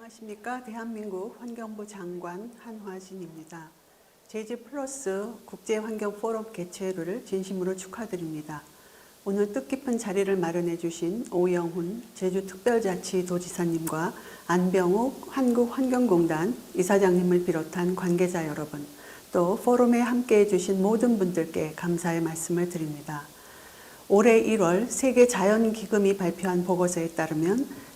안녕하십니까. 대한민국 환경부 장관 한화진입니다. 제주 플러스 국제환경포럼 개최를 진심으로 축하드립니다. 오늘 뜻깊은 자리를 마련해 주신 오영훈 제주특별자치도지사님과 안병욱 한국환경공단 이사장님을 비롯한 관계자 여러분, 또 포럼에 함께해 주신 모든 분들께 감사의 말씀을 드립니다. 올해 1월 세계자연기금이 발표한 보고서에 따르면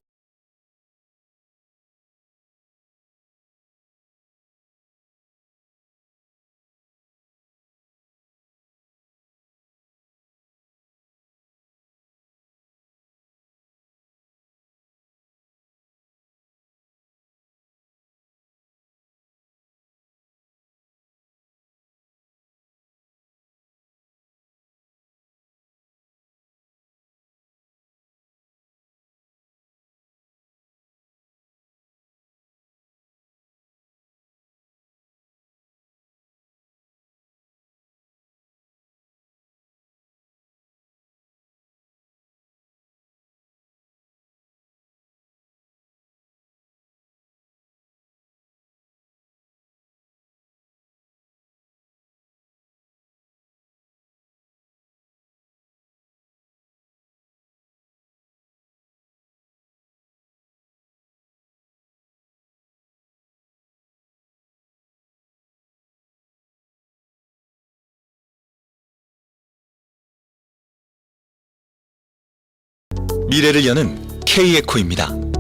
미래를 여는 K에코입니다.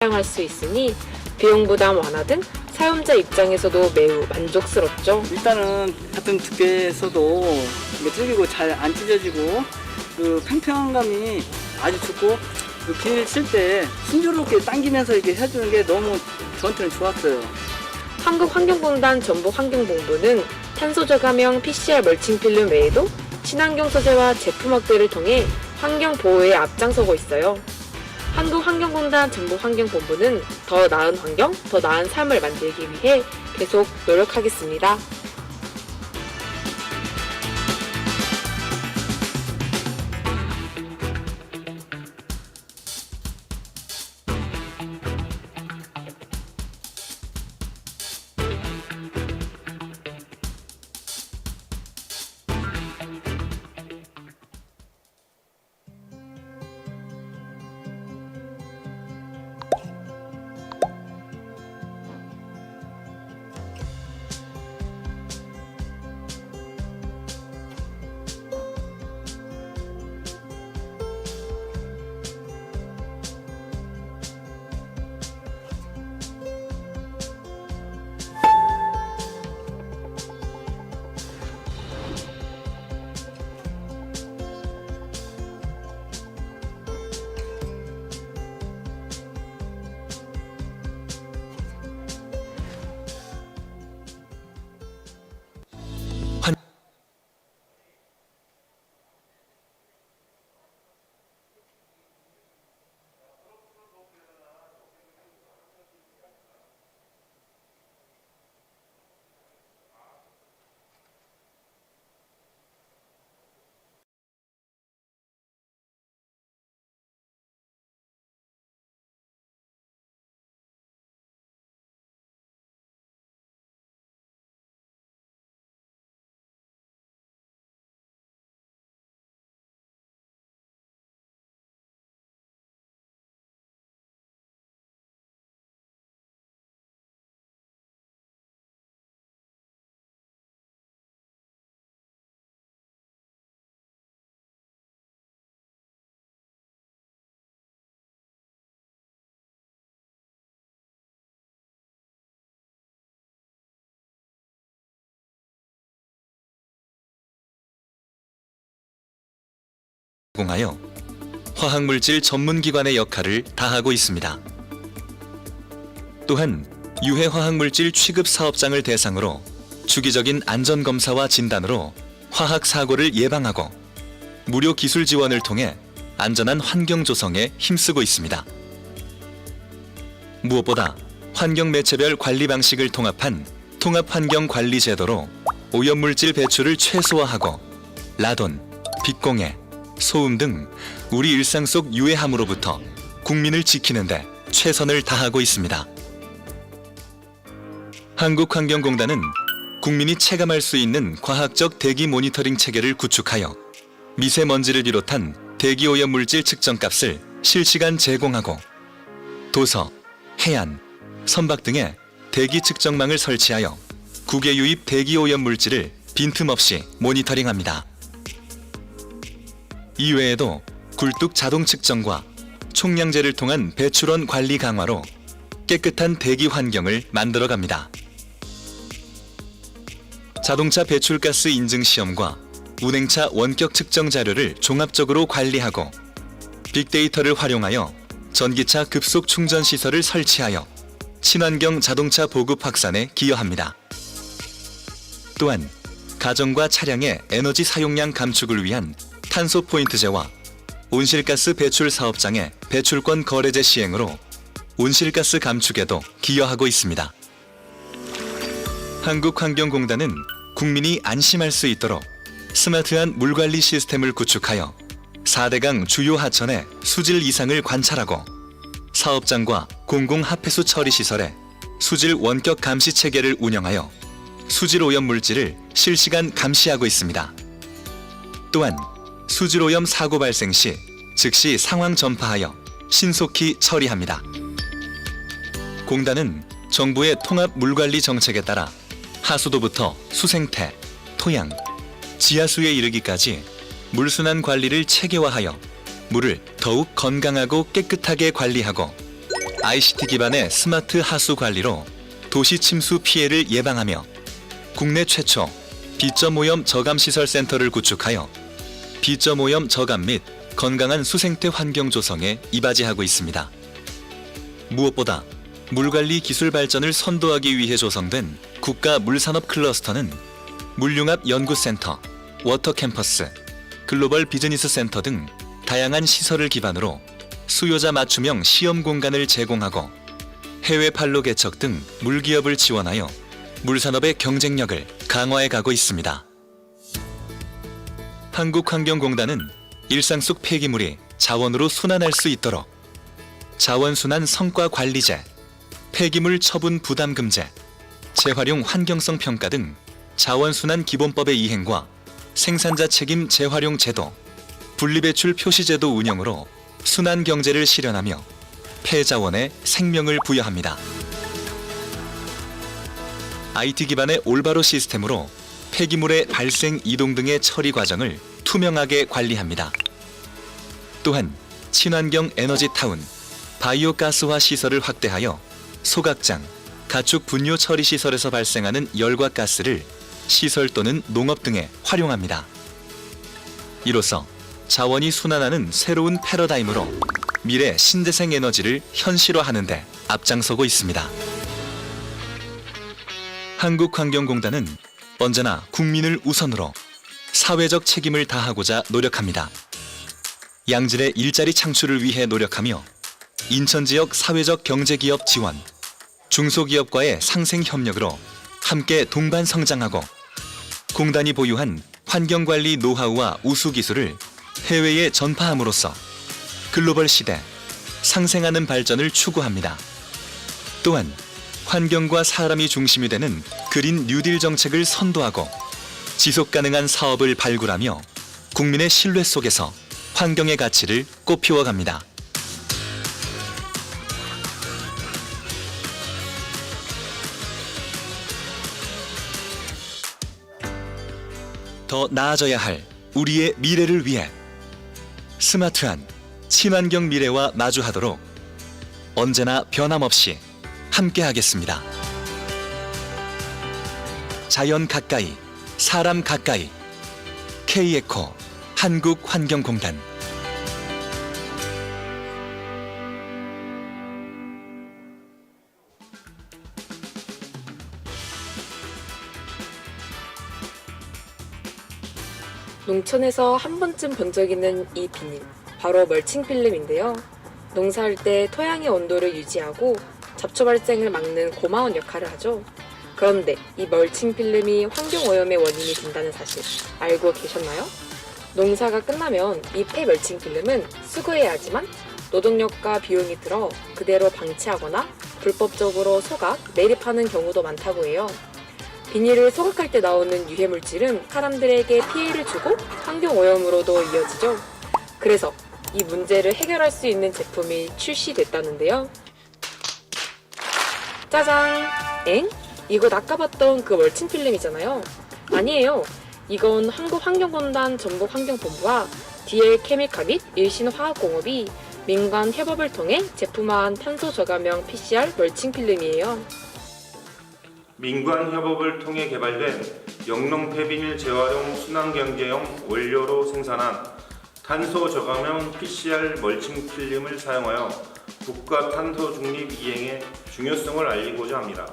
사용할 수 있으니 비용 부담 완화 등 사용자 입장에서도 매우 만족스럽죠. 일단은 같은 두께에서도 찔기고 잘 안 찢어지고 그 팽팽함이 아주 좋고 그 비닐 쓸 때 순조롭게 당기면서 이렇게 해주는 게 너무 저한테는 좋았어요. 한국환경공단 전북환경본부는 탄소 저감형 PCR 멀칭 필름 외에도 친환경 소재와 제품 확대를 통해 환경 보호에 앞장서고 있어요. 한국환경공단 전북환경본부는 더 나은 환경, 더 나은 삶을 만들기 위해 계속 노력하겠습니다. 공하여 화학물질 전문기관의 역할을 다하고 있습니다. 또한 유해 화학물질 취급 사업장을 대상으로 주기적인 안전검사와 진단으로 화학사고를 예방하고 무료 기술 지원을 통해 안전한 환경 조성에 힘쓰고 있습니다. 무엇보다 환경매체별 관리 방식을 통합한 통합환경관리 제도로 오염물질 배출을 최소화하고 라돈, 빛공해, 소음 등 우리 일상 속 유해함으로부터 국민을 지키는 데 최선을 다하고 있습니다. 한국환경공단은 국민이 체감할 수 있는 과학적 대기 모니터링 체계를 구축하여 미세먼지를 비롯한 대기 오염 물질 측정값을 실시간 제공하고 도서, 해안, 선박 등의 대기 측정망을 설치하여 국외 유입 대기 오염 물질을 빈틈없이 모니터링합니다. 이외에도 굴뚝 자동 측정과 총량제를 통한 배출원 관리 강화로 깨끗한 대기 환경을 만들어갑니다. 자동차 배출가스 인증 시험과 운행차 원격 측정 자료를 종합적으로 관리하고 빅데이터를 활용하여 전기차 급속 충전 시설을 설치하여 친환경 자동차 보급 확산에 기여합니다. 또한 가정과 차량의 에너지 사용량 감축을 위한 탄소 포인트제와 온실가스 배출 사업장의 배출권 거래제 시행으로 온실가스 감축에도 기여하고 있습니다. 한국환경공단은 국민이 안심할 수 있도록 스마트한 물관리 시스템을 구축하여 4대강 주요 하천의 수질 이상을 관찰하고 사업장과 공공합폐수 처리시설에 수질 원격 감시 체계를 운영하여 수질 오염 물질을 실시간 감시하고 있습니다. 또한 수질 오염 사고 발생 시 즉시 상황 전파하여 신속히 처리합니다. 공단은 정부의 통합 물관리 정책에 따라 하수도부터 수생태, 토양, 지하수에 이르기까지 물순환 관리를 체계화하여 물을 더욱 건강하고 깨끗하게 관리하고 ICT 기반의 스마트 하수 관리로 도시 침수 피해를 예방하며 국내 최초 비점 오염 저감 시설 센터를 구축하여 비점 오염 저감 및 건강한 수생태 환경 조성에 이바지하고 있습니다. 무엇보다 물관리 기술 발전을 선도하기 위해 조성된 국가 물산업 클러스터는 물융합 연구센터, 워터 캠퍼스, 글로벌 비즈니스 센터 등 다양한 시설을 기반으로 수요자 맞춤형 시험 공간을 제공하고 해외 판로 개척 등 물기업을 지원하여 물산업의 경쟁력을 강화해 가고 있습니다. 한국환경공단은 일상 속 폐기물이 자원으로 순환할 수 있도록 자원순환 성과 관리제, 폐기물 처분 부담금제, 재활용 환경성 평가 등 자원순환 기본법의 이행과 생산자 책임 재활용 제도, 분리배출 표시제도 운영으로 순환 경제를 실현하며 폐자원에 생명을 부여합니다. IT 기반의 올바로 시스템으로 폐기물의 발생, 이동 등의 처리 과정을 투명하게 관리합니다. 또한 친환경 에너지 타운, 바이오가스화 시설을 확대하여 소각장, 가축 분뇨 처리 시설에서 발생하는 열과 가스를 시설 또는 농업 등에 활용합니다. 이로써 자원이 순환하는 새로운 패러다임으로 미래 신재생 에너지를 현실화하는 데 앞장서고 있습니다. 한국환경공단은 언제나 국민을 우선으로 사회적 책임을 다하고자 노력합니다. 양질의 일자리 창출을 위해 노력하며 인천 지역 사회적 경제기업 지원, 중소기업과의 상생 협력으로 함께 동반 성장하고 공단이 보유한 환경관리 노하우와 우수 기술을 해외에 전파함으로써 글로벌 시대 상생하는 발전을 추구합니다. 또한 환경과 사람이 중심이 되는 그린 뉴딜 정책을 선도하고 지속가능한 사업을 발굴하며 국민의 신뢰 속에서 환경의 가치를 꽃피워갑니다. 더 나아져야 할 우리의 미래를 위해 스마트한 친환경 미래와 마주하도록 언제나 변함없이 함께하겠습니다. 자연 가까이, 사람 가까이, K에코 한국환경공단. 농촌에서 한 번쯤 본 적 있는 이 비닐, 바로 멀칭 필름인데요. 농사할 때 토양의 온도를 유지하고 잡초 발생을 막는 고마운 역할을 하죠. 그런데 이 멀칭 필름이 환경오염의 원인이 된다는 사실 알고 계셨나요? 농사가 끝나면 이 폐멀칭 필름은 수거해야 하지만 노동력과 비용이 들어 그대로 방치하거나 불법적으로 소각, 매립하는 경우도 많다고 해요. 비닐을 소각할 때 나오는 유해물질은 사람들에게 피해를 주고 환경오염으로도 이어지죠. 그래서 이 문제를 해결할 수 있는 제품이 출시됐다는데요. 짜잔! 엥? 이거 아까 봤던 그 멀칭 필름이잖아요. 아니에요. 이건 한국환경공단 전북환경본부와 DL 케미카 및 일신화학공업이 민간 협업을 통해 제품화한 탄소 저감형 PCR 멀칭 필름이에요. 민관 협업을 통해 개발된 영농 폐비닐 재활용 순환경제용 원료로 생산한 탄소 저감형 PCR 멀칭 필름을 사용하여 국가 탄소 중립 이행의 중요성을 알리고자 합니다.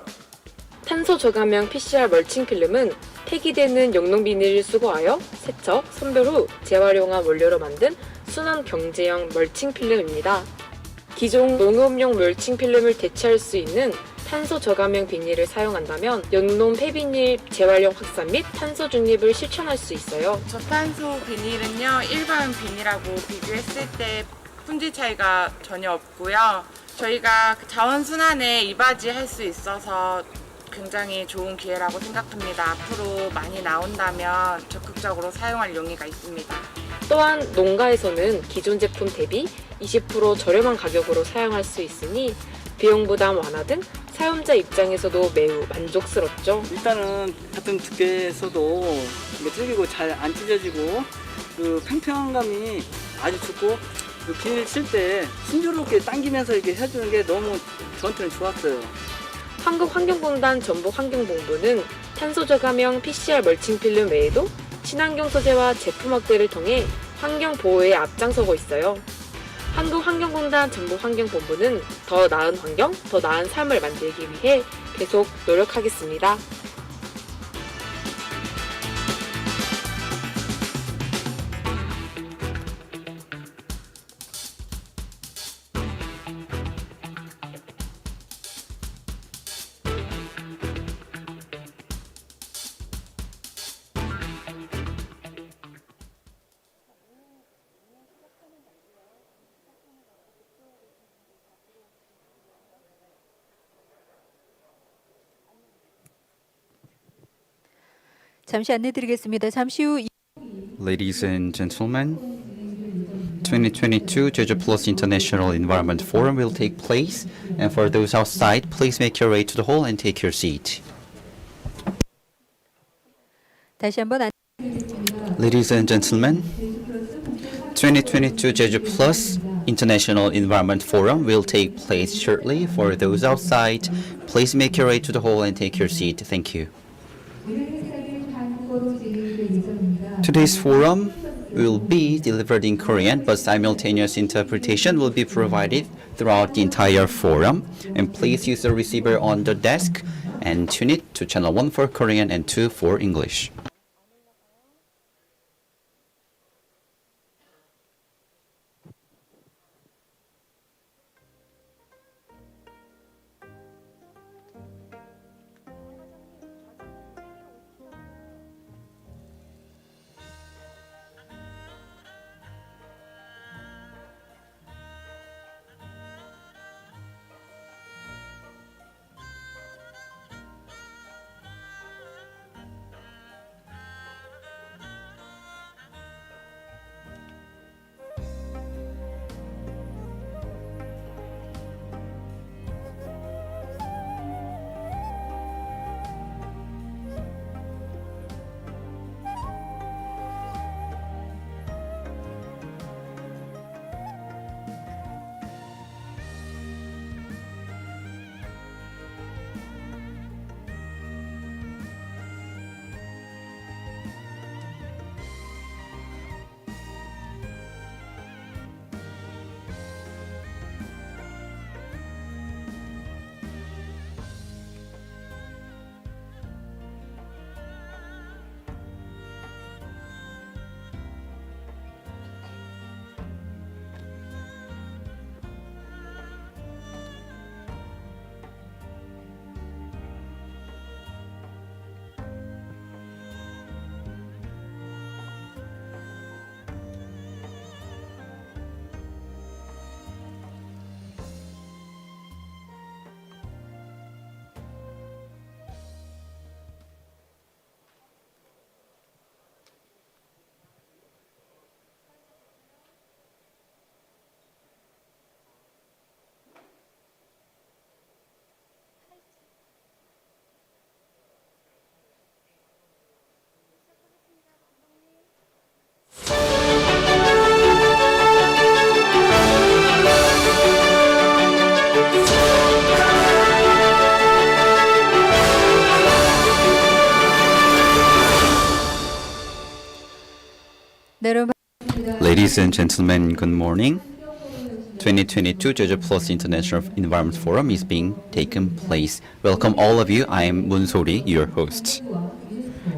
탄소 저감형 PCR 멀칭 필름은 폐기되는 영농 비닐을 수거하여 세척, 선별 후 재활용한 원료로 만든 순환 경제형 멀칭 필름입니다. 기존 농업용 멀칭 필름을 대체할 수 있는 탄소 저감형 비닐을 사용한다면 영농 폐비닐 재활용 확산 및 탄소 중립을 실천할 수 있어요. 저탄소 비닐은요, 일반 비닐하고 비교했을 때 품질 차이가 전혀 없고요. 저희가 자원순환에 이바지할 수 있어서 굉장히 좋은 기회라고 생각합니다. 앞으로 많이 나온다면 적극적으로 사용할 용의가 있습니다. 또한 농가에서는 기존 제품 대비 20% 저렴한 가격으로 사용할 수 있으니 비용 부담 완화 등 사용자 입장에서도 매우 만족스럽죠. 일단은 같은 두께에서도 이게 찔기고 잘 안 찢어지고 그 평평감이 아주 좋고 그 비닐 칠 때 순조롭게 당기면서 이렇게 해주는 게 너무 저한테는 좋았어요. 한국환경공단 전북환경본부는 탄소 저감형 PCR 멀칭 필름 외에도 친환경 소재와 제품 확대를 통해 환경 보호에 앞장서고 있어요. 한국환경공단 전북환경본부는 더 나은 환경, 더 나은 삶을 만들기 위해 계속 노력하겠습니다. 잠시 안내드리겠습니다. 잠시 후 Ladies and gentlemen, 2022 Jeju Plus International Environment Forum will take place, and for those outside, please make your way to the hall and take your seat. 다시 한번 Ladies and gentlemen, 2022 Jeju Plus International Environment Forum will take place shortly. For those outside, please make your way to the hall and take your seat. Thank you. Today's forum will be delivered in Korean, but simultaneous interpretation will be provided throughout the entire forum. And please use the receiver on the desk and tune it to channel 1 for Korean and 2 for English. Ladies and gentlemen, good morning. 2022 Jeju Plus International Environment Forum is being taken place. Welcome all of you. I am Moon Sori, your host.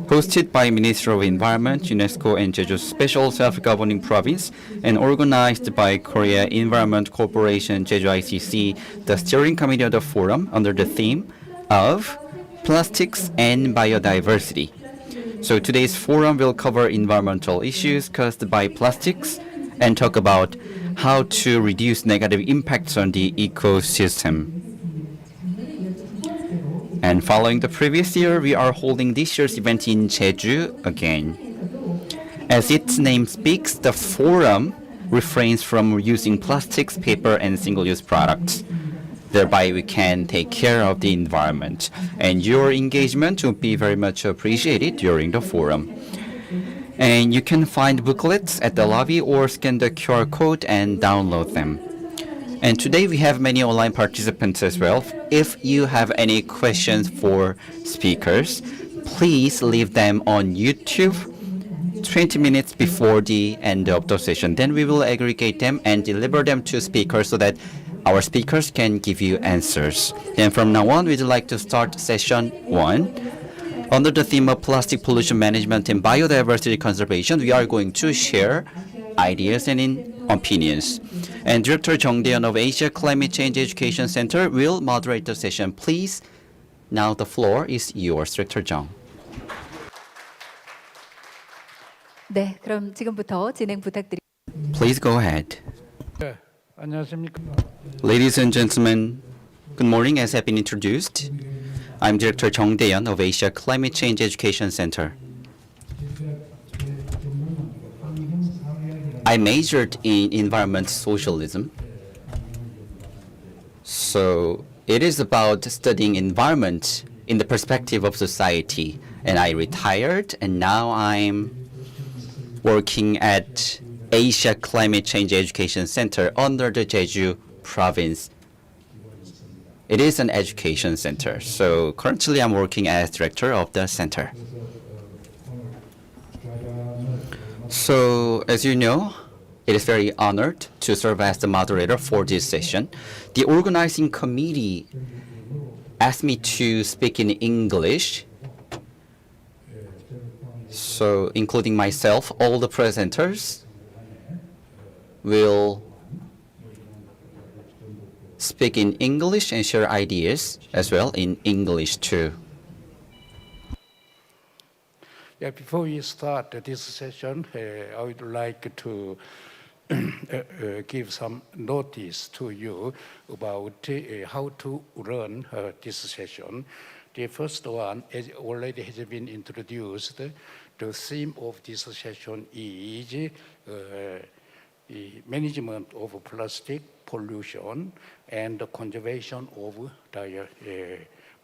Hosted by Ministry of Environment, UNESCO and Jeju Special Self-Governing Province, and organized by Korea Environment Corporation Jeju ICC, the steering committee of the forum under the theme of Plastics and Biodiversity. So today's forum will cover environmental issues caused by plastics and talk about how to reduce negative impacts on the ecosystem. And following the previous year, we are holding this year's event in Jeju again. As its name speaks, the forum refrains from using plastics, paper, and single-use products. Thereby, we can take care of the environment. And your engagement will be very much appreciated during the forum. And you can find booklets at the lobby or scan the QR code and download them. And today we have many online participants as well. If you have any questions for speakers, please leave them on YouTube 20 minutes before the end of the session. Then we will aggregate them and deliver them to speakers so that our speakers can give you answers. Then from now on, we'd like to start session 1. Under the theme of plastic pollution management and biodiversity conservation, we are going to share ideas and opinions. And Director Jung Dae-yeon of Asia Climate Change Education Center will moderate the session. Please, now the floor is yours, Director Jung. 네, 그럼 지금부터 진행 부탁드립니다. Please go ahead. 네, 안녕하십니까. Ladies and gentlemen, good morning. As have been introduced, I'm Director Jung Dae-yeon of Asia Climate Change Education Center. I majored in environment socialism. So it is about studying environment in the perspective of society. And I retired, and now I'm working at Asia Climate Change Education Center under the Jeju province. It is an education center, so currently I'm working as director of the center. So, as you know, it is very honored to serve as the moderator for this session. The organizing committee asked me to speak in English. So, including myself, all the presenters will speak in English and share ideas as well in English too. Yeah, before we start this session, I would like to give some notice to you about how to run this session. The first one, as already has been introduced, the theme of this session is the management of plastic pollution and the conservation of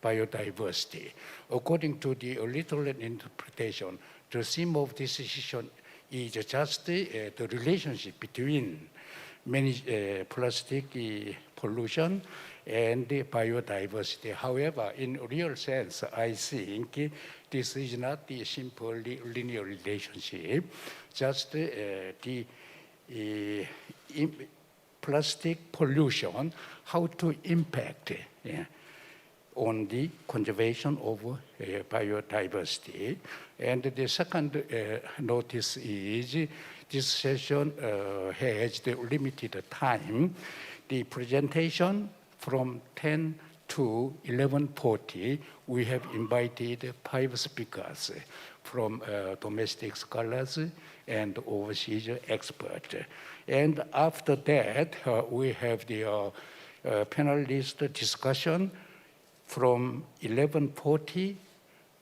biodiversity. According to the literal interpretation, the theme of this session is just the relationship between plastic pollution and biodiversity. However, in real sense, I think this is not the simple linear relationship, just the plastic pollution, how to impact on the conservation of biodiversity. And the second notice is this session has the limited time. The presentation from 10 to 11:40, we have invited 5 speakers from domestic scholars and overseas experts. And after that, we have the panelist discussion from 11:40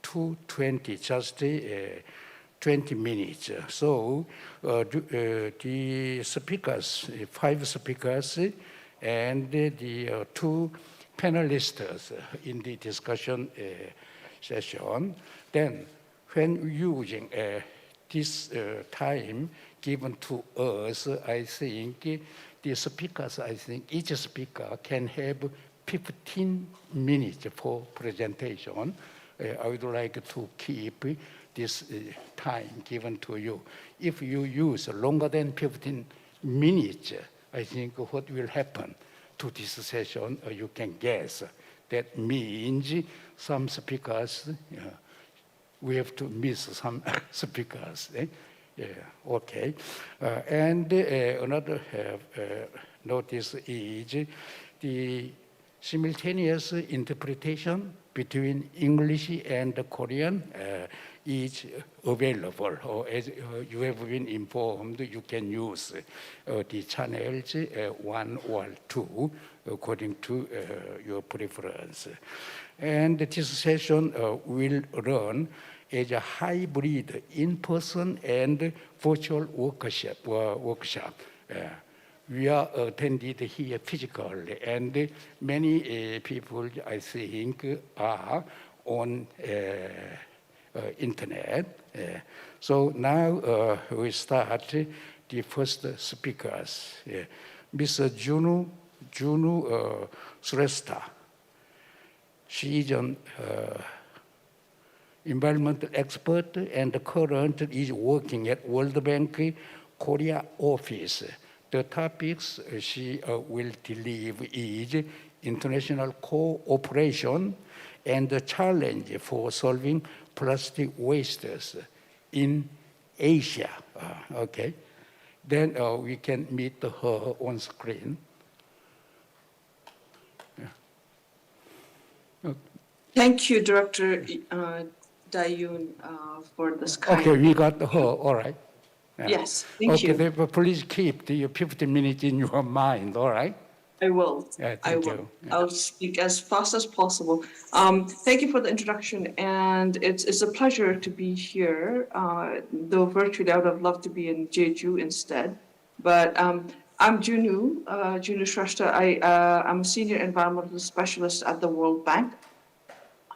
to 20, just 20 minutes. So the speakers, 5 speakers, and the 2 panelists in the discussion session. Then, when using this time given to us, I think the speakers, each speaker can have 15 minutes for presentation. I would like to keep this time given to you. If you use longer than 15 minutes, I think what will happen to this session, you can guess. That means some speakers, we have to miss some speakers. Yeah, okay. And another notice is the simultaneous interpretation between English and Korean is available. Or as you have been informed, you can use the channels 1 or 2 according to your preference. And this session will run as a hybrid in-person and virtual workshop. We are attended here physically, and many people, I think, are on internet. So now we start the first speakers. Mr. Junu Shrestha. She is an environmental expert and currently is working at World Bank Korea office. The topics she will deliver is international cooperation and the challenge for solving plastic wastes in Asia. Okay, then we can meet her on screen. Thank you, Director Dayun, for this kind. Okay, we got her, all right. Yeah. Yes, thank you. Okay, but please keep the 15 minutes in your mind, all right? I will. Yeah, I thank will. you. Yeah. I'll speak as fast as possible. Thank you for the introduction, and it's a pleasure to be here. Though virtually, I would have loved to be in Jeju instead. But I'm Junu Shrestha. I'm a senior environmental specialist at the World Bank.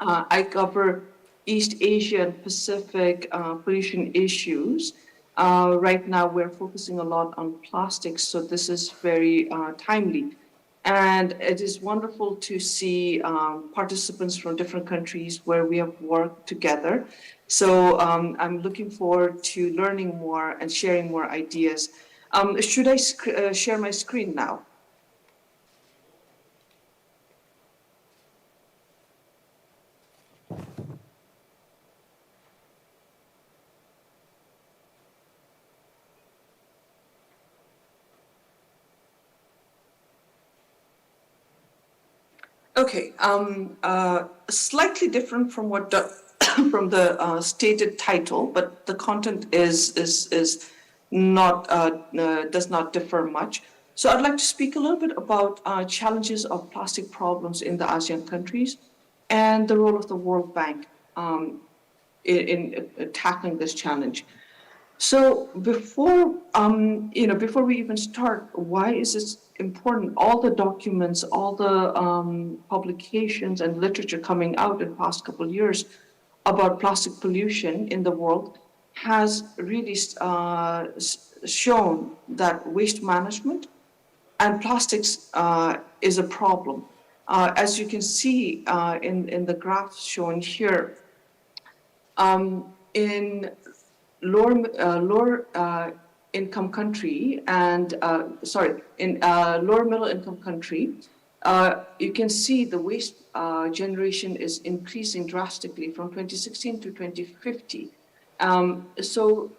I cover East Asia and Pacific pollution issues. Right now, we're focusing a lot on plastics, so this is very timely. And it is wonderful to see participants from different countries where we have worked together. So I'm looking forward to learning more and sharing more ideas. Should I share my screen now? Okay, slightly different from what from the stated title, but the content is not does not differ much. So I'd like to speak a little bit about challenges of plastic problems in the ASEAN countries and the role of the World Bank in tackling this challenge. So before before we even start, why is this important? All the documents, all the publications and literature coming out in the past couple of years about plastic pollution in the world has really shown that waste management and plastics is a problem. As you can see in the graph shown here, in lower income country and lower middle income country, you can see the waste generation is increasing drastically from 2016 to 2050. So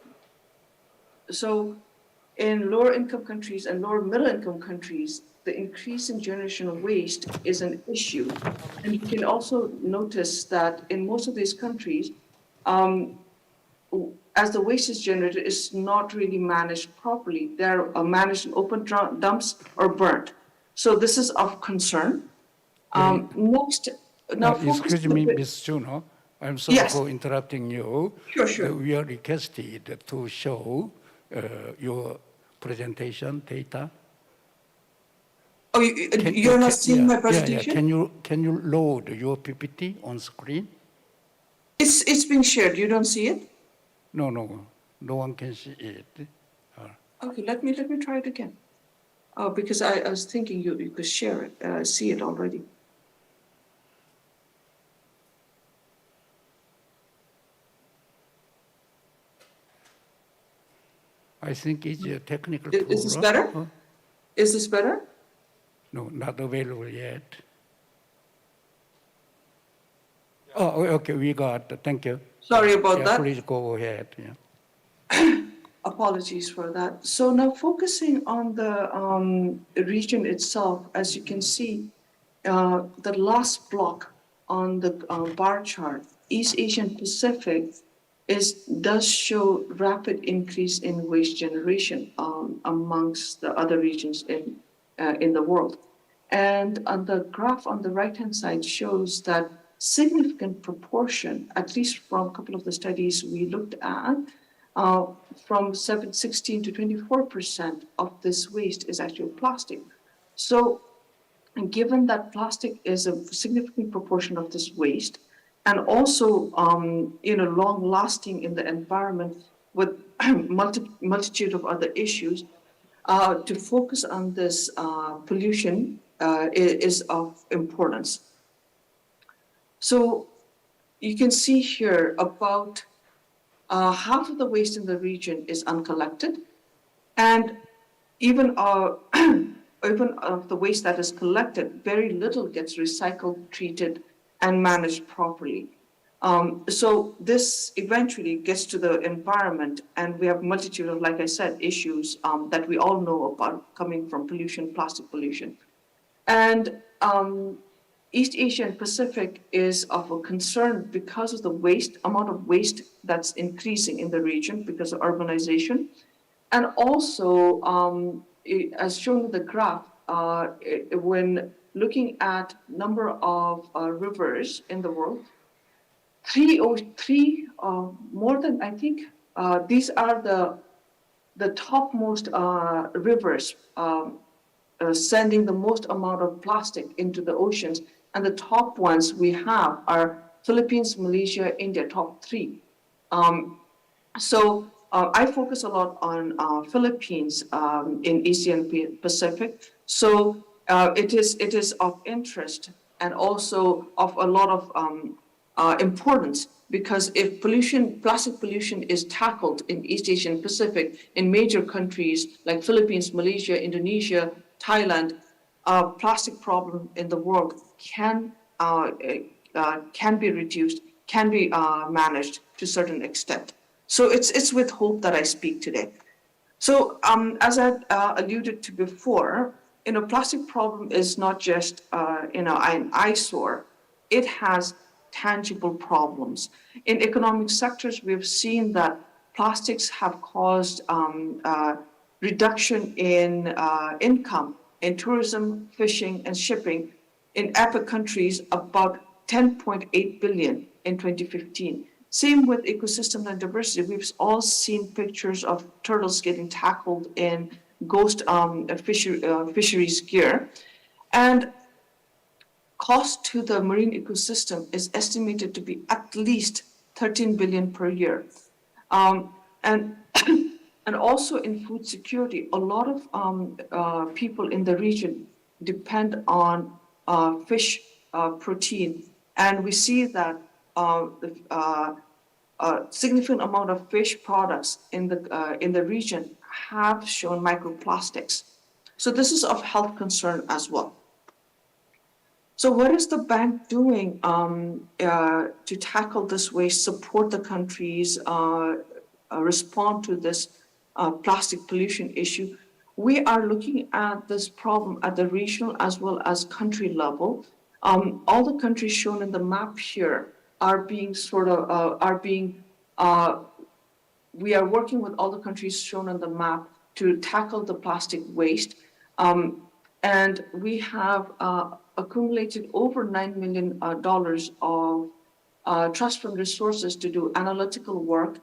in lower income countries and lower middle income countries, the increase in generation of waste is an issue. And you can also notice that in most of these countries, as the waste is generated, it's not really managed properly. They're managed in open dumps or burnt. So this is of concern. Next, now excuse me, Ms. Juno. I'm sorry Yes. for interrupting you. Sure. We are requested to show your presentation data. Oh, you're not seeing my presentation? Yeah. Can you load your PPT on screen? It's being shared. You don't see it? No one can see it. Okay, let me try it again. Oh, because I was thinking you could share it, see it already. I think it's a technical Is this problem. better? Huh? Is this better? No, not available yet. Oh, okay, we got it. Thank you. Sorry about that. Please go ahead. Yeah. Apologies for that. So now focusing on the region itself, as you can see, the last block on the bar chart, East Asian Pacific does show rapid increase in waste generation amongst the other regions in the world. And on the graph on the right-hand side shows that significant proportion, at least from a couple of the studies we looked at, from 16 to 24% of this waste is actually plastic. So given that plastic is a significant proportion of this waste, and also, long-lasting in the environment with multitude of other issues. To focus on this pollution is of importance. So you can see here about half of the waste in the region is uncollected, and even even of the waste that is collected, very little gets recycled, treated, and managed properly. So this eventually gets to the environment, and we have multitude of, like I said, issues that we all know about coming from pollution, plastic pollution. And East Asia and Pacific is of a concern because of the amount of waste that's increasing in the region because of urbanization. And also, as shown in the graph, when looking at number of rivers in the world, more than, I think, these are the topmost rivers sending the most amount of plastic into the oceans. And the top ones we have are Philippines, Malaysia, India, top three. I focus a lot on Philippines in Asian Pacific. So it is of interest and also of a lot of importance, because if plastic pollution is tackled in East Asian Pacific in major countries like Philippines, Malaysia, Indonesia, Thailand, plastic problem in the world can be reduced, can be managed to a certain extent. So it's with hope that I speak today. So as I alluded to before, plastic problem is not just an eyesore. It has tangible problems. In economic sectors, we've seen that plastics have caused reduction in income in tourism, fishing, and shipping in APEC countries, about 10.8 billion in 2015. Same with ecosystem and diversity. We've all seen pictures of turtles getting tackled in ghost fisheries gear. And cost to the marine ecosystem is estimated to be at least 13 billion per year. And also in food security, a lot of people in the region depend on fish protein, and we see that a significant amount of fish products in the region have shown microplastics. So this is of health concern as well. So what is the bank doing to tackle this waste, support the countries, respond to this plastic pollution issue? We are looking at this problem at the regional as well as country level. All the countries shown in the map here are being we are working with all the countries shown on the map to tackle the plastic waste. And we have accumulated over $9 million of trust fund resources to do analytical work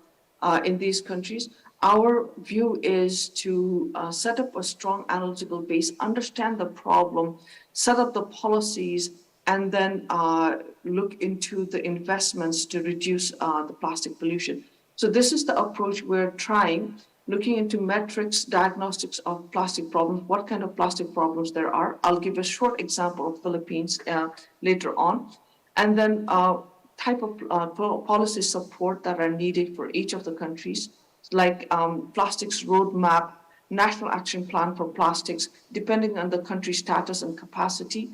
in these countries. Our view is to set up a strong analytical base, understand the problem, set up the policies, and then look into the investments to reduce the plastic pollution. So this is the approach we're trying, looking into metrics, diagnostics of plastic problems, what kind of plastic problems there are. I'll give a short example of Philippines later on. And then type of policy support that are needed for each of the countries, like plastics roadmap, national action plan for plastics, depending on the country status and capacity.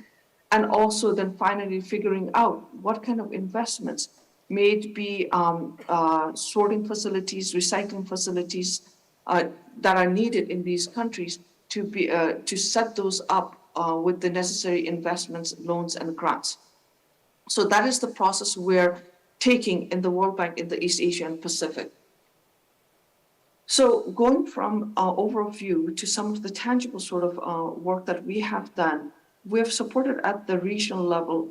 And also then finally figuring out what kind of investments may it be sorting facilities, recycling facilities that are needed in these countries to set those up with the necessary investments, loans, and grants. So that is the process we're taking in the World Bank in the East Asia and Pacific. So going from overview to some of the tangible sort of work that we have done, we have supported at the regional level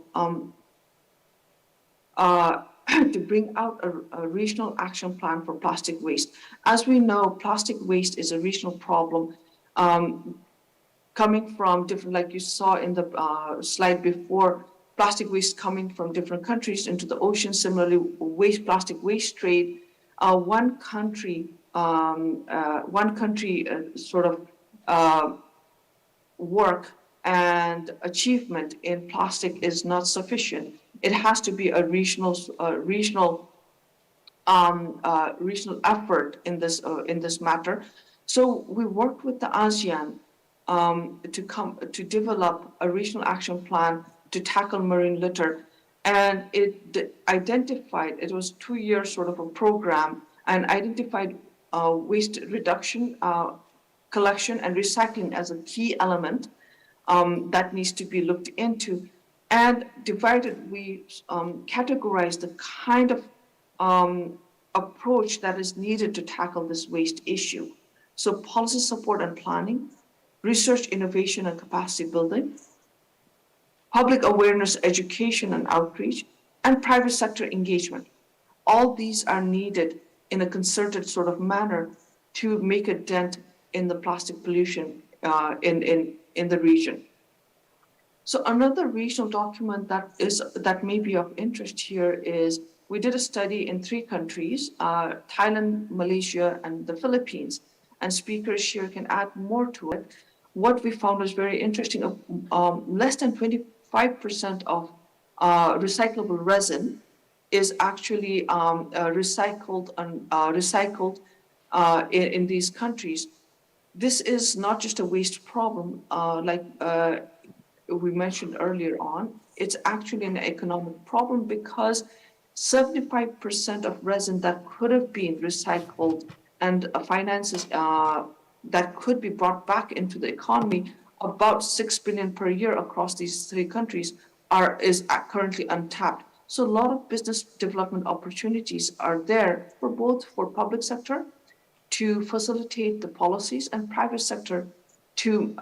to bring out a regional action plan for plastic waste. As we know, plastic waste is a regional problem coming from different, like you saw in the slide before, plastic waste coming from different countries into the ocean. Similarly, plastic waste trade. One country sort of work and achievement in plastic is not sufficient. It has to be a regional effort in this matter. So we worked with the ASEAN to develop a regional action plan to tackle marine litter, and it identified, it was 2 year sort of a program, and identified waste reduction, collection and recycling as a key element that needs to be looked into. And we categorized the kind of approach that is needed to tackle this waste issue. So policy support and planning, research, innovation and capacity building, public awareness, education and outreach, and private sector engagement. All these are needed in a concerted sort of manner to make a dent in the plastic pollution in the region. So another regional document that may be of interest here is we did a study in 3 countries, Thailand, Malaysia, and the Philippines, and speakers here can add more to it. What we found was very interesting. Less than 25% of recyclable resin is actually recycled in these countries. This is not just a waste problem, like we mentioned earlier on. It's actually an economic problem because 75% of resin that could have been recycled and finances that could be brought back into the economy, about 6 billion per year across these 3 countries, is currently untapped. So a lot of business development opportunities are there for public sector to facilitate the policies and private sector to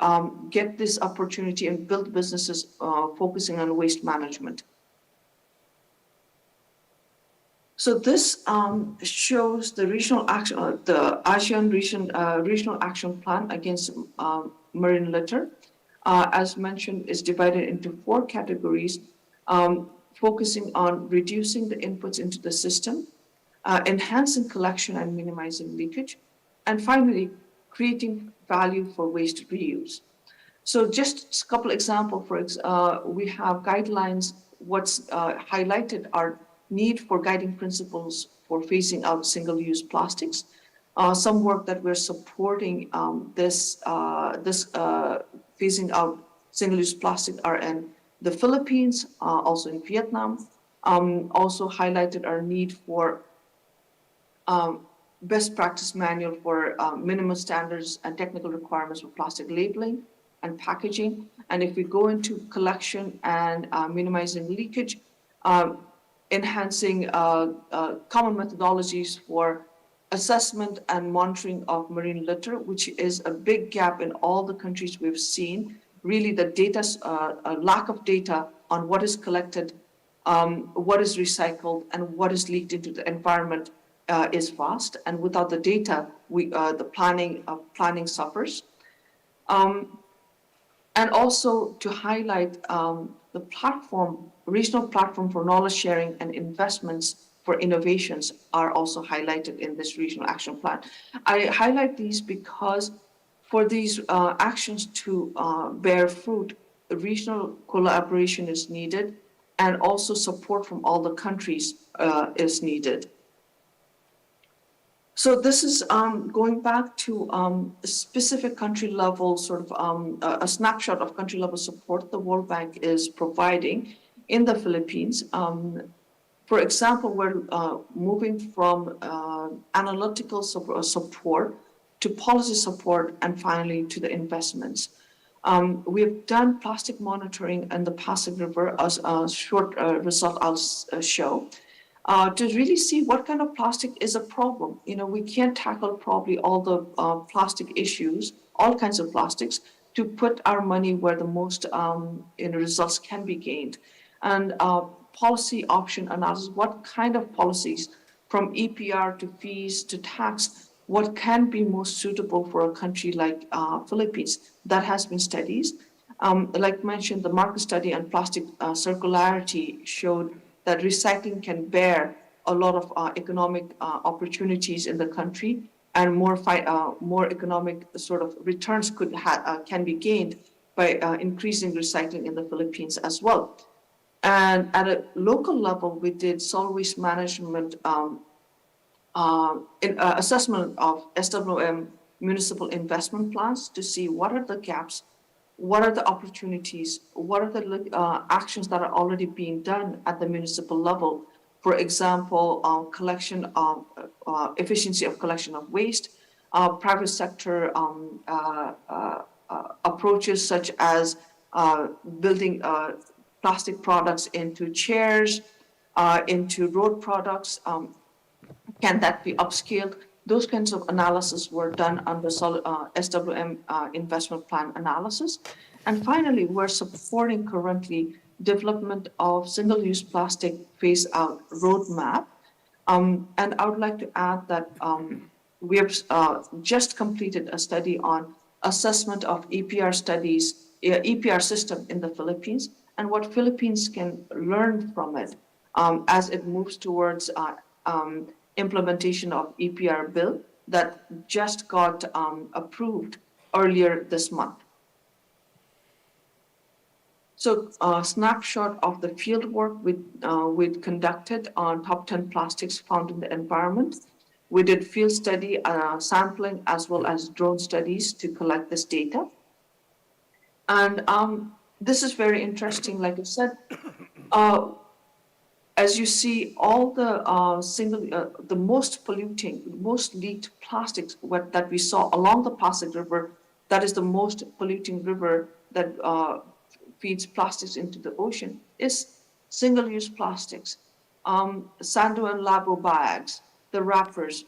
get this opportunity and build businesses focusing on waste management. So this shows the regional action, the ASEAN regional action plan against marine litter. As mentioned, is divided into 4 categories, focusing on reducing the inputs into the system, enhancing collection and minimizing leakage, and finally, creating value for waste reuse. So just a couple examples. We have guidelines. What's highlighted are need for guiding principles for phasing out single-use plastics. Some work that we're supporting this phasing out single-use plastic are in the Philippines, also in Vietnam. Also highlighted our need for best practice manual for minimum standards and technical requirements for plastic labeling and packaging. And if we go into collection and minimizing leakage, enhancing common methodologies for assessment and monitoring of marine litter, which is a big gap in all the countries we've seen. Really, the data, a lack of data on what is collected, what is recycled, and what is leaked into the environment is vast. And without the data, the planning suffers. And also to highlight the regional platform for knowledge sharing and investments for innovations are also highlighted in this regional action plan. I highlight these because for these actions to bear fruit, regional collaboration is needed, and also support from all the countries is needed. So this is going back to specific country level, sort of a snapshot of country level support the World Bank is providing in the Philippines. For example, we're moving from analytical support to policy support and finally to the investments. We've done plastic monitoring in the Pasig River, as a short result I'll show. To really see what kind of plastic is a problem. We can't tackle probably all the plastic issues, all kinds of plastics, to put our money where the most results can be gained. And policy option analysis, what kind of policies from EPR to fees to tax, what can be most suitable for a country like Philippines? That has been studied. Like mentioned, the market study on plastic circularity showed that recycling can bear a lot of economic opportunities in the country, and more economic sort of returns can be gained by increasing recycling in the Philippines as well. And at a local level, we did solid waste management assessment of SWM municipal investment plans to see what are the gaps, what are the opportunities, what are the actions that are already being done at the municipal level. For example, collection of efficiency of collection of waste, private sector approaches such as building plastic products into chairs, into road products. Can that be upscaled? Those kinds of analysis were done under SWM investment plan analysis. And finally, we're supporting currently development of single-use plastic phase-out roadmap. And I would like to add that we have just completed a study on assessment of EPR studies, EPR system in the Philippines, and what Philippines can learn from it as it moves towards implementation of EPR bill that just got approved earlier this month. So a snapshot of the field work we conducted on top 10 plastics found in the environment. We did field study, sampling, as well as drone studies to collect this data. And this is very interesting, like I said. As you see, all the the most polluting, most leaked plastics that we saw along the Pasig River, that is the most polluting river that feeds plastics into the ocean, is single-use plastics, Sando and Labo bags, the wrappers.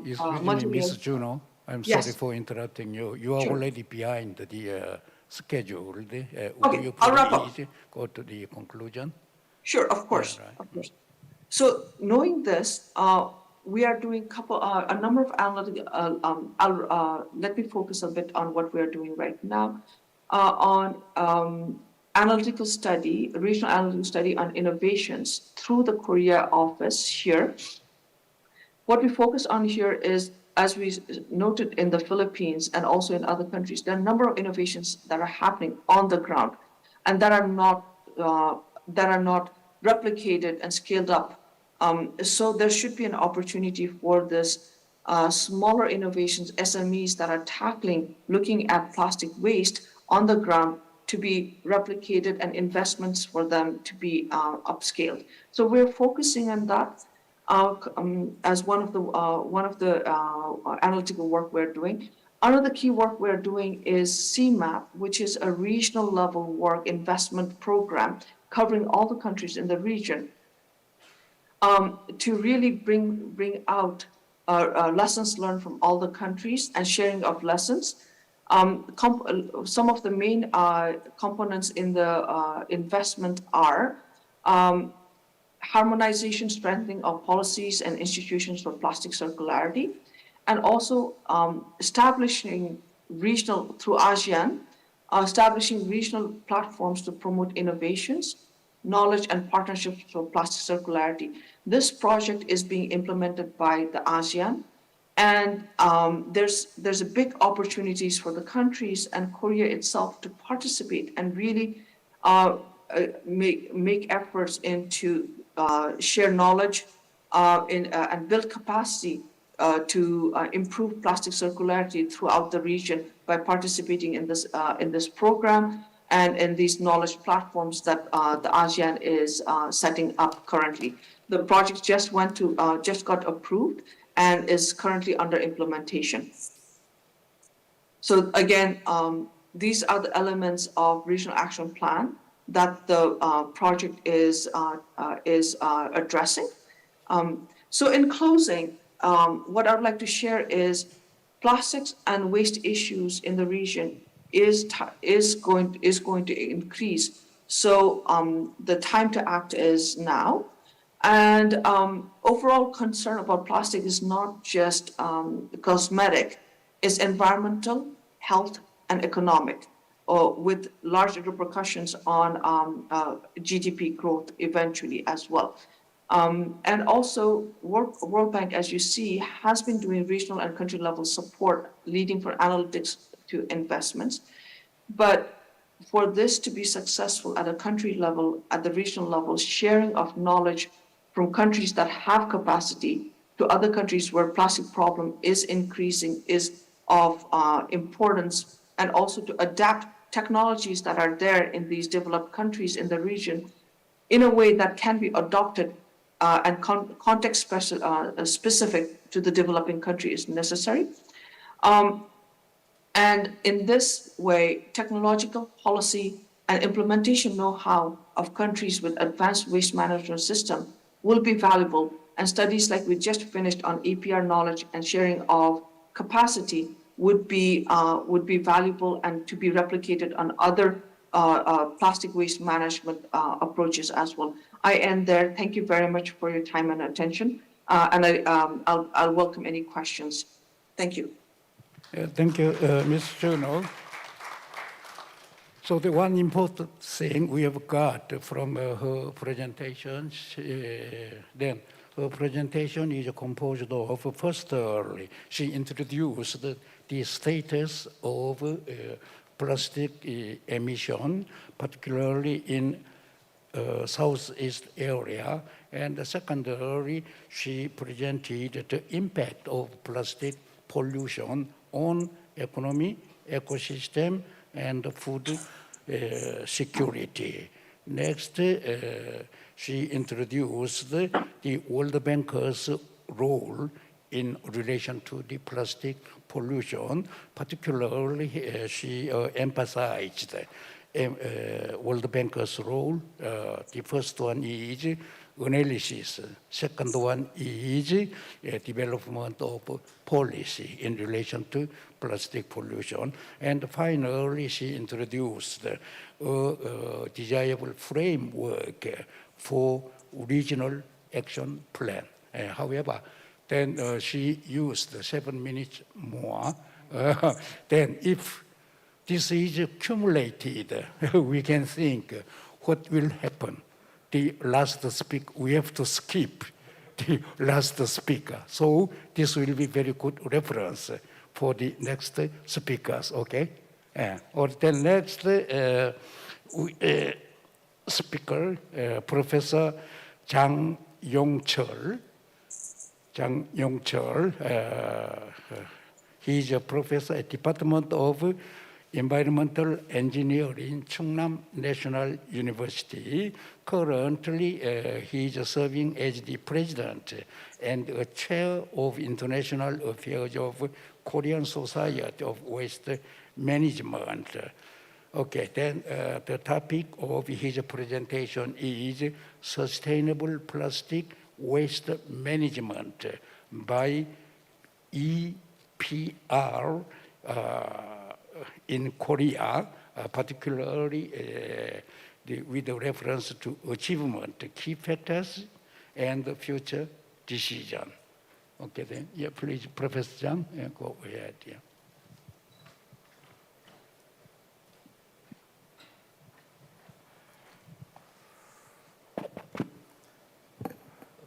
Excuse me, Ms. Juno, I'm Yes. sorry for interrupting you. You are Sure. already behind the schedule. Okay, Will you I'll wrap up. please go to the conclusion? Sure, of course, right. of course. So knowing this, we are doing a number of analytic. Let me focus a bit on what we are doing right now on analytical study, regional analytical study on innovations through the Korea office here. What we focus on here is, as we noted in the Philippines and also in other countries, there are a number of innovations that are happening on the ground, and that are not replicated and scaled up. So there should be an opportunity for this smaller innovations, SMEs that are looking at plastic waste on the ground to be replicated and investments for them to be upscaled. So we're focusing on that as one of the analytical work we're doing. Another key work we're doing is CMAP, which is a regional level work investment program covering all the countries in the region, to really bring out lessons learned from all the countries and sharing of lessons. Some of the main components in the investment are harmonization, strengthening of policies and institutions for plastic circularity, and also establishing regional, through ASEAN, establishing regional platforms to promote innovations, knowledge, and partnerships for plastic circularity. This project is being implemented by the ASEAN, and there's a big opportunities for the countries and Korea itself to participate and really make efforts into share knowledge and build capacity to improve plastic circularity throughout the region by participating in this program and in these knowledge platforms that the ASEAN is setting up currently. The project just got approved and is currently under implementation. So again, these are the elements of regional action plan that the project is addressing. So in closing, what I'd like to share is plastics and waste issues in the region is going to increase. So the time to act is now. And overall concern about plastic is not just cosmetic, it's environmental, health, and economic. with large repercussions on GDP growth eventually as well. And also, World Bank, as you see, has been doing regional and country level support, leading from analytics to investments. But for this to be successful at a country level, at the regional level, sharing of knowledge from countries that have capacity to other countries where plastic problem is increasing is of importance, and also to adapt technologies that are there in these developed countries in the region in a way that can be adopted and context specific to the developing country is necessary. And in this way, technological policy and implementation know-how of countries with advanced waste management system will be valuable. And studies like we just finished on EPR knowledge and sharing of capacity would be valuable and to be replicated on other plastic waste management approaches as well. I end there. Thank you very much for your time and attention. And I'll welcome any questions. Thank you. Thank you, Ms. Juno. So the one important thing we have got from her presentation, then her presentation is composed of, firstly, she introduced the status of plastic emission, particularly in Southeast area, and secondly, she presented the impact of plastic pollution on economy, ecosystem, and food security. Next, she introduced the World Bank's role in relation to the plastic pollution. Particularly, she emphasized World Bank's role. The first one is analysis. Second one is development of policy in relation to plastic pollution. And finally, she introduced a desirable framework for regional action plan. However, then she used 7 minutes more. Then if this is accumulated, we can think what will happen. The last speaker, we have to skip the last speaker. So this will be very good reference for the next speakers, okay? Or the next speaker, Professor Jang Yong-chul. Jang Yong-chul, he is a professor at Department of Environmental Engineering, Chungnam National University. Currently, he is serving as the president and a chair of International Affairs of Korean Society of Waste Management. Okay, then the topic of his presentation is Sustainable Plastic Waste Management by EPR in Korea, particularly with reference to achievement, key factors, and future decision. Okay, then, yeah, please, Professor Jang, go ahead. Yeah.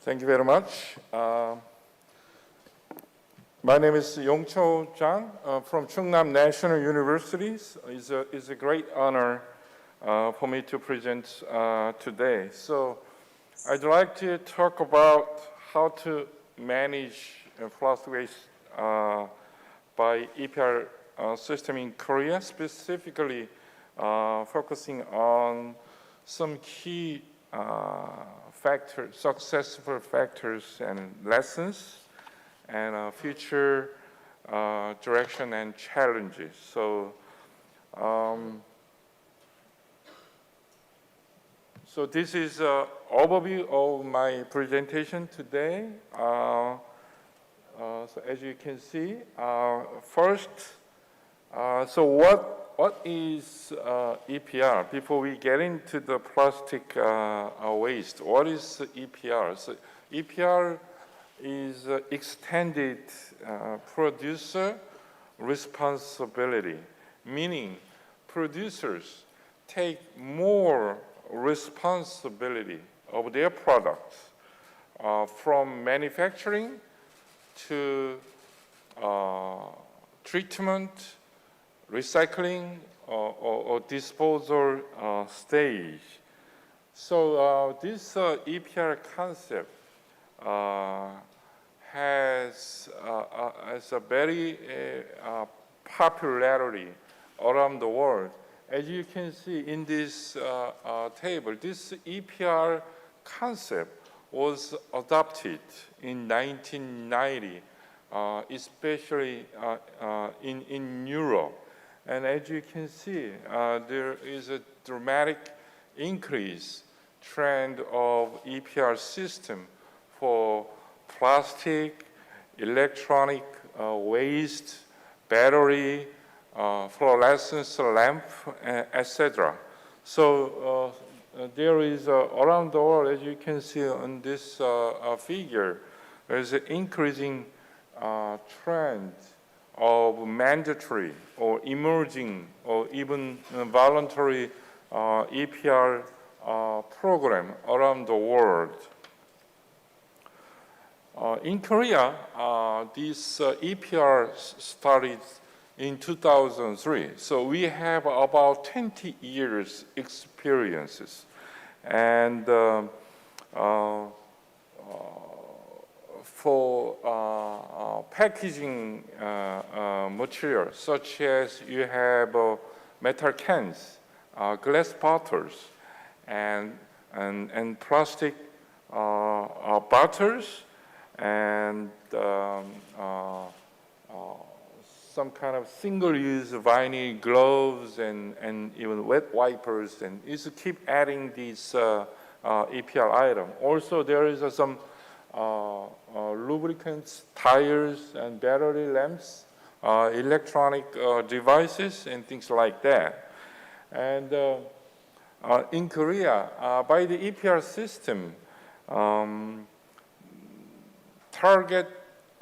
Thank you very much. My name is Yong-chul Jang from Chungnam National University. It's a great honor for me to present today. So I'd like to talk about how to manage plastic waste by EPR system in Korea, specifically focusing on some key factors, successful factors and lessons, and future direction and challenges. So, so this is an overview of my presentation today. So as you can see, first, so what is EPR? Before we get into the plastic waste, what is EPR? So EPR is extended producer responsibility, meaning producers take more responsibility of their products, from manufacturing to treatment, recycling, or disposal stage. So this EPR concept has a very popularity around the world. As you can see in this table, this EPR concept was adopted in 1990, especially in Europe. And as you can see, there is a dramatic increase trend of EPR system for plastic, electronic waste, battery, fluorescence lamp, etc. So there is around the world, as you can see on this figure, there is an increasing trend of mandatory or emerging or even voluntary EPR program around the world. In Korea, this EPR started in 2003. So we have about 20 years experiences. And for packaging material, such as you have metal cans, glass bottles, and plastic bottles, and some kind of single-use vinyl gloves and even wet wipers, and you should keep adding these EPR items. Also, there is some lubricants, tires, and battery lamps, electronic devices, and things like that. And in Korea, by the EPR system, target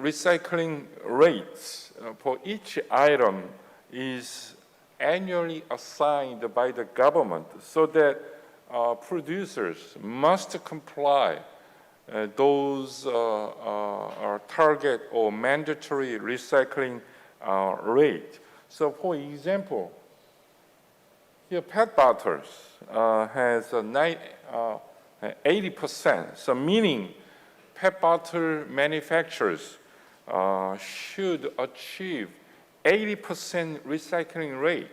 recycling rates for each item is annually assigned by the government, so that producers must comply those target or mandatory recycling rate. So for example, here PET bottles has 80%, so meaning PET bottle manufacturers should achieve 80% recycling rate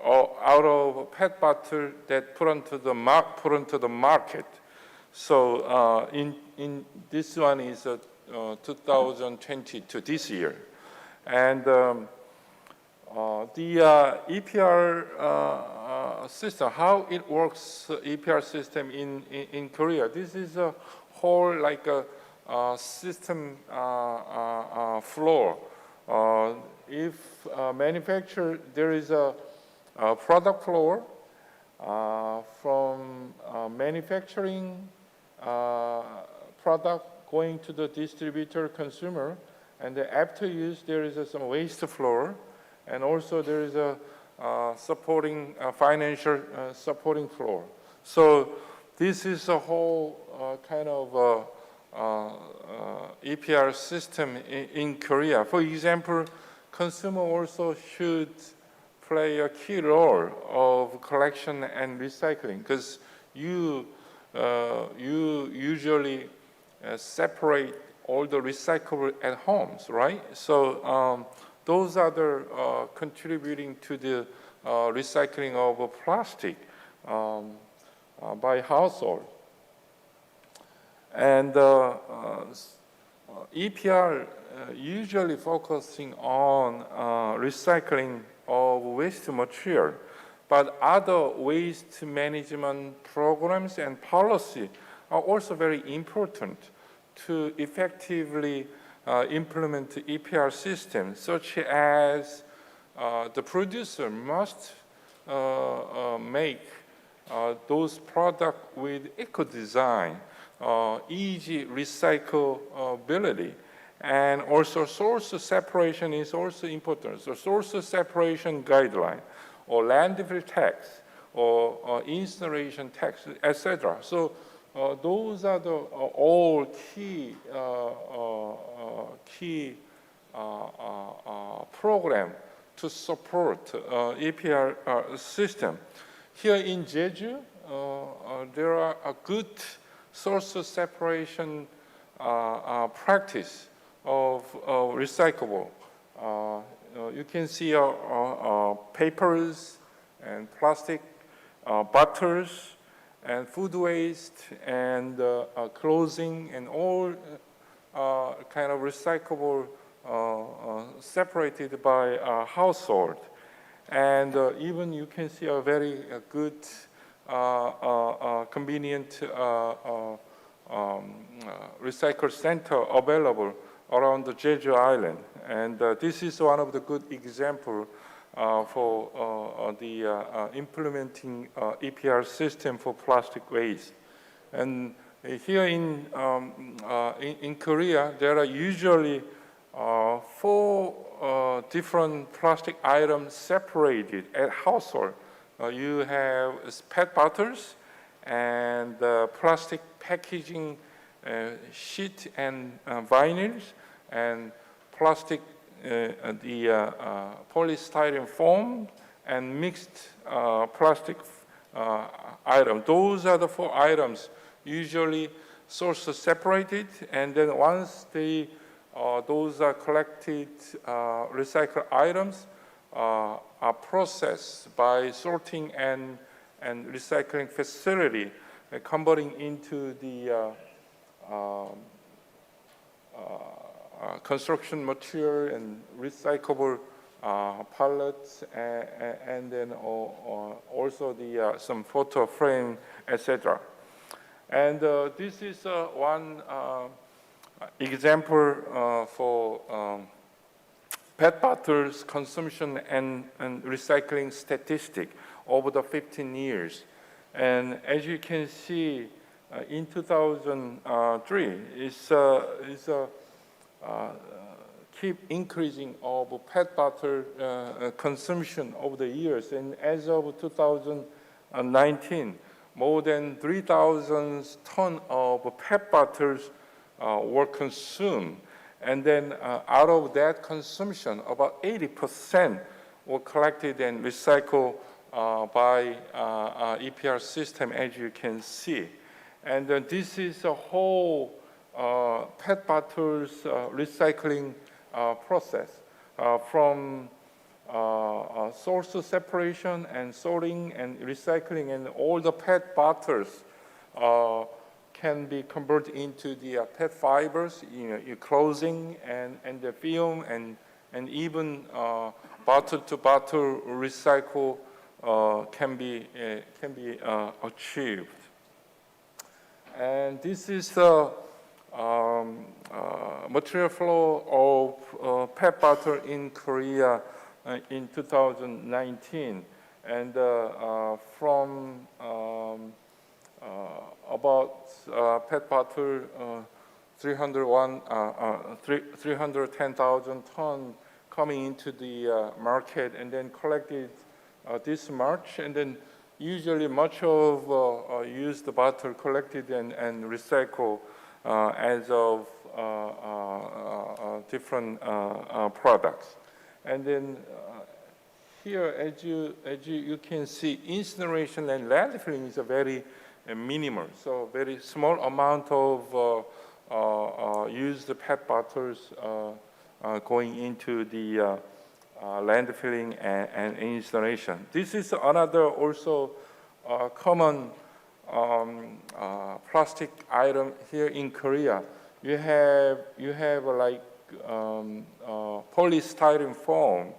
out of PET bottle that put onto the market. So in this one is 2022, this year, and the EPR system, how it works, EPR system in Korea. This is a whole like a system floor. If manufacturer, there is a product floor from manufacturing product going to the distributor consumer, and after use there is some waste floor, and also there is a supporting financial supporting floor. So this is a whole kind of EPR system in Korea. For example, consumer also should play a key role of collection and recycling, because you usually separate all the recyclable at homes, right? So those are the contributing to the recycling of plastic by household. And EPR usually focusing on recycling of waste material, but other waste management programs and policy are also very important to effectively implement the EPR system, such as the producer must make those products with eco-design, easy recyclability, and also source separation is also important. So source separation guideline, or landfill tax, or incineration tax, etc. So those are the all key program to support EPR system. Here in Jeju, there are a good source of separation practice of recyclable. You can see papers and plastic bottles and food waste and clothing and all kind of recyclable separated by household. And even you can see a very good, convenient recycle center available around the Jeju Island. And this is one of the good examples for the implementing EPR system for plastic waste. And here in Korea, there are usually 4 different plastic items separated at household. You have PET bottles and plastic packaging sheet and vinyls, and plastic, the polystyrene foam, and mixed plastic item. Those are the 4 items usually source separated, and then once they those are collected recycled items are processed by sorting and recycling facility, converting into the construction material and recyclable pallets, and then also the some photo frame, etc. And this is one example for PET bottles consumption and recycling statistic over the 15 years. And as you can see, in 2003, it's keep increasing of PET bottle consumption over the years. And as of 2019, more than 3,000 tons of PET bottles were consumed. And then out of that consumption, about 80% were collected and recycled by EPR system, as you can see. And this is a whole PET bottles recycling process from source separation and sorting and recycling, and all the PET bottles can be converted into the PET fibers, your clothing and the film, and even bottle-to-bottle recycle can be achieved. And this is the material flow of PET bottle in Korea in 2019, and from about PET bottle 310,000 tons coming into the market, and then collected this March, and then usually much of used bottle collected and recycled as of different products. And then here, as you can see, incineration and landfilling is a very minimal, so very small amount of used PET bottles going into the landfilling and incineration. This is another also common plastic item here in Korea. You have like polystyrene foam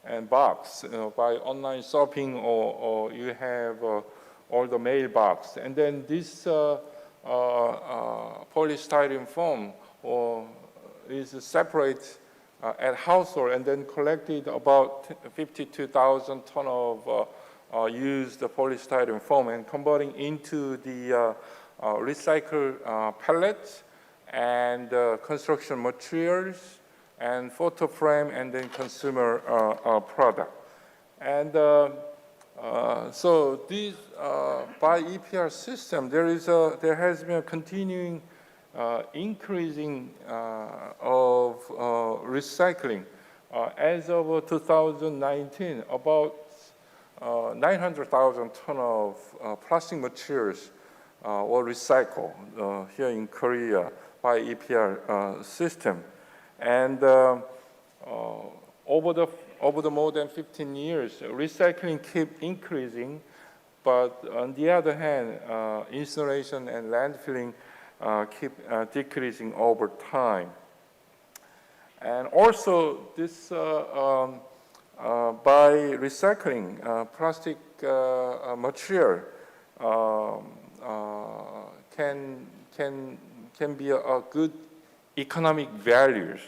and box by online shopping, or you have all the mailbox, and then this polystyrene foam is separate at household, and then collected about 52,000 tons of used polystyrene foam, and converting into the recycled pellets and construction materials and photo frame, and then consumer product. And So this by EPR system, there has been a continuing increasing of recycling. As of 2019, about 900,000 tons of plastic materials were recycled here in Korea by EPR system, and over the more than 15 years, recycling keep increasing, but on the other hand, incineration and landfilling keep decreasing over time. And also, this by recycling plastic material can be a good economic values.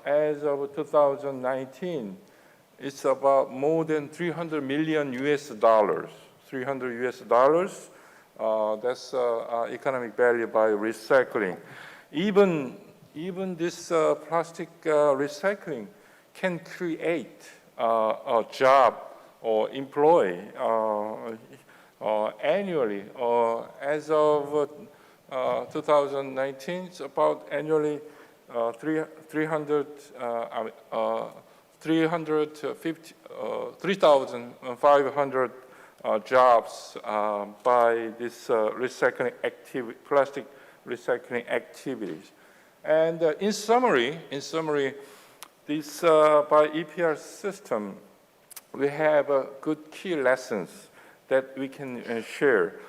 As of 2019, it's about more than 300 million US dollars. 300 US dollars. That's economic value by recycling. Even this plastic recycling can create a job or employ annually. As of 2019, it's about annually 3,500 jobs by this plastic recycling activities. And in summary, this by EPR system, we have good key lessons that we can share.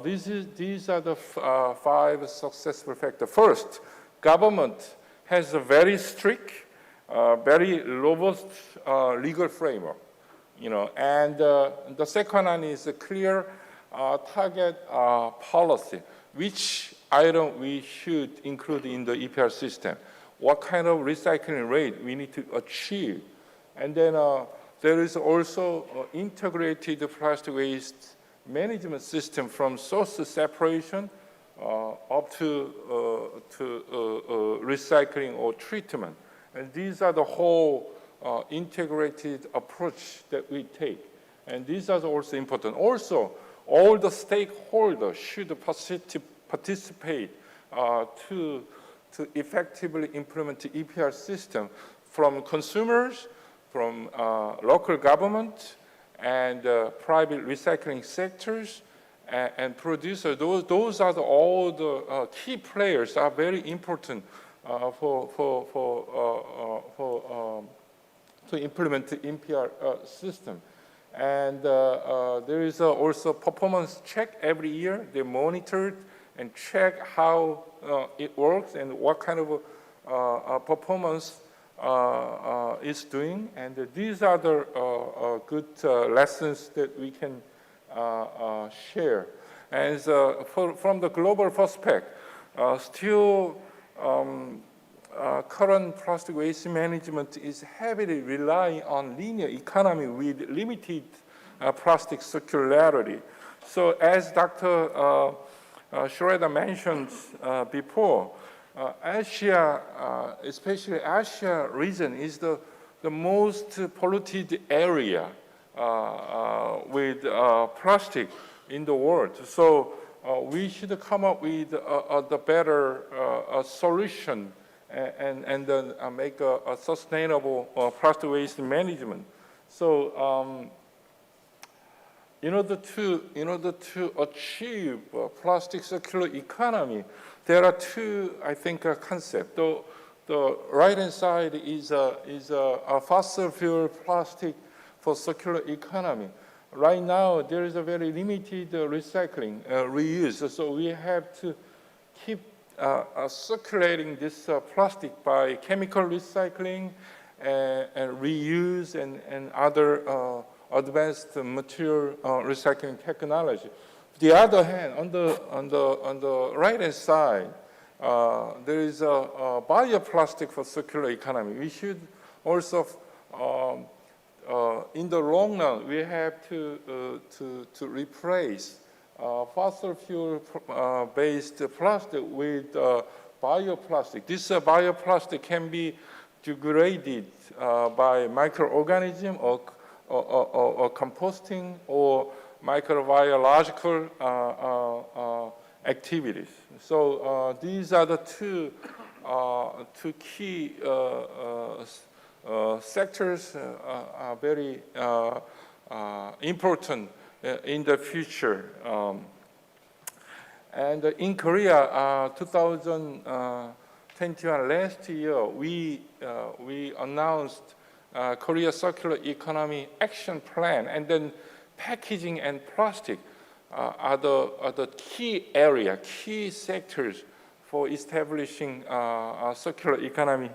These are the 5 successful factors. First, government has a very strict, very robust legal framework, and the second one is a clear target policy, which item we should include in the EPR system. What kind of recycling rate we need to achieve. And then there is also integrated plastic waste management system from source separation up to recycling or treatment. And these are the whole integrated approach that we take. And these are also important. Also, all the stakeholders should participate to effectively implement the EPR system, from consumers, from local government, and private recycling sectors, and producers. Those are all the key players are very important to implement the EPR system. And there is also performance check every year. They monitor and check how it works and what kind of performance is doing. And these are the good lessons that we can share. And from the global perspective, still current plastic waste management is heavily relying on linear economy with limited plastic circularity. So as Dr. Schroeder mentioned before, Asia, especially Asia region, is the most polluted area with plastic in the world. So we should come up with the better solution and then make a sustainable plastic waste management. So in order to achieve plastic circular economy, there are two, I think, concepts. The right-hand side is a fossil fuel plastic for circular economy. Right now, there is a very limited recycling, reuse. So we have to keep circulating this plastic by chemical recycling and reuse and other advanced material recycling technology. On the other hand, on the right-hand side, there is a bioplastic for circular economy. We should also, in the long run, we have to replace fossil fuel based plastic with bioplastic. This bioplastic can be degraded by microorganism or composting or microbiological activities. So these are the two key sectors are very important in the future. And in Korea, 2021, last year, we announced Korea Circular Economy Action Plan, and then packaging and plastic are the key area, key sectors for establishing a circular economy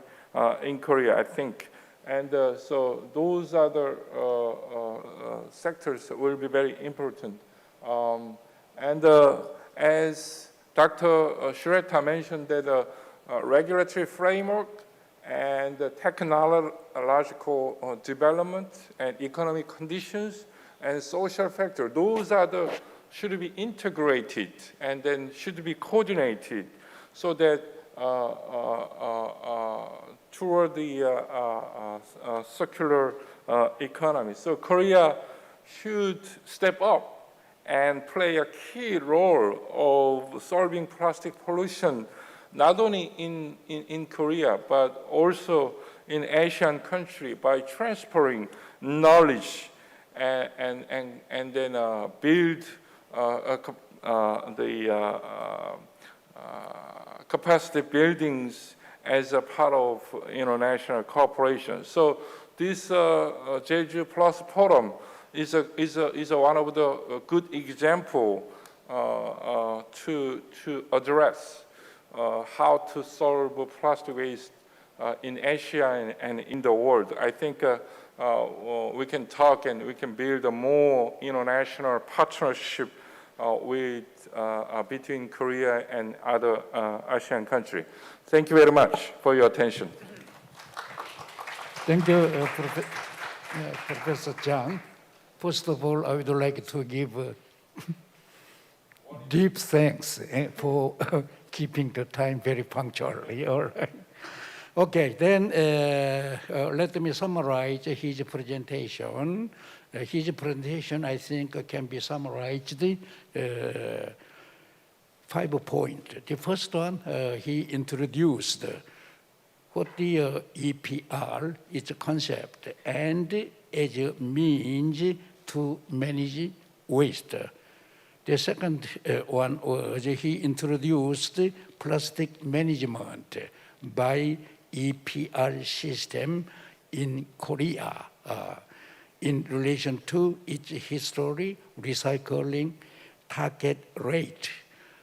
in Korea, I think. And so those other sectors will be very important. And as Dr. Shureta mentioned, that regulatory framework and technological development and economic conditions and social factor, those are should be integrated and then should be coordinated so that toward the circular economy. So Korea should step up and play a key role of solving plastic pollution, not only in Korea, but also in Asian country by transferring knowledge and then build the capacity buildings as a part of international cooperation. So this Jeju Plus Forum is one of the good example to address how to solve plastic waste in Asia and in the world. I think we can talk and we can build a more international partnership between Korea and other Asian countries. Thank you very much for your attention. Thank you, Professor Chang. First of all, I would like to give deep thanks for keeping the time very punctually. All right. Okay, then let me summarize his presentation. His presentation, I think, can be summarized 5 points. The first one, he introduced what the EPR is a concept and as a means to manage waste. The second one was he introduced plastic management by EPR system in Korea in relation to its history, recycling, target rate,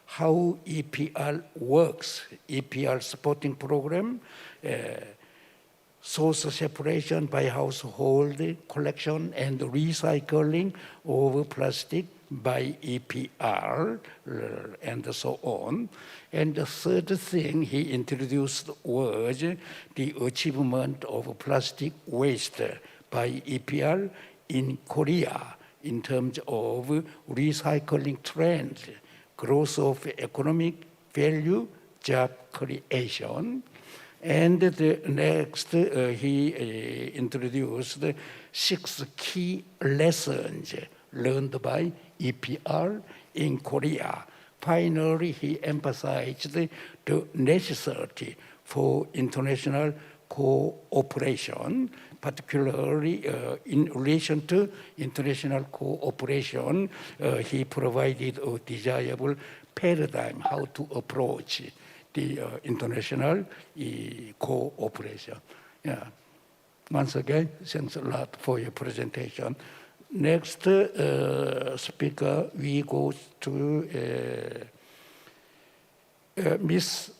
how EPR works, EPR supporting program, source separation by household, collection and recycling of plastic by EPR, and so on. And the third thing he introduced was the achievement of plastic waste by EPR in Korea in terms of recycling trends, growth of economic value, job creation. And the next, he introduced 6 key lessons learned by EPR in Korea. Finally, he emphasized the necessity for international cooperation, particularly in relation to international cooperation. He provided a desirable paradigm how to approach the international cooperation. Yeah. Once again, thanks a lot for your presentation. Next speaker, we go to Miss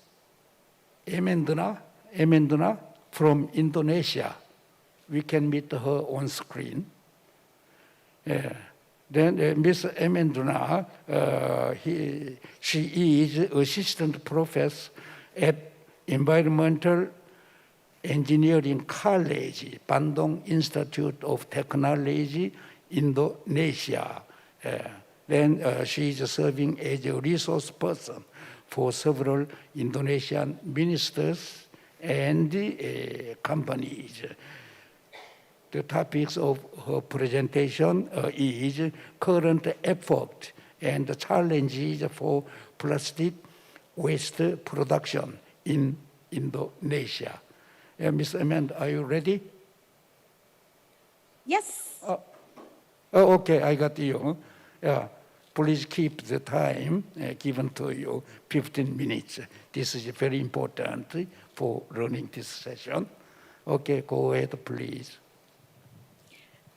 Emenduna from Indonesia. We can meet her on screen. Then Miss Emenduna, she is assistant professor at Environmental Engineering College, Bandung Institute of Technology, Indonesia. Then she is serving as a resource person for several Indonesian ministers and companies. The topics of her presentation is current effort and the challenges for plastic waste production in Indonesia. Ms. Amanda, are you ready? Yes. Oh, okay, I got you. Yeah. Please keep the time given to you, 15 minutes. This is very important for running this session. Okay, go ahead, please.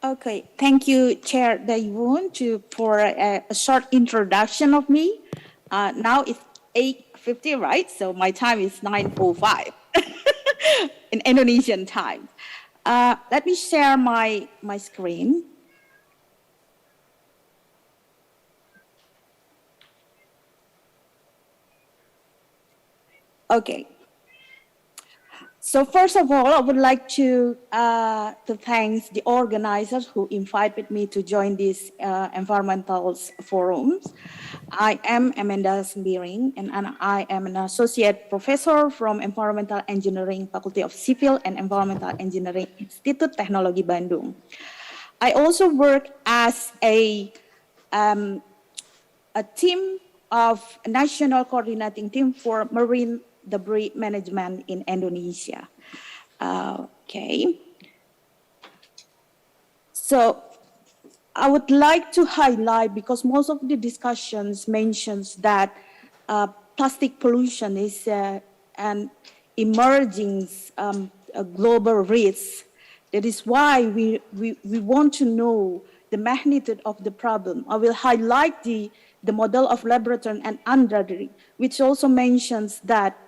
Okay, thank you, Chair Daewon, for a short introduction of me. Now it's 8:50, right? So my time is 9:05 in Indonesian time. Let me share my screen. Okay. So first of all, I would like to thank the organizers who invited me to join these environmental forums. I am Amanda Sembiring, and I am an associate professor from Environmental Engineering Faculty of Civil and Environmental Engineering Institute Teknologi Bandung. I also work as a team of national coordinating team for marine debris management in Indonesia. Okay. So I would like to highlight, because most of the discussions mentions that plastic pollution is an emerging a global risk. That is why we want to know the magnitude of the problem. I will highlight the model of laboratory and Andrade, which also mentions that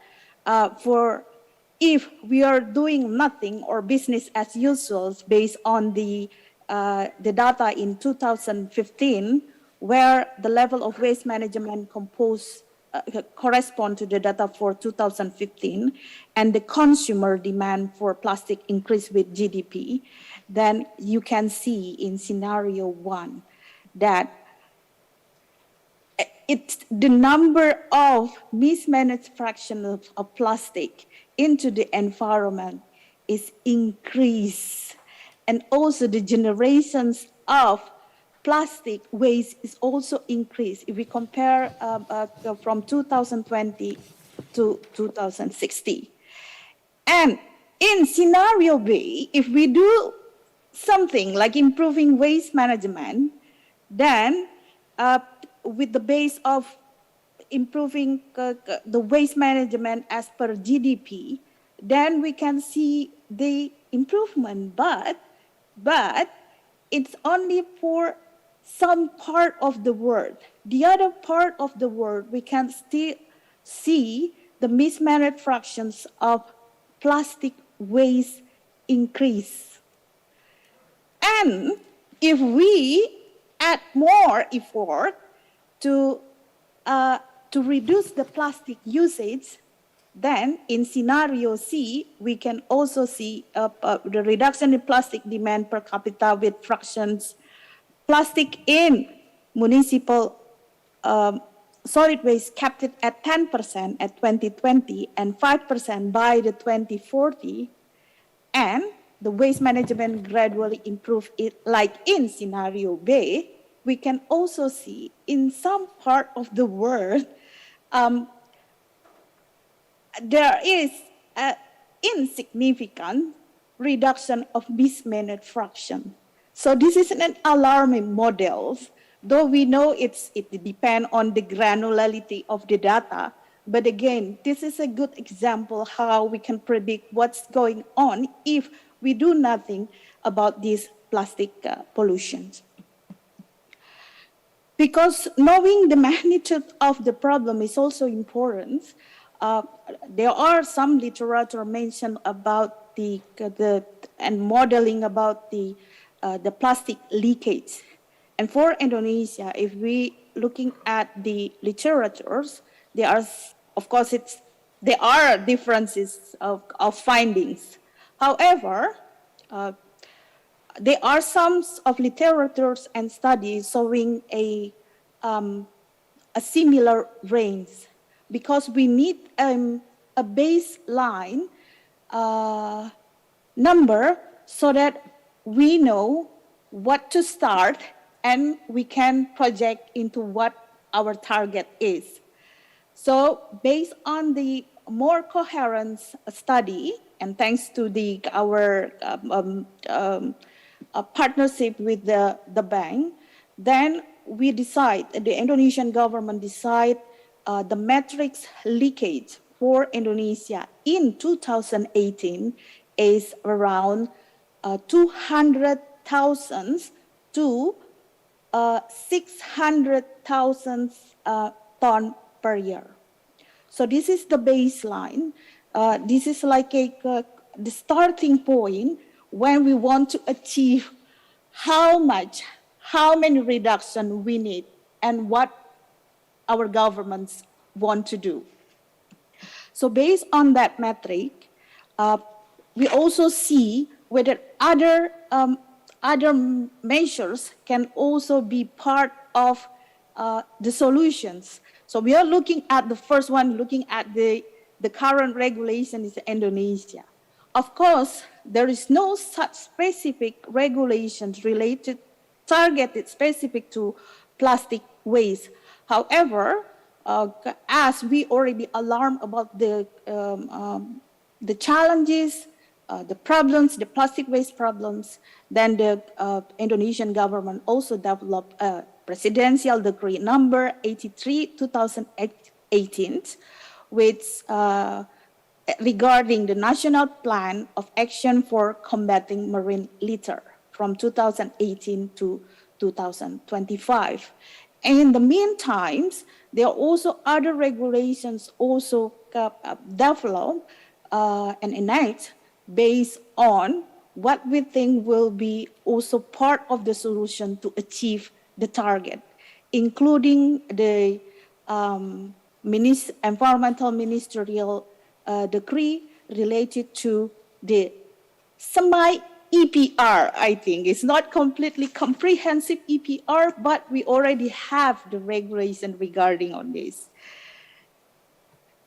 if we are doing nothing or business as usual based on the data in 2015, where the level of waste management correspond to the data for 2015, and the consumer demand for plastic increased with GDP, then you can see in scenario 1 that the number of mismanaged fraction of plastic into the environment is increased. And also the generations of plastic waste is also increased. If we compare from 2020 to 2060. And in scenario B, if we do something like improving waste management, then with the base of improving the waste management as per GDP, then we can see the improvement, but it's only for some part of the world. The other part of the world, we can still see the mismanaged fractions of plastic waste increase. And if we add more effort to reduce the plastic usage, then in scenario C, we can also see the reduction in plastic demand per capita with fractions plastic in municipal solid waste kept it at 10% at 2020 and 5% by the 2040, and the waste management gradually improve it like in scenario B. We can also see in some part of the world there is an insignificant reduction of mismanaged fraction. So this is an alarming model, though we know it depends on the granularity of the data. But again, this is a good example how we can predict what's going on if we do nothing about these plastic pollutions. Because knowing the magnitude of the problem is also important. There are some literature mentioned about and modeling about the plastic leakage. And for Indonesia, if we looking at the literatures, there are, of course, there are differences of findings. However, there are some of literatures and studies showing a similar range, because we need a baseline number so that we know what to start and we can project into what our target is. So based on the more coherent study, and thanks to our partnership with the bank, then we decide, the Indonesian government decide the metrics leakage for Indonesia in 2018 is around 200,000 to 600,000 ton per year. So this is the baseline. This is like the starting point when we want to achieve how many reduction we need and what our governments want to do. So based on that metric, we also see whether other measures can also be part of the solutions. So we are looking at the first one, looking at the current regulation is Indonesia. Of course, there is no such specific regulations targeted specific to plastic waste. However, as we already alarmed about the challenges, the problems, the plastic waste problems, then the Indonesian government also developed a presidential decree number 83, 2018, which regarding the National Plan of Action for Combating Marine Litter from 2018 to 2025. And in the meantime, there are also other regulations also developed and enact based on what we think will be also part of the solution to achieve the target, including the environmental ministerial decree related to the semi-EPR, I think. It's not completely comprehensive EPR, but we already have the regulation regarding on this.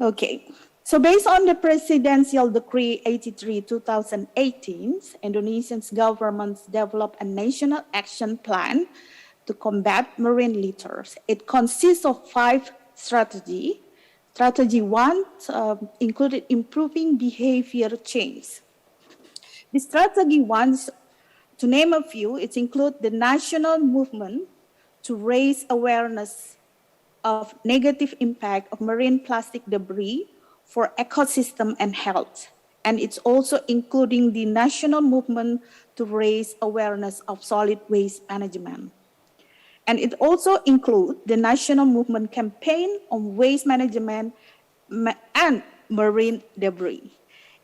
Okay, so based on the Presidential Decree 83, 2018, Indonesia's government developed a national action plan to combat marine litters. It consists of 5 strategies. Strategy 1 included improving behavior change. The strategy 1, to name a few, it includes the national movement to raise awareness of negative impact of marine plastic debris for ecosystem and health. And it's also including the national movement to raise awareness of solid waste management. And it also includes the national movement campaign on waste management and marine debris.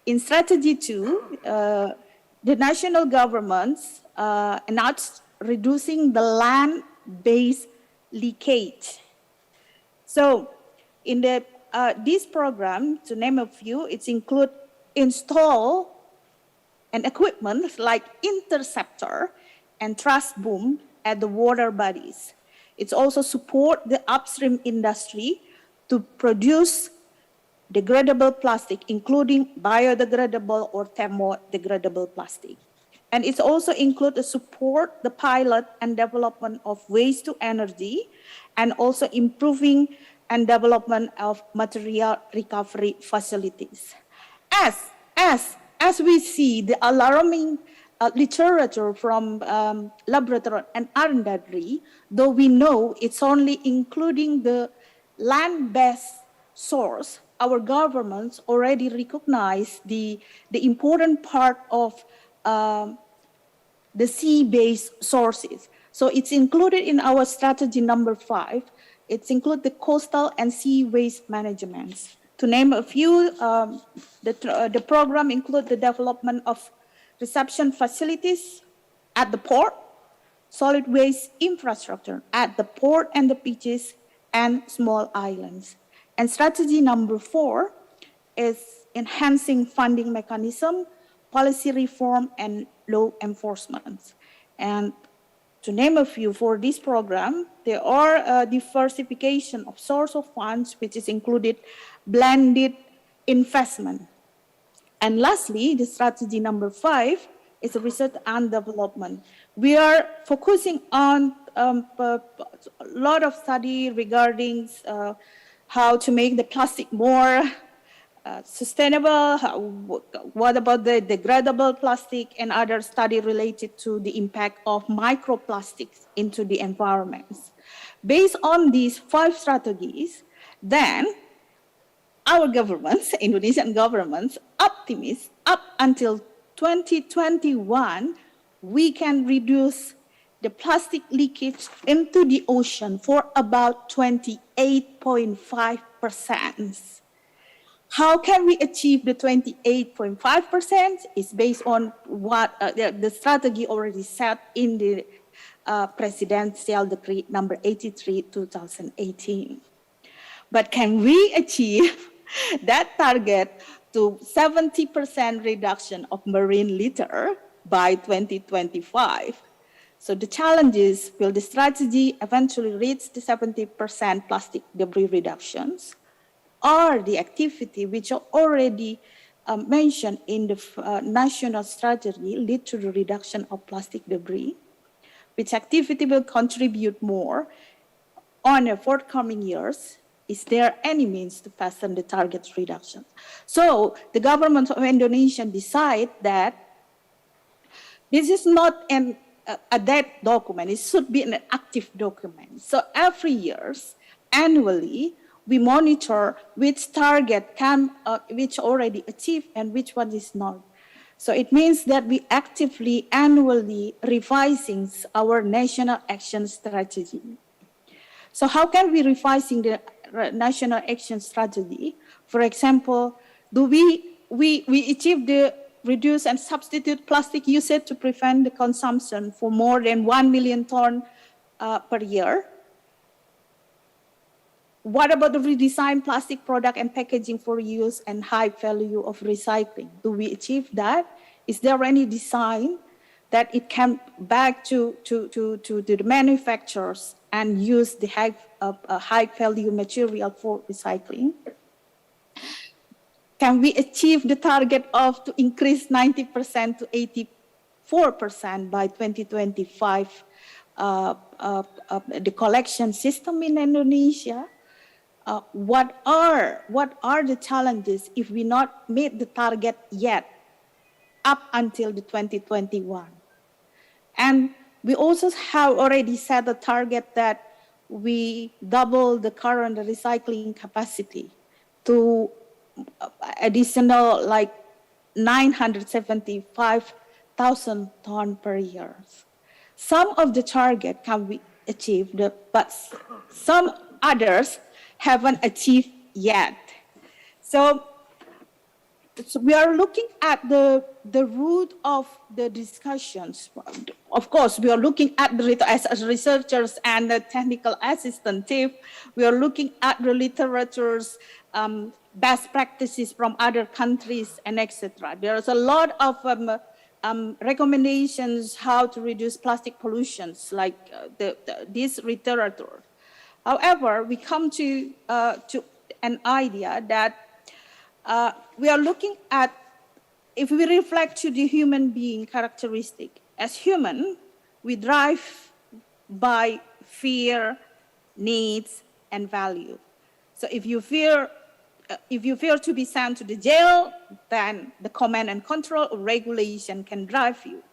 In strategy 2, the national governments announced reducing the land-based leakage. So in this program, to name a few, it includes install an equipment like interceptor and thrust boom at the water bodies. It's also support the upstream industry to produce degradable plastic, including biodegradable or thermodegradable plastic. And it also includes support the pilot and development of waste to energy, and also improving and development of material recovery facilities. As we see the alarming literature from laboratory and R&D, though we know it's only including the land-based source, our governments already recognize the important part of the sea-based sources. So it's included in our strategy number 5. It's include the coastal and sea waste management. To name a few, the program include the development of reception facilities at the port, solid waste infrastructure at the port and the beaches and small islands. And strategy number 4 is enhancing funding mechanism, policy reform, and law enforcement. And to name a few, for this program, there are diversification of source of funds, which is included blended investment. And lastly, the strategy number 5 is research and development. We are focusing on a lot of study regarding how to make the plastic more sustainable, what about the degradable plastic, and other study related to the impact of microplastics into the environments. Based on these 5 strategies, then our governments, Indonesian governments, optimists up until 2021, we can reduce the plastic leakage into the ocean for about 28.5%. How can we achieve the 28.5%? Is based on what the strategy already set in the Presidential Decree number 83, 2018. But can we achieve that target to 70% reduction of marine litter by 2025? So the challenge is, will the strategy eventually reach the 70% plastic debris reductions? Or the activity which are already mentioned in the national strategy lead to the reduction of plastic debris? Which activity will contribute more on the forthcoming years? Is there any means to fasten the target reduction? So the government of Indonesia decide that this is not a dead document, it should be an active document. So every year, annually, we monitor which target can, which already achieved and which one is not. So it means that we actively, annually revising our national action strategy. So how can we revising the national action strategy? For example, do we achieve the reduce and substitute plastic usage to prevent the consumption for more than 1 million tons per year? What about the redesigned plastic product and packaging for use and high value of recycling? Do we achieve that? Is there any design that it can back to the manufacturers and use the high value material for recycling? Can we achieve the target of to increase 90% to 84% by 2025 the collection system in Indonesia? What are the challenges if we not meet the target yet up until the 2021? And we also have already set a target that we double the current recycling capacity to additional like 975,000 tons per year. Some of the target can be achieved, but some others haven't achieved yet. So we are looking at the root of the discussions. Of course, we are looking at as researchers and the technical assistant team, we are looking at the literatures, best practices from other countries, and etc. There's a lot of recommendations how to reduce plastic pollutions, like this literature. However, we come to an idea that we are looking at, if we reflect to the human being characteristic, as human, we drive by fear, needs, and value. So if you fear to be sent to the jail, then the command and control or regulation can drive you.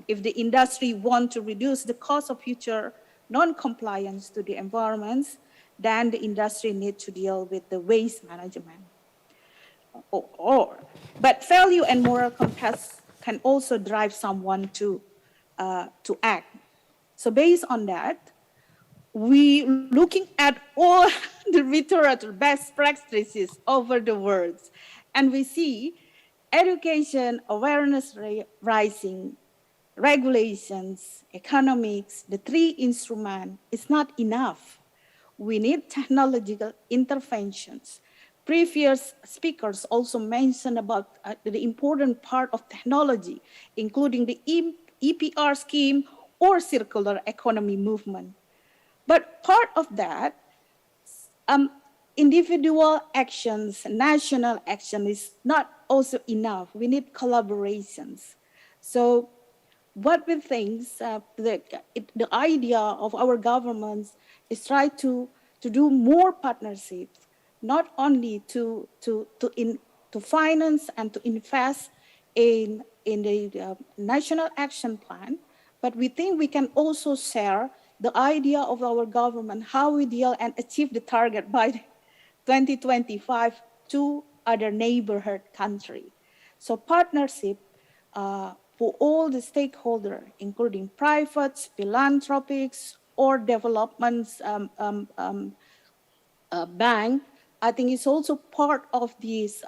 If the industry want to reduce the cost of future non-compliance to the environment, then the industry needs to deal with the waste management. But value and moral compass can also drive someone to act. So based on that, we looking at all the literature, best practices over the world, and we see education, awareness rising, regulations, economics, the 3 instruments is not enough. We need technological interventions. Previous speakers also mentioned about the important part of technology, including the EPR scheme or circular economy movement. But part of that, individual actions, national action is not also enough. We need collaborations. So what we think, the idea of our governments is try to do more partnerships, not only to finance and to invest in the national action plan, but we think we can also share the idea of our government, how we deal and achieve the target by 2025 to other neighborhood country. So partnership for all the stakeholders, including private, philanthropics, or developments bank, I think is also part of these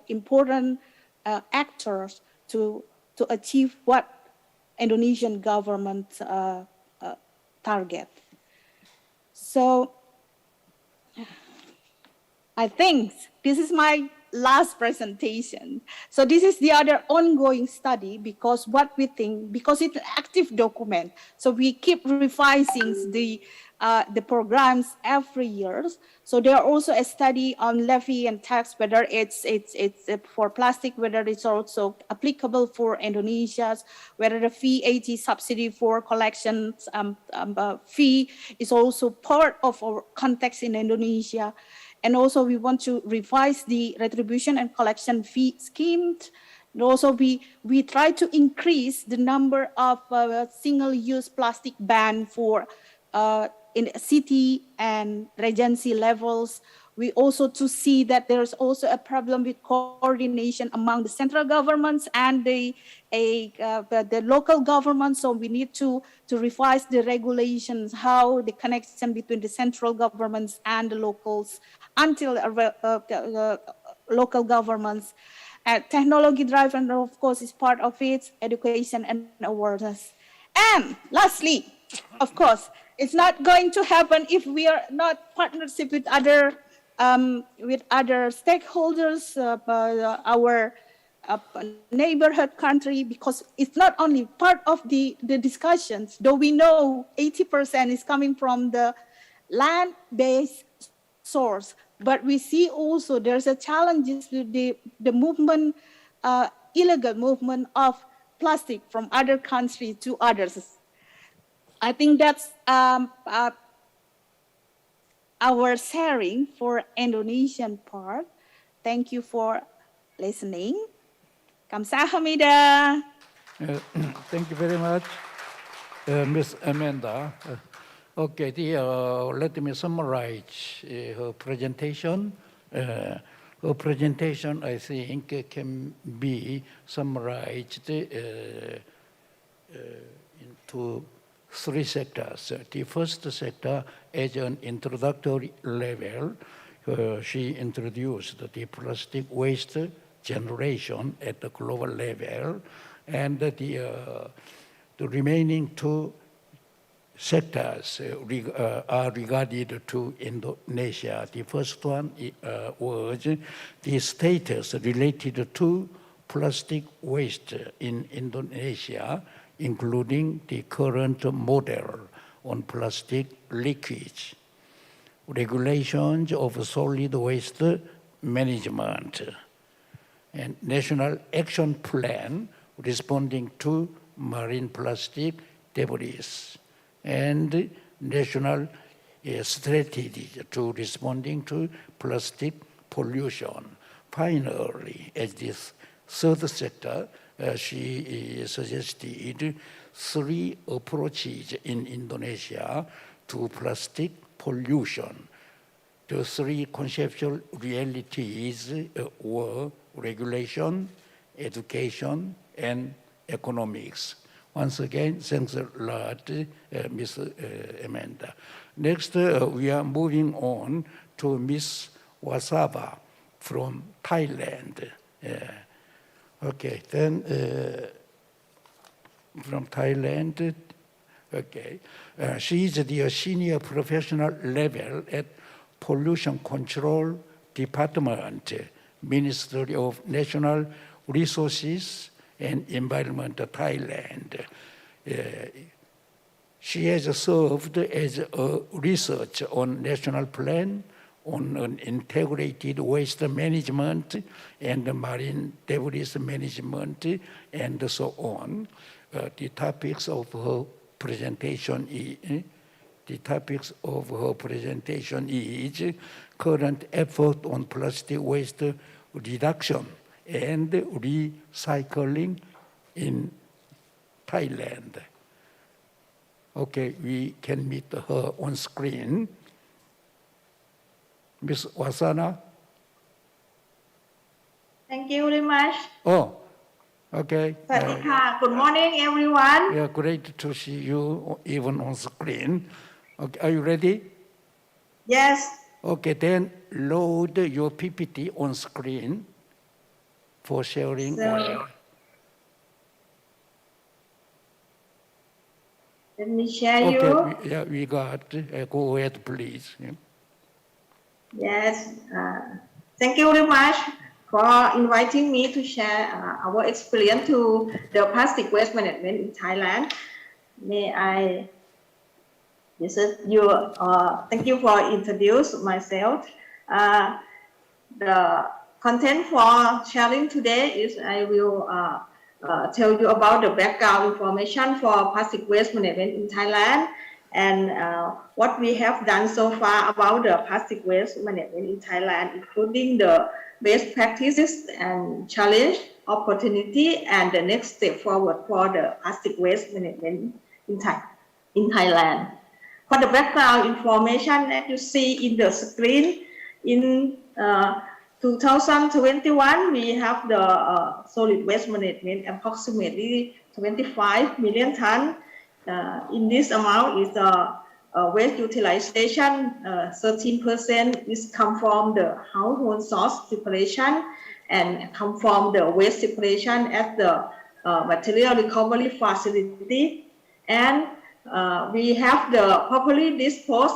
important actors to achieve what Indonesian government target. So I think this is my last presentation. So this is the other ongoing study, because what we think, because it's an active document, so we keep revising the programs every year. So there are also a study on levy and tax, whether it's for plastic, whether it's also applicable for Indonesia, whether the VAT subsidy for collections fee is also part of our context in Indonesia. And also we want to revise the retribution and collection fee schemes. And also we try to increase the number of single-use plastic ban for in city and regency levels. We also to see that there's also a problem with coordination among the central governments and the local governments. So we need to revise the regulations, how the connection between the central governments and the locals until local governments. Technology driven, of course, is part of it, education and awareness. And lastly, of course, it's not going to happen if we are not partnership with other stakeholders, our neighborhood country, because it's not only part of the discussions, though we know 80% is coming from the land-based source, but we see also there's a challenges with the movement, illegal movement of plastic from other countries to others. I think that's our sharing for Indonesian part. Thank you for listening. Kamsahamnida. Thank you very much, Ms. Amanda. Okay, let me summarize her presentation. Her presentation, I think, can be summarized into three sectors. The first sector, as an introductory level, she introduced the plastic waste generation at the global level, and the remaining two sectors are regarded to Indonesia. The first one was the status related to plastic waste in Indonesia, including the current model on plastic leakage, regulations of solid waste management, and national action plan responding to marine plastic debris, and national strategy to responding to plastic pollution. Finally, as this third sector, she suggested three approaches in Indonesia to plastic pollution. The three conceptual realities were regulation, education, and economics. Once again, thanks a lot, Ms. Amanda. Next, we are moving on to Ms. Wasaba from Thailand. Okay, then from Thailand, okay. She is the senior professional level at Pollution Control Department, Ministry of National Resources and Environment, Thailand. She has served as a research on national plan on an integrated waste management and marine debris management and so on. The topics of her presentation is current effort on plastic waste reduction and recycling in Thailand. Okay, we can meet her on screen. Ms. Wasana? Thank you very much. Oh, okay. สวัสดีค่ะ Good morning everyone. Yeah, great to see you even on screen. Okay, are you ready? Yes. Okay, then load your PPT on screen for sharing. Let me share you. Okay, we got. Go ahead, please. Yeah. Yes. Thank you very much for inviting me to share our experience to the plastic waste management in Thailand. May I visit you? Thank you for introduce myself. The content for sharing today is I will tell you about the background information for plastic waste management in Thailand and what we have done so far about the plastic waste management in Thailand, including the best practices and challenge, opportunity, and the next step forward for the plastic waste management in Thailand. For the background information that you see in the screen, in 2021, we have the solid waste management approximately 25 million tons. In this amount is waste utilization, 13% is come from the household source separation and come from the waste separation at the material recovery facility. And we have the properly disposed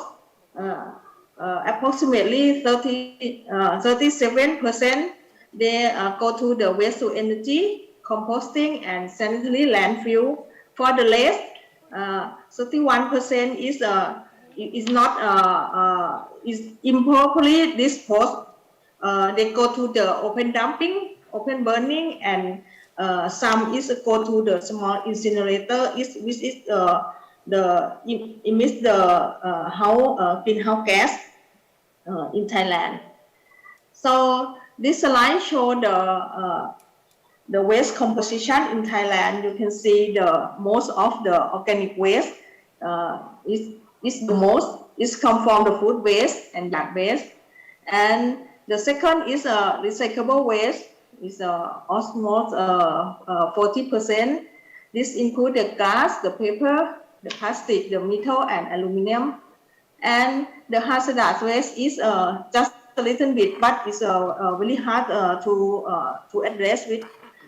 approximately 37%. They go to the waste to energy, composting, and sanitary landfill. For the rest, 31% is not is improperly disposed. They go to the open dumping, open burning, and some is go to the small incinerator, which is emits the greenhouse gas in Thailand. So this slide shows the waste composition in Thailand. You can see the most of the organic waste is come from the food waste and that waste. And the second is recyclable waste is almost 40%. This includes the glass, the paper, the plastic, the metal, and aluminum. And the hazardous waste is just a little bit, but it's really hard to address with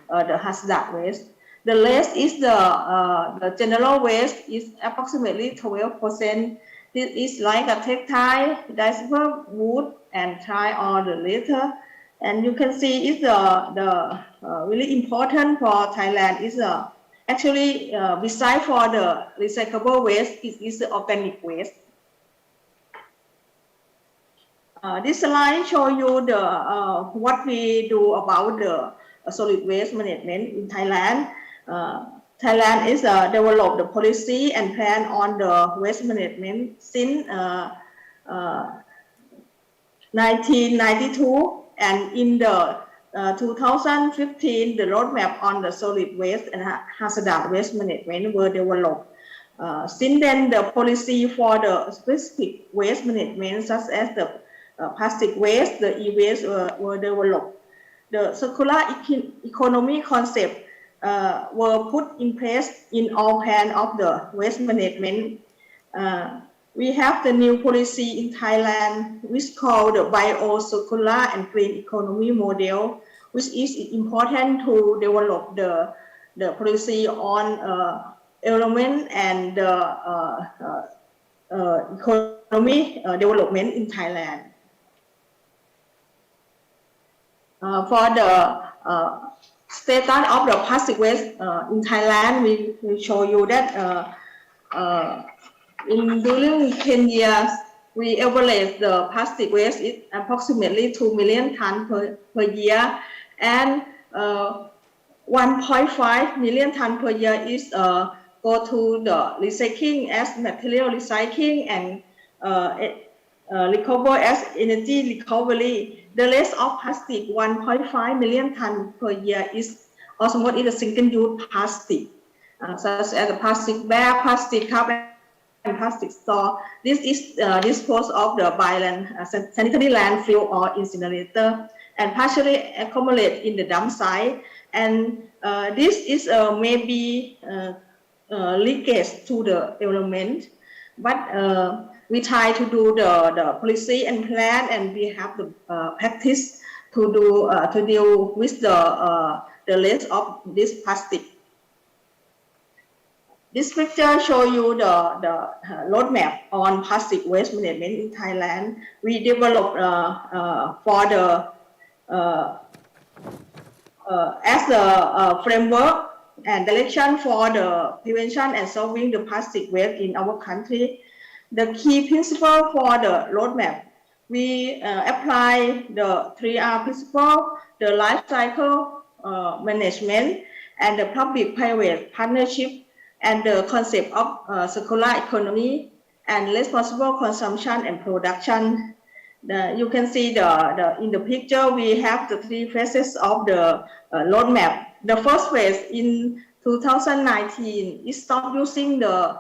the hazardous waste. The rest is the general waste is approximately 12%. This is like a textile, diaper, wood, and tie or the leather. And you can see it's the really important for Thailand is actually besides for the recyclable waste, it is the organic waste. This slide show you the what we do about the solid waste management in Thailand. Thailand is developed the policy and plan on the waste management since 1992, and in the 2015, the roadmap on the solid waste and hazardous waste management were developed. Since then, the policy for the specific waste management, such as the plastic waste, the e-waste were developed. The circular economy concept were put in place in all plans of the waste management. We have the new policy in Thailand, which is called the bio-circular and green economy model, which is important to develop the policy on element and economy development in Thailand. For the status of the plastic waste in Thailand, we show you that during 10 years we evaluate the plastic waste is approximately 2 million tons per year, and 1.5 million tons per year is go to the recycling as material recycling and recover as energy recovery. The rest of plastic, 1.5 million tons per year, is osmosis in the single-use plastic, such as the plastic bag, plastic cup, and plastic straw. This is disposed of by sanitary landfill or incinerator and partially accumulate in the dump site. And this is maybe leakage to the environment, but we try to do the policy and plan, and we have the practice to do to deal with the rest of this plastic. This picture shows you the roadmap on plastic waste management in Thailand. We developed for the as the framework and direction for the prevention and solving the plastic waste in our country. The key principle for the roadmap, we apply the 3R principle, the life cycle management, and the public-private partnership, and the concept of circular economy and responsible consumption and production. You can see in the picture, we have the 3 phases of the roadmap. The first phase in 2019 is stop using the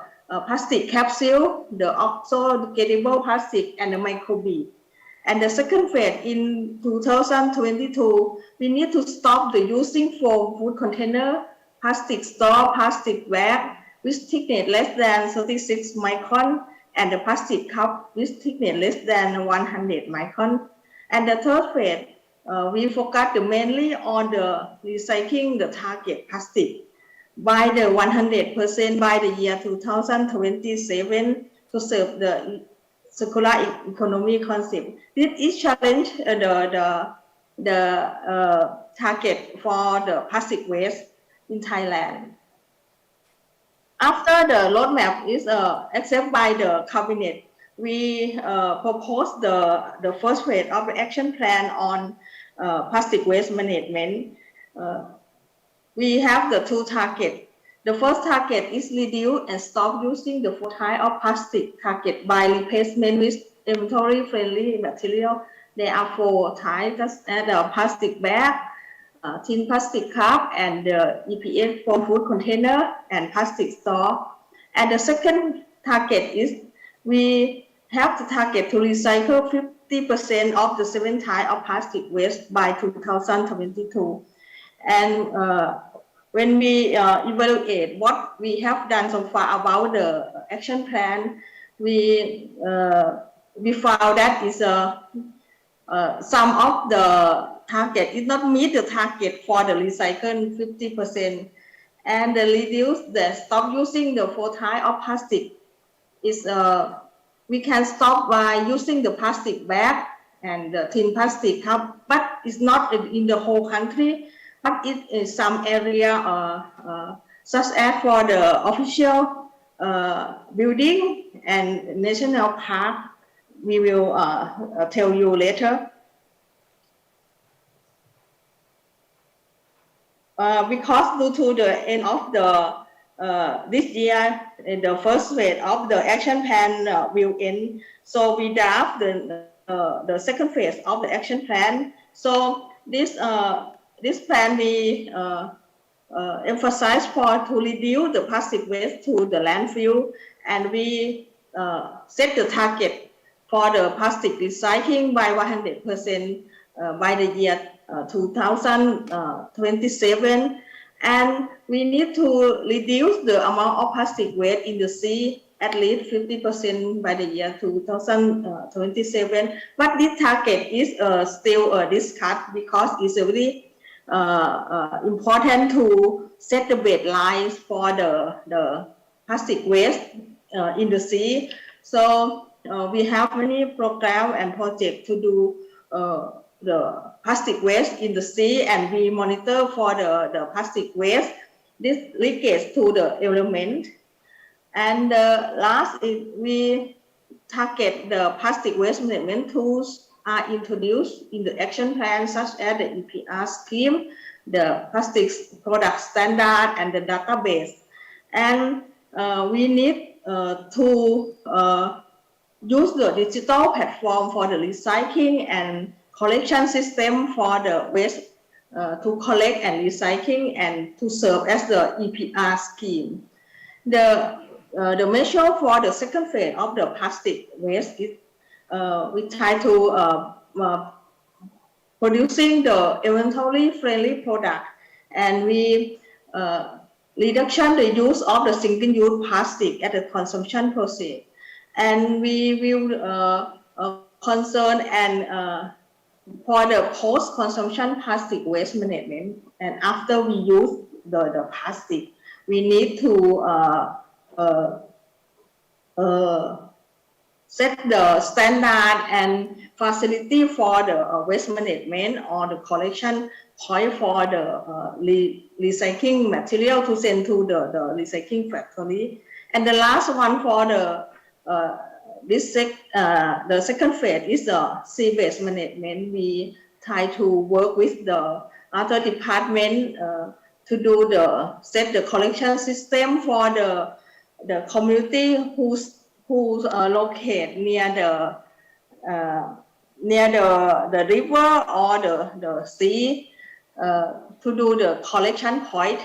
plastic capsule, the oxo-degradable plastic, and the microbead. And the second phase in 2022, we need to stop the using for food container, plastic straw, plastic bag with thickness less than 36 micron, and the plastic cup with thickness less than 100 micron. And the third phase, we focus mainly on the recycling the target plastic by the 100% by the year 2027 to serve the circular economy concept. This is challenge the target for the plastic waste in Thailand. After the roadmap is accepted by the cabinet, we propose the first phase of the action plan on plastic waste management. We have the 2 targets. The first target is reduce and stop using the 4 types of plastic target by replacement with environmentally-friendly material. There are 4 types, just as the plastic bag, tin plastic cup, and the EPS for food container, and plastic straw. And the second target is we have the target to recycle 50% of the 7 types of plastic waste by 2022. And when we evaluate what we have done so far about the action plan, we found that is some of the target did not meet the target for the recycle 50%, and the reduce the stop using the 4 types of plastic is we can stop by using the plastic bag and the tin plastic cup, but it's not in the whole country, but it is some area such as for the official building and national park. We will tell you later. Because due to the end of the this year, the first phase of the action plan will end, so we draft the second phase of the action plan. So this plan we emphasize to reduce the plastic waste to the landfill, and we set the target for the plastic recycling by 100% by the year 2027, and we need to reduce the amount of plastic waste in the sea at least 50% by the year 2027. But this target is still discussed because it's very important to set the baselines for the plastic waste in the sea. So we have many programs and projects to do the plastic waste in the sea, and we monitor for the plastic waste, this leakage to the element. And last is we target the plastic waste management tools are introduced in the action plan, such as the EPR scheme, the plastics product standard, and the database. And we need to use the digital platform for the recycling and collection system for the waste to collect and recycling and to serve as the EPR scheme. The measure for the second phase of the plastic waste is we try to producing the environmentally friendly product, and we reduction the use of the single-use plastic at the consumption process, and we will concern and for the post-consumption plastic waste management, and after we use the plastic, we need to set the standard and facility for the waste management or the collection point for the recycling material to send to the recycling factory. And the last one for the the second phase is the sea-based management. We try to work with the other department to do set the collection system for the community who's located near the river or the sea to do the collection point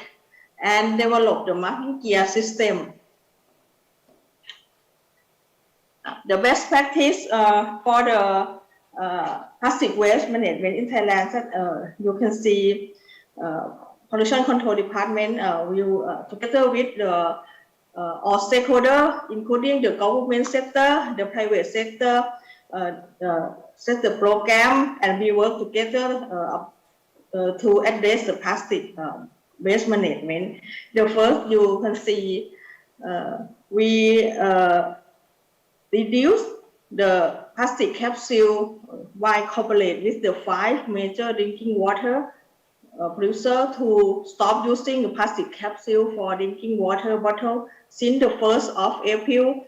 and develop the marking gear system. The best practice for the plastic waste management in Thailand, you can see Pollution Control Department will together with the all stakeholders, including the government sector, the private sector, set the program, and we work together to address the plastic waste management. The first, you can see we reduce the plastic capsule by cooperate with the 5 major drinking water producer to stop using the plastic capsule for drinking water bottle since the 1st of April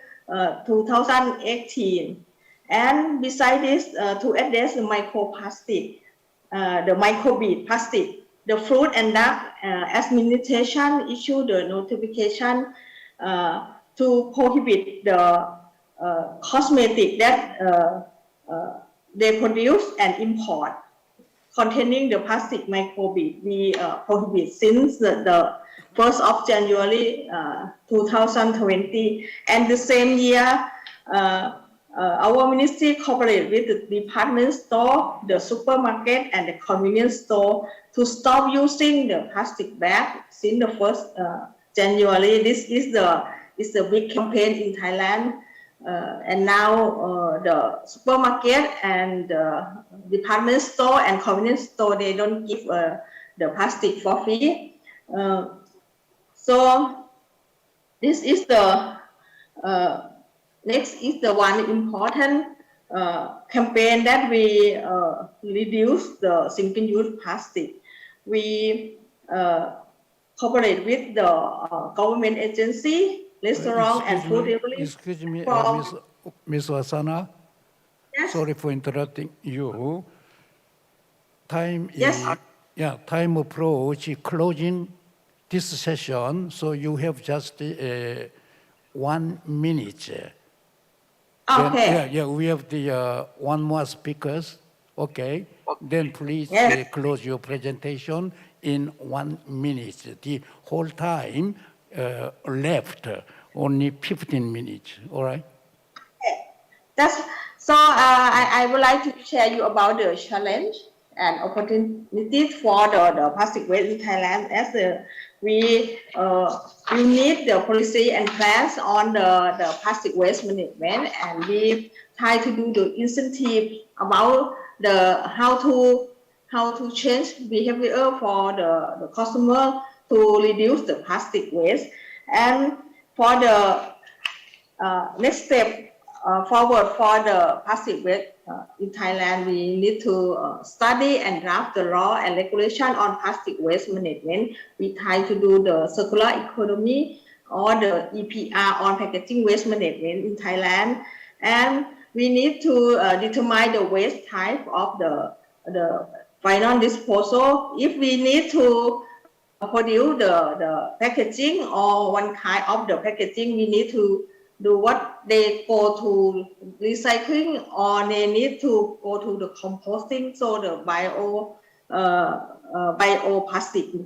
2018. And besides this, to address the microplastic, the microbead plastic, the Food and Drug Administration issued the notification to prohibit the cosmetic that they produce and import containing the plastic microbead. We prohibit since the 1st of January 2020. And the same year, our ministry cooperated with the department store, the supermarket, and the convenience store to stop using the plastic bag since the 1st January. This is the big campaign in Thailand. And now the supermarket and the department store and convenience store, they don't give the plastic for free. So this is the next is the one important campaign that we reduce the single-use plastic. We cooperate with the government agency, restaurant and food delivery. Excuse me, Ms. Wasana. Yes. Sorry for interrupting you. Time Yes. Time approach closing this session, so you have just 1 minute. Okay. Then, we have the one more speakers. Okay. Then please Yes. close your presentation in 1 minute. The whole time left only 15 minutes. All right. So I would like to share you about the challenge and opportunities for the plastic waste in Thailand. As we need the policy and plans on the plastic waste management, and we try to do the incentive about how to change behavior for the customer to reduce the plastic waste. And for the next step forward for the plastic waste in Thailand, we need to study and draft the law and regulation on plastic waste management. We try to do the circular economy or the EPR on packaging waste management in Thailand. and we need to determine the waste type of the final disposal. If we need to produce the packaging or one kind of the packaging, we need to do what they go to recycling or they need to go to the composting. So the bioplastic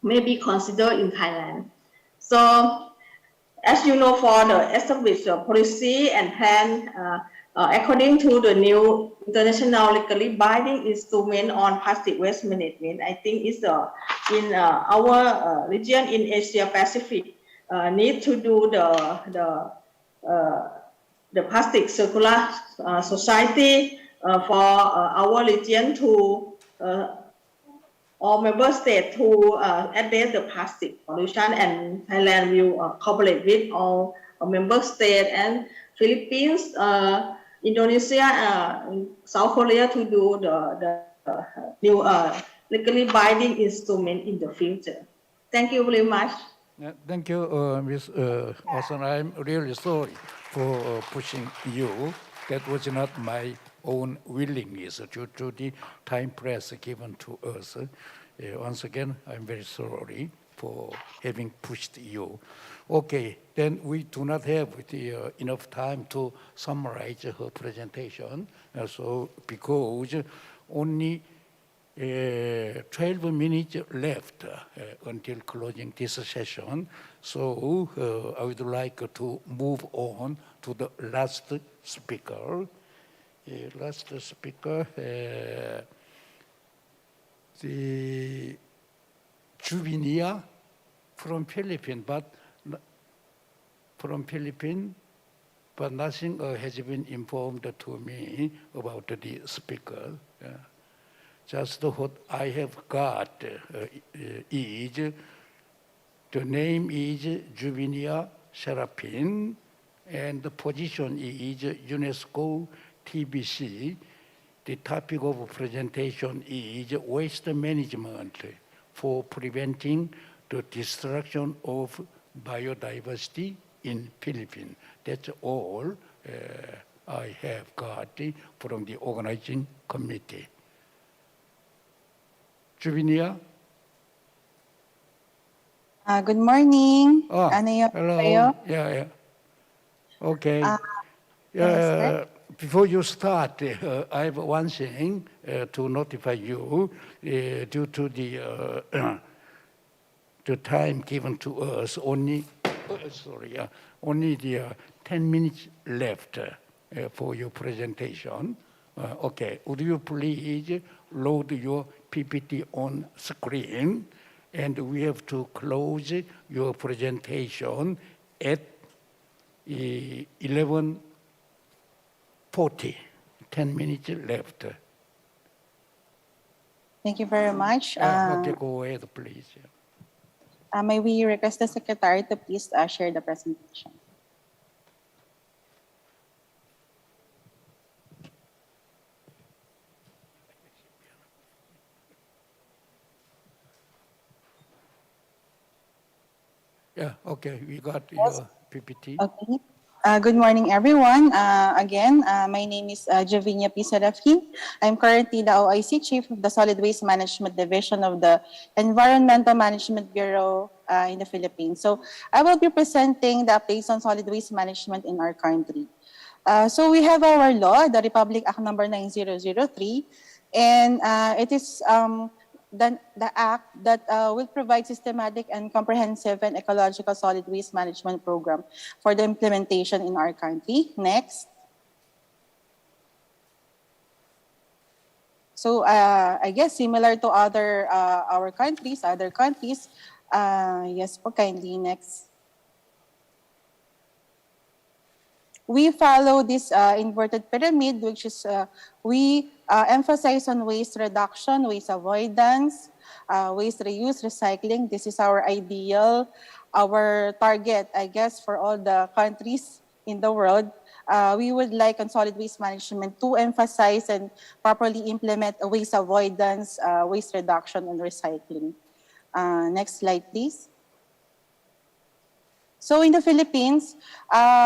may be considered in Thailand. So as you know, for the established policy and plan, according to the new international legally binding instrument on plastic waste management, I think it's in our region in Asia Pacific need to do the plastic circular society for our region to all member states to address the plastic pollution, and Thailand will cooperate with all member states and Philippines, Indonesia, South Korea to do the new legally binding instrument in the future. Thank you very much. Thank you, Ms. Watson. I'm really sorry for pushing you. That was not my own willingness due to the time press given to us. Once again, I'm very sorry for having pushed you. Okay, then we do not have enough time to summarize her presentation. So because only 12 minutes left until closing this session. So I would like to move on to the last speaker. The Juvinia from Philippines, but nothing has been informed to me about the speaker. Just what I have got is, the name is Juvinia Serapin, and the position is UNESCO TBC. The topic of presentation is waste management for preventing the destruction of biodiversity in Philippines. That's all I have got from the organizing committee. Juvinia? Good morning. Hello. Yeah. Okay. Before you start, I have one thing to notify you. Due to the time given to us, only the 10 minutes left for your presentation. Okay, would you please load your PPT on screen, and we have to close your presentation at 11:40. 10 minutes left. Thank you very much. Okay, go ahead, please. May we request the secretary to please share the presentation? Yeah, okay, we got your PPT. Okay. Good morning, everyone. Again, my name is Javinia P. Serafin. I'm currently the OIC Chief of the Solid Waste Management Division of the Environmental Management Bureau in the Philippines. So I will be presenting the updates on solid waste management in our country. So we have our law, the Republic Act number 9003, and it is the act that will provide systematic and comprehensive and ecological solid waste management program for the implementation in our country. Next. So I guess similar to other countries. Yes, po, kindly next. We follow this inverted pyramid, which is we emphasize on waste reduction, waste avoidance, waste reuse, recycling. This is our ideal, our target, I guess, for all the countries in the world. We would like on solid waste management to emphasize and properly implement waste avoidance, waste reduction, and recycling. Next slide, please. So in the Philippines,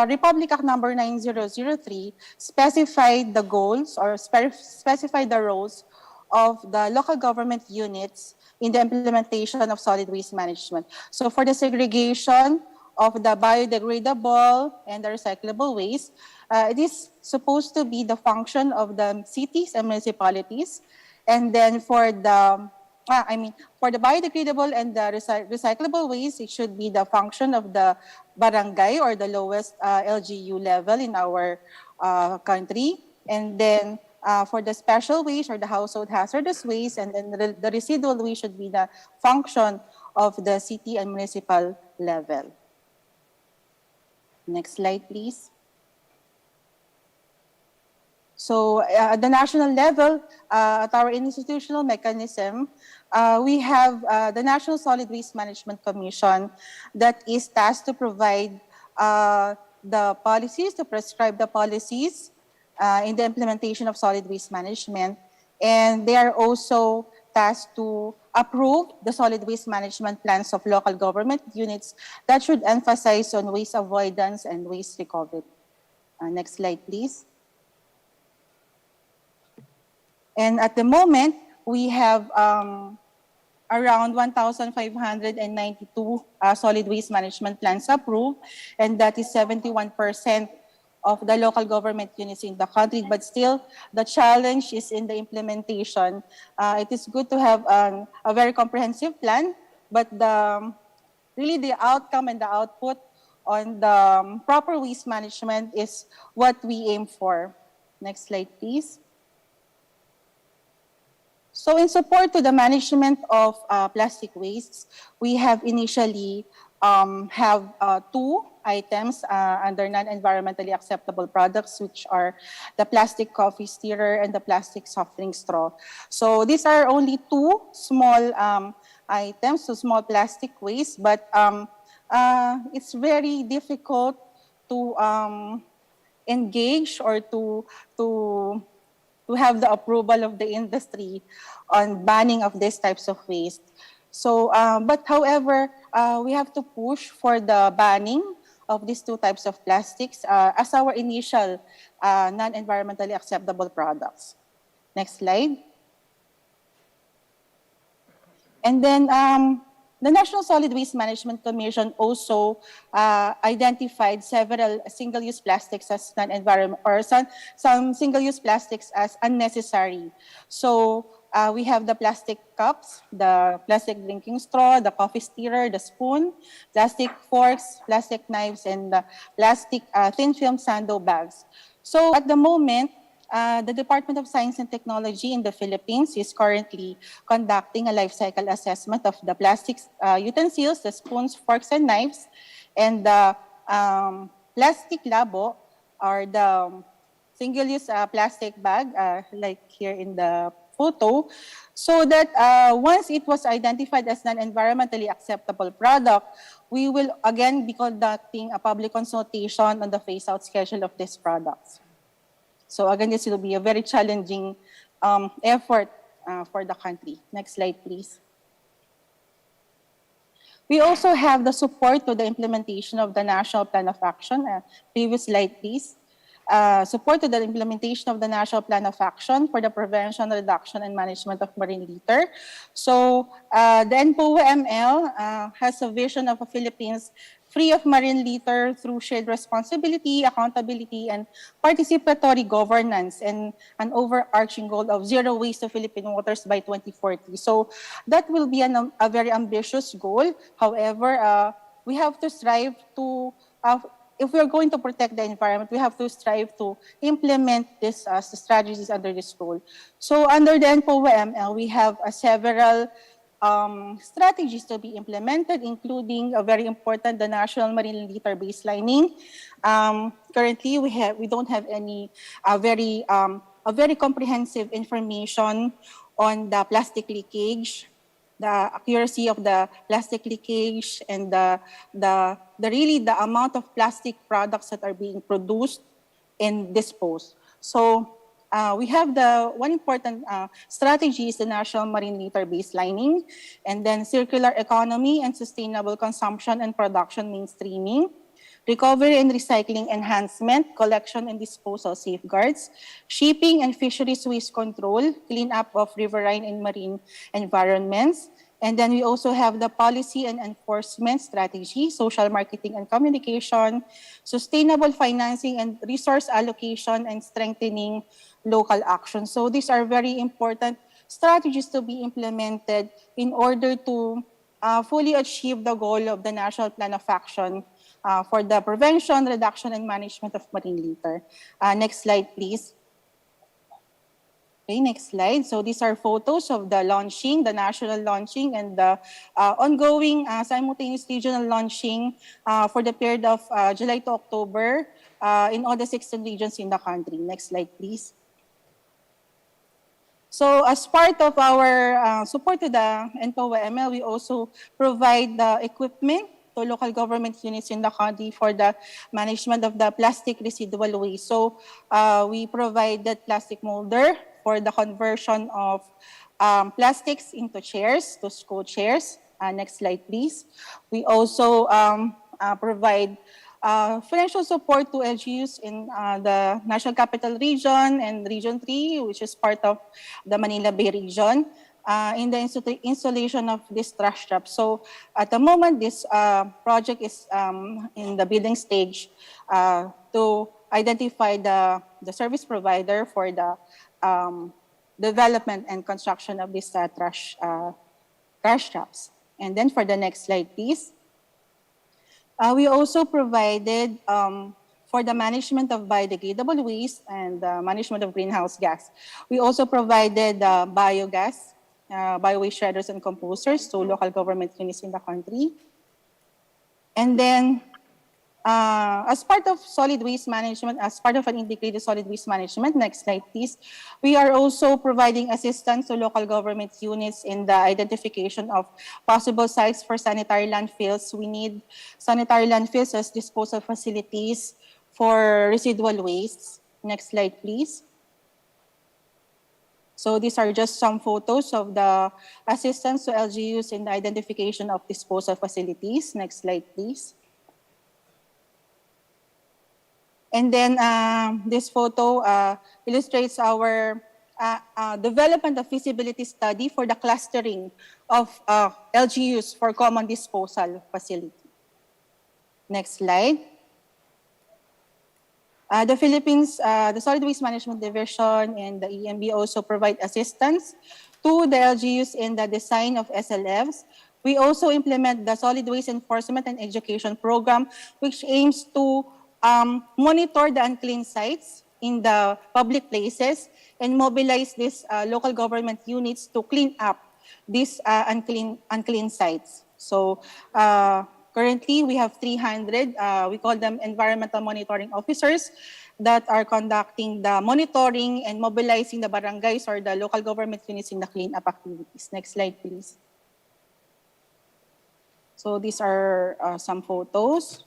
Republic Act number 9003 specified the goals or specified the roles of the local government units in the implementation of solid waste management. So for the segregation of the biodegradable and the recyclable waste, it is supposed to be the function of the cities and municipalities. And then for the for the biodegradable and the recyclable waste, it should be the function of the barangay or the lowest LGU level in our country. And then for the special waste or the household hazardous waste, and then the residual waste should be the function of the city and municipal level. Next slide, please. So at the national level, at our institutional mechanism, we have the National Solid Waste Management Commission that is tasked to provide the policies, to prescribe the policies in the implementation of solid waste management. And they are also tasked to approve the solid waste management plans of local government units that should emphasize on waste avoidance and waste recovery. Next slide, please. And at the moment, we have around 1,592 solid waste management plans approved, and that is 71% of the local government units in the country. But still, the challenge is in the implementation. It is good to have a very comprehensive plan, but really the outcome and the output on the proper waste management is what we aim for. Next slide, please. So in support to the management of plastic wastes, we have initially two items under non-environmentally acceptable products, which are the plastic coffee stirrer and the plastic soft drink straw. So these are only two small items, so small plastic waste, but it's very difficult to engage or to have the approval of the industry on banning of these types of waste. So, but however, we have to push for the banning of these two types of plastics as our initial non-environmentally acceptable products. Next slide. And then the National Solid Waste Management Commission also identified several single-use plastics as non-environment, or some single-use plastics as unnecessary. So we have the plastic cups, the plastic drinking straw, the coffee stirrer, the spoon, plastic forks, plastic knives, and the plastic thin film sando bags. So at the moment, the Department of Science and Technology in the Philippines is currently conducting a life cycle assessment of the plastic utensils, the spoons, forks, and knives, and the plastic labo, or the single-use plastic bag, like here in the photo, so that once it was identified as an environmentally acceptable product, we will again be conducting a public consultation on the phase-out schedule of these products. So again, this will be a very challenging effort for the country. Next slide, please. We also have the support to the implementation of the National Plan of Action. Previous slide, please. Support to the implementation of the National Plan of Action for the Prevention, Reduction, and Management of Marine Litter. So the NPOA-ML has a vision of a Philippines free of marine litter through shared responsibility, accountability, and participatory governance, and an overarching goal of zero waste to Philippine waters by 2040. So that will be a very ambitious goal. However, we have to strive to, if we are going to protect the environment, we have to strive to implement this strategies under this goal. So under the NPOA-ML, we have several strategies to be implemented, including a very important, the National Marine Litter Baselining. Currently, we don't have any very comprehensive information on the plastic leakage, the accuracy of the plastic leakage, and the amount of plastic products that are being produced and disposed. So we have the one important strategy is the national marine litter baselining, and then circular economy and sustainable consumption and production mainstreaming, recovery and recycling enhancement, collection and disposal safeguards, shipping and fisheries waste control, cleanup of riverine and marine environments. And then we also have the policy and enforcement strategy, social marketing and communication, sustainable financing and resource allocation, and strengthening local action. So these are very important strategies to be implemented in order to fully achieve the goal of the National Plan of Action for the prevention, reduction, and management of marine litter. Next slide, please. Okay, next slide. So these are photos of the launching, the national launching, and the ongoing simultaneous regional launching for the period of July to October in all the 16 regions in the country. Next slide, please. So as part of our support to the NPOA-ML, we also provide the equipment to local government units in the country for the management of the plastic residual waste. So we provided plastic molder for the conversion of plastics into chairs, to school chairs. Next slide, please. We also provide financial support to LGUs in the National Capital Region and Region 3, which is part of the Manila Bay region, in the installation of this trash trap. So at the moment, this project is in the building stage to identify the service provider for the development and construction of these trash traps. And then for the next slide, please. We also provided for the management of biodegradable waste and management of greenhouse gas. We also provided biogas, bio-waste shredders and composters to local government units in the country. And then as part of solid waste management, as part of an integrated solid waste management, next slide please, we are also providing assistance to local government units in the identification of possible sites for sanitary landfills. We need sanitary landfills as disposal facilities for residual wastes. Next slide please. So these are just some photos of the assistance to LGUs in the identification of disposal facilities. Next slide please. And then this photo illustrates our development of feasibility study for the clustering of LGUs for common disposal facility. Next slide. The Philippines, the Solid Waste Management Division and the EMB also provide assistance to the LGUs in the design of SLFs. We also implement the Solid Waste Enforcement and Education Program, which aims to monitor the unclean sites in the public places and mobilize these local government units to clean up these unclean sites. So currently we have 300, we call them environmental monitoring officers, that are conducting the monitoring and mobilizing the barangays or the local government units in the cleanup activities. Next slide, please. So these are some photos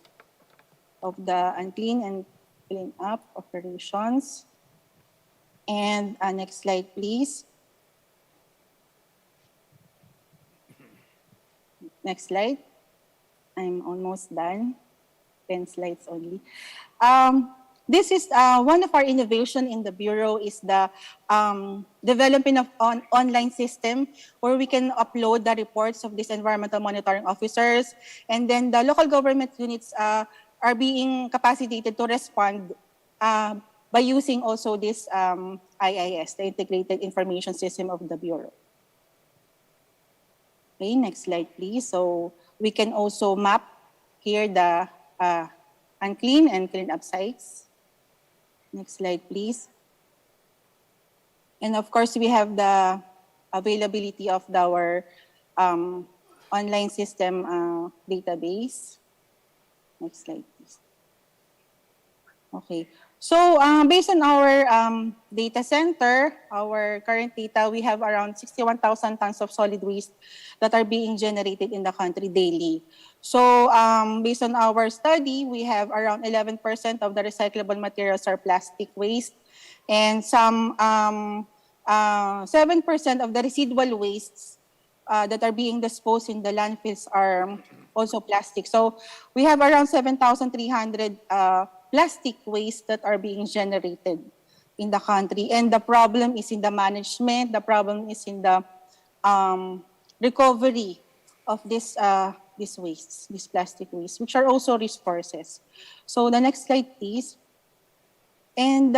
of the unclean and clean up operations. And next slide, please. Next slide. I'm almost done. 10 slides only. This is one of our innovation in the Bureau is the development of online system where we can upload the reports of these environmental monitoring officers, and then the local government units are being capacitated to respond by using also this IIS, the Integrated Information System of the Bureau. Okay, next slide, please. So we can also map here the unclean and clean up sites. Next slide, please. And of course, we have the availability of our online system database. Next slide, please. Okay. So based on our data center, our current data, we have around 61,000 tons of solid waste that are being generated in the country daily. So based on our study, we have around 11% of the recyclable materials are plastic waste, and some 7% of the residual wastes that are being disposed in the landfills are also plastic. So we have around 7,300 plastic waste that are being generated in the country. And the problem is in the management, the problem is in the recovery of this wastes, these plastic wastes, which are also resources. So the next slide, please. And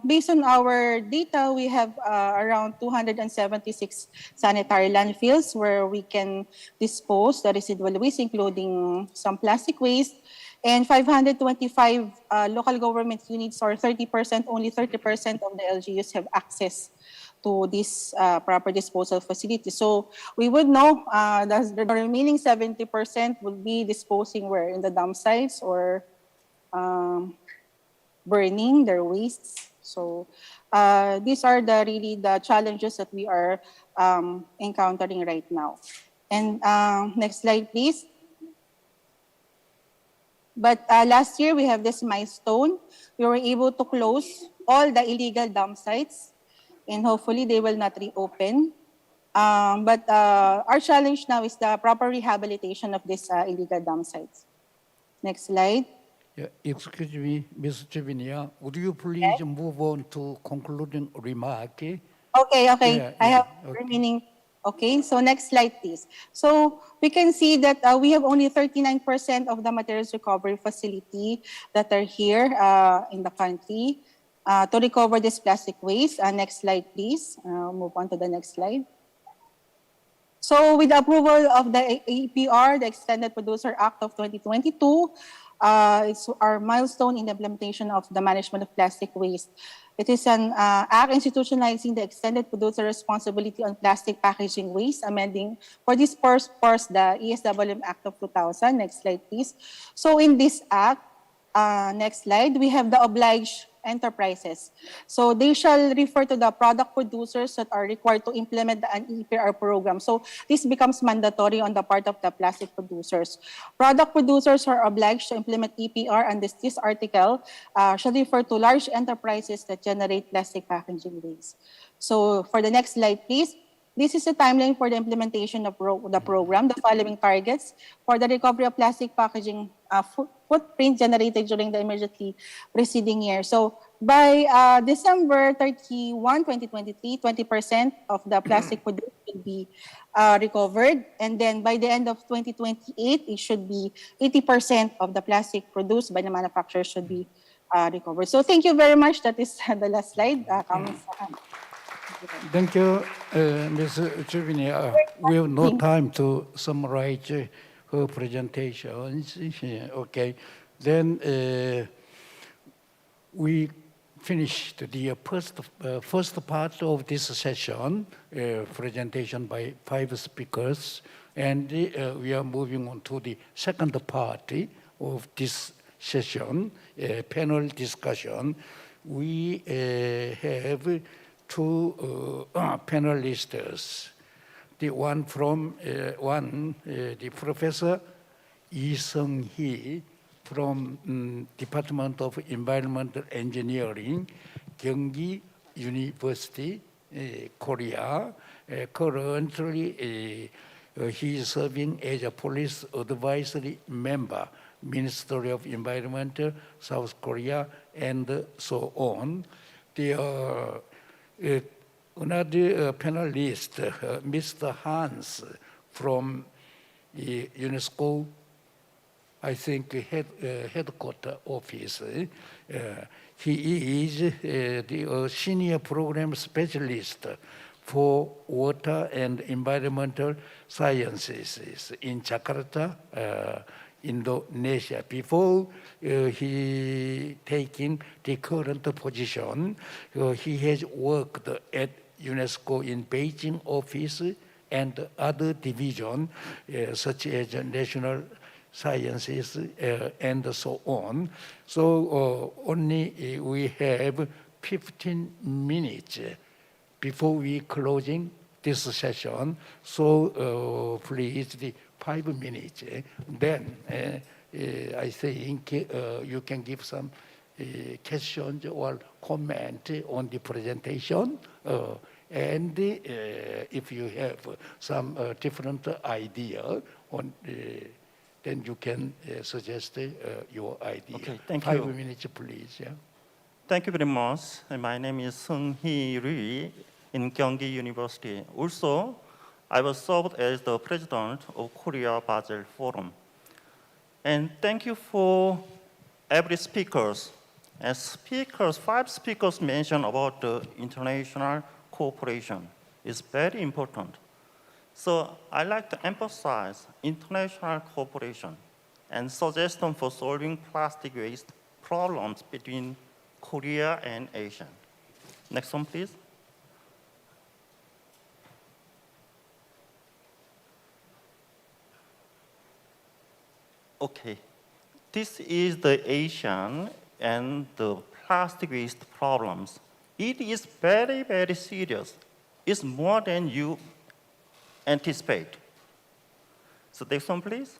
based on our data, we have around 276 sanitary landfills where we can dispose the residual waste, including some plastic waste, and 525 local government units, or 30%, only 30% of the LGUs have access to this proper disposal facility. So we would know the remaining 70% would be disposing where? In the dump sites or burning their wastes. So these are really the challenges that we are encountering right now. And next slide, please. But last year, we have this milestone. We were able to close all the illegal dump sites, and hopefully they will not reopen. But our challenge now is the proper rehabilitation of these illegal dump sites. Next slide. Yeah, excuse me, Ms. Jevinia, would you please move on to concluding remark? Okay. Yeah, I have okay. remaining. Okay, so next slide, please. So we can see that we have only 39% of the materials recovery facility that are here in the country to recover this plastic waste. Next slide, please. Move on to the next slide. So with the approval of the APR, the Extended Producer Act of 2022, it's our milestone in the implementation of the management of plastic waste. It is an act institutionalizing the extended producer responsibility on plastic packaging waste, amending for this purpose the ESWM Act of 2000. Next slide, please. So in this act, next slide, we have the obliged enterprises. So they shall refer to the product producers that are required to implement an EPR program. So this becomes mandatory on the part of the plastic producers. Product producers are obliged to implement EPR, and this article shall refer to large enterprises that generate plastic packaging waste. So for the next slide, please. This is a timeline for the implementation of the program. The following targets for the recovery of plastic packaging footprint generated during the immediately preceding year. So by December 31, 2023, 20% of the plastic produced will be recovered. And then by the end of 2028, it should be 80% of the plastic produced by the manufacturer should be recovered. So thank you very much. That is the last slide. Thank you, Ms. Jevinia. We have no time to summarize her presentations. Okay, then we finished the first part of this session, presentation by 5 speakers, and we are moving on to the second part of this session, panel discussion. We have 2 panelists. The one from the Professor Lee Seung-hee from Department of Environmental Engineering, Gyeonggi University, Korea. Currently, he is serving as a police advisory member, Ministry of Environment, South Korea, and so on. Another panelist, Mr. Hans from the UNESCO, I think, headquarters office. He is the senior program specialist for water and environmental sciences in Jakarta, Indonesia. Before he taking the current position, he has worked at UNESCO in Beijing office and other division, such as National sciences, and so on. So only we have 15 minutes before we closing this session. So please, the 5 minutes. Then I think you can give some questions or comment on the presentation. And if you have some different idea on then you can suggest your idea. Okay, thank 5 you. minutes, please. Yeah. Thank you very much. My name is Seung-hee Lee in Gyeonggi University. Also, I was served as the president of Korea Basel Forum. And thank you for every speakers. As speakers, 5 speakers mentioned about the international cooperation. It's very important. So I like to emphasize international cooperation and suggestion for solving plastic waste problems between Korea and Asia. Next one, please. Okay, this is the Asian and the plastic waste problems. It is very, very serious. It's more than you anticipate. So next one, please.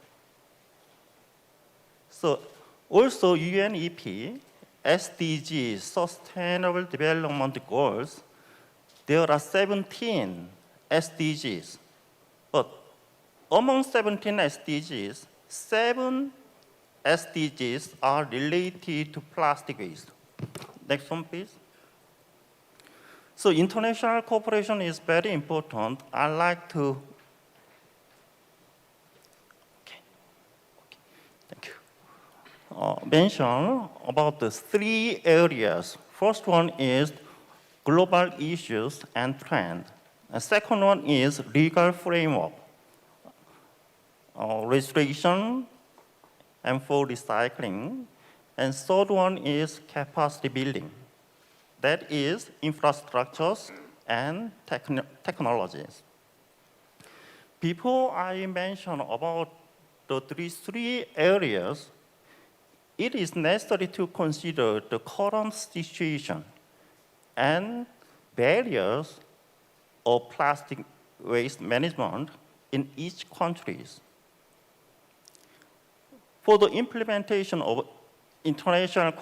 So also UNEP, SDGs, Sustainable Development Goals, there are 17 SDGs. But among 17 SDGs, 7 SDGs are related to plastic waste. Next one, please. So international cooperation is very important. I like to, thank you. Mention about the 3 areas. First one is global issues and trend. The second one is legal framework, restoration and for recycling. And third one is capacity building. That is infrastructures and technologies. Before I mention about the 3 areas, it is necessary to consider the current situation and barriers of plastic waste management in each country. For the implementation of international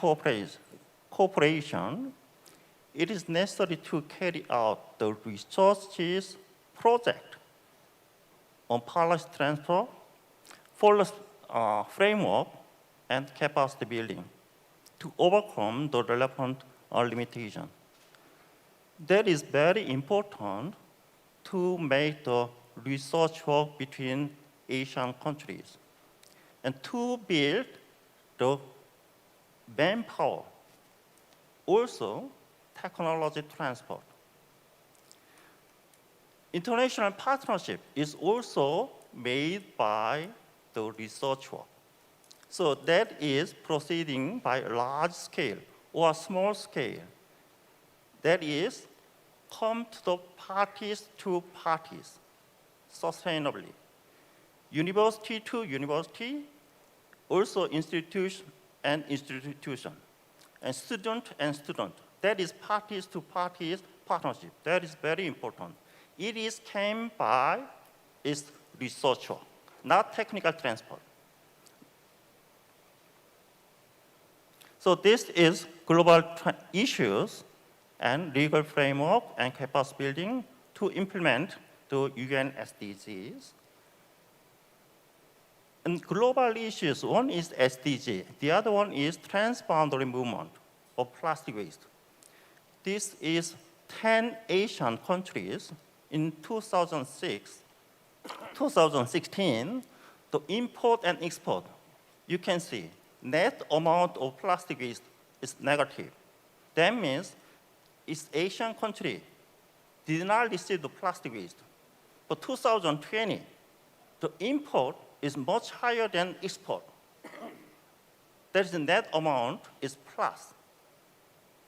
cooperation, it is necessary to carry out the research project on policy transfer, policy framework, and capacity building to overcome the relevant limitation. That is very important to make the research work between Asian countries and to build the manpower. Also, technology transport. International partnership is also made by the research work. So that is proceeding by large scale or small scale. That is, come to the parties to parties sustainably. University to university, also institution and institution, and student. That is parties to parties partnership. That is very important. It is came by its researcher, not technical transport. So this is global issues and legal framework and capacity building to implement the UN SDGs. And global issues, one is SDG, the other one is transboundary movement of plastic waste. This is 10 Asian countries. In 2016, the import and export, you can see net amount of plastic waste is negative. That means it's Asian country did not receive the plastic waste. For 2020, the import is much higher than export. That is the net amount is plus.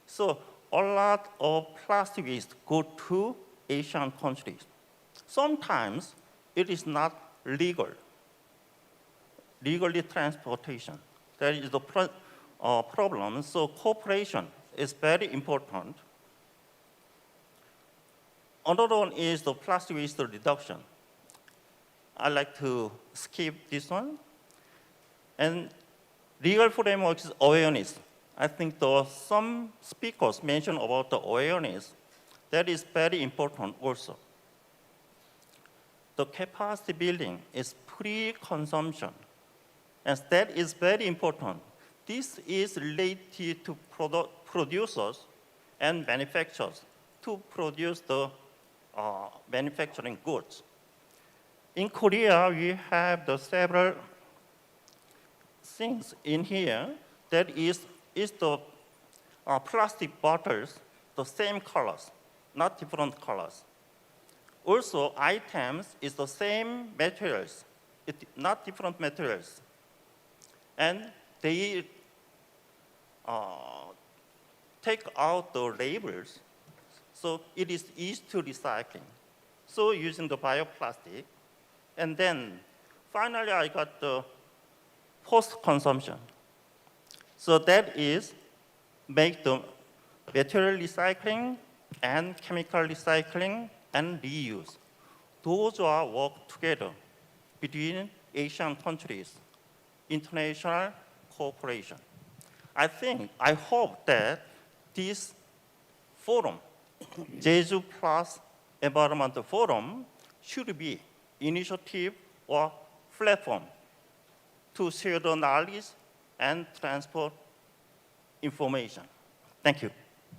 So a lot of plastic waste go to Asian countries. Sometimes it is not legal. legally transportation. That is the problem. So cooperation is very important. Another one is the plastic waste reduction. I like to skip this one. And legal framework is awareness. I think some speakers mentioned about the awareness. That is very important also. The capacity building is pre-consumption, and that is very important. This is related to producers and manufacturers to produce the manufacturing goods. In Korea, we have the several things in here. That is the plastic bottles, the same colors, not different colors. Also, items is the same materials, not different materials. And they take out the labels, so it is easy to recycling. So using the bioplastic, and then finally I got the post-consumption. So that is make the material recycling and chemical recycling and reuse. Those are work together between Asian countries, international cooperation. I hope that this forum, Jeju Plus Environmental Forum, should be initiative or platform to share the knowledge and transport information. Thank you.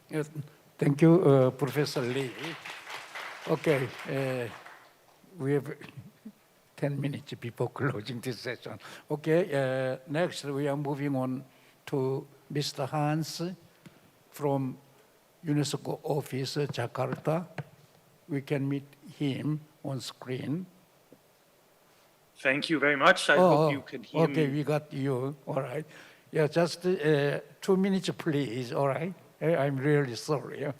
Yes, thank you, Professor Lee. Okay, we have 10 minutes before closing this session. Okay, next we are moving on to Mr. Hans from UNESCO office, Jakarta. We can meet him on screen. Thank you very much. I hope you can hear me. Okay, we got you. All right. Yeah, just 2 minutes, please. All right. I'm really sorry.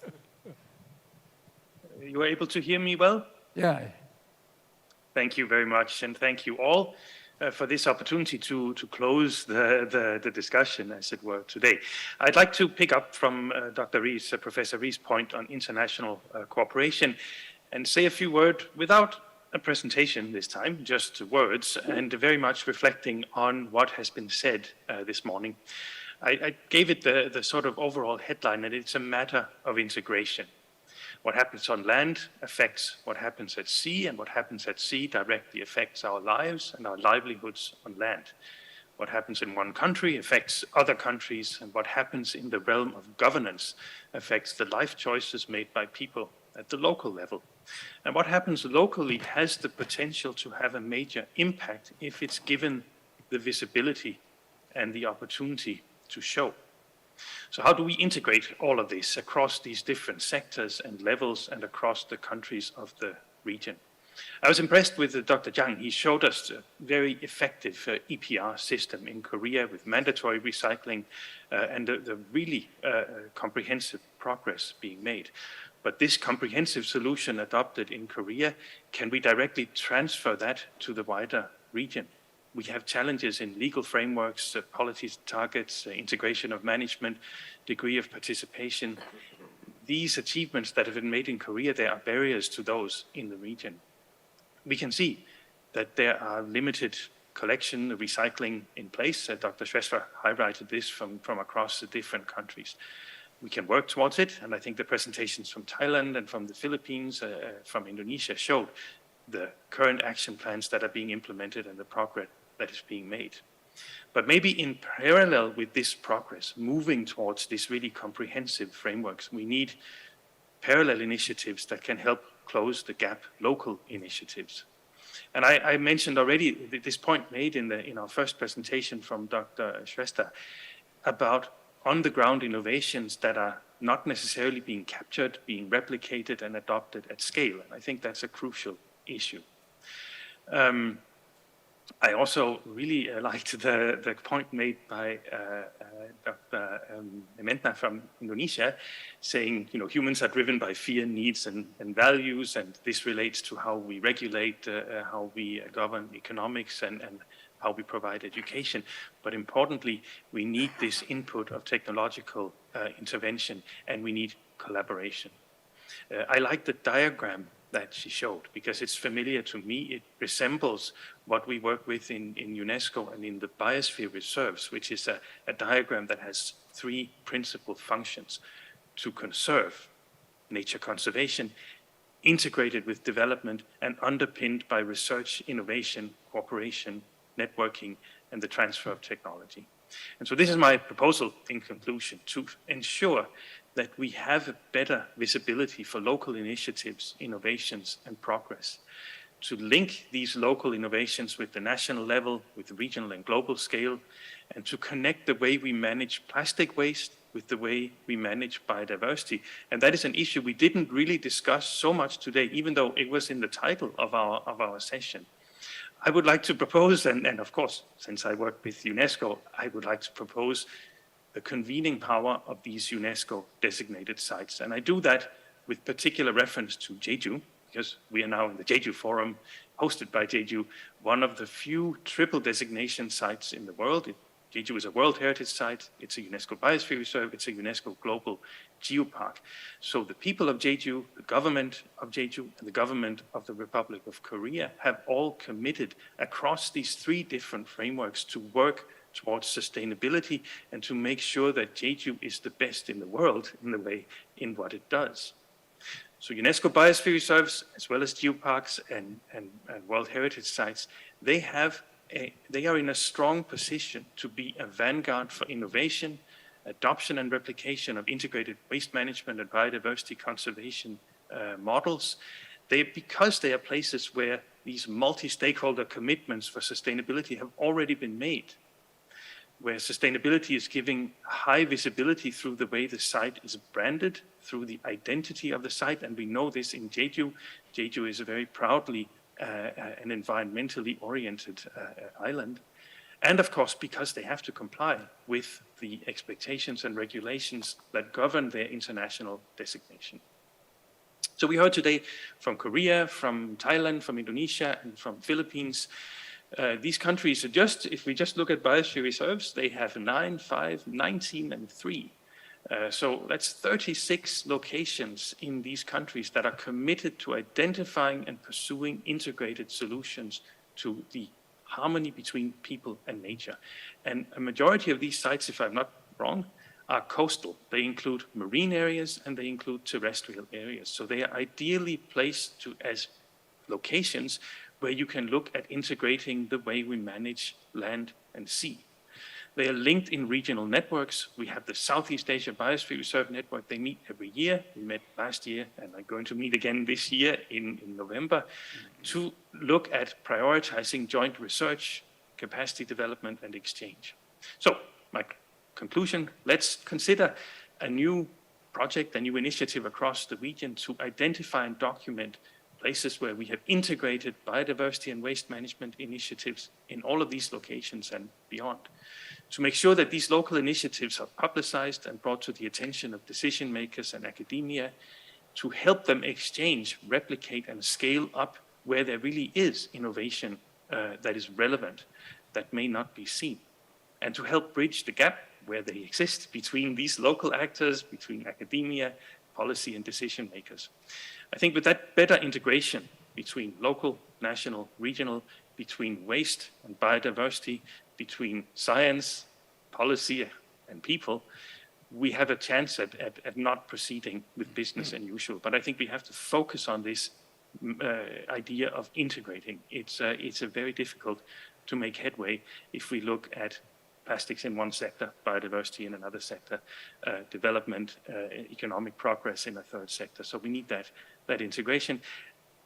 You were able to hear me well? Yeah. Thank you very much, and thank you all for this opportunity to close the discussion, as it were, today. I'd like to pick up from Dr. Rees, Professor Rees' point on international cooperation and say a few words without a presentation this time, just words, and very much reflecting on what has been said this morning. I gave it the sort of overall headline, and it's a matter of integration. What happens on land affects what happens at sea, and what happens at sea directly affects our lives and our livelihoods on land. What happens in one country affects other countries, and what happens in the realm of governance affects the life choices made by people at the local level. And what happens locally has the potential to have a major impact if it's given the visibility and the opportunity to show. So how do we integrate all of this across these different sectors and levels and across the countries of the region? I was impressed with Dr. Jang. He showed us a very effective EPR system in Korea with mandatory recycling and the really comprehensive progress being made. But this comprehensive solution adopted in Korea, can we directly transfer that to the wider region? We have challenges in legal frameworks, policies, targets, integration of management, degree of participation. These achievements that have been made in Korea, there are barriers to those in the region. We can see that there are limited collection, recycling in place. Dr. Shrestha highlighted this from across the different countries. We can work towards it, and I think the presentations from Thailand and from the Philippines, from Indonesia showed the current action plans that are being implemented and the progress that is being made. But maybe in parallel with this progress, moving towards these really comprehensive frameworks, we need parallel initiatives that can help close the gap, local initiatives. And I mentioned already this point made in our first presentation from Dr. Shrestha about on-the-ground innovations that are not necessarily being captured, being replicated and adopted at scale. And I think that's a crucial issue. I also really liked the point made by Dr. Mentna from Indonesia, saying, humans are driven by fear, needs, and values, and this relates to how we regulate, how we govern economics, and how we provide education. But importantly, we need this input of technological intervention, and we need collaboration. I like the diagram that she showed because it's familiar to me. It resembles what we work with in UNESCO and in the biosphere reserves, which is a diagram that has three principal functions: to conserve, nature conservation, integrated with development, and underpinned by research, innovation, cooperation, networking, and the transfer of technology. And so this is my proposal in conclusion, to ensure that we have a better visibility for local initiatives, innovations, and progress, to link these local innovations with the national level, with the regional and global scale, and to connect the way we manage plastic waste with the way we manage biodiversity. And that is an issue we didn't really discuss so much today, even though it was in the title of our session. I would like to propose, and of course, since I work with UNESCO, I would like to propose the convening power of these UNESCO designated sites. And I do that with particular reference to Jeju, because we are now in the Jeju Forum, hosted by Jeju, one of the few triple designation sites in the world. Jeju is a World Heritage Site, it's a UNESCO Biosphere Reserve, it's a UNESCO Global Geopark. So the people of Jeju, the government of Jeju, and the government of the Republic of Korea have all committed across these three different frameworks to work towards sustainability and to make sure that Jeju is the best in the world in what it does. So UNESCO Biosphere Reserves, as well as geoparks and World Heritage Sites, they are in a strong position to be a vanguard for innovation, adoption and replication of integrated waste management and biodiversity conservation models. Because they are places where these multi-stakeholder commitments for sustainability have already been made, where sustainability is giving high visibility through the way the site is branded, through the identity of the site, and we know this in Jeju. Jeju is a very proudly an environmentally oriented island. And of course, because they have to comply with the expectations and regulations that govern their international designation. So we heard today from Korea, from Thailand, from Indonesia, and from Philippines. These countries are if we just look at biosphere reserves, they have 9, 5, 19, and 3. So that's 36 locations in these countries that are committed to identifying and pursuing integrated solutions to the harmony between people and nature. And a majority of these sites, if I'm not wrong, are coastal. They include marine areas and they include terrestrial areas. So they are ideally placed as locations where you can look at integrating the way we manage land and sea. They are linked in regional networks. We have the Southeast Asia Biosphere Reserve Network. They meet every year. We met last year and are going to meet again this year in November to look at prioritizing joint research, capacity development, and exchange. So my conclusion, let's consider a new project, a new initiative across the region to identify and document places where we have integrated biodiversity and waste management initiatives in all of these locations and beyond, to make sure that these local initiatives are publicized and brought to the attention of decision makers and academia, to help them exchange, replicate, and scale up where there really is innovation that is relevant, that may not be seen, and to help bridge the gap where they exist between these local actors, between academia, policy, and decision makers. I think with that better integration between local, national, regional, between waste and biodiversity, between science, policy, and people, we have a chance at not proceeding with business as usual. But I think we have to focus on this idea of integrating. It's very difficult to make headway if we look at plastics in one sector, biodiversity in another sector, development, economic progress in a third sector. So we need that integration.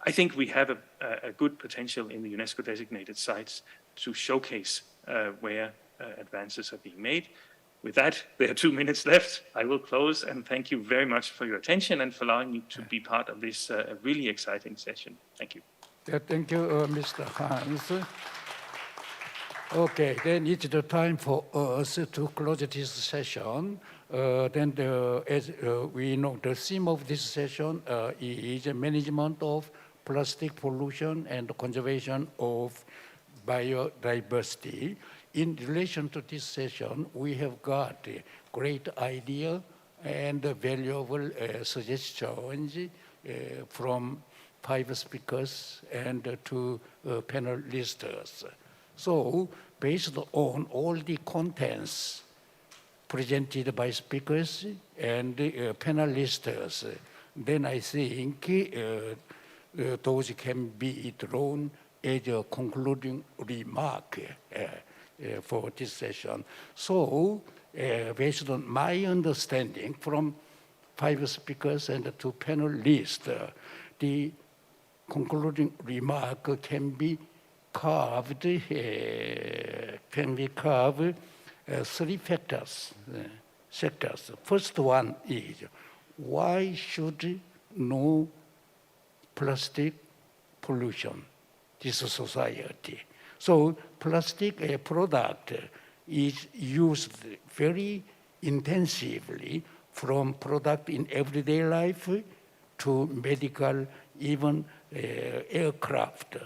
I think we have a good potential in the UNESCO designated sites to showcase where advances are being made. With that, there are 2 minutes left. I will close and thank you very much for your attention and for allowing me to be part of this really exciting session. Thank you. Thank you, Mr. Hans. Okay, then it's the time for us to close this session. As we know, the theme of this session is management of plastic pollution and conservation of biodiversity. In relation to this session, we have got a great idea and valuable suggestions from 5 speakers and 2 panelists. So, based on all the contents presented by speakers and panelists, then I think those can be drawn as a concluding remark for this session. So, based on my understanding from 5 speakers and 2 panelists, the concluding remark can be carved 3 sectors. First one is, why should no plastic pollution this society? So plastic product is used very intensively from product in everyday life to medical, even aircraft.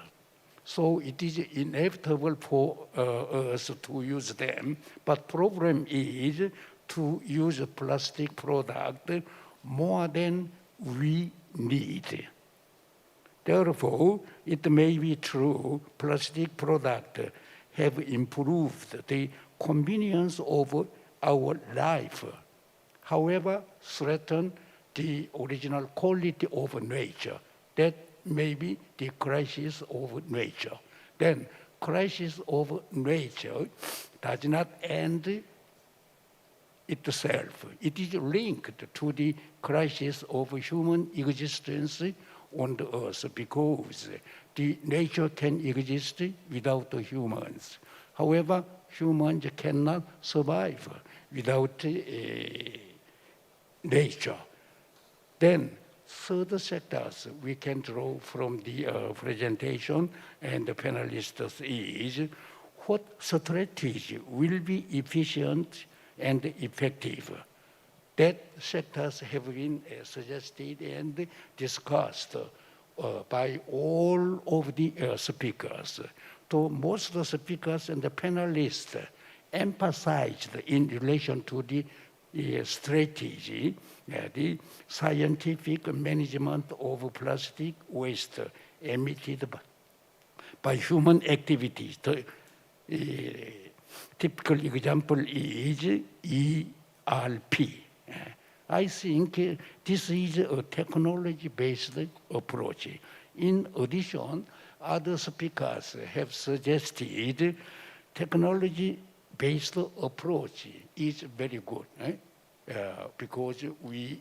So it is inevitable for us to use them, but problem is to use a plastic product more than we need. Therefore, it may be true plastic products have improved the convenience of our life. However, threaten the original quality of nature. That may be the crisis of nature. Then, crisis of nature does not end itself. It is linked to the crisis of human existence on the earth, because the nature can exist without the humans. However, humans cannot survive without nature. Then, third sectors we can draw from the presentation and the panelists is what strategy will be efficient and effective. That sectors have been suggested and discussed by all of the speakers. So most of the speakers and the panelists emphasized in relation to the strategy, the scientific management of plastic waste emitted by human activities. The typical example is ERP. I think this is a technology-based approach. In addition, other speakers have suggested technology-based approach is very good because we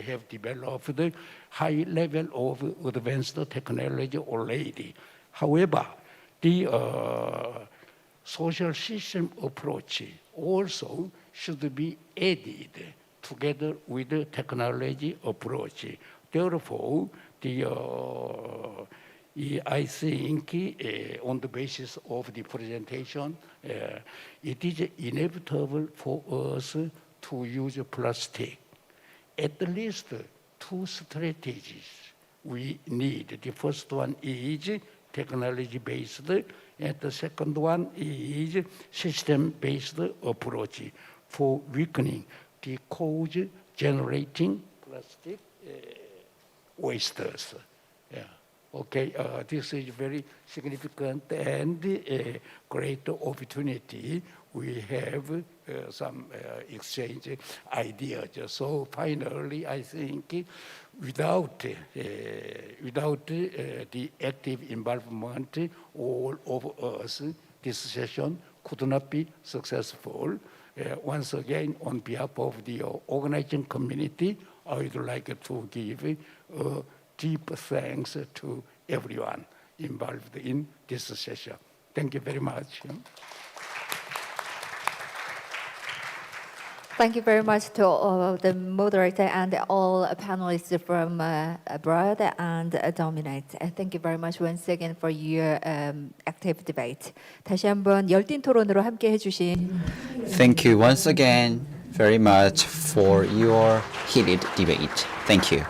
have developed a high level of advanced technology already. However, the social system approach also should be added together with the technology approach. Therefore, I think on the basis of the presentation, it is inevitable for us to use plastic. At least 2 strategies we need. The first one is technology-based, and the second one is system-based approach for weakening the cause generating plastic wastes. Okay, this is very significant and a great opportunity. We have some exchange ideas. So finally, I think without the active involvement all of us, this session could not be successful. Once again, on behalf of the organizing community, I would like to give deep thanks to everyone involved in this session. Thank you very much. Thank you very much to all the moderator and all panelists from abroad and Dominate. Thank you very much once again for your active debate. 다시 한번 열띤 토론으로 함께 해주신 Thank you once again very much for your heated debate. Thank you.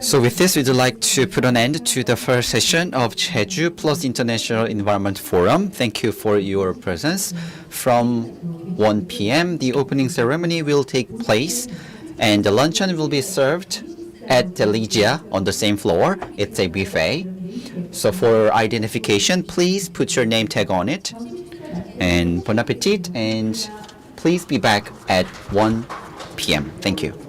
So with this, we'd like to put an end to the first session of Jeju Plus International Environment Forum. Thank you for your presence. From 1 p.m., the opening ceremony will take place, and the luncheon will be served at the Ligia on the same floor. It's a buffet. So for identification, please put your name tag on it. And bon appetit, and please be back at 1 p.m. Thank you.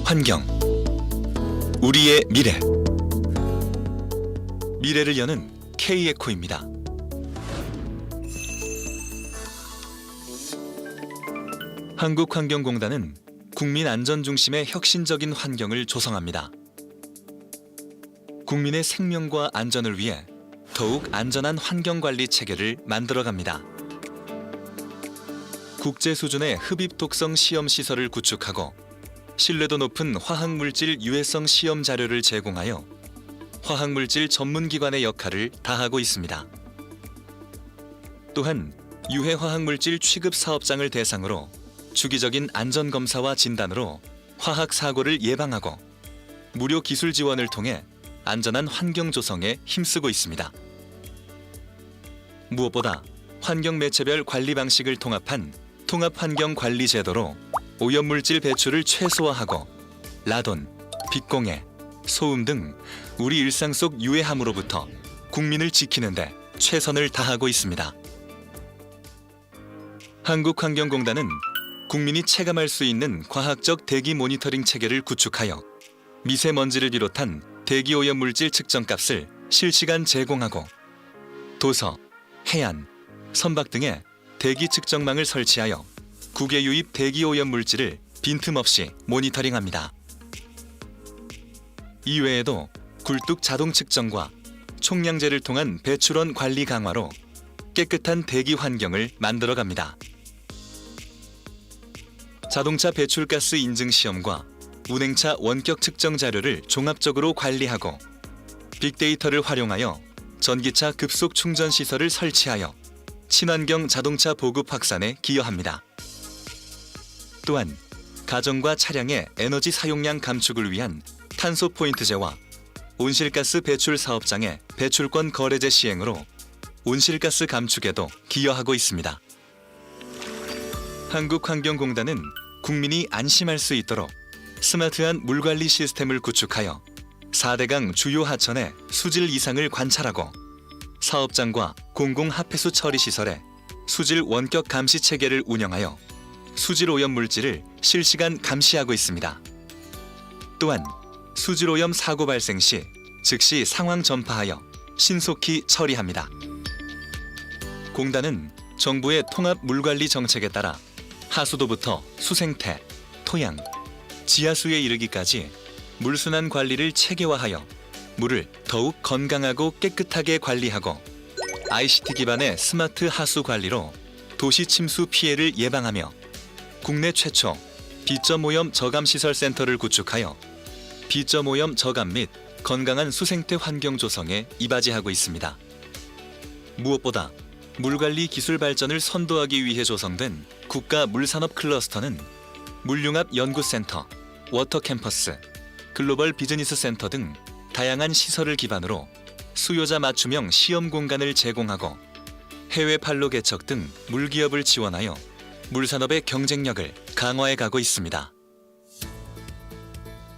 환경, 우리의 미래. 미래를 여는 K-에코입니다. 한국환경공단은 국민 안전 중심의 혁신적인 환경을 조성합니다. 국민의 생명과 안전을 위해 더욱 안전한 환경관리 체계를 만들어갑니다. 국제 수준의 흡입 독성 시험 시설을 구축하고 신뢰도 높은 화학물질 유해성 시험 자료를 제공하여 화학물질 전문기관의 역할을 다하고 있습니다. 또한 유해 화학물질 취급 사업장을 대상으로 주기적인 안전검사와 진단으로 화학사고를 예방하고 무료 기술 지원을 통해 안전한 환경 조성에 힘쓰고 있습니다. 무엇보다 환경 매체별 관리 방식을 통합한 통합환경관리 제도로 오염물질 배출을 최소화하고 라돈, 빛공해, 소음 등 우리 일상 속 유해함으로부터 국민을 지키는 데 최선을 다하고 있습니다. 한국환경공단은 국민이 체감할 수 있는 과학적 대기 모니터링 체계를 구축하여 미세먼지를 비롯한 대기 오염물질 측정값을 실시간 제공하고 도서, 해안, 선박 등의 대기 측정망을 설치하여 국외 유입 대기 오염물질을 빈틈없이 모니터링합니다. 이외에도 굴뚝 자동 측정과 총량제를 통한 배출원 관리 강화로 깨끗한 대기 환경을 만들어갑니다. 자동차 배출가스 인증 시험과 운행차 원격 측정 자료를 종합적으로 관리하고 빅데이터를 활용하여 전기차 급속 충전 시설을 설치하여 친환경 자동차 보급 확산에 기여합니다. 또한 가정과 차량의 에너지 사용량 감축을 위한 탄소 포인트제와 온실가스 배출 사업장의 배출권 거래제 시행으로 온실가스 감축에도 기여하고 있습니다. 한국환경공단은 국민이 안심할 수 있도록 스마트한 물관리 시스템을 구축하여 4대강 주요 하천의 수질 이상을 관찰하고 사업장과 공공합폐수 처리 시설에 수질 원격 감시 체계를 운영하여 수질 오염 물질을 실시간 감시하고 있습니다. 또한 수질 오염 사고 발생 시 즉시 상황 전파하여 신속히 처리합니다. 공단은 정부의 통합 물관리 정책에 따라 하수도부터 수생태, 토양, 지하수에 이르기까지 물순환 관리를 체계화하여 물을 더욱 건강하고 깨끗하게 관리하고 ICT 기반의 스마트 하수 관리로 도시 침수 피해를 예방하며 국내 최초 비점 오염 저감 시설 센터를 구축하여 비점 오염 저감 및 건강한 수생태 환경 조성에 이바지하고 있습니다. 무엇보다 물관리 기술 발전을 선도하기 위해 조성된 국가 물산업 클러스터는 물융합 연구센터, 워터 캠퍼스, 글로벌 비즈니스 센터 등 다양한 시설을 기반으로 수요자 맞춤형 시험 공간을 제공하고 해외 판로 개척 등 물기업을 지원하여 물산업의 경쟁력을 강화해 가고 있습니다.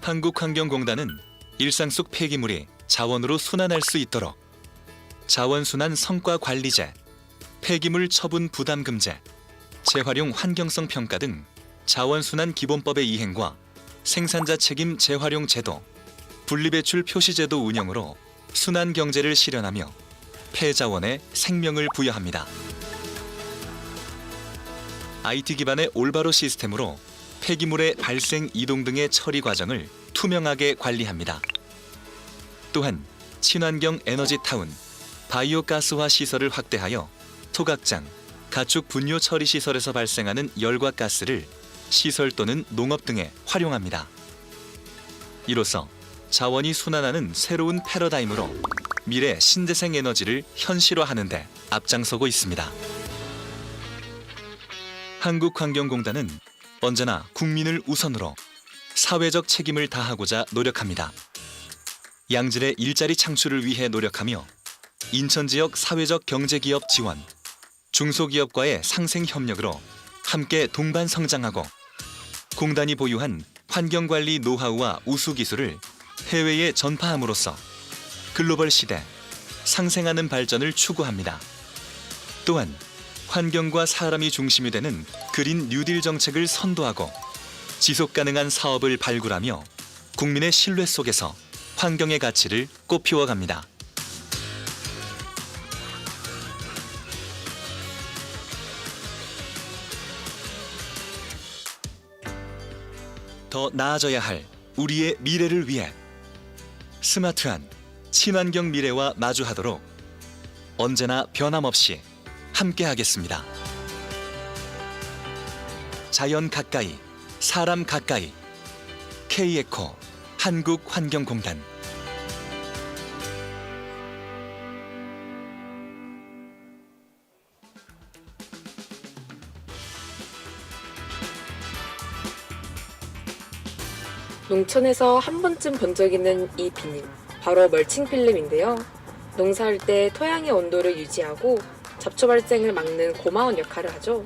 한국환경공단은 일상 속 폐기물이 자원으로 순환할 수 있도록 자원순환 성과 관리제, 폐기물 처분 부담금제, 재활용 환경성 평가 등 자원순환 기본법의 이행과 생산자 책임 재활용 제도, 분리배출 표시제도 운영으로 순환 경제를 실현하며 폐자원에 생명을 부여합니다. IT 기반의 올바로 시스템으로 폐기물의 발생, 이동 등의 처리 과정을 투명하게 관리합니다. 또한 친환경 에너지 타운, 바이오가스화 시설을 확대하여 소각장, 가축 분뇨 처리 시설에서 발생하는 열과 가스를 시설 또는 농업 등에 활용합니다. 이로써 자원이 순환하는 새로운 패러다임으로 미래 신재생 에너지를 현실화하는 데 앞장서고 있습니다. 한국환경공단은 언제나 국민을 우선으로 사회적 책임을 다하고자 노력합니다. 양질의 일자리 창출을 위해 노력하며 인천 지역 사회적 경제기업 지원, 중소기업과의 상생 협력으로 함께 동반 성장하고 공단이 보유한 환경관리 노하우와 우수 기술을 해외에 전파함으로써 글로벌 시대 상생하는 발전을 추구합니다. 또한 환경과 사람이 중심이 되는 그린 뉴딜 정책을 선도하고 지속 가능한 사업을 발굴하며 국민의 신뢰 속에서 환경의 가치를 꽃피워갑니다. 더 나아져야 할 우리의 미래를 위해 스마트한 친환경 미래와 마주하도록 언제나 변함없이 함께하겠습니다. 자연 가까이, 사람 가까이. K-에코 한국환경공단. 농촌에서 한 번쯤 본 적 있는 이 비닐, 바로 멀칭 필름인데요. 농사할 때 토양의 온도를 유지하고 잡초 발생을 막는 고마운 역할을 하죠.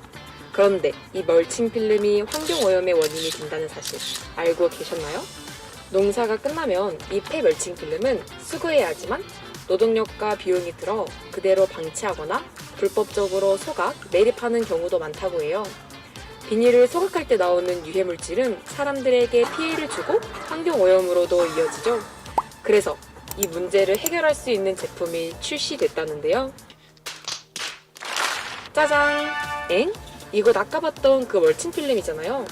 그런데 이 멀칭 필름이 환경오염의 원인이 된다는 사실 알고 계셨나요? 농사가 끝나면 이 폐멀칭 필름은 수거해야 하지만 노동력과 비용이 들어 그대로 방치하거나 불법적으로 소각, 매립하는 경우도 많다고 해요. 비닐을 소각할 때 나오는 유해물질은 사람들에게 피해를 주고 환경오염으로도 이어지죠. 그래서 이 문제를 해결할 수 있는 제품이 출시됐다는데요. 짜잔! 엥? 이거 아까 봤던 그 멀칭 필름이잖아요.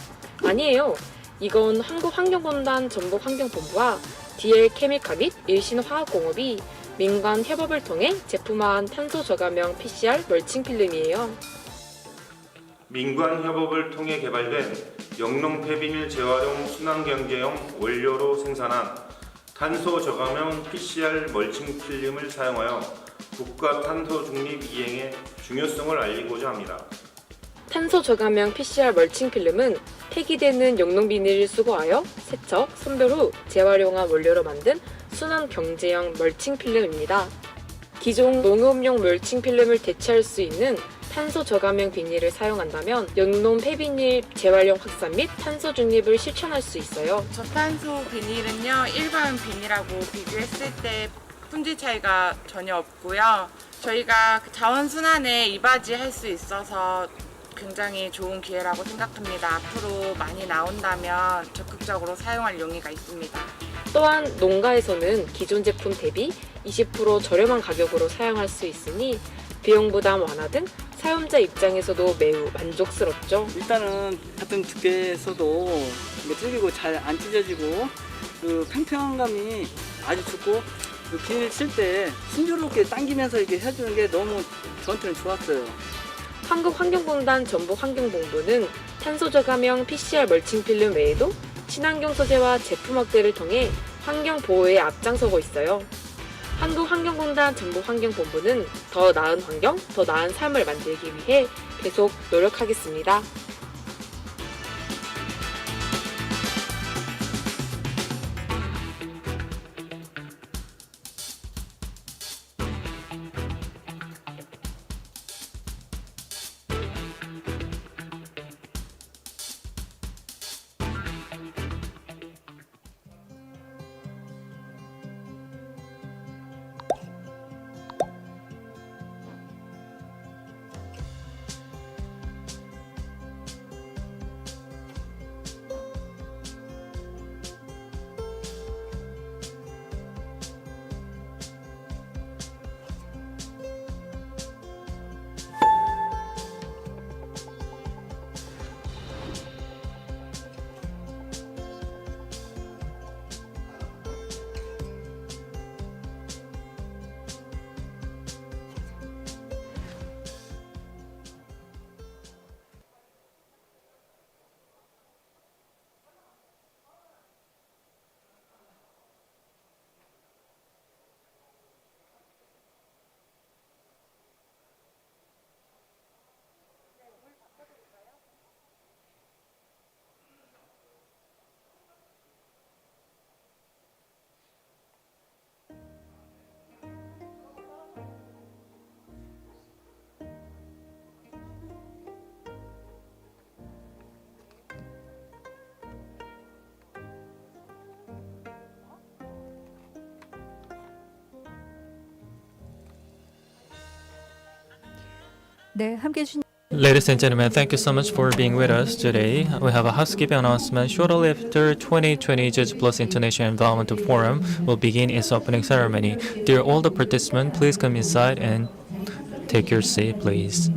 아니에요. 이건 한국환경공단 전북환경본부와 DL 케미카 및 일신화학공업이 민간 협업을 통해 제품화한 탄소 저감형 PCR 멀칭 필름이에요. 민관 협업을 통해 개발된 영농 폐비닐 재활용 순환경제형 원료로 생산한 탄소 저감형 PCR 멀칭 필름을 사용하여 국가 탄소 중립 이행의 중요성을 알리고자 합니다. 탄소 저감형 PCR 멀칭 필름은 폐기되는 영농 비닐을 수거하여 세척, 선별 후 재활용한 원료로 만든 순환 경제형 멀칭 필름입니다. 기존 농업용 멀칭 필름을 대체할 수 있는 탄소 저감형 비닐을 사용한다면 영농 폐비닐 재활용 확산 및 탄소 중립을 실천할 수 있어요. 저탄소 비닐은요, 일반 비닐하고 비교했을 때 품질 차이가 전혀 없고요. 저희가 자원순환에 이바지할 수 있어서 굉장히 좋은 기회라고 생각합니다. 앞으로 많이 나온다면 적극적으로 사용할 용의가 있습니다. 또한 농가에서는 기존 제품 대비 20% 저렴한 가격으로 사용할 수 있으니 비용 부담 완화 등 사용자 입장에서도 매우 만족스럽죠. 일단은 같은 두께에서도 찔기고 잘 안 찢어지고 그 팽팽함이 아주 좋고 그 비닐 칠 때 순조롭게 당기면서 이렇게 해주는 게 너무 저한테는 좋았어요. 한국환경공단 전북환경본부는 탄소 저감형 PCR 멀칭 필름 외에도 친환경 소재와 제품 확대를 통해 환경 보호에 앞장서고 있어요. 한국환경공단 전북환경본부는 더 나은 환경, 더 나은 삶을 만들기 위해 계속 노력하겠습니다. 네, 함께 해주신 Ladies and gentlemen, thank you so much for being with us today. We have a housekeeping announcement. Shortly after 2020 Jeju Plus International Environmental Forum will begin its opening ceremony. Dear all the participants, please come inside and take your seat, please.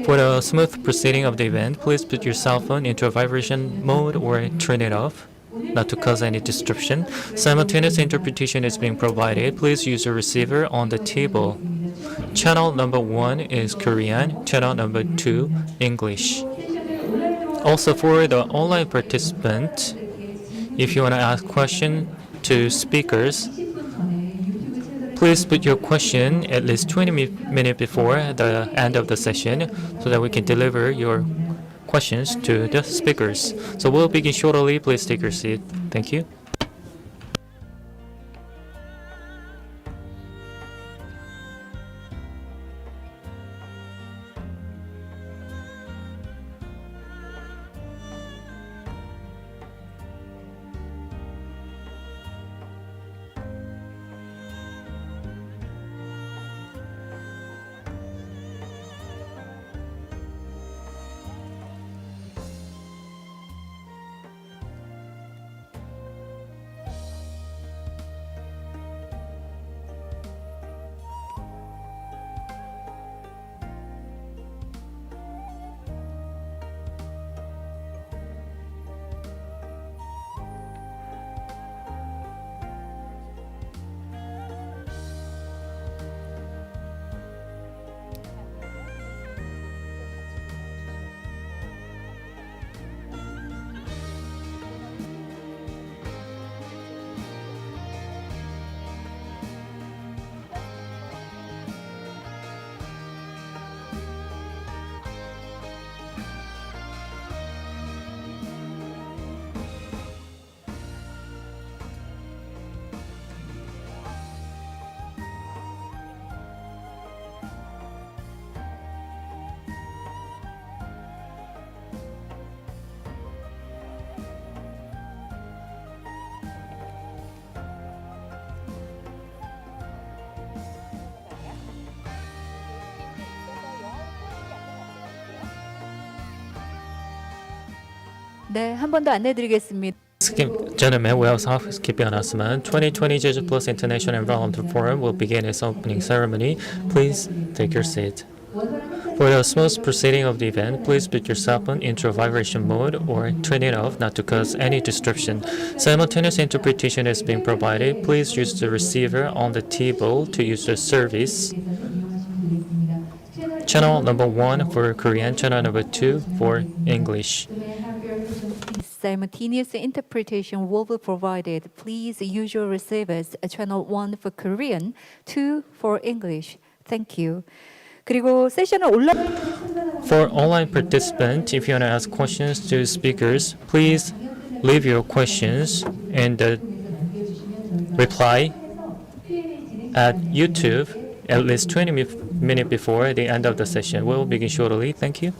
For the smooth proceeding of the event, please put your cell phone into a vibration mode or turn it off, not to cause any disruption. Simultaneous interpretation is being provided. Please use a receiver on the table. Channel number 1 is Korean, channel number 2, English. Also for the online participant, if you want to ask question to speakers, please put your question at least 20 minutes before the end of the session so that we can deliver your questions to the speakers. So we'll begin shortly. Please take your seat. Thank you. 네, 한 번 더 안내드리겠습니다. Gentlemen, we also have housekeeping announcement. 2020 Jeju Plus International Environmental Forum will begin its opening ceremony. Please take your seat. For the smooth proceeding of the event, please put your cell phone into a vibration mode or turn it off not to cause any disruption. Simultaneous interpretation is being provided. Please use the receiver on the table to use the service. Channel number 1 for Korean, channel number 2 for English. Simultaneous interpretation will be provided. Please use your receivers. Channel 1 for Korean, 2 for English. Thank you. 그리고 세션을 For online participants, if you want to ask questions to speakers, please leave your questions and reply at YouTube at least 20 minutes before the end of the session. We'll begin shortly. Thank you.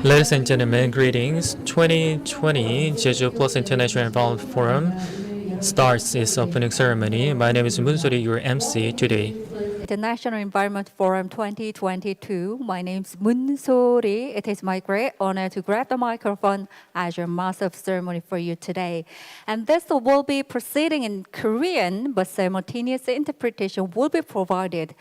Ladies and gentlemen, greetings. 2020 Jeju Plus International Environment Forum starts its opening ceremony. My name is Moonsori, your MC today. International Environment Forum 2022. My name is Moonsori. It is my great honor to grab the microphone as your master of ceremony for you today. And this will be proceeding in Korean, but simultaneous interpretation will be provided.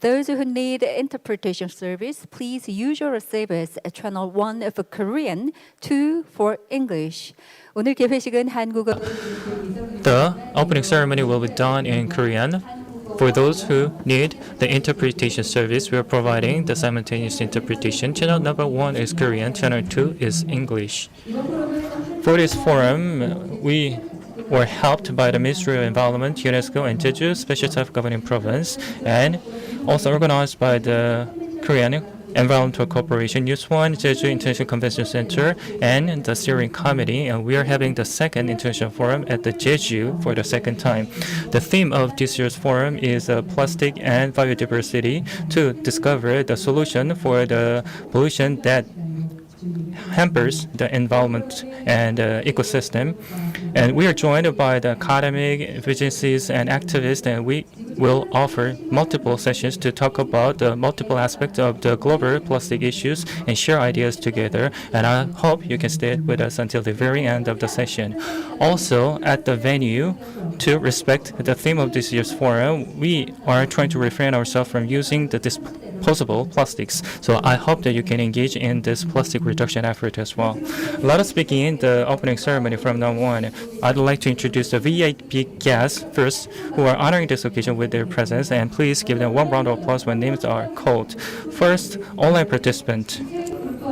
Those who need interpretation service, please use your receivers channel 1 for Korean, 2 for English. 오늘 개회식은 한국어. The opening ceremony will be done in Korean. For those who need the interpretation service, we are providing the simultaneous interpretation. Channel number 1 is Korean, channel 2 is English. For this forum, we were helped by the Ministry of Environment, UNESCO, and Jeju Special Self-Governing Province, and also organized by the Korean Environmental Corporation, News One, Jeju International Convention Center, and the steering committee. And we are having the second international forum at the Jeju for the second time. The theme of this year's forum is plastic and biodiversity, to discover the solution for the pollution that hampers the environment and ecosystem. And we are joined by the academic agencies and activists, and we will offer multiple sessions to talk about the multiple aspects of the global plastic issues and share ideas together. And I hope you can stay with us until the very end of the session. Also, at the venue, to respect the theme of this year's forum, we are trying to refrain ourselves from using the disposable plastics. So I hope that you can engage in this plastic reduction effort as well. Let us begin the opening ceremony from now on. I'd like to introduce the VIP guests first, who are honoring this occasion with their presence, and please give them one round of applause when names are called. First, online participant.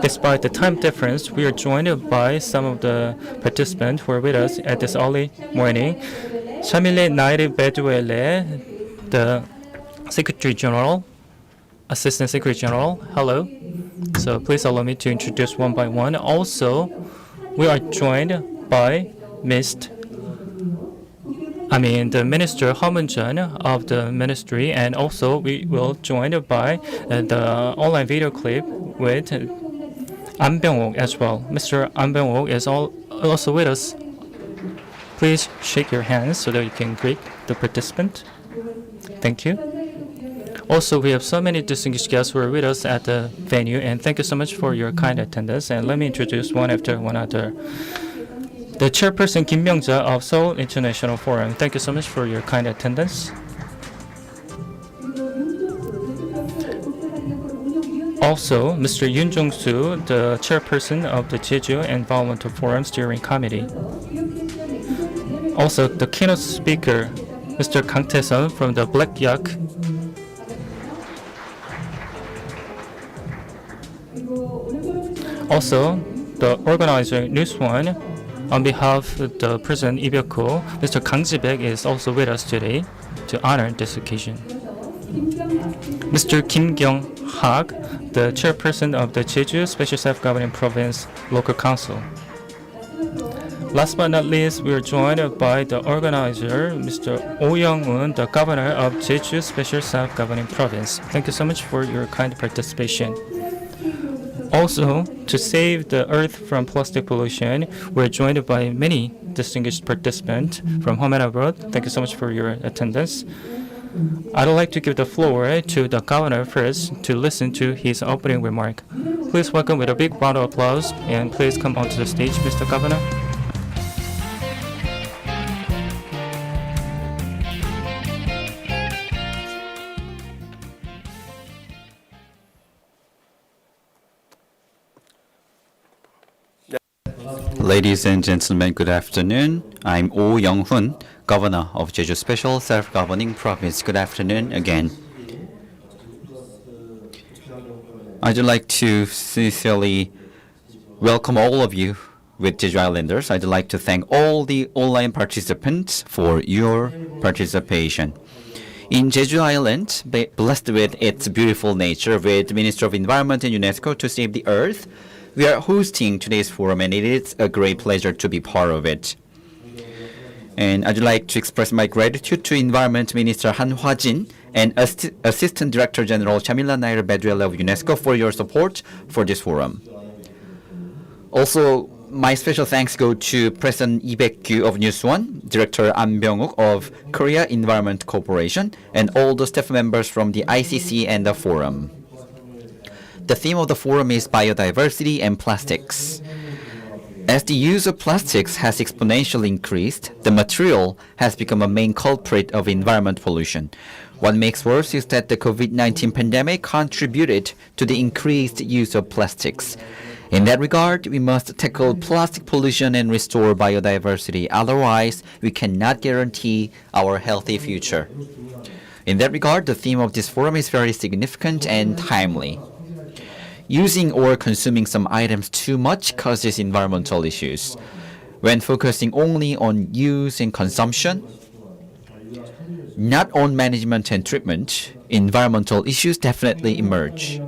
Despite the time difference, we are joined by some of the participants who are with us at this early morning. Shamile Nairi Beduele, the Secretary General, Assistant Secretary General, hello. So please allow me to introduce one by one. Also, we are joined by the Minister Hamunjan of the Ministry, and also we will joined by the online video clip with An Byung-ok as well. Mr. An Byung-ok is also with us. Please shake your hands so that you can greet the participant. Thank you. Also, we have so many distinguished guests who are with us at the venue, and thank you so much for your kind attendance. And let me introduce one after one other. The chairperson Kim Myung-ja of Seoul International Forum. Thank you so much for your kind attendance. Also, Mr. Yoon Jong-soo, the chairperson of the Jeju Environmental Forum Steering Committee. Also, the keynote speaker, Mr. Kang Tae-sun from the Black Yak. Also, the organizer, News One, on behalf of the President Lee Byuk-ho, Mr. Kang Ji-baek is also with us today to honor this occasion. Mr. Kim Kyung-hak, the chairperson of the Jeju Special Self-Governing Province Local Council. Last but not least, we are joined by the organizer, Mr. Oh Young-un, the governor of Jeju Special Self-Governing Province. Thank you so much for your kind participation. Also, to save the earth from plastic pollution, we're joined by many distinguished participants from home and abroad. Thank you so much for your attendance. I'd like to give the floor to the governor first to listen to his opening remark. Please welcome with a big round of applause, and please come onto the stage, Mr. Governor. Ladies and gentlemen, good afternoon. I'm Oh Young-hun, Governor of Jeju Special Self-Governing Province. Good afternoon again. I'd like to sincerely welcome all of you with Jeju Islanders. I'd like to thank all the online participants for your participation. In Jeju Island, blessed with its beautiful nature, with Ministry of Environment and UNESCO to save the earth, we are hosting today's forum, and it is a great pleasure to be part of it. And I'd like to express my gratitude to Environment Minister Han Hwa-jin and Assistant Director General Chamila Nair Bedwell of UNESCO for your support for this forum. Also, my special thanks go to President Lee Baek-gyu of News One, Director An Byung-uk of Korea Environment Corporation, and all the staff members from the ICC and the forum. The theme of the forum is biodiversity and plastics. As the use of plastics has exponentially increased, the material has become a main culprit of environment pollution. What makes worse is that the COVID-19 pandemic contributed to the increased use of plastics. In that regard, we must tackle plastic pollution and restore biodiversity. Otherwise, we cannot guarantee our healthy future. In that regard, the theme of this forum is very significant and timely. Using or consuming some items too much causes environmental issues. When focusing only on use and consumption, not on management and treatment, environmental issues definitely emerge.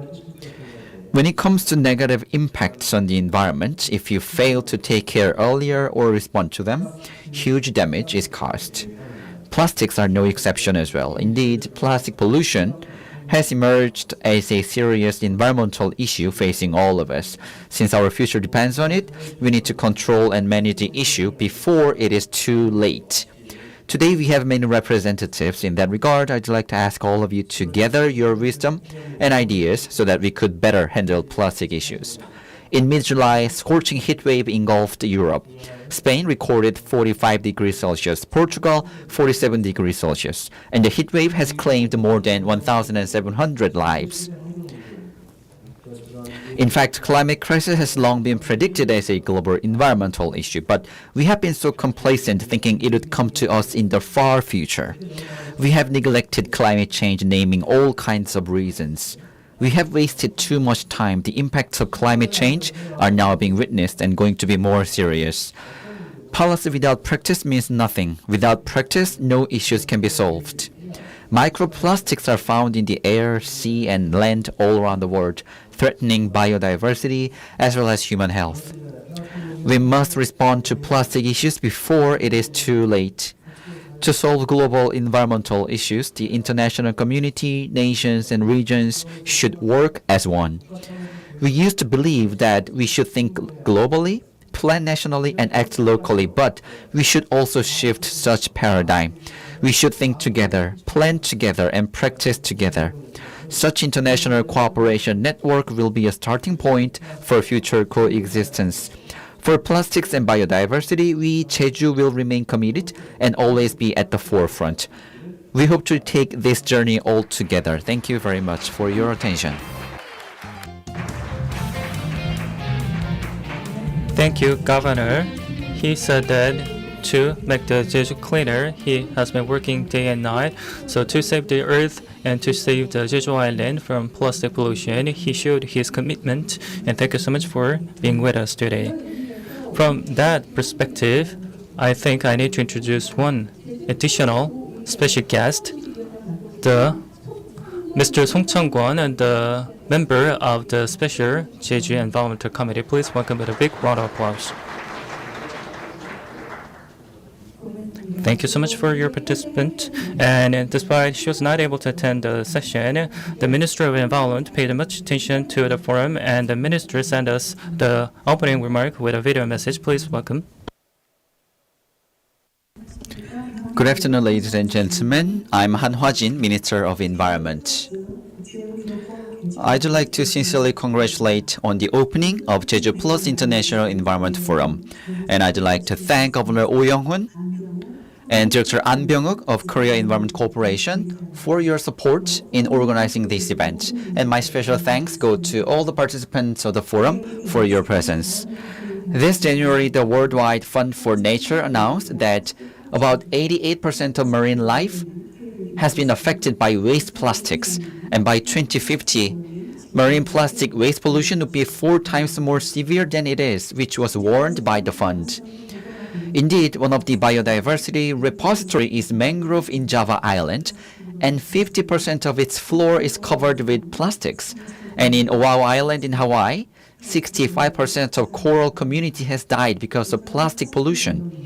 When it comes to negative impacts on the environment, if you fail to take care earlier or respond to them, huge damage is caused. Plastics are no exception as well. Indeed, plastic pollution has emerged as a serious environmental issue facing all of us. Since our future depends on it, we need to control and manage the issue before it is too late. Today we have many representatives. In that regard, I'd like to ask all of you to gather your wisdom and ideas so that we could better handle plastic issues. In mid-July, scorching heat wave engulfed Europe. Spain recorded 45 degrees Celsius, Portugal 47 degrees Celsius, and the heat wave has claimed more than 1,700 lives. In fact, climate crisis has long been predicted as a global environmental issue, but we have been so complacent thinking it would come to us in the far future. We have neglected climate change, naming all kinds of reasons. We have wasted too much time. The impacts of climate change are now being witnessed and going to be more serious. Policy without practice means nothing. Without practice, no issues can be solved. Microplastics are found in the air, sea, and land all around the world, threatening biodiversity as well as human health. We must respond to plastic issues before it is too late. To solve global environmental issues, the international community, nations, and regions should work as one. We used to believe that we should think globally, plan nationally, and act locally, but we should also shift such paradigm. We should think together, plan together, and practice together. Such international cooperation network will be a starting point for future coexistence. For plastics and biodiversity, we, Jeju, will remain committed and always be at the forefront. We hope to take this journey all together. Thank you very much for your attention. Thank you, Governor. He said that to make the Jeju cleaner, he has been working day and night. So to save the earth and to save the Jeju Island from plastic pollution, he showed his commitment. And thank you so much for being with us today. From that perspective, I think I need to introduce one additional special guest, the Mr. Song Chang-kwon, and the member of the Special Jeju Environmental Committee. Please welcome with a big round of applause. Thank you so much for your participant. And despite she was not able to attend the session, the Minister of Environment paid much attention to the forum, and the Minister sent us the opening remark with a video message. Please welcome. Good afternoon, ladies and gentlemen. I'm Han Hwa-jin, Minister of Environment. I'd like to sincerely congratulate on the opening of Jeju Plus International Environment Forum, and I'd like to thank Governor Oh Young-hoon and Director An Byung-uk of Korea Environment Corporation for your support in organizing this event. And my special thanks go to all the participants of the forum for your presence. This January, the Worldwide Fund for Nature announced that about 88% of marine life has been affected by waste plastics, and by 2050, marine plastic waste pollution would be 4 times more severe than it is, which was warned by the fund. Indeed, one of the biodiversity repository is mangrove in Java Island, and 50% of its floor is covered with plastics. And in Oahu Island in Hawaii, 65% of coral community has died because of plastic pollution.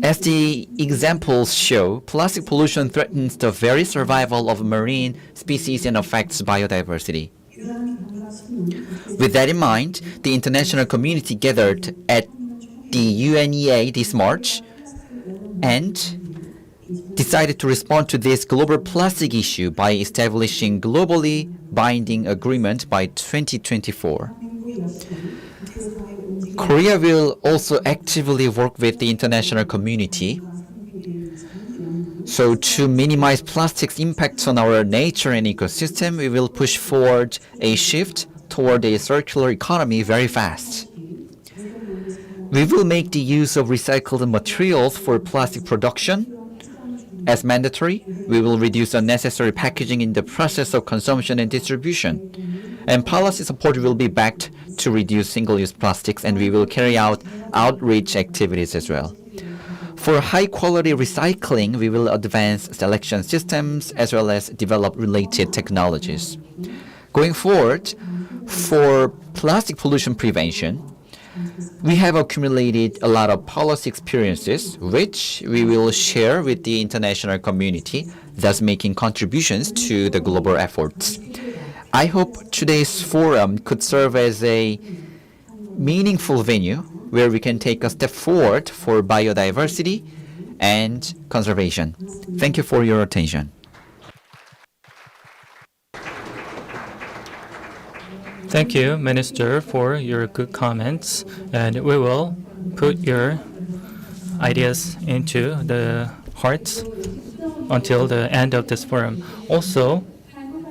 As the examples show, plastic pollution threatens the very survival of marine species and affects biodiversity. With that in mind, the international community gathered at the UNEA this March and decided to respond to this global plastic issue by establishing globally binding agreement by 2024. Korea will also actively work with the international community so to minimize plastic's impact on our nature and ecosystem. We will push forward a shift toward a circular economy very fast. We will make the use of recycled materials for plastic production as mandatory. We will reduce unnecessary packaging in the process of consumption and distribution. And policy support will be backed to reduce single-use plastics, and we will carry out outreach activities as well. For high-quality recycling, we will advance selection systems as well as develop related technologies. Going forward, for plastic pollution prevention, we have accumulated a lot of policy experiences, which we will share with the international community, thus making contributions to the global efforts. I hope today's forum could serve as a meaningful venue where we can take a step forward for biodiversity and conservation. Thank you for your attention. Thank you, Minister, for your good comments, and we will put your ideas into the hearts until the end of this forum. Also,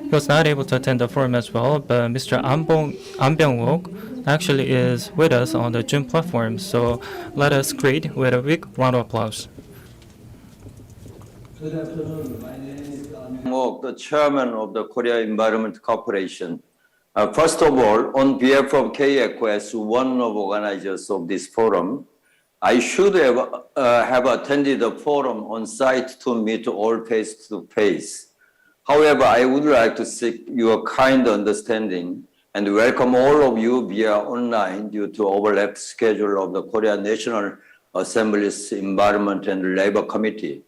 he was not able to attend the forum as well, but Mr. An Byung-wook actually is with us on the Zoom platform, so let us greet with a big round of applause. My name is An Byung-wook, the chairman of the Korea Environment Corporation. First of all, on behalf of KECO as one of the organizers of this forum, I should have attended the forum on site to meet all face-to-face. However, I would like to seek your kind understanding and welcome all of you via online due to overlapped schedule of the Korea National Assembly's Environment and Labor Committee.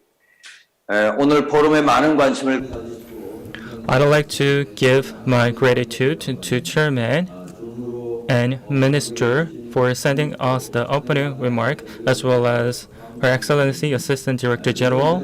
오늘 포럼에 많은 관심을 I'd like to give my gratitude to Chairman and Minister for sending us the opening remark, as well as Her Excellency Assistant Director General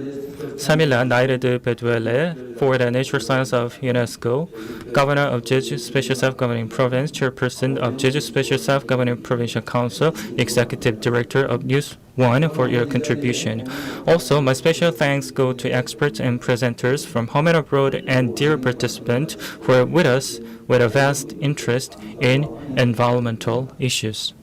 Samila Nairede-Beduele for the Nature Science of UNESCO, Governor of Jeju Special Self-Governing Province, Chairperson of Jeju Special Self-Governing Provincial Council, Executive Director of News One for your contribution. Also, my special thanks go to experts and presenters from home and abroad and dear participants who are with us with a vast interest in environmental issues.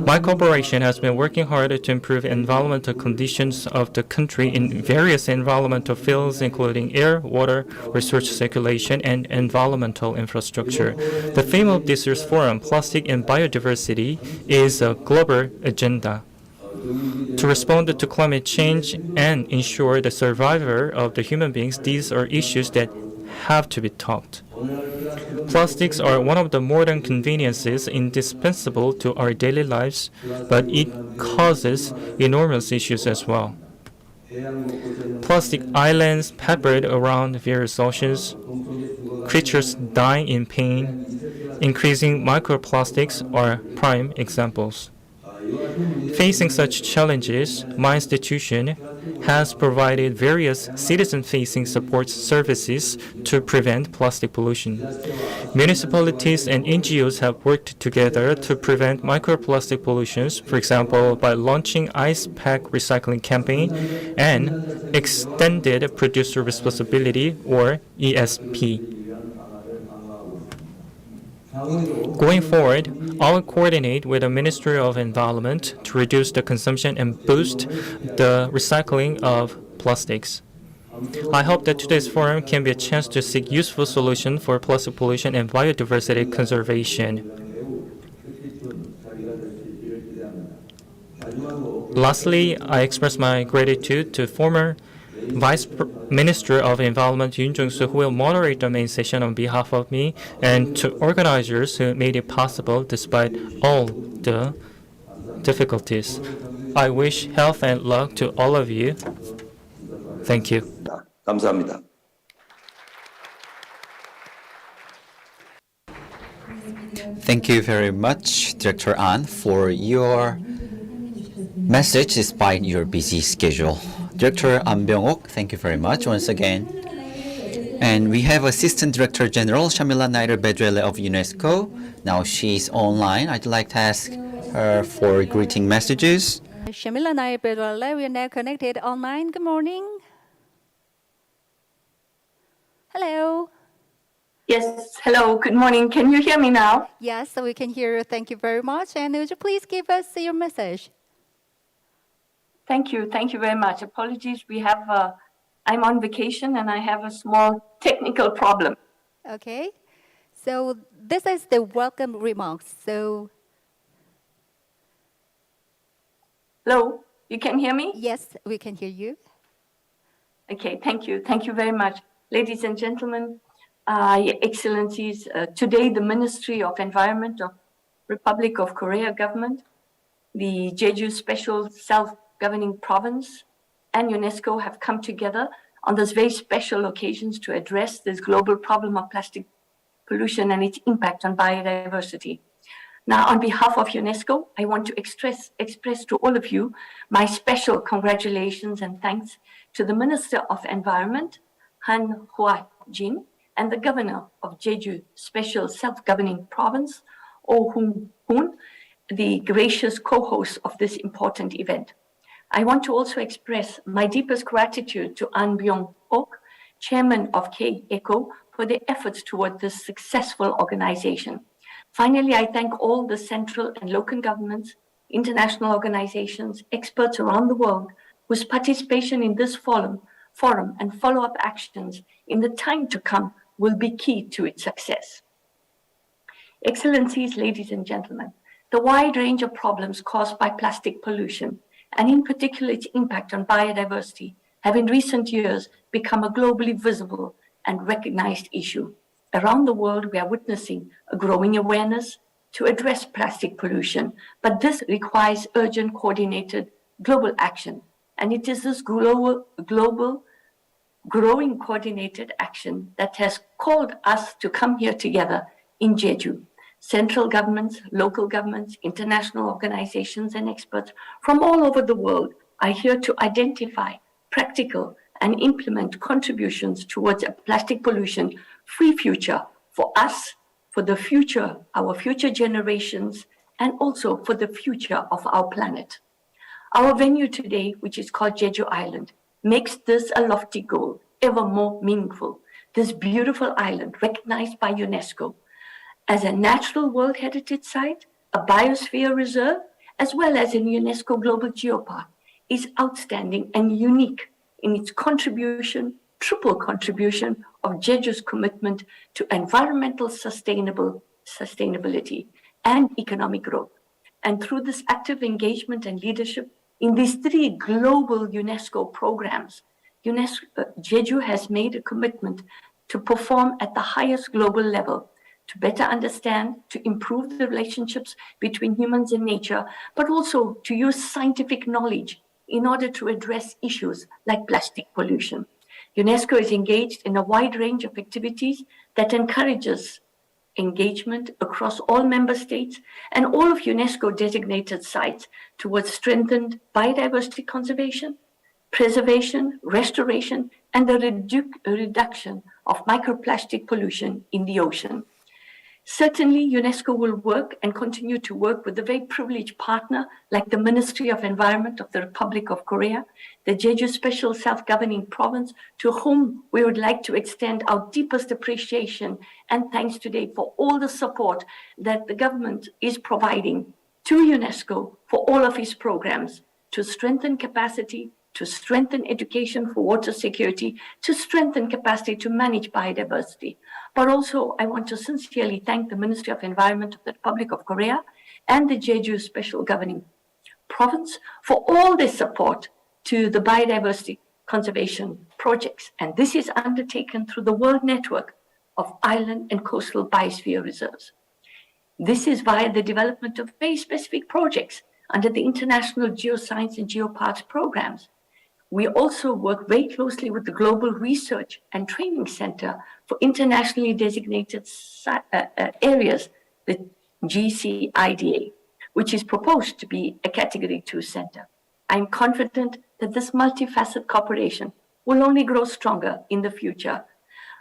My corporation has been working hard to improve environmental conditions of the country in various environmental fields, including air, water, resource circulation, and environmental infrastructure. The theme of this year's forum, Plastic and Biodiversity, is a global agenda. To respond to climate change and ensure the survival of the human beings, these are issues that have to be taught. Plastics are one of the modern conveniences indispensable to our daily lives, but it causes enormous issues as well. Plastic islands peppered around various oceans, creatures dying in pain, increasing microplastics are prime examples. Facing such challenges, my institution has provided various citizen-facing support services to prevent plastic pollution. Municipalities and NGOs have worked together to prevent microplastic pollutions, for example, by launching ice pack recycling campaign and extended producer responsibility, or ESP. Going forward, I will coordinate with the Ministry of Environment to reduce the consumption and boost the recycling of plastics. I hope that today's forum can be a chance to seek useful solutions for plastic pollution and biodiversity conservation. Lastly, I express my gratitude to former Vice Minister of Environment Yoon Jung-soo, who will moderate the main session on behalf of me, and to organizers who made it possible despite all the difficulties. I wish health and luck to all of you. Thank you. 감사합니다. Thank you very much, Director An, for your message despite your busy schedule. Director An Byung-ok, thank you very much once again. And we have Assistant Director General Shamila Nair-Bedrele of UNESCO. Now she's online. I'd like to ask her for greeting messages. Shamila Nair-Bedrele, we are now connected online. Good morning. Hello. Yes, hello, good morning. Can you hear me now? Yes, so we can hear you. Thank you very much. And would you please give us your message? Thank you very much. Apologies, I'm on vacation and I have a small technical problem. Okay, so this is the welcome remarks. So, hello, you can hear me? Yes, we can hear you. Okay, thank you very much. Ladies and gentlemen, Your Excellencies, today the Ministry of Environment of Republic of Korea government, the Jeju Special Self-Governing Province, and UNESCO have come together on this very special occasions to address this global problem of plastic pollution and its impact on biodiversity. Now, on behalf of UNESCO, I want to express to all of you my special congratulations and thanks to the Minister of Environment, Han Hua-jin, and the Governor of Jeju Special Self-Governing Province, Oh Hoon, the gracious co-host of this important event. I want to also express my deepest gratitude to An Byung-ok, Chairman of K-ECO, for their efforts toward this successful organization. Finally, I thank all the central and local governments, international organizations, experts around the world whose participation in this forum and follow-up actions in the time to come will be key to its success. Excellencies, ladies and gentlemen, the wide range of problems caused by plastic pollution, and in particular its impact on biodiversity, have in recent years become a globally visible and recognized issue. Around the world, we are witnessing a growing awareness to address plastic pollution, but this requires urgent, coordinated global action. And it is this global, growing coordinated action that has called us to come here together in Jeju. Central governments, local governments, international organizations, and experts from all over the world are here to identify practical and implement contributions towards a plastic pollution-free future for us, for the future, our future generations, and also for the future of our planet. Our venue today, which is called Jeju Island, makes this a lofty goal ever more meaningful. This beautiful island, recognized by UNESCO as a natural World Heritage Site, a biosphere reserve, as well as a UNESCO Global Geopark, is outstanding and unique in its contribution, triple contribution of Jeju's commitment to environmental sustainability and economic growth. And through this active engagement and leadership in these three global UNESCO programs, Jeju has made a commitment to perform at the highest global level, to better understand, to improve the relationships between humans and nature, but also to use scientific knowledge in order to address issues like plastic pollution. UNESCO is engaged in a wide range of activities that encourages engagement across all member states and all of UNESCO designated sites towards strengthened biodiversity conservation, preservation, restoration, and the reduction of microplastic pollution in the ocean. Certainly, UNESCO will work and continue to work with a very privileged partner like the Ministry of Environment of the Republic of Korea, the Jeju Special Self-Governing Province, to whom we would like to extend our deepest appreciation and thanks today for all the support that the government is providing to UNESCO for all of its programs to strengthen capacity, to strengthen education for water security, to strengthen capacity to manage biodiversity. But also, I want to sincerely thank the Ministry of Environment of the Republic of Korea and the Jeju Special Governing Province for all their support to the biodiversity conservation projects. And this is undertaken through the World Network of Island and Coastal Biosphere Reserves. This is via the development of very specific projects under the International Geoscience and Geoparks programs. We also work very closely with the Global Research and Training Center for internationally designated areas, the GCIDA, which is proposed to be a Category 2 center. I'm confident that this multifaceted cooperation will only grow stronger in the future.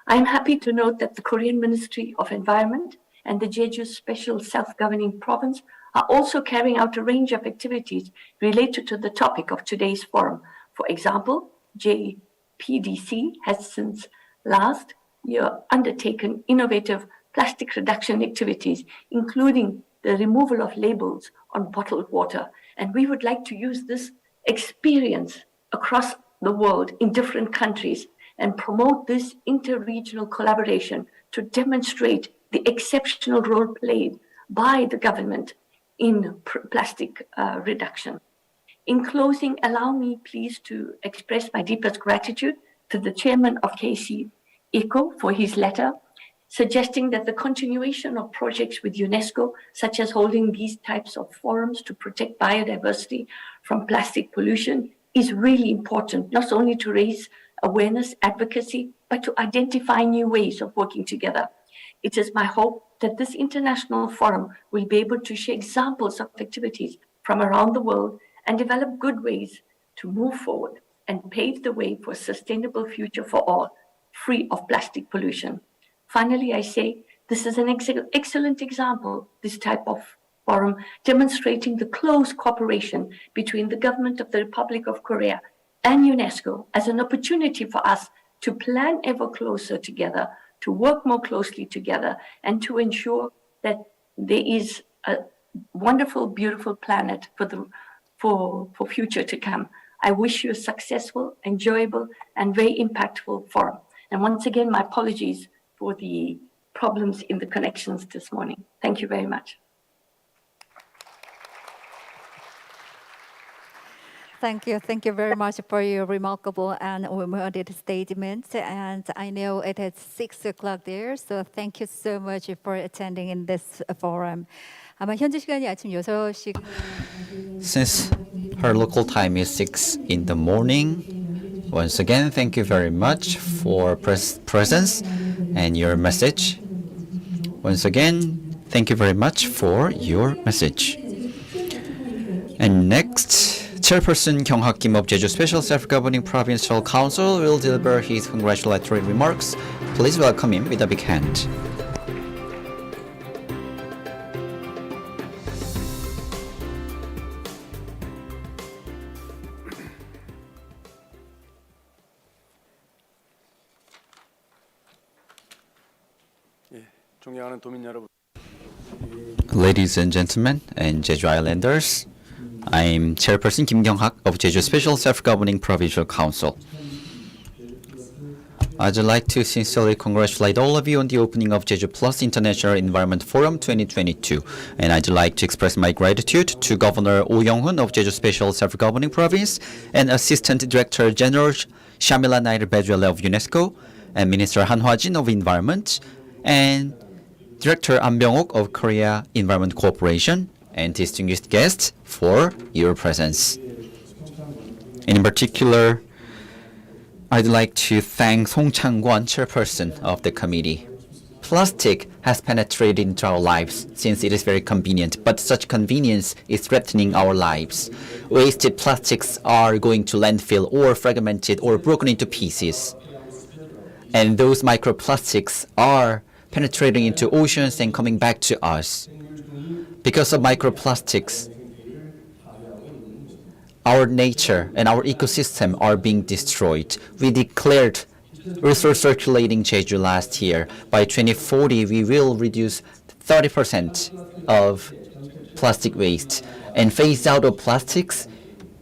I'm happy to note that the Korean Ministry of Environment and the Jeju Special Self-Governing Province are also carrying out a range of activities related to the topic of today's forum. For example, JPDC has since last year undertaken innovative plastic reduction activities, including the removal of labels on bottled water. And we would like to use this experience across the world in different countries and promote this inter-regional collaboration to demonstrate the exceptional role played by the government in plastic reduction. In closing, allow me please to express my deepest gratitude to the chairman of KC ECO for his letter, suggesting that the continuation of projects with UNESCO, such as holding these types of forums to protect biodiversity from plastic pollution, is really important, not only to raise awareness, advocacy, but to identify new ways of working together. It is my hope that this international forum will be able to share examples of activities from around the world and develop good ways to move forward and pave the way for a sustainable future for all, free of plastic pollution. Finally, I say this is an excellent example, this type of forum, demonstrating the close cooperation between the government of the Republic of Korea and UNESCO as an opportunity for us to plan ever closer together, to work more closely together, and to ensure that there is a wonderful, beautiful planet for future to come. I wish you a successful, enjoyable, and very impactful forum. And once again, my apologies for the problems in the connections this morning. Thank you very much. Thank you. Thank you very much for your remarkable and well-worded statement. And I know it is 6 o'clock there, so thank you so much for attending in this forum. 아마 현지 시간이 아침 6시. Since her local time is 6 in the morning, once again, thank you very much for presence and your message. Once again, thank you very much for your message. And next, Chairperson Kyung-hak Kim of Jeju Special Self-Governing Provincial Council will deliver his congratulatory remarks. Please welcome him with a big hand. 존경하는 도민 여러분. Ladies and gentlemen and Jeju Islanders, I'm Chairperson Kim Kyung-hak of Jeju Special Self-Governing Provincial Council. I'd like to sincerely congratulate all of you on the opening of Jeju Plus International Environment Forum 2022, and I'd like to express my gratitude to Governor Oh Young-hoon of Jeju Special Self-Governing Province and Assistant Director General Shamila Nair-Bejuele of UNESCO, and Minister Han Hwa-jin of Environment, and Director An Byung-ok of Korea Environment Corporation, and distinguished guests for your presence. In particular, I'd like to thank Song Chang-kwon, chairperson of the committee. Plastic has penetrated into our lives since it is very convenient, but such convenience is threatening our lives. Wasted plastics are going to landfill or fragmented or broken into pieces. And those microplastics are penetrating into oceans and coming back to us. Because of microplastics, our nature and our ecosystem are being destroyed. We declared resource circulating Jeju last year. By 2040, we will reduce 30% of plastic waste. And phase out of plastics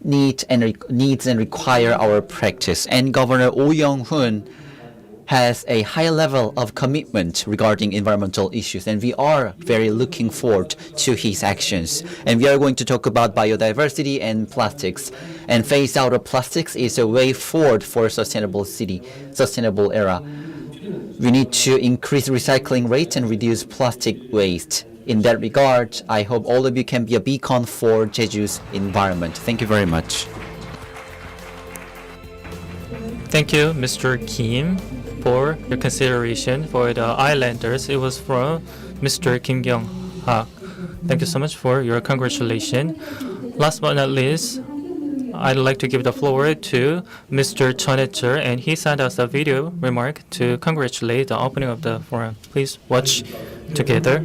needs and require our practice. And Governor Oh Young-hoon has a high level of commitment regarding environmental issues, and we are very looking forward to his actions. And we are going to talk about biodiversity and plastics. And phase out of plastics is a way forward for a sustainable city, sustainable era. We need to increase recycling rates and reduce plastic waste. In that regard, I hope all of you can be a beacon for Jeju's environment. Thank you very much. Thank you, Mr. Kim, for your consideration for the islanders. It was from Mr. Kim Kyung-hak Thank you so much for your congratulations. Last but not least, I'd like to give the floor to Mr. Chonetcher, and he sent us a video remark to congratulate the opening of the forum. Please watch together.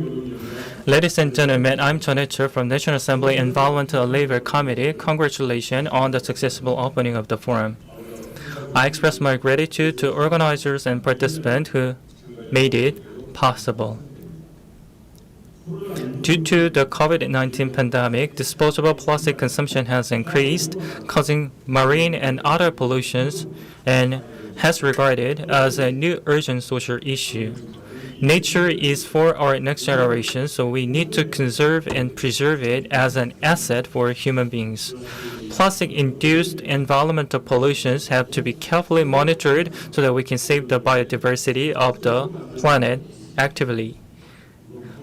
Ladies and gentlemen, I'm Chonetcher from National Assembly Environmental Labor Committee. Congratulations on the successful opening of the forum. I express my gratitude to organizers and participants who made it possible. Due to the COVID-19 pandemic, disposable plastic consumption has increased, causing marine and other pollutions, and has regarded as a new urgent social issue. Nature is for our next generation, so we need to conserve and preserve it as an asset for human beings. Plastic-induced environmental pollutions have to be carefully monitored so that we can save the biodiversity of the planet actively.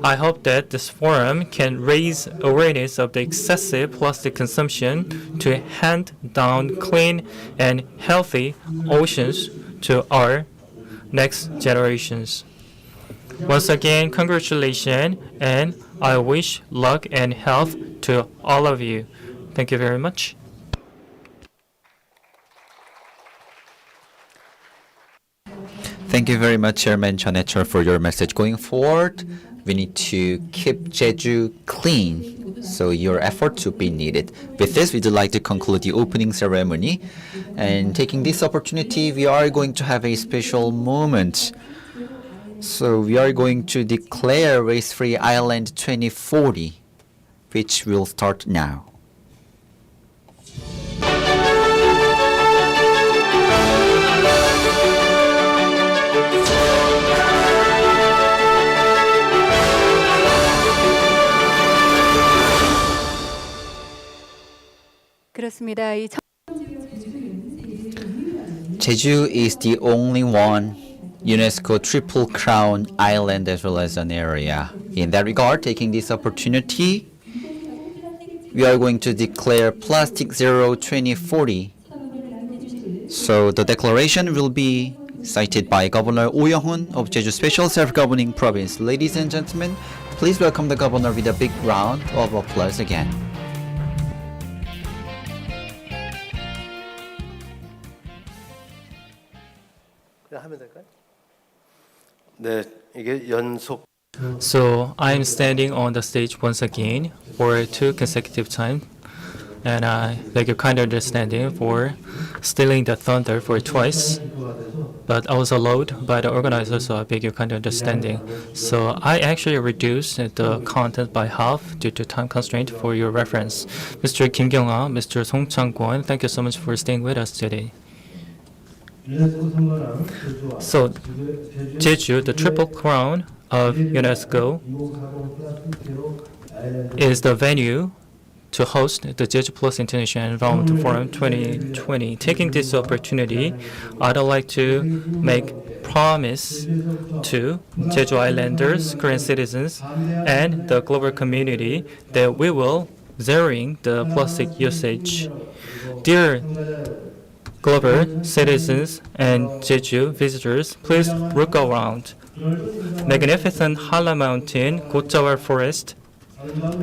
I hope that this forum can raise awareness of the excessive plastic consumption to hand down clean and healthy oceans to our next generations. Once again, congratulations, and I wish luck and health to all of you. Thank you very much. Thank you very much, Chairman Chonetcher, for your message. Going forward, we need to keep Jeju clean, so your efforts will be needed. With this, we'd like to conclude the opening ceremony. And taking this opportunity, we are going to have a special moment. So we are going to declare Waste-Free Island 2040, which will start now. 그렇습니다. Jeju is the only one UNESCO Triple Crown island as well as an area. In that regard, taking this opportunity, we are going to declare Plastic Zero 2040. So the declaration will be cited by Governor Oh Young-hoon of Jeju Special Self-Governing Province. Ladies and gentlemen, please welcome the governor with a big round of applause again. 네, 이게 연속. So I'm standing on the stage once again for 2 consecutive times, and I beg your kind understanding for stealing the thunder for twice. But I was allowed by the organizer, so I beg your kind understanding. So I actually reduced the content by half due to time constraint for your reference. Mr. Kim Kyung-ah, Mr. Song Chang-kwon, thank you so much for staying with us today. So, Jeju, the Triple Crown of UNESCO, is the venue to host the Jeju Plus International Environmental Forum 2020. Taking this opportunity, I'd like to make promise to Jeju Islanders, Korean citizens, and the global community that we will zeroing the plastic usage. Dear global citizens and Jeju visitors, please look around. Magnificent Hala Mountain, Gojawar Forest,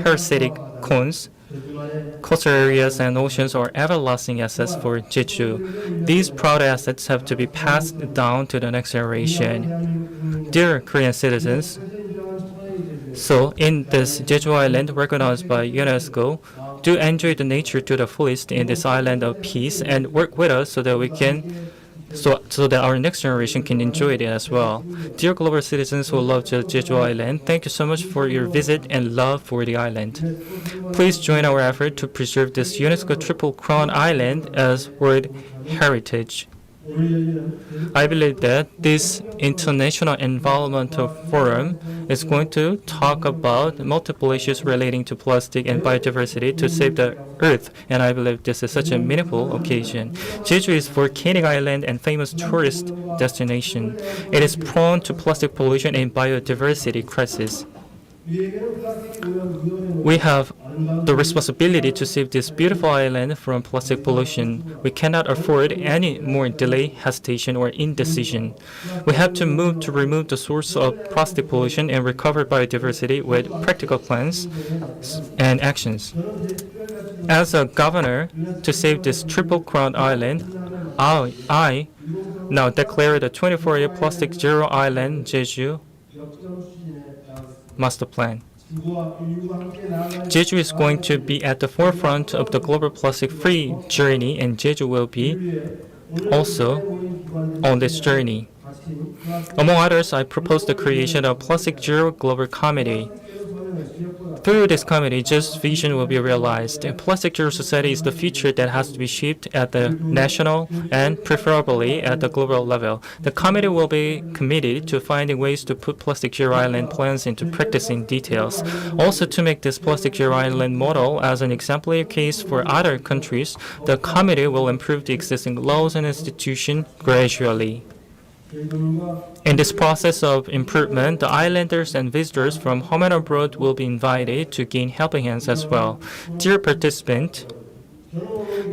parasitic cones, coastal areas and oceans are everlasting assets for Jeju. These proud assets have to be passed down to the next generation. Dear Korean citizens, so in this Jeju Island recognized by UNESCO, do enjoy the nature to the fullest in this island of peace and work with us so that we can so that our next generation can enjoy it as well. Dear global citizens who love Jeju Island, thank you so much for your visit and love for the island. Please join our effort to preserve this UNESCO Triple Crown Island as World Heritage. I believe that this International Environmental Forum is going to talk about multiple issues relating to plastic and biodiversity to save the earth, and I believe this is such a meaningful occasion. Jeju is a volcanic island and famous tourist destination. It is prone to plastic pollution and biodiversity crisis. We have the responsibility to save this beautiful island from plastic pollution. We cannot afford any more delay, hesitation, or indecision. We have to move to remove the source of plastic pollution and recover biodiversity with practical plans and actions. As a governor to save this Triple Crown Island, I now declare the 24-year Plastic Zero Island Jeju Master Plan. Jeju is going to be at the forefront of the global plastic-free journey, and Jeju will be also on this journey. Among others, I propose the creation of Plastic Zero Global Committee. Through this committee, Jeju's vision will be realized. A Plastic Zero society is the future that has to be shaped at the national and preferably at the global level. The committee will be committed to finding ways to put Plastic Zero Island plans into practice in details. Also, to make this Plastic Zero Island model as an exemplary case for other countries, the committee will improve the existing laws and institutions gradually. In this process of improvement, the islanders and visitors from home and abroad will be invited to gain helping hands as well. Dear participant,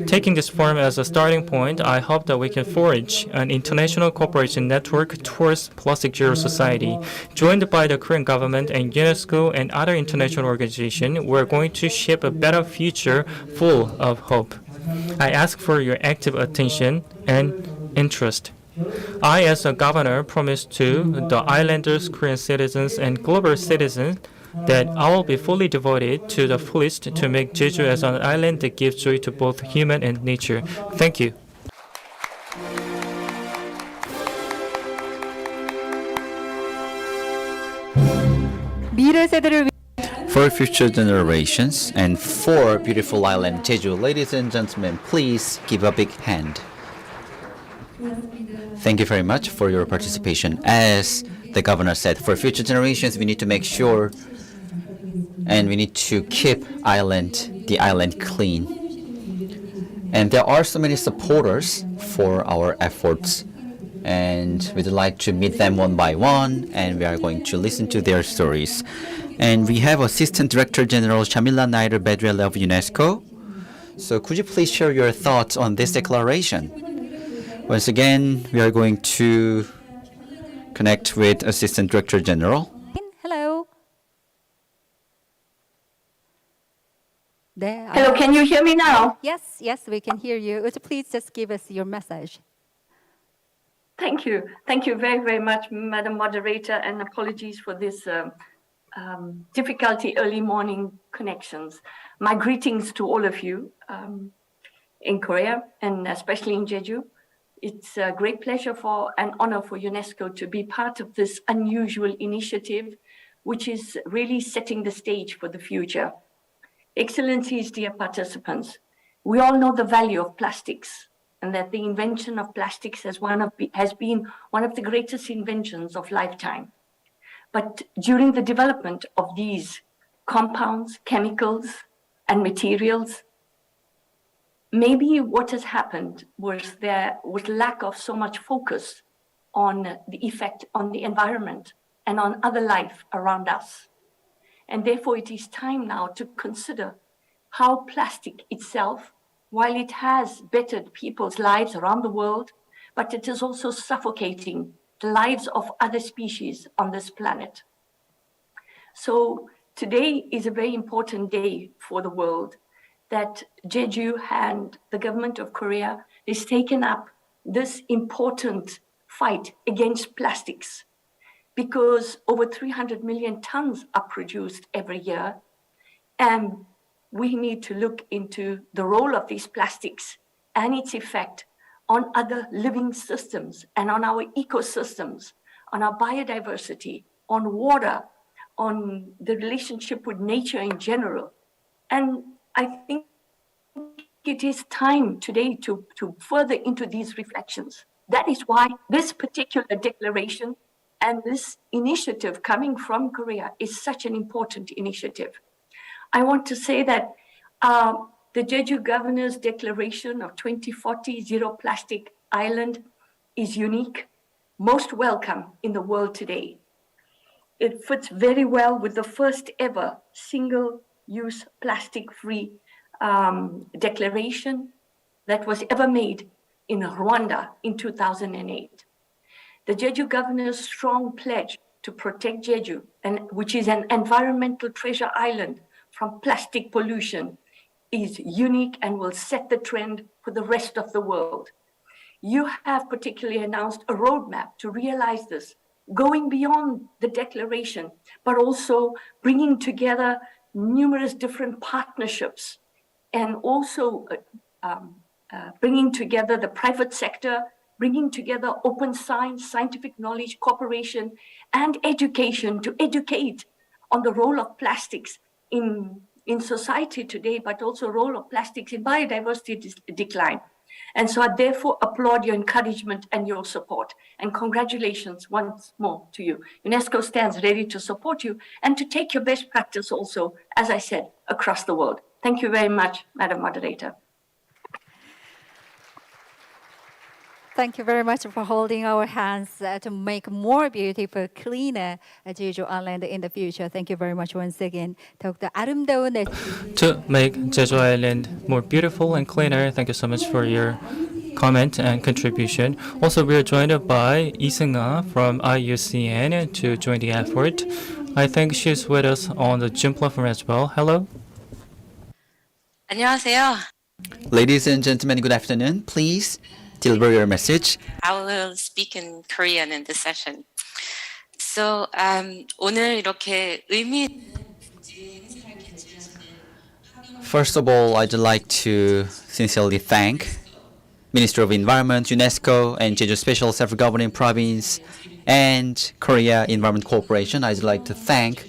taking this forum as a starting point, I hope that we can forge an international cooperation network towards Plastic Zero Society. Joined by the Korean government and UNESCO and other international organizations, we're going to shape a better future full of hope. I ask for your active attention and interest. I, as a governor, promise to the islanders, Korean citizens, and global citizens that I will be fully devoted to the fullest to make Jeju as an island that gives joy to both human and nature. Thank you. For future generations and for beautiful island Jeju, ladies and gentlemen, please give a big hand. Thank you very much for your participation. As the governor said, for future generations, we need to make sure and we need to keep the island clean. And there are so many supporters for our efforts, and we'd like to meet them one by one, and we are going to listen to their stories. And we have Assistant Director General Shamila Nair Bedrel of UNESCO. So could you please share your thoughts on this declaration? Once again, we are going to connect with Assistant Director General. Hello. Hello, can you hear me now? Yes, we can hear you. Would you please just give us your message? Thank you. Thank you very, very much, Madam Moderator, and apologies for this difficulty early morning connections. My greetings to all of you in Korea and especially in Jeju. It's a great pleasure and honor for UNESCO to be part of this unusual initiative, which is really setting the stage for the future. Excellencies, dear participants, we all know the value of plastics and that the invention of plastics has been one of the greatest inventions of lifetime. But during the development of these compounds, chemicals, and materials, maybe what has happened was there was lack of so much focus on the effect on the environment and on other life around us. And therefore it is time now to consider how plastic itself, while it has bettered people's lives around the world, but it is also suffocating the lives of other species on this planet. So today is a very important day for the world that Jeju and the government of Korea has taken up this important fight against plastics, because over 300 million tons are produced every year. And we need to look into the role of these plastics and its effect on other living systems and on our ecosystems, on our biodiversity, on water, on the relationship with nature in general. And I think it is time today to further into these reflections. That is why this particular declaration and this initiative coming from Korea is such an important initiative. I want to say that the Jeju Governor's Declaration of 2040 Zero Plastic Island is unique, most welcome in the world today. It fits very well with the first ever single use plastic-free declaration that was ever made in Rwanda in 2008. The Jeju governor's strong pledge to protect Jeju, which is an environmental treasure island from plastic pollution, is unique and will set the trend for the rest of the world. You have particularly announced a roadmap to realize this, going beyond the declaration, but also bringing together numerous different partnerships and also bringing together the private sector, bringing together open science, scientific knowledge, cooperation, and education to educate on the role of plastics in society today, but also role of plastics in biodiversity decline. And so I therefore applaud your encouragement and your support. And congratulations once more to you. UNESCO stands ready to support you and to take your best practice also, as I said, across the world. Thank you very much, Madam Moderator. Thank you very much for holding our hands to make more beautiful, cleaner Jeju Island in the future. Thank you very much once again. 더욱더 아름다운 To make Jeju Island more beautiful and cleaner, thank you so much for your comment and contribution. Also, we are joined by Lee Seung-ah from IUCN to join the effort. I think she's with us on the Zoom platform as well. Hello. 안녕하세요. Ladies and gentlemen, good afternoon. Please deliver your message. I will speak in Korean in this session. So, 오늘 이렇게 의미 First of all, I'd like to sincerely thank Ministry of Environment, UNESCO, and Jeju Special Self-Governing Province, and Korea Environment Corporation. I'd like to thank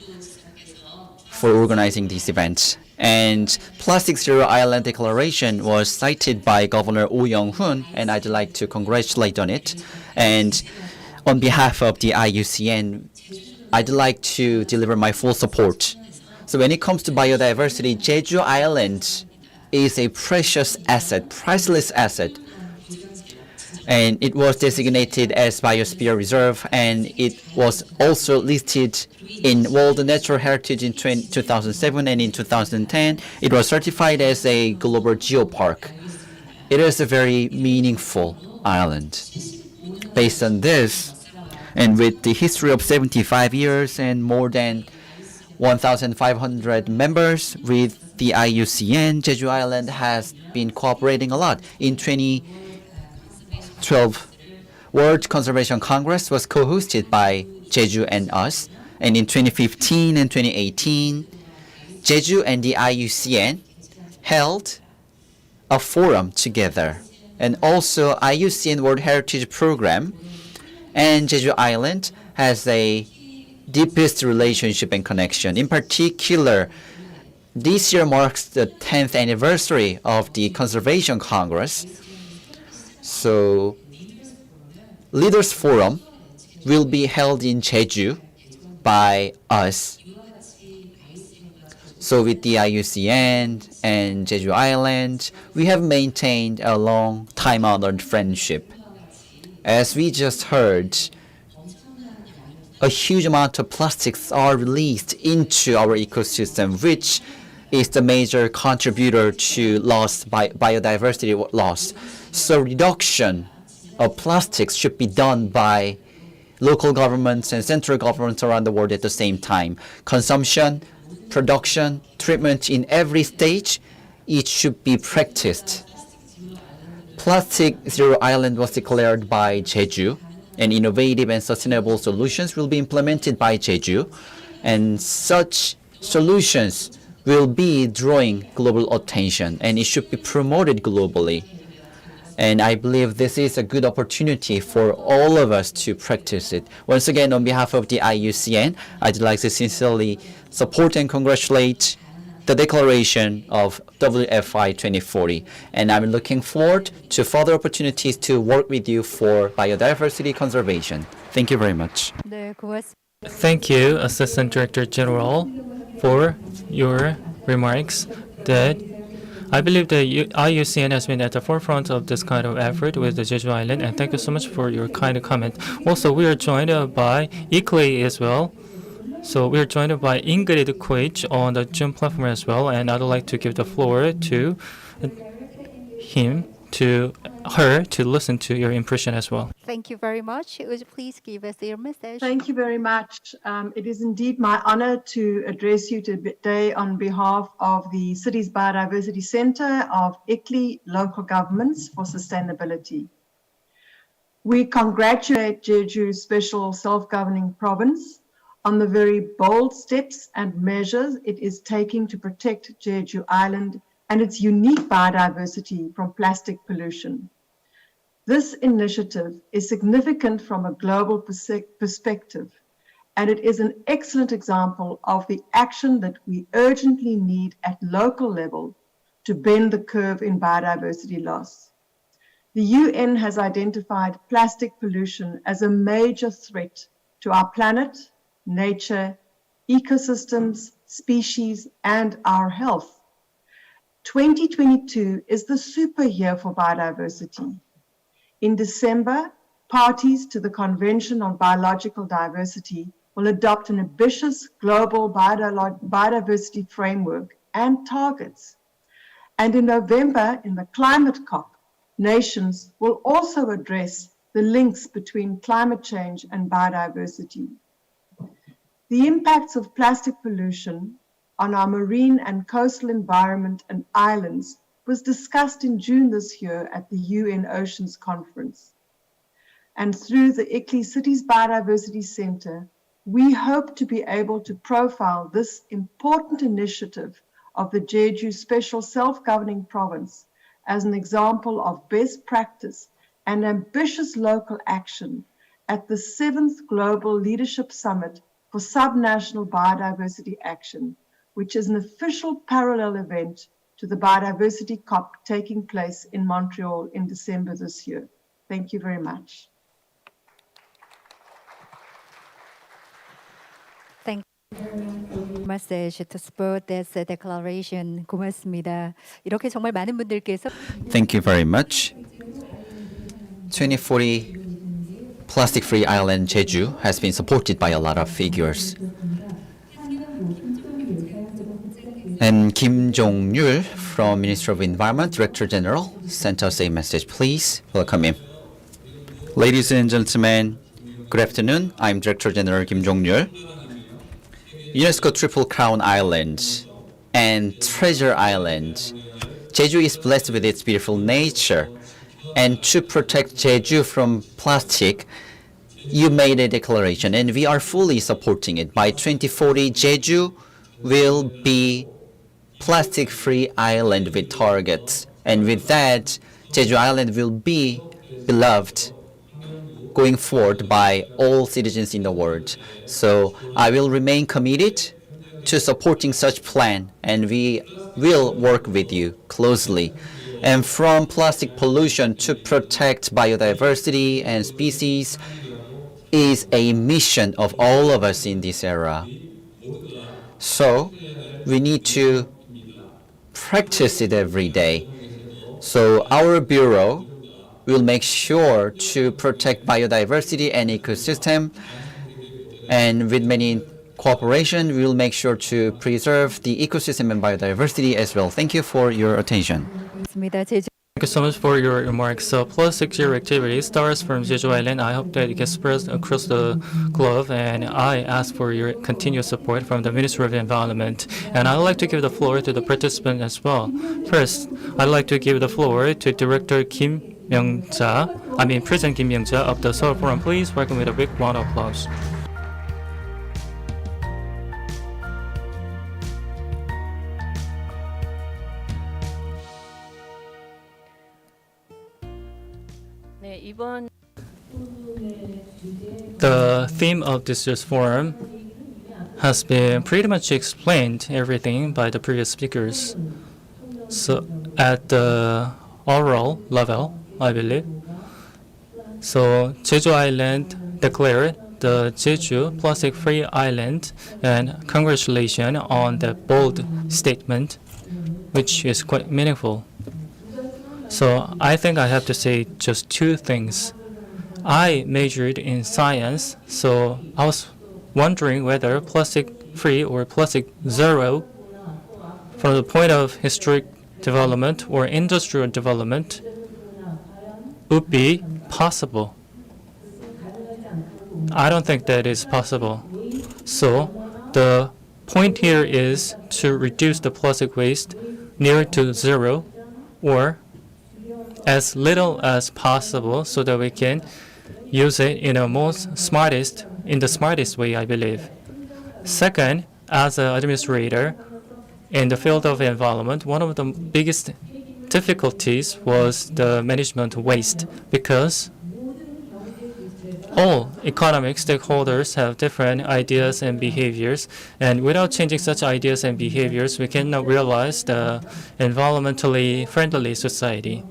for organizing this event. And Plastic Zero Island Declaration was cited by Governor Oh Young-hoon, and I'd like to congratulate on it. And on behalf of the IUCN, I'd like to deliver my full support. So when it comes to biodiversity, Jeju Island is a precious asset, priceless asset. And it was designated as Biosphere Reserve, and it was also listed in World Natural Heritage in 2007, and in 2010, it was certified as a global geopark. It is a very meaningful island. Based on this, and with the history of 75 years and more than 1,500 members with the IUCN, Jeju Island has been cooperating a lot. In 2012, World Conservation Congress was co-hosted by Jeju and us. And in 2015 and 2018, Jeju and the IUCN held a forum together. And also IUCN World Heritage Program and Jeju Island has a deepest relationship and connection. In particular, this year marks the 10th anniversary of the Conservation Congress. So, Leaders Forum will be held in Jeju by us. So with the IUCN and Jeju Island, we have maintained a long time-honored friendship. As we just heard, a huge amount of plastics are released into our ecosystem, which is the major contributor to biodiversity loss. So reduction of plastics should be done by local governments and central governments around the world at the same time. Consumption, production, treatment in every stage, it should be practiced. Plastic Zero Island was declared by Jeju, and innovative and sustainable solutions will be implemented by Jeju, and such solutions will be drawing global attention, and it should be promoted globally. And I believe this is a good opportunity for all of us to practice it. Once again, on behalf of the IUCN, I'd like to sincerely support and congratulate the declaration of WFI 2040. And I'm looking forward to further opportunities to work with you for biodiversity conservation. Thank you very much. Thank you, Assistant Director General, for your remarks. That I believe the IUCN has been at the forefront of this kind of effort with the Jeju Island, and thank you so much for your kind comment. Also, we are joined by Lee as well. So we're joined by Ingrid Koich on the Zoom platform as well, and I'd like to give the floor to her to listen to your impression as well. Thank you very much. Would you please give us your message? Thank you very much. It is indeed my honor to address you today on behalf of the city's Biodiversity Center of ICLEI Local Governments for Sustainability. We congratulate Jeju Special Self-Governing Province on the very bold steps and measures it is taking to protect Jeju Island and its unique biodiversity from plastic pollution. This initiative is significant from a global perspective, and it is an excellent example of the action that we urgently need at local level to bend the curve in biodiversity loss. The UN has identified plastic pollution as a major threat to our planet, nature, ecosystems, species, and our health. 2022 is the super year for biodiversity. In December, parties to the Convention on Biological Diversity will adopt an ambitious global biodiversity framework and targets. And in November, in the Climate COP, nations will also address the links between climate change and biodiversity. The impacts of plastic pollution on our marine and coastal environment and islands was discussed in June this year at the UN Oceans Conference. And through the ICLEI Cities Biodiversity Center, we hope to be able to profile this important initiative of the Jeju Special Self-Governing Province as an example of best practice and ambitious local action at the 7th Global Leadership Summit for Subnational Biodiversity Action, which is an official parallel event to the Biodiversity COP taking place in Montreal in December this year. Thank you very much. Thank you. Message to support this declaration. 고맙습니다. 이렇게 정말 많은 분들께서 Thank you very much. 2040 plastic-free island Jeju has been supported by a lot of figures. And Kim Jong-yul from Ministry of Environment, Director General, sent us a message. Please welcome him. Ladies and gentlemen, good afternoon. I'm Director General Kim Jong-yul. UNESCO Triple Crown Island and Treasure Island. Jeju is blessed with its beautiful nature. And to protect Jeju from plastic, you made a declaration, and we are fully supporting it. By 2040, Jeju will be plastic-free island with targets. And with that, Jeju Island will be beloved going forward by all citizens in the world. So I will remain committed to supporting such plan, and we will work with you closely. And from plastic pollution to protect biodiversity and species is a mission of all of us in this era. So we need to practice it every day. So our bureau will make sure to protect biodiversity and ecosystem, and with many cooperation, we will make sure to preserve the ecosystem and biodiversity as well. Thank you for your attention. Thank you so much for your remarks. So plastic zero activity starts from Jeju Island. I hope that it gets spread across the globe, and I ask for your continued support from the Ministry of Environment. And I'd like to give the floor to the participant as well. First, I'd like to give the floor to Director President Kim Myung-ja of the Seoul Forum. Please welcome with a big round of applause. The theme of this year's forum has been pretty much explained everything by the previous speakers. So at the oral level, I believe. So Jeju Island declared the Jeju plastic-free island, and congratulations on that bold statement, which is quite meaningful. So I think I have to say just two things. I majored in science, so I was wondering whether plastic-free or plastic-zero, from the point of historic development or industrial development, would be possible. I don't think that is possible. So the point here is to reduce the plastic waste near to zero or as little as possible so that we can use it in the smartest way, I believe. Second, as an administrator in the field of environment, one of the biggest difficulties was the management of waste, because all economic stakeholders have different ideas and behaviors, and without changing such ideas and behaviors, we cannot realize the environmentally friendly society.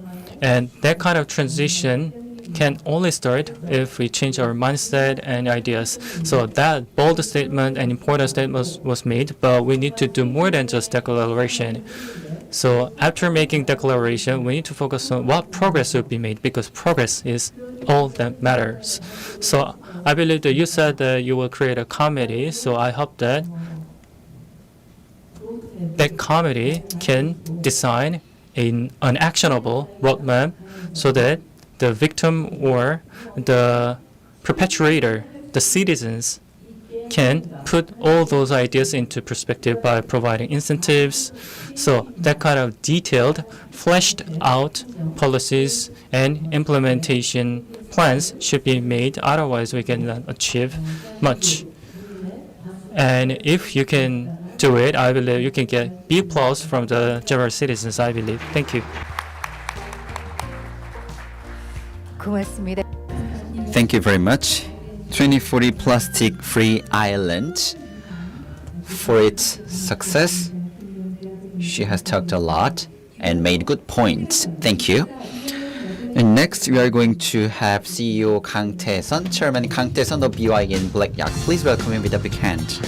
And that kind of transition can only start if we change our mindset and ideas. So that bold statement and important statement was made, but we need to do more than just declaration. So after making declaration, we need to focus on what progress will be made, because progress is all that matters. So I believe that you said that you will create a committee, so I hope that that committee can design an actionable roadmap so that the victim or the perpetrator, the citizens, can put all those ideas into perspective by providing incentives. So that kind of detailed, fleshed out policies and implementation plans should be made. Otherwise, we cannot achieve much. And if you can do it, I believe you can get B+ from the general citizens, I believe. Thank you. 고맙습니다. Thank you very much. 2040 Plastic-Free Island. For its success, she has talked a lot and made good points. Thank you. And next, we are going to have CEO Kang Tae-sun, Chairman Kang Tae-sun of BYN Black Yak. Please welcome him with a big hand.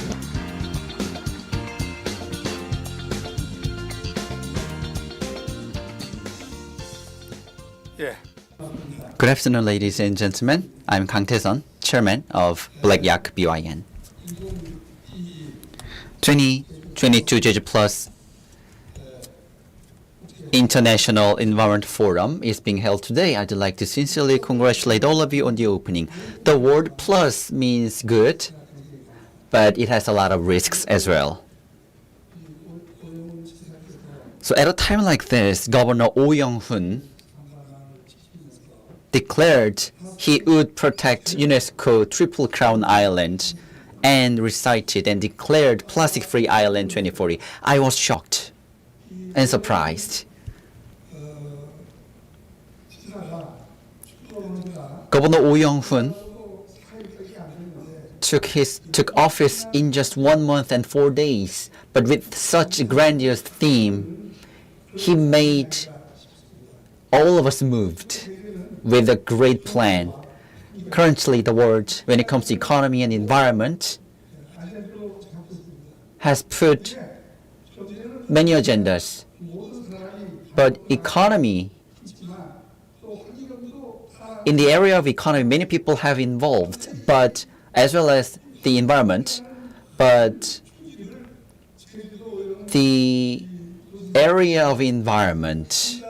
Good afternoon, ladies and gentlemen. I'm Kang Tae-sun, Chairman of Black Yak BYN. 2022 Jeju Plus International Environment Forum is being held today. I'd like to sincerely congratulate all of you on the opening. The word plus means good, but it has a lot of risks as well. So at a time like this, Governor Oh Young-hoon declared he would protect UNESCO Triple Crown Island and recited and declared Plastic-Free Island 2040. I was shocked and surprised. Governor Oh Young-hoon took office in just 1 month and 4 days, but with such a grandiose theme, he made all of us moved with a great plan. Currently, the world, when it comes to economy and environment, has put many agendas. But economy, in the area of economy, many people have involved, but as well as the environment, but the area of environment,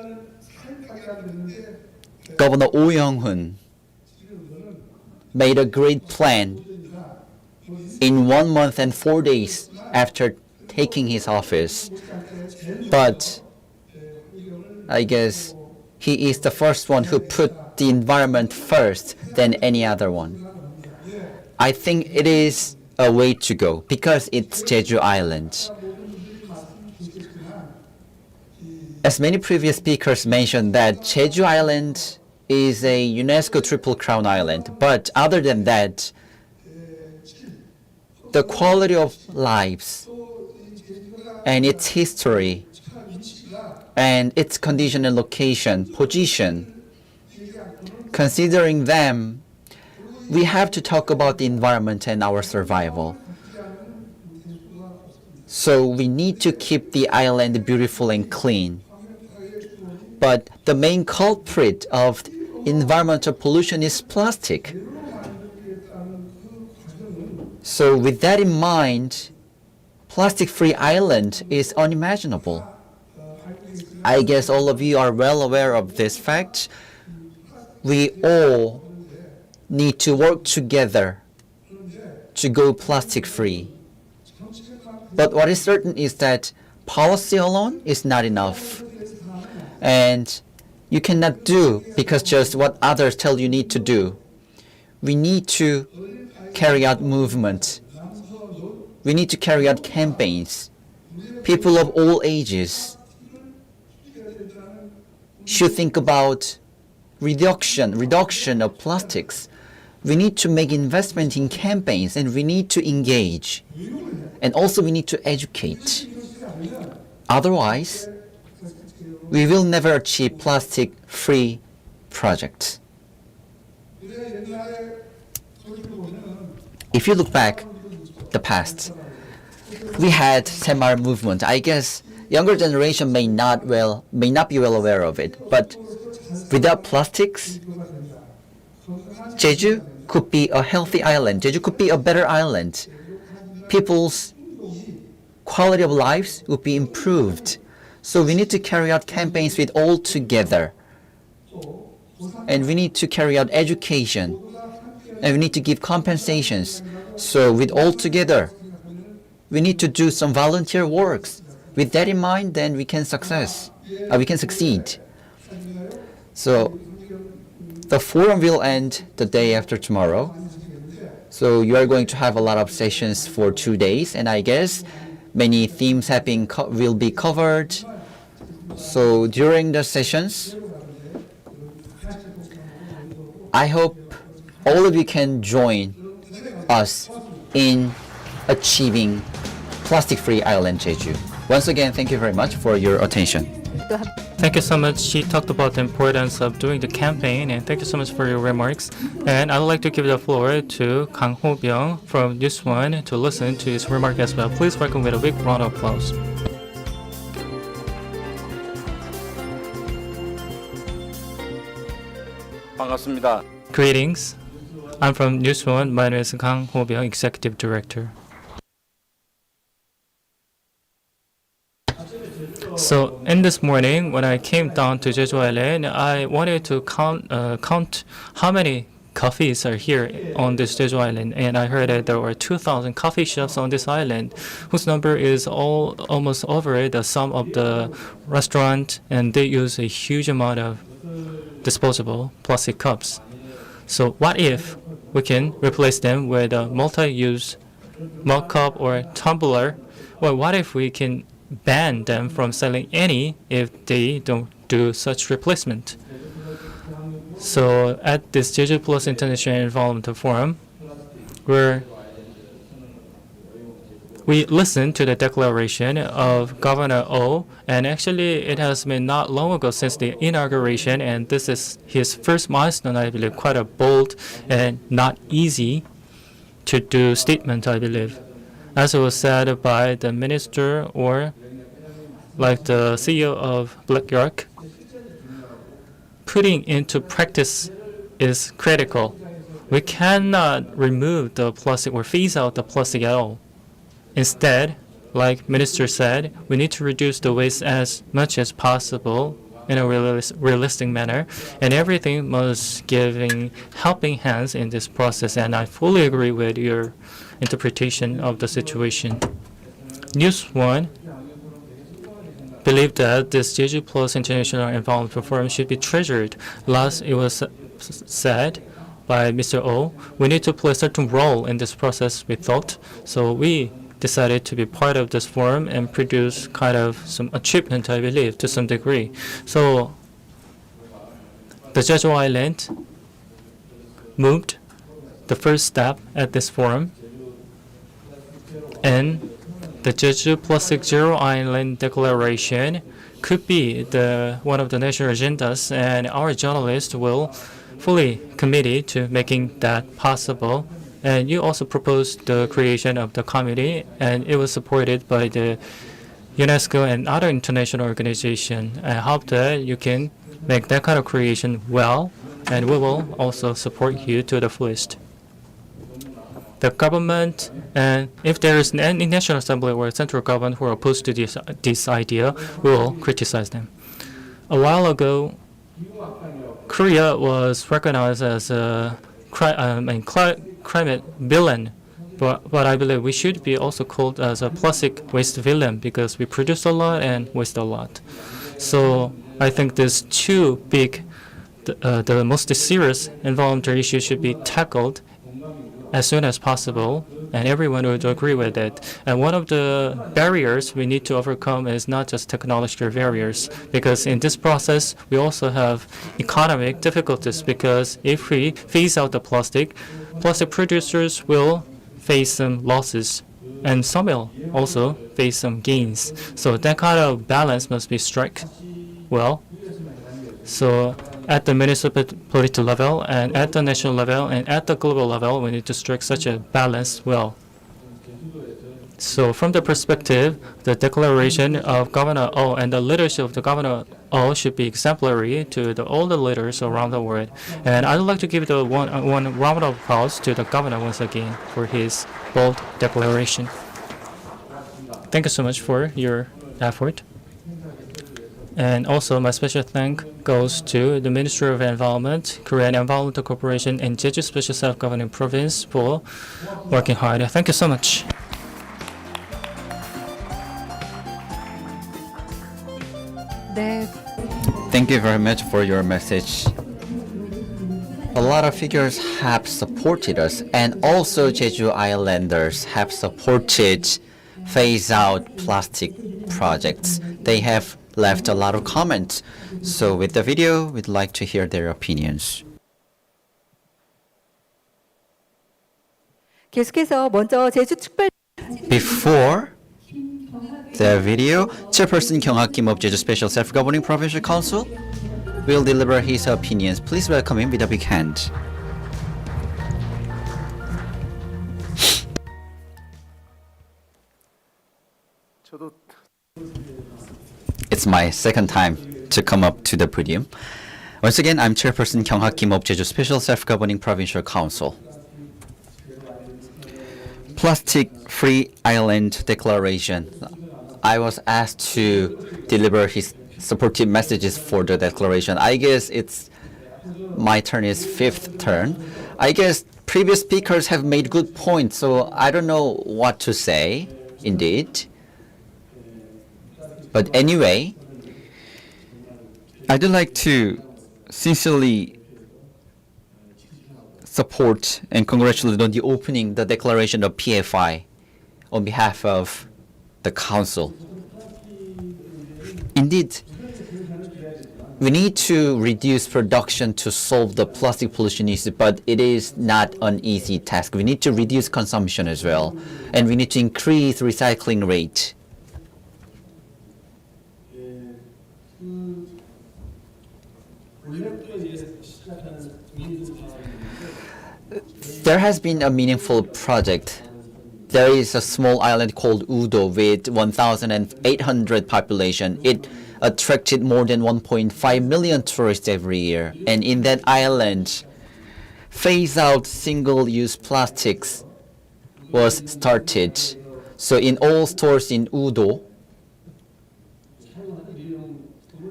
Governor Oh Young-hoon made a great plan in 1 month and 4 days after taking his office. But I guess he is the first one who put the environment first than any other one. I think it is a way to go because it's Jeju Island. As many previous speakers mentioned that Jeju Island is a UNESCO Triple Crown Island, but other than that, the quality of lives and its history and its condition and location, position, considering them, we have to talk about the environment and our survival. So we need to keep the island beautiful and clean. But the main culprit of environmental pollution is plastic. So with that in mind, plastic-free island is unimaginable. I guess all of you are well aware of this fact. We all need to work together to go plastic-free. But what is certain is that policy alone is not enough. And you cannot do because just what others tell you need to do. We need to carry out movement. We need to carry out campaigns. People of all ages should think about reduction of plastics. We need to make investment in campaigns, and we need to engage. And also we need to educate. Otherwise, we will never achieve plastic-free projects. If you look back the past, we had Semar movement. I guess younger generation may not be well aware of it, but without plastics, Jeju could be a healthy island. Jeju could be a better island. People's quality of lives would be improved. So we need to carry out campaigns with all together. And we need to carry out education. And we need to give compensations. So with all together, we need to do some volunteer works. With that in mind, then we can succeed. So the forum will end the day after tomorrow. So you are going to have a lot of sessions for 2 days, and I guess many themes will be covered. So during the sessions, I hope all of you can join us in achieving plastic-free island Jeju. Once again, thank you very much for your attention. Thank you so much. She talked about the importance of doing the campaign, and thank you so much for your remarks. And I would like to give the floor to Kang Ho-byung from News One to listen to his remark as well. Please welcome with a big round of applause. 반갑습니다. Greetings. I'm from News One. My name is Kang Ho-byung, Executive Director. So in this morning, when I came down to Jeju Island, I wanted to count how many coffees are here on this Jeju Island, and I heard that there were 2,000 coffee shops on this island, whose number is almost over the sum of the restaurant, and they use a huge amount of disposable plastic cups. So what if we can replace them with a multi-use mug cup or tumbler? Well, what if we can ban them from selling any if they don't do such replacement? So at this Jeju Plus International Environmental Forum, we listened to the declaration of Governor Oh, and actually it has been not long ago since the inauguration, and this is his first milestone, I believe, quite a bold and not easy to do statement, I believe. As it was said by the minister or like the CEO of Black York, putting into practice is critical. We cannot remove the plastic or phase out the plastic at all. Instead, like Minister said, we need to reduce the waste as much as possible in a realistic manner, and everything must giving helping hands in this process, and I fully agree with your interpretation of the situation. News One believed that this Jeju Plus International Environmental Forum should be treasured. Last, it was said by Mr. Oh, we need to play a certain role in this process, we thought. So we decided to be part of this forum and produce kind of some achievement, I believe, to some degree. So the Jeju Island moved the first step at this forum, and the Jeju Plastic Zero Island Declaration could be one of the national agendas, and our journalists will fully committed to making that possible. And you also proposed the creation of the committee, and it was supported by the UNESCO and other international organizations. I hope that you can make that kind of creation well, and we will also support you to the fullest. the government, and if there is any national assembly or central government who are opposed to this idea, will criticize them. A while ago, Korea was recognized as a climate villain, but I believe we should be also called as a plastic waste villain because we produce a lot and waste a lot. So I think these two big, the most serious environmental issues should be tackled as soon as possible, and everyone would agree with it. And one of the barriers we need to overcome is not just technological barriers, because in this process, we also have economic difficulties, because if we phase out the plastic producers will face some losses, and some will also face some gains. So that kind of balance must be struck well. So at the municipality level, and at the national level, and at the global level, we need to strike such a balance well. So from the perspective, the declaration of Governor Oh and the leadership of the Governor Oh should be exemplary to all the leaders around the world. And I'd like to give the one round of applause to the Governor once again for his bold declaration. Thank you so much for your effort. And also my special thank goes to the Ministry of Environment, Korean Environmental Corporation, and Jeju Special Self-Governing Province for working hard. Thank you so much. Thank you very much for your message. A lot of figures have supported us, and also Jeju Islanders have supported phase out plastic projects. They have left a lot of comments. So with the video, we'd like to hear their opinions. 계속해서 먼저 제주 특별 Before the video, Chairperson Kyung-hak Kim of Jeju Special Self-Governing Provincial Council will deliver his opinions. Please welcome him with a big hand. It's my second time to come up to the podium. Once again, I'm Chairperson Kyung-hak Kim of Jeju Special Self-Governing Provincial Council. Plastic-Free Island Declaration. I was asked to deliver his supportive messages for the declaration. I guess it's my turn is fifth turn. I guess previous speakers have made good points, so I don't know what to say, indeed. But anyway, I'd like to sincerely support and congratulate on the opening the declaration of PFI on behalf of the Council. Indeed, we need to reduce production to solve the plastic pollution issue, but it is not an easy task. We need to reduce consumption as well, and we need to increase recycling rate. There has been a meaningful project. There is a small island called Udo with 1,800 population. It attracted more than 1.5 million tourists every year. And in that island, phase out single-use plastics was started. So in all stores in Udo,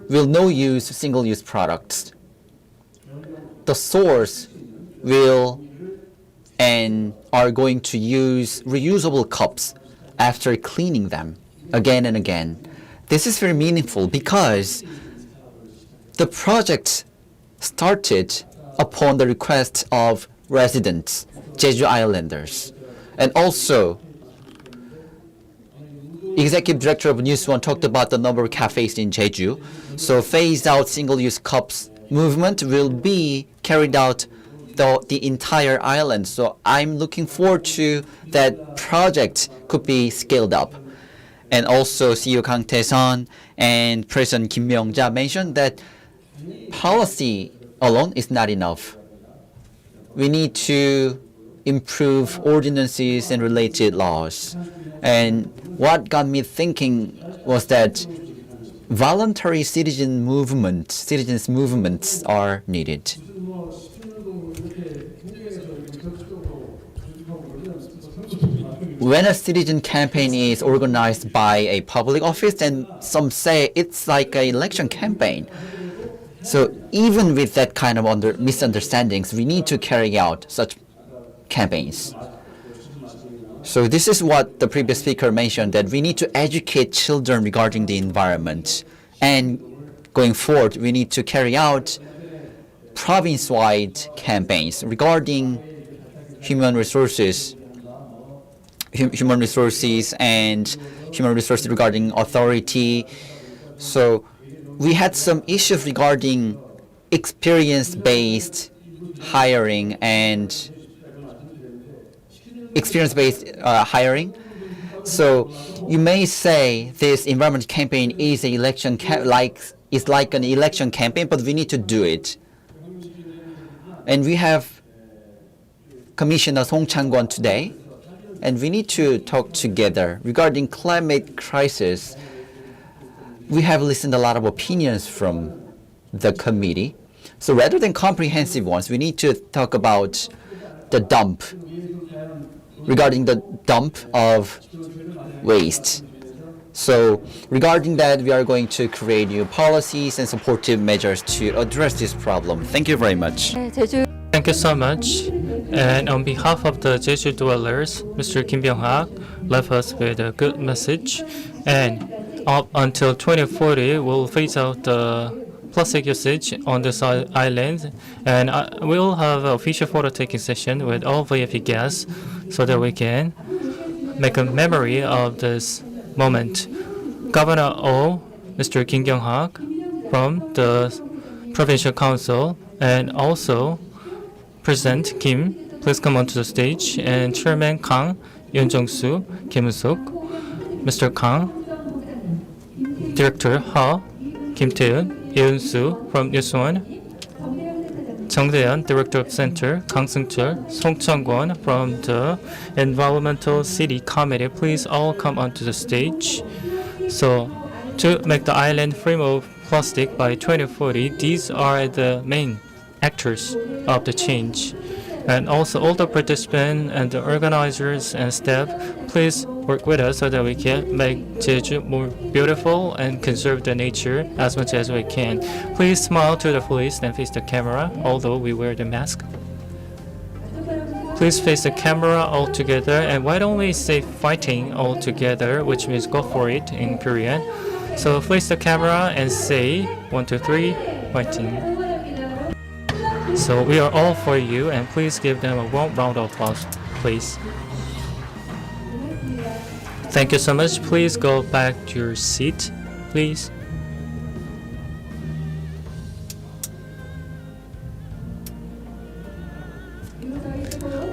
will no use single-use products. The stores will and are going to use reusable cups after cleaning them again and again. This is very meaningful because the project started upon the request of residents, Jeju Islanders, and also Executive Director of News One talked about the number of cafes in Jeju. So phase out single-use cups movement will be carried out the entire island. So I'm looking forward to that project could be scaled up. And also CEO Kang Tae-sun and President Kim Myung-ja mentioned that policy alone is not enough. We need to improve ordinances and related laws. And what got me thinking was that voluntary citizens movements are needed. when a citizen campaign is organized by a public office, then some say it's like an election campaign. So even with that kind of misunderstandings, we need to carry out such campaigns. So this is what the previous speaker mentioned, that we need to educate children regarding the environment. And going forward, we need to carry out province-wide campaigns regarding human resources and human resources regarding authority. So we had some issues regarding experience-based hiring and So you may say this environment campaign is an election like an election campaign, but we need to do it. And we have Commissioner Song Chang-kwon today, and we need to talk together regarding climate crisis. We have listened a lot of opinions from the committee. So rather than comprehensive ones, we need to talk about the dump, regarding the dump of waste. So regarding that, we are going to create new policies and supportive measures to address this problem. Thank you very much. Thank you so much. And on behalf of the Jeju dwellers, Mr. Kim Byung-hak left us with a good message. And up until 2040, we'll phase out the plastic usage on this island. And we'll have an official photo taking session with all VIP guests so that we can make a memory of this moment. Governor Oh, Mr. Kim Byung-hak from the Provincial Council, and also President Kim, please come onto the stage, and Chairman Kang, Yoon Jong-soo, Kim Suk, Mr. Kang, Director Ha, Kim Tae-eun, Yoon-soo from Yusuwon, Jung Dae-yeon, Director of Center, Kang Seung-chul, Song Chang-kwon from the Environmental City Committee, please all come onto the stage. So, to make the island free of plastic by 2040, these are the main actors of the change. And also all the participants and the organizers and staff, please work with us so that we can make Jeju more beautiful and conserve the nature as much as we can. Please smile to the police and face the camera, although we wear the mask. Please face the camera all together, and why don't we say fighting all together, which means go for it in Korean. So face the camera and say 1, 2, 3, fighting. So we are all for you, and please give them a warm round of applause, please. Thank you so much. Please go back to your seat, please.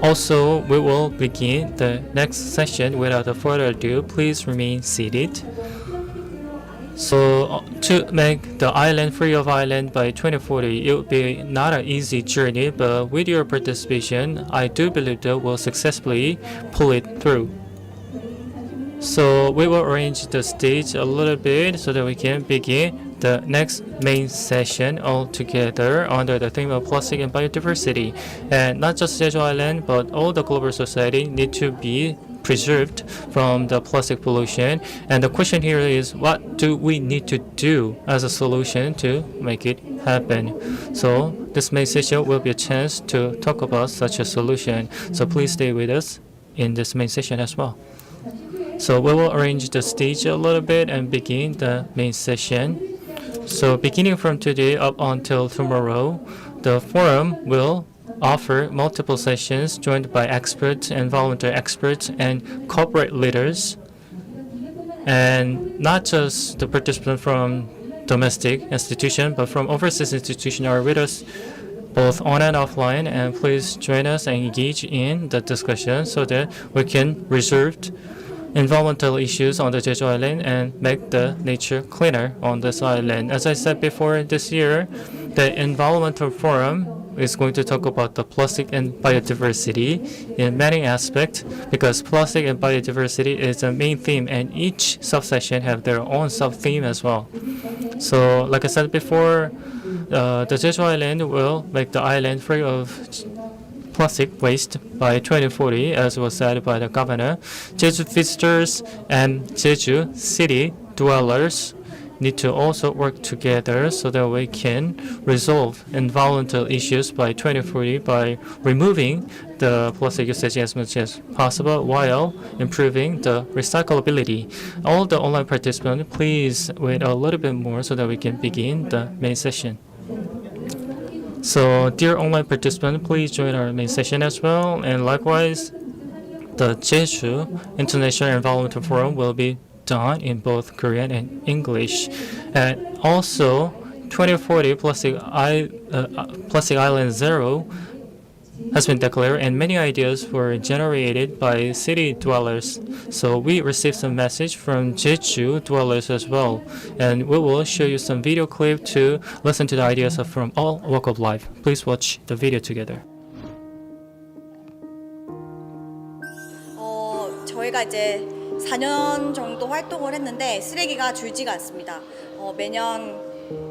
Also, we will begin the next session without further ado. Please remain seated. So to make the island free of island by 2040, it will be not an easy journey, but with your participation, I do believe that we'll successfully pull it through. So we will arrange the stage a little bit so that we can begin the next main session all together under the theme of plastic and biodiversity. And not just Jeju Island, but all the global society need to be preserved from the plastic pollution. And the question here is, what do we need to do as a solution to make it happen? So this main session will be a chance to talk about such a solution. So please stay with us in this main session as well. So we will arrange the stage a little bit and begin the main session. So beginning from today up until tomorrow, the forum will offer multiple sessions joined by experts and volunteer experts and corporate leaders, and not just the participants from domestic institution, but from overseas institutions are with us both on and offline. And please join us and engage in the discussion so that we can resolve environmental issues on the Jeju Island and make the nature cleaner on this island. As I said before, this year, the Environmental Forum is going to talk about the plastic and biodiversity in many aspects, because plastic and biodiversity is a main theme, and each subsection have their own sub-theme as well. So, like I said before, the Jeju Island will make the island free of plastic waste by 2040, as was said by the governor. Jeju visitors and Jeju city dwellers need to also work together so that we can resolve environmental issues by 2040 by removing the plastic usage as much as possible while improving the recyclability. All the online participants, please wait a little bit more so that we can begin the main session. So, dear online participants, please join our main session as well. And likewise, the Jeju International Environmental Forum will be done in both Korean and English. And also, 2040 Plastic Island Zero has been declared, and many ideas were generated by city dwellers. So we received some message from Jeju dwellers as well, and we will show you some video clip to listen to the ideas from all walk of life. Please watch the video together. 저희가 이제 4년 정도 활동을 했는데 쓰레기가 줄지가 않습니다. 매년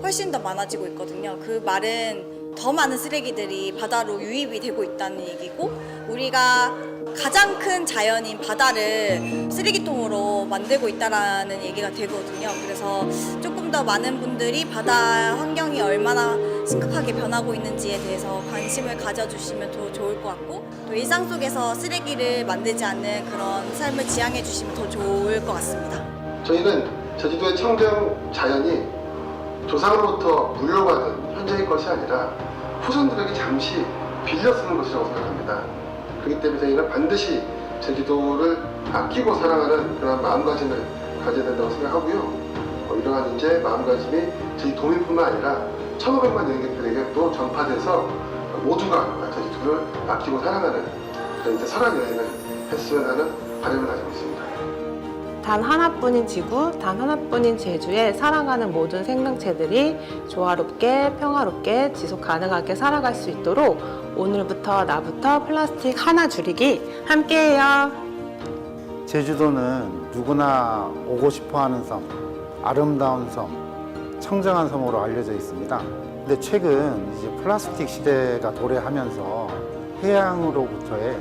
훨씬 더 많아지고 있거든요. 그 말은 더 많은 쓰레기들이 바다로 유입이 되고 있다는 얘기고, 우리가 가장 큰 자연인 바다를 쓰레기통으로 만들고 있다라는 얘기가 되거든요. 그래서 조금 더 많은 분들이 바다 환경이 얼마나 심각하게 변하고 있는지에 대해서 관심을 가져주시면 더 좋을 것 같고, 또 일상 속에서 쓰레기를 만들지 않는 그런 삶을 지향해 주시면 더 좋을 것 같습니다. 저희는 제주도의 청정 자연이 조상으로부터 물려받은 현재의 것이 아니라 후손들에게 잠시 빌려 쓰는 것이라고 생각합니다. 그렇기 때문에 저희는 반드시 제주도를 아끼고 사랑하는 그런 마음가짐을 가져야 된다고 생각하고요. 이러한 이제 마음가짐이 저희 도민뿐만 아니라 1,500만 여행객들에게 또 전파돼서 모두가 제주도를 아끼고 사랑하는 그런 이제 설악 여행을 했으면 하는 바람을 가지고 있습니다. 단 하나뿐인 지구, 단 하나뿐인 제주에 살아가는 모든 생명체들이 조화롭게, 평화롭게, 지속 가능하게 살아갈 수 있도록 오늘부터 나부터 플라스틱 하나 줄이기 함께해요. 제주도는 누구나 오고 싶어하는 섬, 아름다운 섬, 청정한 섬으로 알려져 있습니다. 근데 최근 이제 플라스틱 시대가 도래하면서 해양으로부터의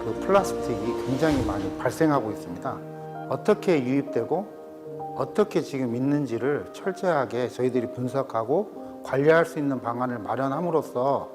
그 플라스틱이 굉장히 많이 발생하고 있습니다. 어떻게 유입되고 어떻게 지금 있는지를 철저하게 저희들이 분석하고 관리할 수 있는 방안을 마련함으로써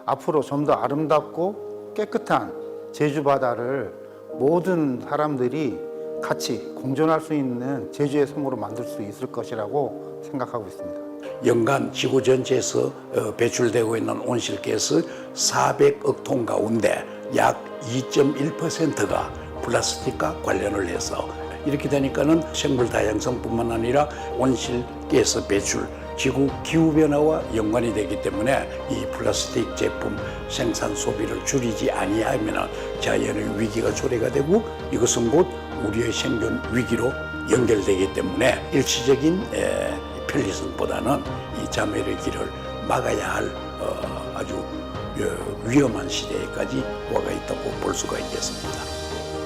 앞으로 좀 더 아름답고 깨끗한 제주 바다를 모든 사람들이 같이 공존할 수 있는 제주의 섬으로 만들 수 있을 것이라고 생각하고 있습니다. 연간 지구 전체에서 배출되고 있는 온실가스 400억 톤 가운데 약 2.1%가 플라스틱과 관련을 해서 이렇게 되니까는 생물 다양성뿐만 아니라 온실가스 배출, 지구 기후변화와 연관이 되기 때문에 이 플라스틱 제품 생산 소비를 줄이지 아니하면 자연의 위기가 초래가 되고 이것은 곧 우리의 생존 위기로 연결되기 때문에 일시적인 편리성보다는 이 자멸의 길을 막아야 할 아주 위험한 시대에까지 와가 있다고 볼 수가 있겠습니다.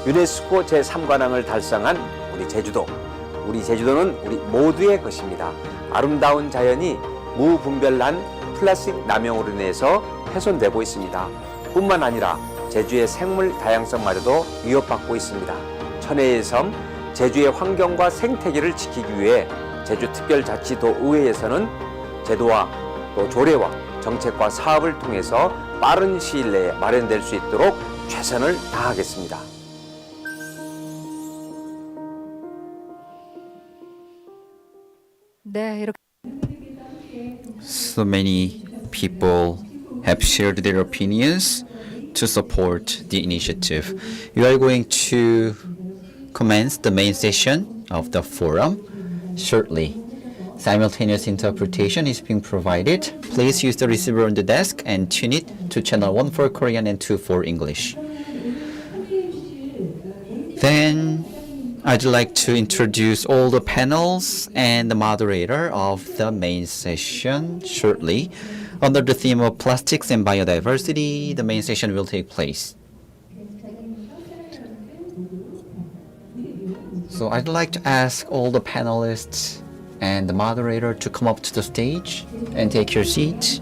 유네스코 제3관왕을 달성한 우리 제주도. 우리 제주도는 우리 모두의 것입니다. 아름다운 자연이 무분별한 플라스틱 남용으로 인해서 훼손되고 있습니다. 뿐만 아니라 제주의 생물 다양성마저도 위협받고 있습니다. 천혜의 섬, 제주의 환경과 생태계를 지키기 위해 제주특별자치도 의회에서는 제도와 또 조례와 정책과 사업을 통해서 빠른 시일 내에 마련될 수 있도록 최선을 다하겠습니다. 네, 이렇게 So many people have shared their opinions to support the initiative. We are going to commence the main session of the forum shortly. Simultaneous interpretation is being provided. Please use the receiver on the desk and tune it to channel 1 for Korean and 2 for English. Then I'd like to introduce all the panels and the moderator of the main session shortly. Under the theme of plastics and biodiversity, the main session will take place. So I'd like to ask all the panelists and the moderator to come up to the stage and take your seats.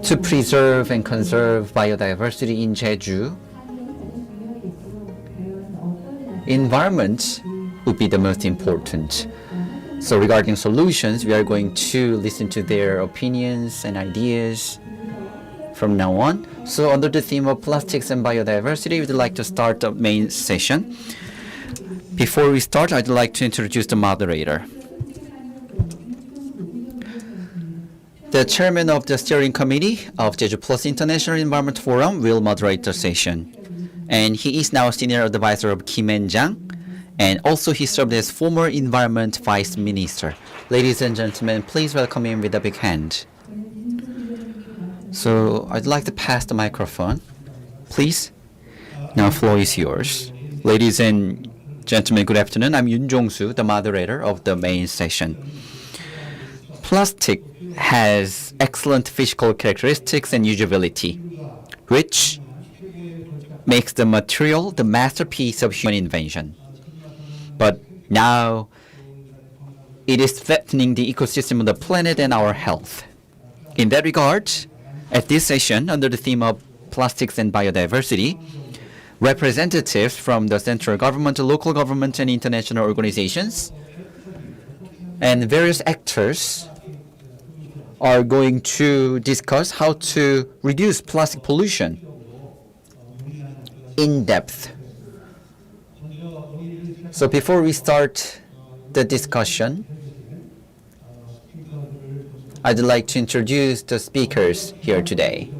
to preserve and conserve biodiversity in Jeju, environment would be the most important. So regarding solutions, we are going to listen to their opinions and ideas from now on. So under the theme of plastics and biodiversity, we'd like to start the main session. Before we start, I'd like to introduce the moderator. The chairman of the steering committee of Jeju Plus International Environment Forum will moderate the session. And he is now senior advisor of Kim En-jang, and also he served as former environment vice minister. Ladies and gentlemen, please welcome him with a big hand. So I'd like to pass the microphone, please. Now floor is yours. Ladies and gentlemen, good afternoon. I'm Yoon Jong-soo, the moderator of the main session. Plastic has excellent physical characteristics and usability, which makes the material the masterpiece of human invention. But now it is threatening the ecosystem of the planet and our health. In that regard, at this session, under the theme of plastics and biodiversity, representatives from the central government, local government, and international organizations, and various actors are going to discuss how to reduce plastic pollution in depth. So before we start the discussion, I'd like to introduce the speakers here today.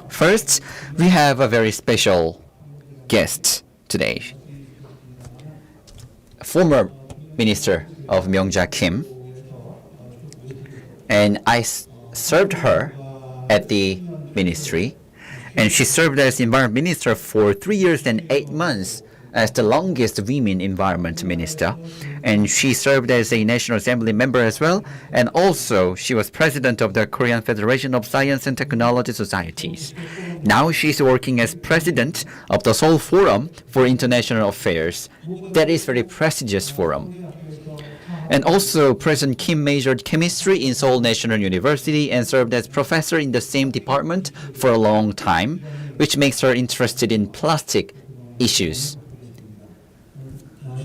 First, we have a very special guest today. Former Minister of Myung-ja Kim, and I served her at the ministry, and she served as environment minister for 3 years and 8 months as the longest women environment minister, and she served as a National Assembly member as well, and also she was president of the Korean Federation of Science and Technology Societies. Now she's working as president of the Seoul Forum for International Affairs. That is very prestigious forum. And also, President Kim majored chemistry in Seoul National University and served as professor in the same department for a long time, which makes her interested in plastic issues.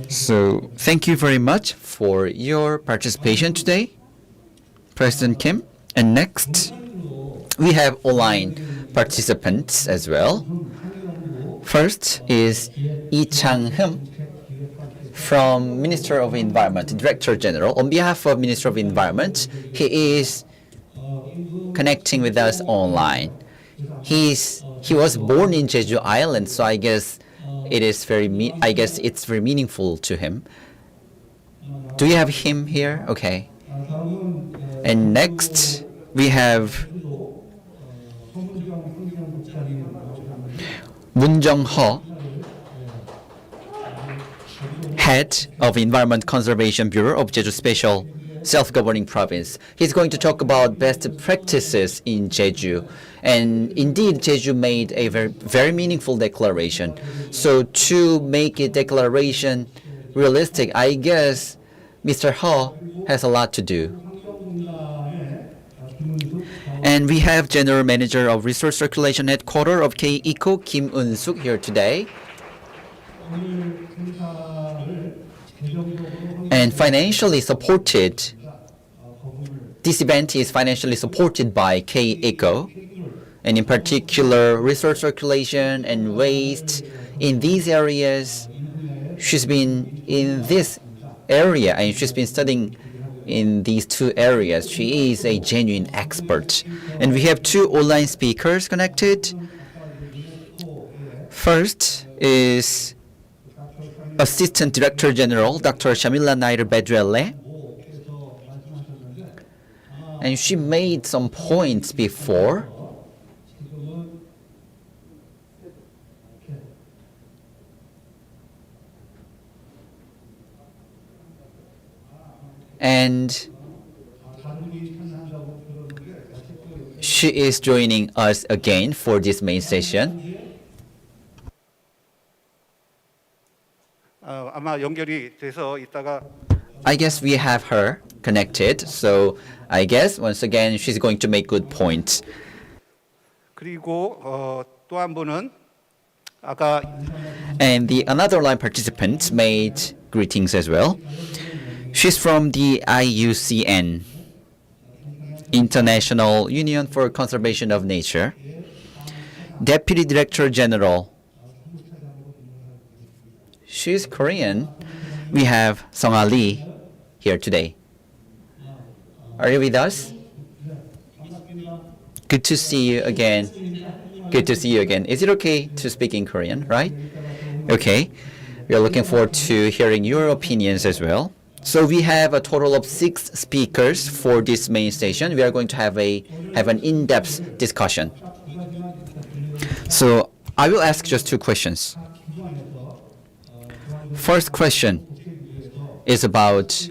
So, thank you very much for your participation today, President Kim. And next, we have online participants as well. First is Lee Chang-hum from Minister of Environment, Director General. On behalf of Minister of Environment, he is connecting with us online. He was born in Jeju Island, so I guess it's very meaningful to him. Do you have him here? Okay. And next we have Moon Jung-ho, head of Environment Conservation Bureau of Jeju Special Self-Governing Province. He's going to talk about best practices in Jeju. And indeed, Jeju made a very meaningful declaration. So to make a declaration realistic, I guess Mr. Ho has a lot to do. And we have General Manager of Resource Circulation Headquarters of K-Eco, Kim Un-suk, here today. And financially supported, this event is financially supported by K-Eco, and in particular, resource circulation and waste. In these areas, she's been in this area, and she's been studying in these two areas. She is a genuine expert. And we have two online speakers connected. First is Assistant Director General, Dr. Shamila Nair Bedrelle. And she made some points before. And she is joining us again for this main session. I guess we have her connected, so I guess once again she's going to make good points. 그리고 또 한 분은 아까 And the another line participant made greetings as well. She's from the IUCN, International Union for Conservation of Nature, Deputy Director General. She's Korean. We have Song Lee here today. Are you with us? Good to see you again. Good to see you again. Is it okay to speak in Korean, right? Okay. We are looking forward to hearing your opinions as well. So we have a total of 6 speakers for this main station. We are going to have an in-depth discussion. So I will ask just 2 questions. First question is about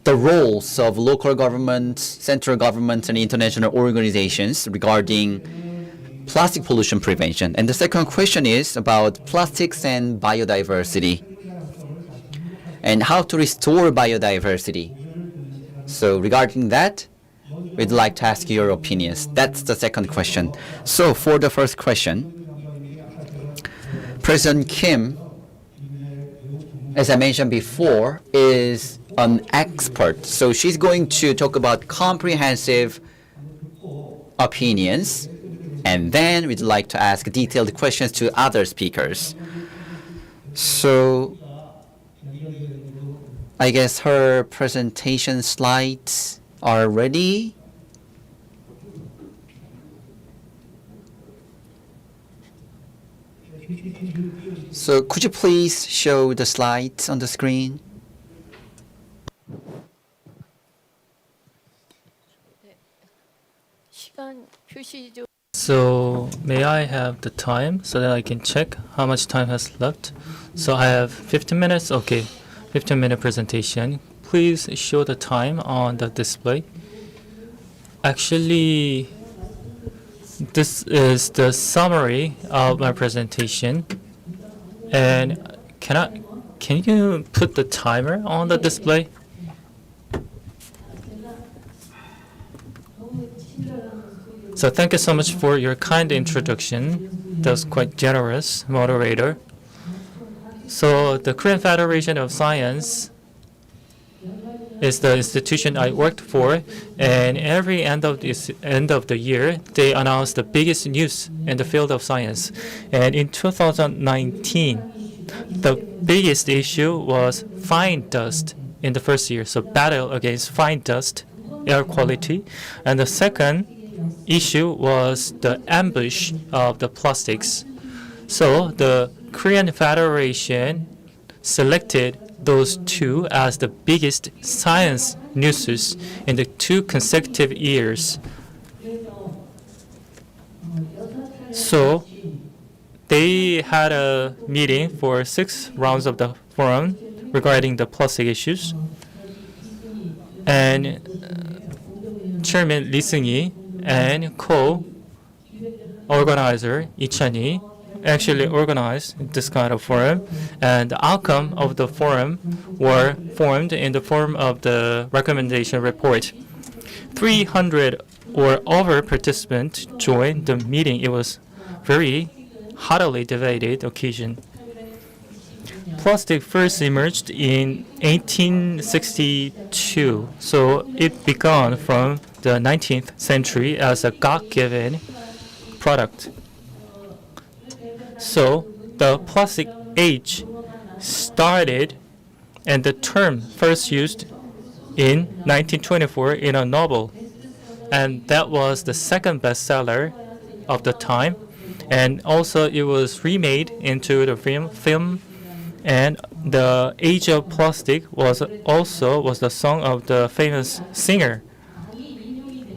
the roles of local government, central government, and international organizations regarding plastic pollution prevention. And the second question is about plastics and biodiversity and how to restore biodiversity. So regarding that, we'd like to ask your opinions. That's the second question. So for the first question, President Kim, as I mentioned before, is an expert. So she's going to talk about comprehensive opinions, and then we'd like to ask detailed questions to other speakers. So I guess her presentation slides are ready. So could you please show the slides on the screen? So may I have the time so that I can check how much time has left? So I have 15 minutes. Okay, 15-minute presentation. Please show the time on the display. Actually, this is the summary of my presentation. And can you put the timer on the display? So thank you so much for your kind introduction. That was quite generous, moderator. So the Korean Federation of Science is the institution I worked for, and every end of the year they announce the biggest news in the field of science. And in 2019, the biggest issue was fine dust in the first year. So battle against fine dust, air quality, and the second issue was the ambush of the plastics. So the Korean Federation selected those 2 as the biggest science news in the 2 consecutive years. So they had a meeting for 6 rounds of the forum regarding the plastic issues. And Chairman Lee Seung-hee and co-organizer Lee Chan-hee actually organized this kind of forum, and the outcome of the forum were formed in the form of the recommendation report. 300 or over participants joined the meeting. It was very hotly debated occasion. Plastic first emerged in 1862, so it began from the 19th century as a God-given product. So the plastic age started, and the term first used in 1924 in a novel, and that was the second bestseller of the time. And also it was remade into the film, and the Age of Plastic was the song of the famous singer.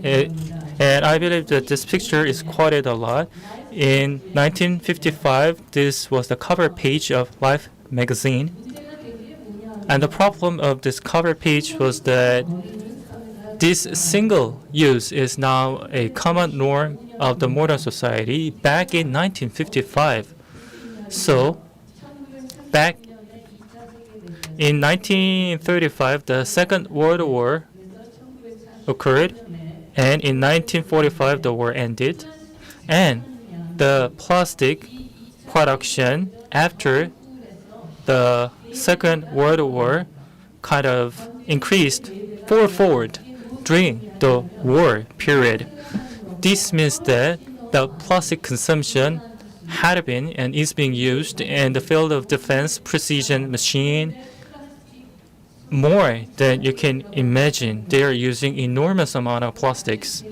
And I believe that this picture is quoted a lot. In 1955, this was the cover page of Life magazine. And the problem of this cover page was that this single use is now a common norm of the modern society back in 1955. So, back in 1935, the Second World War occurred, And in 1945, the war ended, and the plastic production after the Second World War kind of increased fourfold during the war period. This means that the plastic consumption had been and is being used in the field of defense precision machine more than you can imagine. They are using enormous amount of plastics.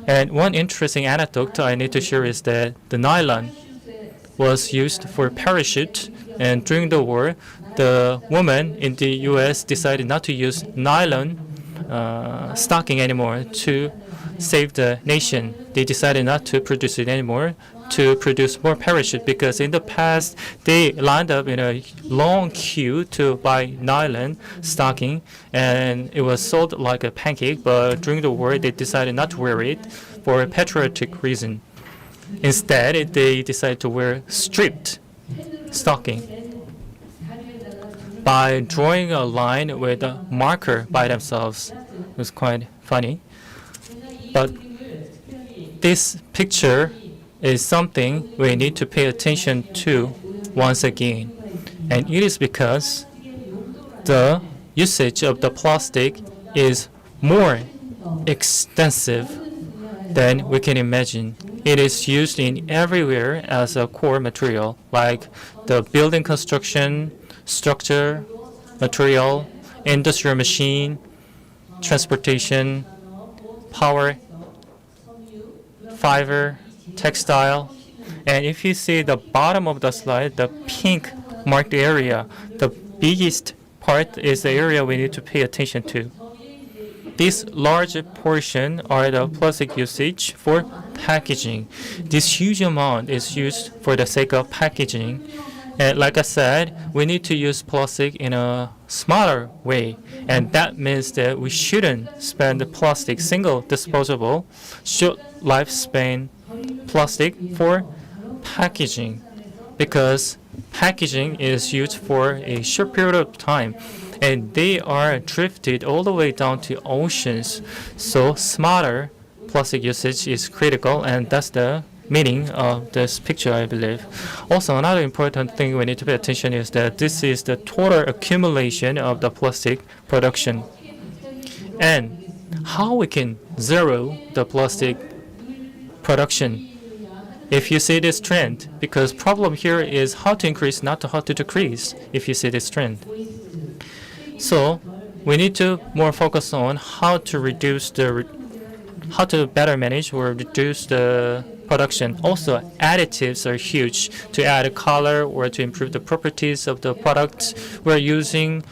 And one interesting anecdote I need to share is that the nylon was used for parachute, and during the war, the woman in the U.S. decided not to use nylon stocking anymore to save the nation. They decided not to produce it anymore to produce more parachute, because in the past they lined up in a long queue to buy nylon stocking, and it was sold like a pancake, but during the war they decided not to wear it for a patriotic reason. Instead, they decided to wear striped stocking by drawing a line with a marker by themselves. It was quite funny. But this picture is something we need to pay attention to once again. And it is because the usage of the plastic is more extensive than we can imagine. It is used in everywhere as a core material, like the building construction, structure, material, industrial machine, transportation, power, fiber, textile. And if you see the bottom of the slide, the pink marked area, the biggest part is the area we need to pay attention to. This large portion are the plastic usage for packaging. This huge amount is used for the sake of packaging. And like I said, we need to use plastic in a smarter way. And that means that we shouldn't spend the plastic, single disposable, short lifespan plastic for packaging, because packaging is used for a short period of time, and they are drifted all the way down to oceans. So smarter plastic usage is critical, and that's the meaning of this picture, I believe. Also, another important thing we need to pay attention is that this is the total accumulation of the plastic production, and how we can zero the plastic production. If you see this trend, because problem here is how to increase, not how to decrease, if you see this trend. So we need to more focus on how to reduce how to better manage or reduce the production. Also, additives are huge to add a color or to improve the properties of the product. We're using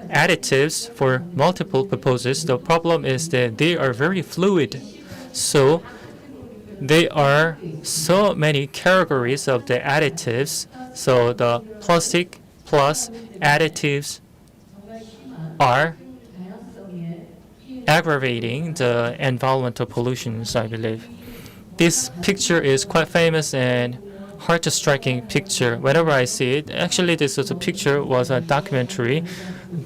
additives for multiple purposes. The problem is that they are very fluid. So there are so many categories of the additives. So the plastic plus additives are aggravating the environmental pollutions, I believe. This picture is quite famous and heart-striking picture. Whenever I see it, actually this was a documentary.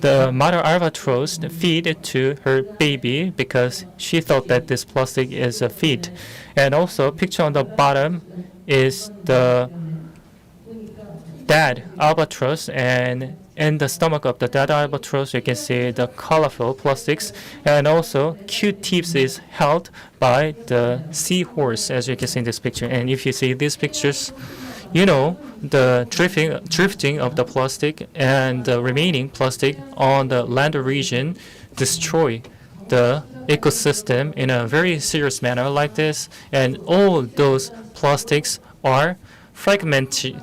The mother albatross feed it to her baby because she thought that this plastic is a feed. And also, picture on the bottom is the dead albatross, and in the stomach of the dead albatross, you can see the colorful plastics, and also Q-tips is held by the seahorse, as you can see in this picture. And if you see these pictures, you know the drifting of the plastic and the remaining plastic on the land region destroy the ecosystem in a very serious manner like this, and all those plastics are fragmented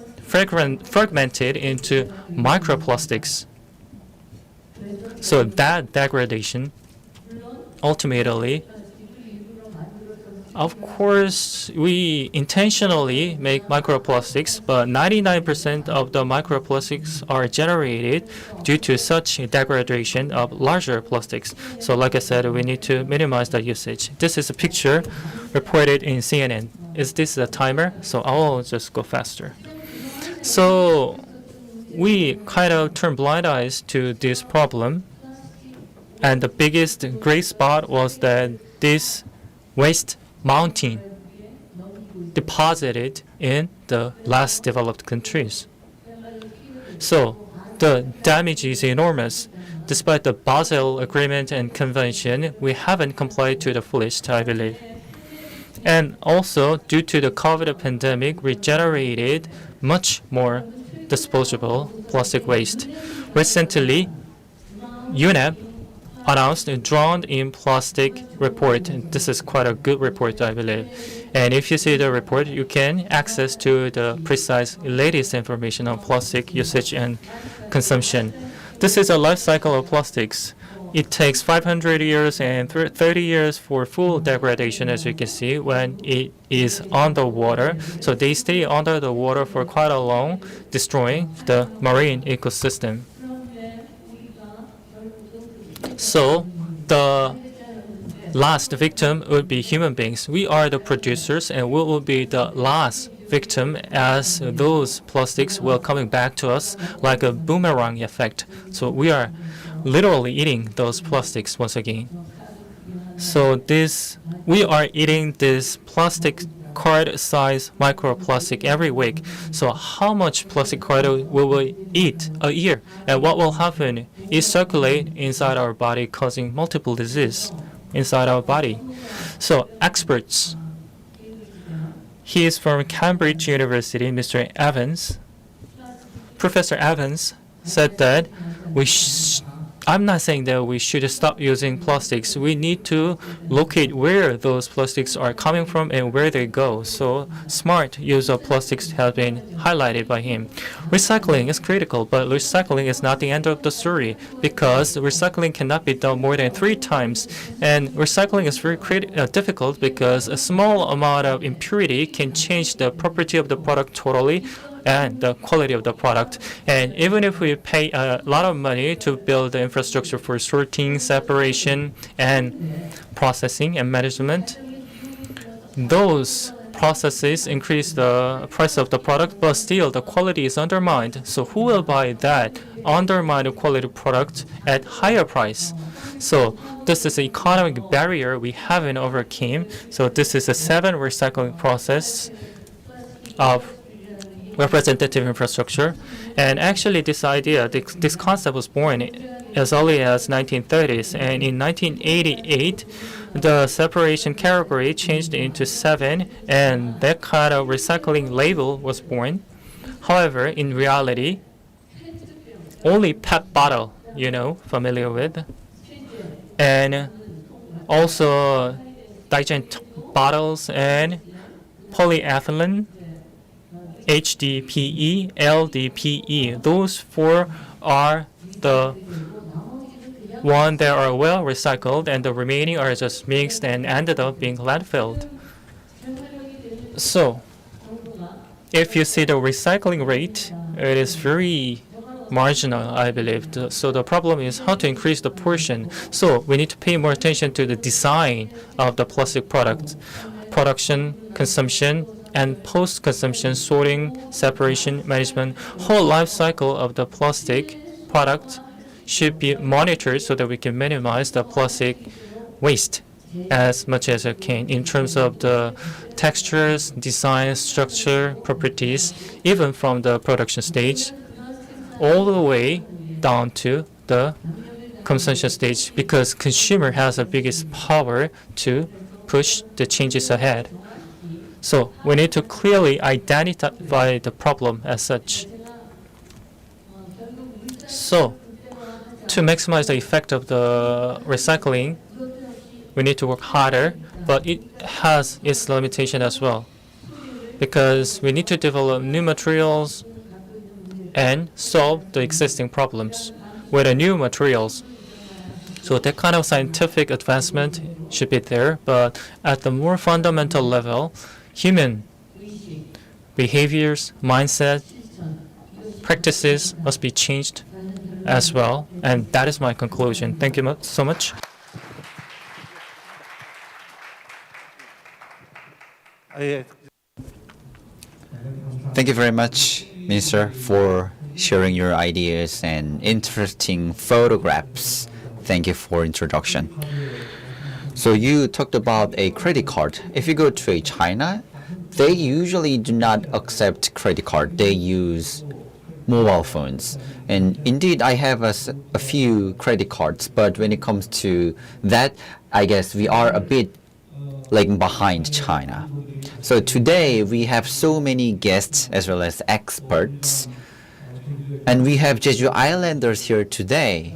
into microplastics. So that degradation ultimately, of course, we intentionally make microplastics, but 99% of the microplastics are generated due to such degradation of larger plastics. So like I said, we need to minimize the usage. This is a picture reported in CNN. Is this a timer? So I'll just go faster. So we kind of turn blind eyes to this problem, and the biggest gray spot was that this waste mountain deposited in the less developed countries. So the damage is enormous. Despite the Basel Agreement and Convention, we haven't complied to the fullest, I believe. And also, due to the COVID pandemic, we generated much more disposable plastic waste. Recently, UNEP announced a Drowned in Plastic report. And this is quite a good report, I believe. And if you see the report, you can access to the precise latest information on plastic usage and consumption. This is a life cycle of plastics. It takes 500 years and 30 years for full degradation, as you can see, when it is on the water. So they stay under the water for quite a long, destroying the marine ecosystem. So the last victim would be human beings. We are the producers, and we will be the last victim as those plastics will coming back to us like a boomerang effect. So we are literally eating those plastics once again. So we are eating this plastic card size microplastic every week. So how much plastic card will we eat a year? And what will happen is circulate inside our body, causing multiple disease inside our body. So experts, he is from Cambridge University, Mr. Evans. Professor Evans said that I'm not saying that we should stop using plastics. We need to locate where those plastics are coming from and where they go. So smart use of plastics has been highlighted by him. Recycling is critical, but recycling is not the end of the story, because recycling cannot be done more than 3 times. And recycling is very difficult because a small amount of impurity can change the property of the product totally and the quality of the product. And even if we pay a lot of money to build the infrastructure for sorting, separation, and processing and management, those processes increase the price of the product, but still the quality is undermined. So who will buy that undermined quality product at higher price? So this is an economic barrier we haven't overcame. So this is a 7 recycling process of representative infrastructure. And actually this idea, this concept was born as early as 1930s, and in 1988 the separation category changed into 7, and that kind of recycling label was born. However, in reality, only PET bottle, familiar with, and also Digent bottles and polyethylene, HDPE, LDPE. Those 4 are the one that are well recycled, and the remaining are just mixed and ended up being landfilled. So if you see the recycling rate, it is very marginal, I believe. So the problem is how to increase the portion. So we need to pay more attention to the design of the plastic product, production, consumption, and post-consumption, sorting, separation, management. Whole life cycle of the plastic product should be monitored so that we can minimize the plastic waste as much as it can in terms of the textures, design, structure, properties, even from the production stage all the way down to the consumption stage, because consumer has the biggest power to push the changes ahead. So we need to clearly identify the problem as such. So to maximize the effect of the recycling, we need to work harder, but it has its limitation as well, because we need to develop new materials and solve the existing problems with the new materials. So that kind of scientific advancement should be there, but at the more fundamental level, human behaviors, mindset, practices must be changed as well. And that is my conclusion. Thank you so much. Thank you very much, Minister, for sharing your ideas and interesting photographs. Thank you for introduction. So you talked about a credit card. If you go to a China, they usually do not accept credit card. They use mobile phones. And indeed, I have a few credit cards, but when it comes to that, I guess we are a bit like behind China. So today we have so many guests as well as experts, and we have Jeju Islanders here today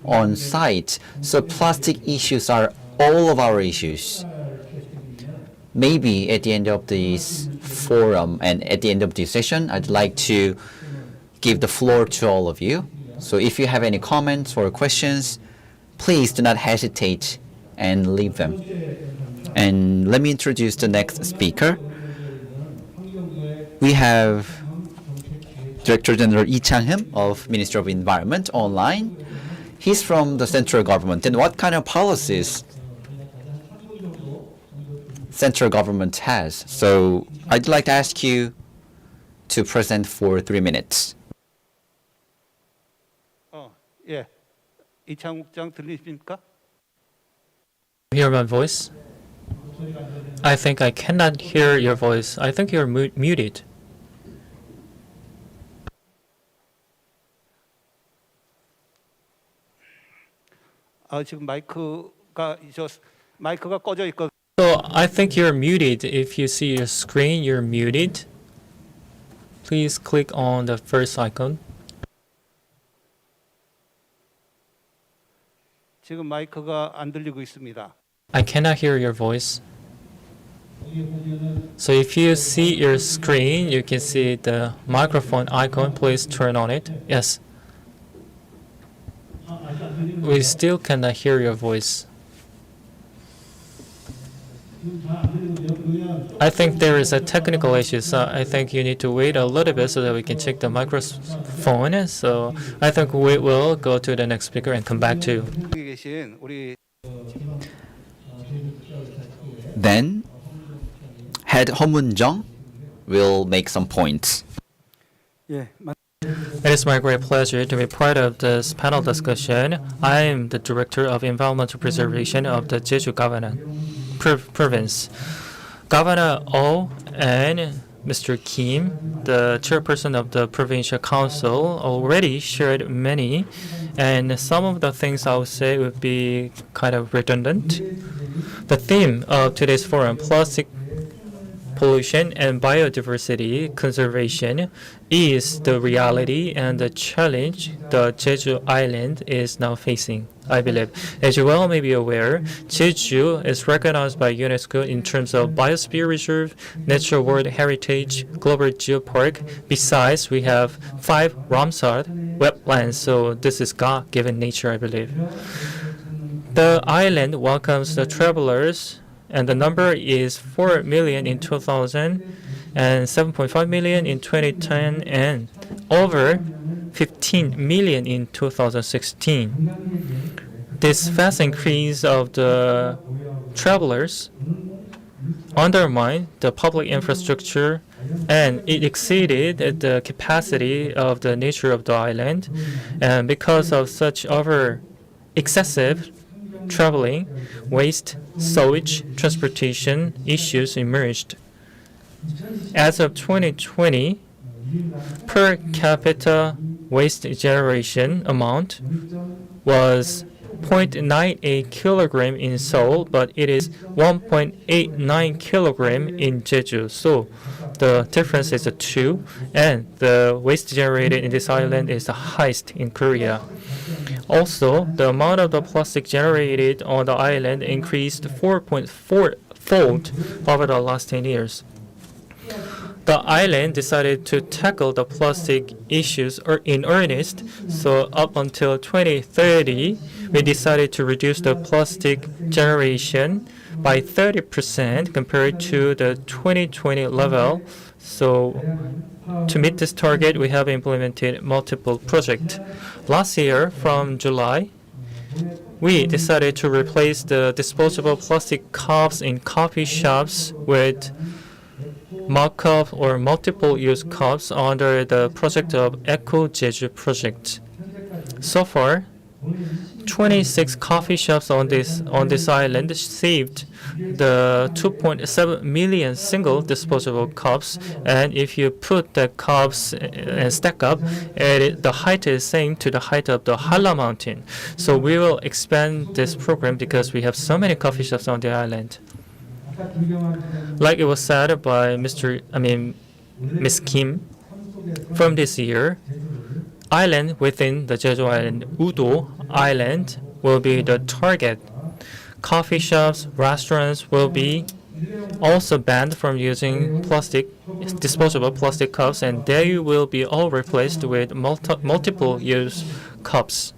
on site. So plastic issues are all of our issues. Maybe at the end of this forum and at the end of this session, I'd like to give the floor to all of you. So if you have any comments or questions, please do not hesitate and leave them. And let me introduce the next speaker. We have Director General Lee Chang-him of Ministry of Environment online. He's from the central government. And what kind of policies central government has? So I'd like to ask you to present for 3 minutes. 예, 이창욱장 들리십니까? Hear my voice? I think I cannot hear your voice. I think you're muted. 지금 마이크가 꺼져 있거든요. So I think you're muted. If you see your screen, you're muted. Please click on the first icon. 지금 마이크가 안 들리고 있습니다. I cannot hear your voice. So if you see your screen, you can see the microphone icon. Please turn on it. Yes. We still cannot hear your voice. I think there is a technical issue, so I think you need to wait a little bit so that we can check the microphone. So I think we will go to the next speaker and come back to you. Then, Head Homun-jung will make some points. It is my great pleasure to be part of this panel discussion. I am the Director of Environmental Preservation of the Jeju Province. Governor Oh and Mr. Kim, the chairperson of the Provincial Council, already shared many, and some of the things I would say would be kind of redundant. The theme of today's forum, plastic pollution and biodiversity conservation, is the reality and the challenge the Jeju Island is now facing, I believe. As you well may be aware, Jeju is recognized by UNESCO in terms of biosphere reserve, natural world heritage, global geopark. Besides, we have 5 Ramsar wetlands, so this is God-given nature, I believe. The island welcomes the travelers, and the number is 4 million in 2000 and 7.5 million in 2010 and over 15 million in 2016. This fast increase of the travelers undermined the public infrastructure, and it exceeded the capacity of the nature of the island. And because of such excessive traveling, waste, sewage, transportation issues emerged. As of 2020, per capita waste generation amount was 0.98 kilogram in Seoul, but it is 1.89 kilogram in Jeju. So the difference is 2, and the waste generated in this island is the highest in Korea. Also, the amount of the plastic generated on the island increased 4.4-fold over the last 10 years. The island decided to tackle the plastic issues in earnest, so up until 2030, we decided to reduce the plastic generation by 30% compared to the 2020 level. So to meet this target, we have implemented multiple projects. Last year, from July, we decided to replace the disposable plastic cups in coffee shops with mock-up or multiple-use cups under the project of Eco Jeju project. So far, 26 coffee shops on this island saved the 2.7 million single disposable cups, and if you put the cups and stack up, the height is same to the height of the Hala mountain. So we will expand this program because we have so many coffee shops on the island. Like it was said by Miss Kim, from this year, island within the Jeju Island, Udo Island, will be the target. Coffee shops, restaurants will be also banned from using disposable plastic cups, and they will be all replaced with multiple-use cups.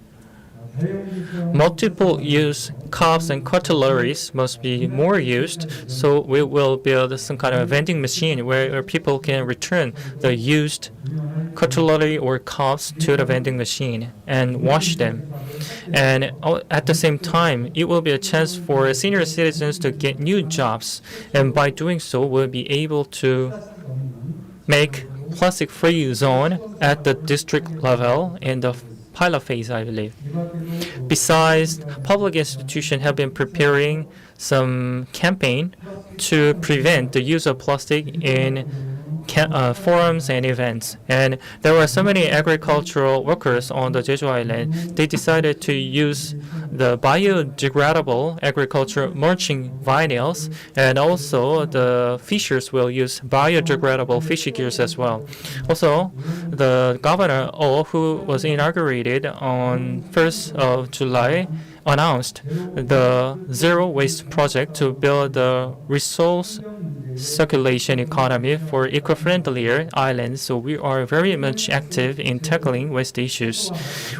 Multiple-use cups and cutleries must be more used, so we will build some kind of a vending machine where people can return the used cutlery or cups to the vending machine and wash them. And at the same time, it will be a chance for senior citizens to get new jobs, and by doing so, we'll be able to make plastic-free zone at the district level in the pilot phase, I believe. Besides, public institutions have been preparing some campaign to prevent the use of plastic in forums and events. And there were so many agricultural workers on the Jeju Island. They decided to use the biodegradable agriculture mulching vinyls, and also the fishers will use biodegradable fishing gears as well. Also, the governor, who was inaugurated on 1st of July, announced the zero waste project to build the resource circulation economy for eco-friendlier islands. So we are very much active in tackling waste issues.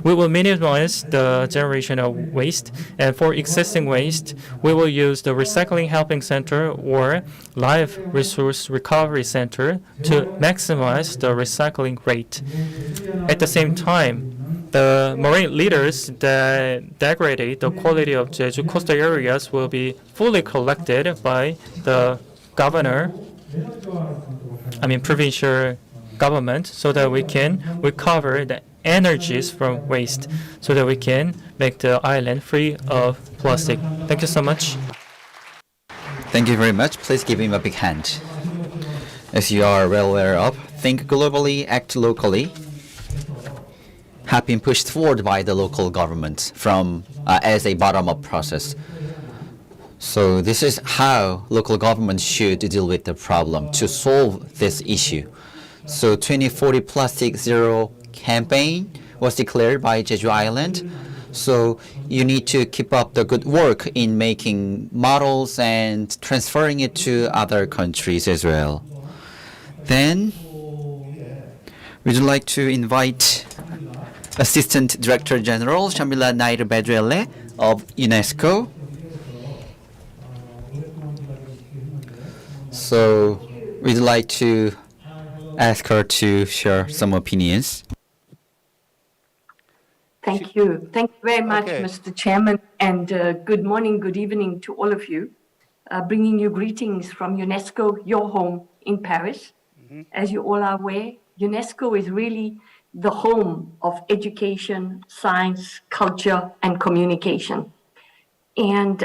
We will minimize the generation of waste, and for existing waste, we will use the recycling helping center or live resource recovery center to maximize the recycling rate. At the same time, the marine leaders that degrade the quality of Jeju coastal areas will be fully collected by the provincial government, so that we can recover the energies from waste, so that we can make the island free of plastic. Thank you so much. Thank you very much. Please give him a big hand. As you are well aware of, think globally, act locally have been pushed forward by the local government as a bottom-up process. So this is how local government should deal with the problem to solve this issue. So 2040 Plastic Zero campaign was declared by Jeju Island. So you need to keep up the good work in making models and transferring it to other countries as well. Then we'd like to invite Assistant Director General Shamila Nair Bedrelle of UNESCO. So we'd like to ask her to share some opinions. Thank you. Thank you very much, Mr. Chairman, and good morning, good evening to all of you. Bringing you greetings from UNESCO, your home in Paris. As you all are aware, UNESCO is really the home of education, science, culture, and communication. And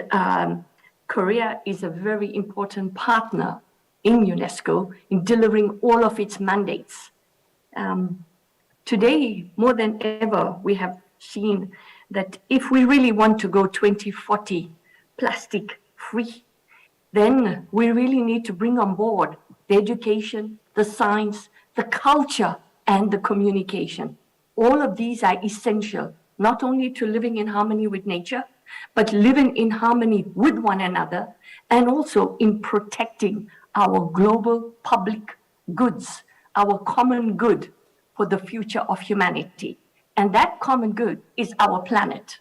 Korea is a very important partner in UNESCO in delivering all of its mandates. Today, more than ever, we have seen that if we really want to go 2040 plastic free, then we really need to bring on board the education, the science, the culture, and the communication. All of these are essential, not only to living in harmony with nature, but living in harmony with one another, and also in protecting our global public goods, our common good for the future of humanity. And that common good is our planet.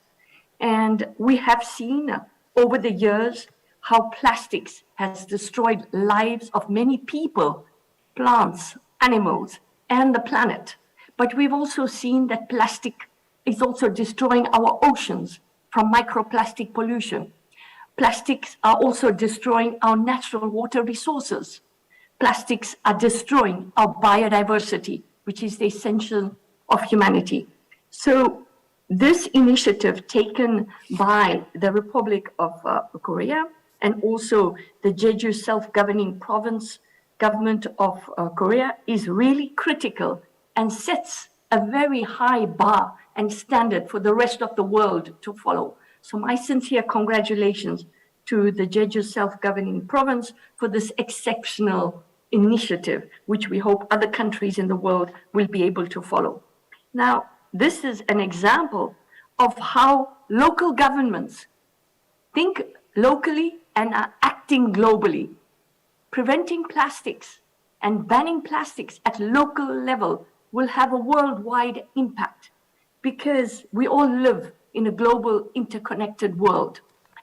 And we have seen over the years how plastics has destroyed lives of many people, plants, animals, and the planet. But we've also seen that plastic is also destroying our oceans from microplastic pollution. Plastics are also destroying our natural water resources. Plastics are destroying our biodiversity, which is the essential of humanity. So this initiative taken by the Republic of Korea and also the Jeju self-governing province government of Korea is really critical and sets a very high bar and standard for the rest of the world to follow. So my sincere congratulations to the Jeju self-governing province for this exceptional initiative, which we hope other countries in the world will be able to follow. Now, this is an example of how local governments think locally and are acting globally. Preventing plastics and banning plastics at local level will have a worldwide impact because we all live in a global interconnected world.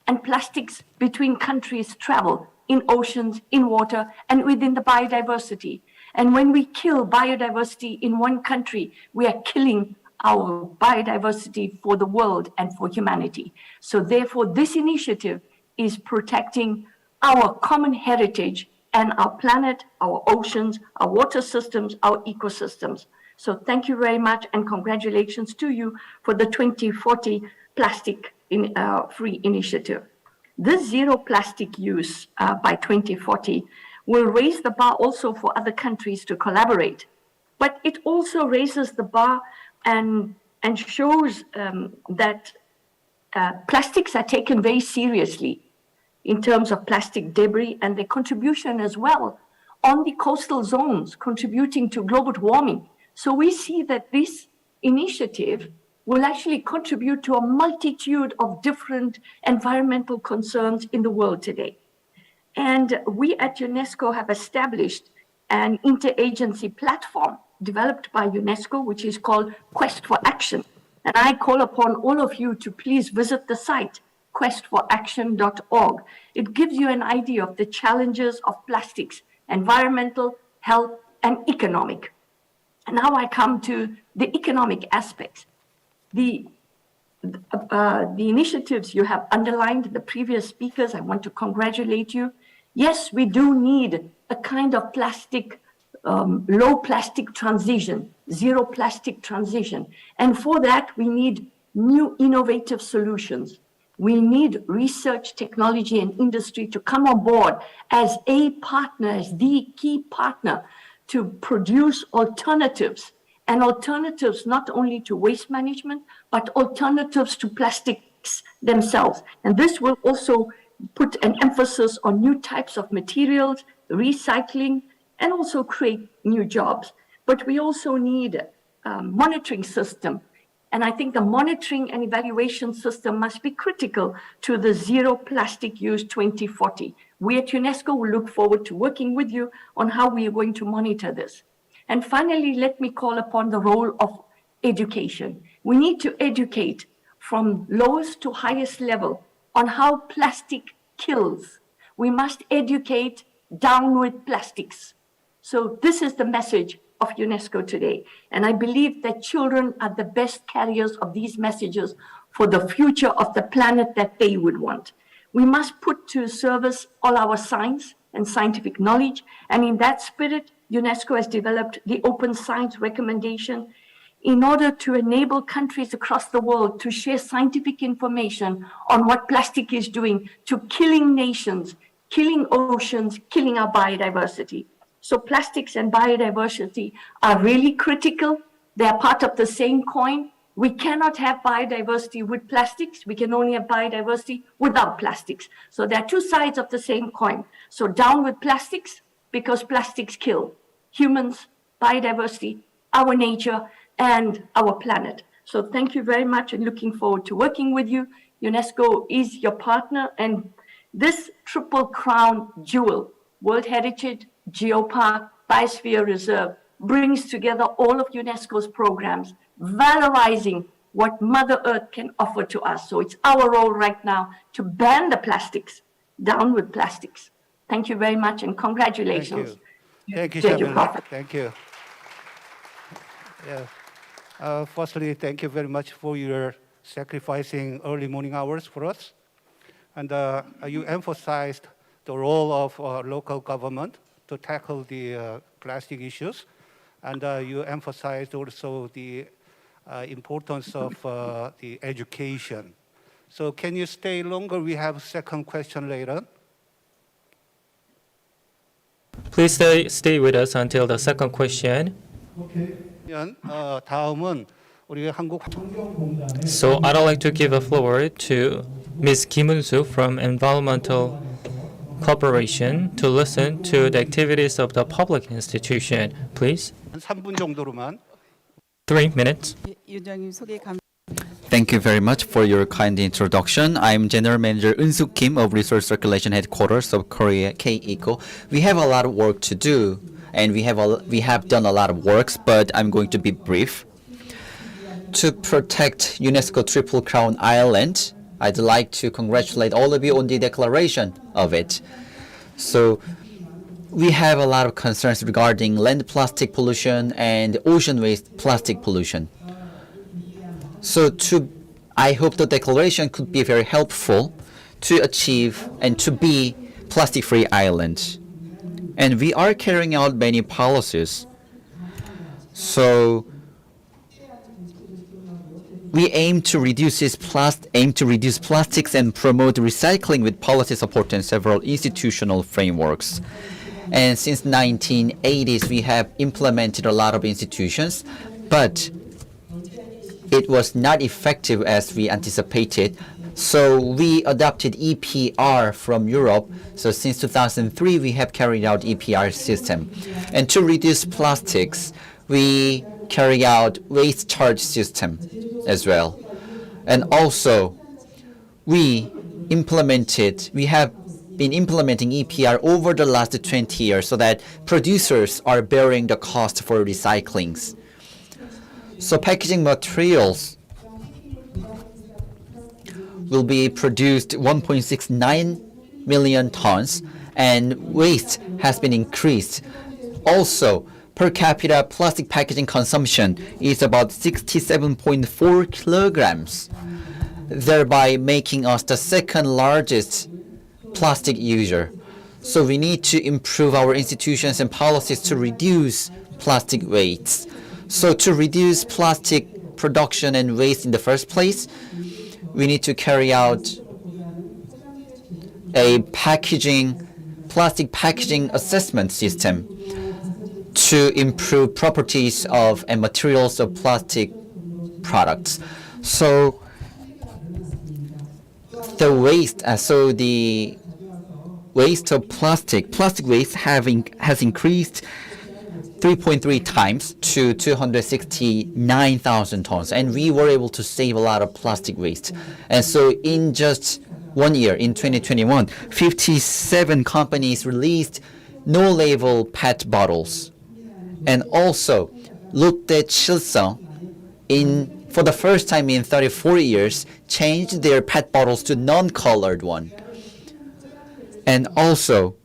And plastics between countries travel in oceans, in water, and within the biodiversity. And when we kill biodiversity in one country, we are killing our biodiversity for the world and for humanity. So therefore, this initiative is protecting our common heritage and our planet, our oceans, our water systems, our ecosystems. So thank you very much and congratulations to you for the 2040 plastic free initiative. This zero plastic use by 2040 will raise the bar also for other countries to collaborate. But it also raises the bar and shows that plastics are taken very seriously in terms of plastic debris and their contribution as well on the coastal zones, contributing to global warming. So we see that this initiative will actually contribute to a multitude of different environmental concerns in the world today. And we at UNESCO have established an interagency platform developed by UNESCO, which is called Quest for Action. And I call upon all of you to please visit the site, questforaction.org. It gives you an idea of the challenges of plastics, environmental, health, and economic. And now I come to the economic aspects. The initiatives you have underlined, the previous speakers, I want to congratulate you. Yes, we do need a kind of plastic, low plastic transition, zero plastic transition. And for that, we need new innovative solutions. We need research, technology, and industry to come on board as a partner, as the key partner to produce alternatives, and alternatives not only to waste management, but alternatives to plastics themselves. And this will also put an emphasis on new types of materials, recycling, and also create new jobs. But we also need a monitoring system. And I think the monitoring and evaluation system must be critical to the zero plastic use 2040. We at UNESCO will look forward to working with you on how we are going to monitor this. And finally, let me call upon the role of education. We need to educate from lowest to highest level on how plastic kills. We must educate down with plastics. So this is the message of UNESCO today. And I believe that children are the best carriers of these messages for the future of the planet that they would want. We must put to service all our science and scientific knowledge. And in that spirit, UNESCO has developed the Open Science Recommendation in order to enable countries across the world to share scientific information on what plastic is doing to killing nations, killing oceans, killing our biodiversity. So plastics and biodiversity are really critical. They are part of the same coin. We cannot have biodiversity with plastics. We can only have biodiversity without plastics. So there are two sides of the same coin. So down with plastics, because plastics kill humans, biodiversity, our nature, and our planet. So thank you very much and looking forward to working with you. UNESCO is your partner, and this triple crown jewel, World Heritage, Geopark, Biosphere Reserve, brings together all of UNESCO's programs, valorizing what Mother Earth can offer to us. So it's our role right now to ban the plastics, down with plastics. Thank you very much and congratulations. Thank you, Jeju Shamila. Prophet. Thank you. Yeah. Firstly, thank you very much for your sacrificing early morning hours for us. And you emphasized the role of local government to tackle the plastic issues. And you emphasized also the importance of the education. So can you stay longer? We have second question later. Please stay with us until the second question. 다음은 우리 한국 So I'd like to give a floor to Ms. Kim Eun-soo from Environmental Corporation to listen to the activities of the public institution. Please. 3분 정도로만. 3 minutes. Thank you very much for your kind introduction. I'm General Manager Eun-soo Kim of Resource Circulation Headquarters of Korea K-Eco. We have a lot of work to do, and we have done a lot of works, but I'm going to be brief. To protect UNESCO Triple Crown Island, I'd like to congratulate all of you on the declaration of it. So we have a lot of concerns regarding land plastic pollution and ocean waste plastic pollution. So I hope the declaration could be very helpful to achieve and to be plastic-free island. And we are carrying out many policies. So we aim to reduce plastics and promote recycling with policy support and several institutional frameworks. And since 1980s, we have implemented a lot of institutions, but it was not effective as we anticipated. So we adopted EPR from Europe. So since 2003, we have carried out EPR system. And to reduce plastics, we carry out waste charge system as well. And also, we have been implementing EPR over the last 20 years so that producers are bearing the cost for recyclings. So packaging materials will be produced 1.69 million tons, and waste has been increased. Also, per capita plastic packaging consumption is about 67.4 kilograms, thereby making us the second largest plastic user. So we need to improve our institutions and policies to reduce plastic waste. So to reduce plastic production and waste in the first place, we need to carry out a plastic packaging assessment system to improve properties of and materials of plastic products. So the waste of plastic waste has increased 3.3 times to 269,000 tons, and we were able to save a lot of plastic waste. And so in just 1 year, in 2021, 57 companies released no-label PET bottles. And also, Lotte Chilsung, for the first time in 34 years, changed their PET bottles to non-colored one. And also,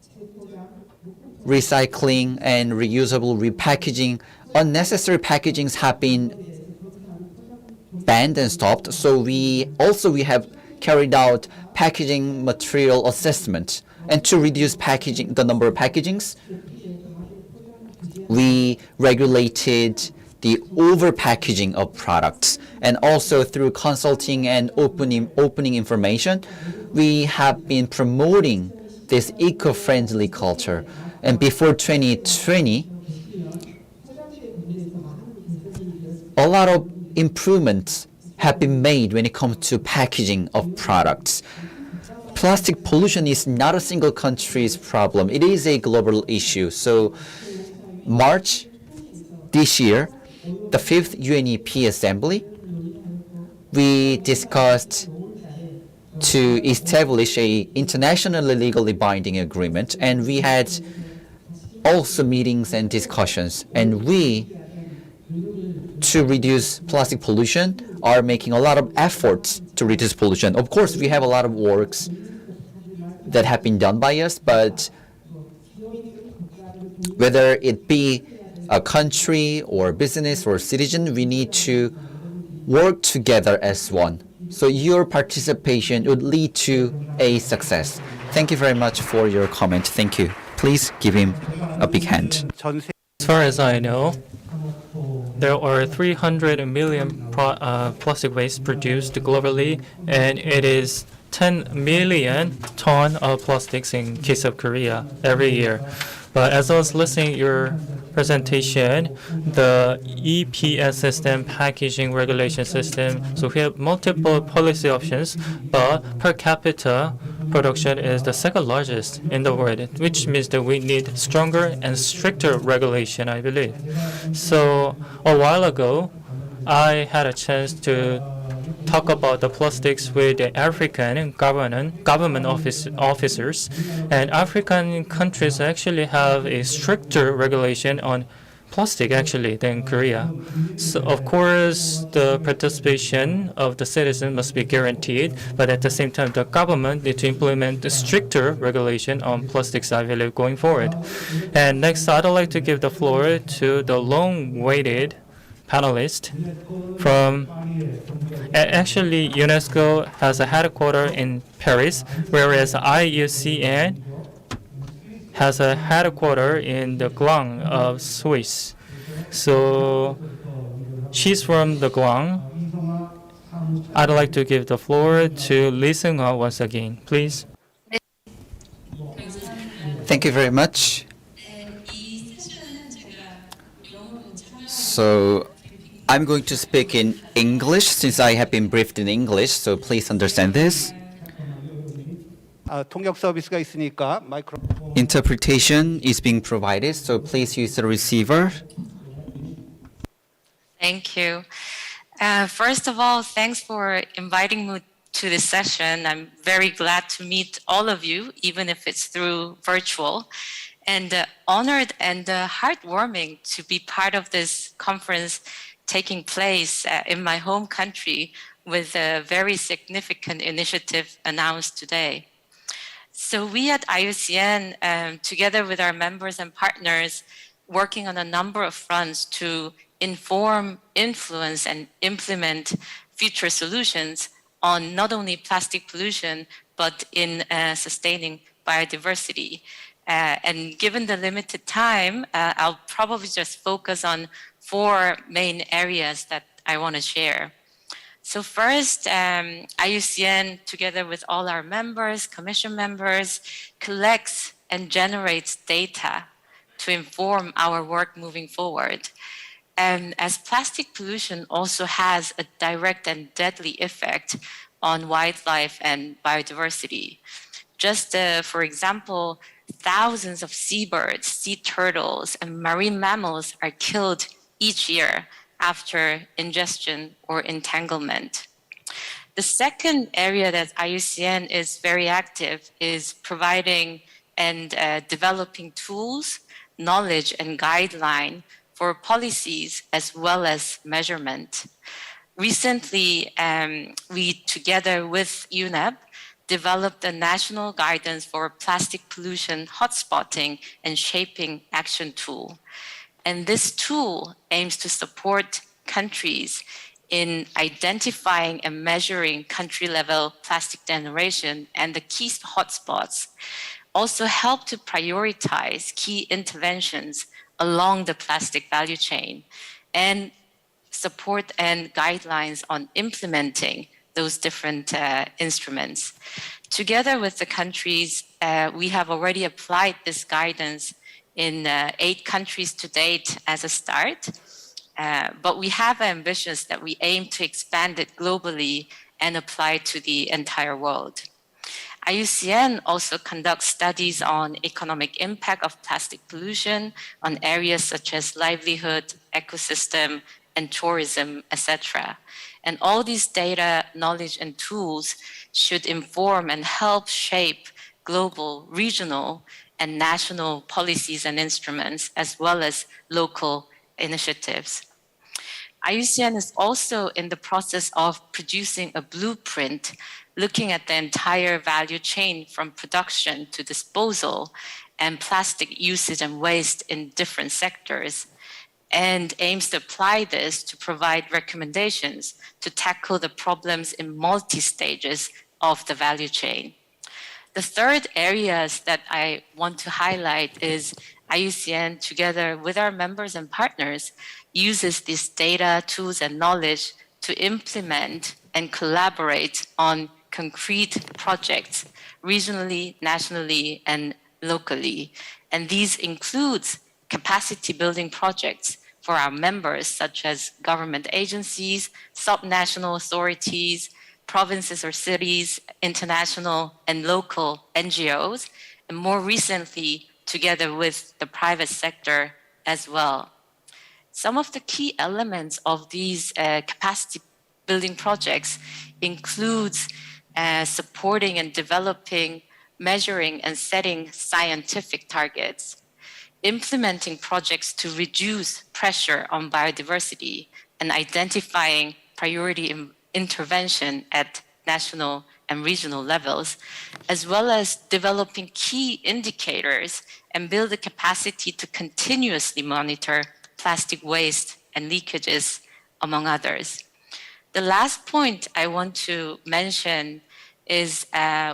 recycling and reusable repackaging, unnecessary packagings have been banned and stopped. So we have carried out packaging material assessment, and to reduce the number of packagings, we regulated the over-packaging of products. And also through consulting and opening information, we have been promoting this eco-friendly culture. And before 2020, a lot of improvements have been made when it comes to packaging of products. Plastic pollution is not a single country's problem. It is a global issue. So March this year, the 5th UNEP Assembly, we discussed to establish a internationally legally binding agreement, and we had also meetings and discussions, and to reduce plastic pollution, are making a lot of efforts to reduce pollution. Of course, we have a lot of works that have been done by us, but whether it be a country or business or citizen, we need to work together as one. So your participation would lead to a success. Thank you very much for your comment. Thank you. Please give him a big hand. As far as I know, there are 300 million plastic waste produced globally, and it is 10 million ton of plastics in case of Korea every year. But as I was listening to your presentation, the EPS system, packaging regulation system, so we have multiple policy options, but per capita production is the second largest in the world, which means that we need stronger and stricter regulation, I believe. So a while ago, I had a chance to talk about the plastics with the African government officers, and African countries actually have a stricter regulation on plastic actually than Korea. So of course the participation of the citizen must be guaranteed, but at the same time the government need to implement a stricter regulation on plastics, I believe, going forward. And next I'd like to give the floor to the long-awaited panelist from actually UNESCO has a headquarters in Paris, whereas IUCN has a headquarters in the Gland of Swiss. So she's from the Gland. I'd like to give the floor to Lee Seung-ho once again, please. Thank you very much. So I'm going to speak in English since I have been briefed in English, so please understand this. 통역 서비스가 있으니까 마이크로. Interpretation is being provided, so please use the receiver. Thank you. First of all, thanks for inviting me to this session. I'm very glad to meet all of you, even if it's through virtual, and honored and heartwarming to be part of this conference taking place in my home country with a very significant initiative announced today. So we at IUCN, together with our members and partners, working on a number of fronts to inform, influence, and implement future solutions on not only plastic pollution, but in sustaining biodiversity. And given the limited time, I'll probably just focus on 4 main areas that I want to share. So first, IUCN, together with all our members, commission members, collects and generates data to inform our work moving forward. And as plastic pollution also has a direct and deadly effect on wildlife and biodiversity. Just for example, thousands of seabirds, sea turtles, and marine mammals are killed each year after ingestion or entanglement. The second area that IUCN is very active is providing and developing tools, knowledge, and guideline for policies as well as measurement. Recently, we, together with UNEP, developed a national guidance for plastic pollution hotspotting and shaping action tool. And this tool aims to support countries in identifying and measuring country-level plastic generation and the key hotspots, also help to prioritize key interventions along the plastic value chain, and support and guidelines on implementing those different instruments. Together with the countries, we have already applied this guidance in 8 countries to date as a start, but we have ambitions that we aim to expand it globally and apply to the entire world. IUCN also conducts studies on economic impact of plastic pollution on areas such as livelihood, ecosystem, and tourism, etc. And all these data, knowledge, and tools should inform and help shape global, regional, and national policies and instruments, as well as local initiatives. IUCN is also in the process of producing a blueprint looking at the entire value chain from production to disposal and plastic usage and waste in different sectors, and aims to apply this to provide recommendations to tackle the problems in multi-stages of the value chain. The third areas that I want to highlight is IUCN, together with our members and partners, uses this data, tools, and knowledge to implement and collaborate on concrete projects regionally, nationally, and locally. And these includes capacity building projects for our members, such as government agencies, subnational authorities, provinces or cities, international and local NGOs, and more recently, together with the private sector as well. Some of the key elements of these capacity building projects includes supporting and developing, measuring and setting scientific targets, implementing projects to reduce pressure on biodiversity, and identifying priority intervention at national and regional levels, as well as developing key indicators and build the capacity to continuously monitor plastic waste and leakages, among others. The last point I want to mention is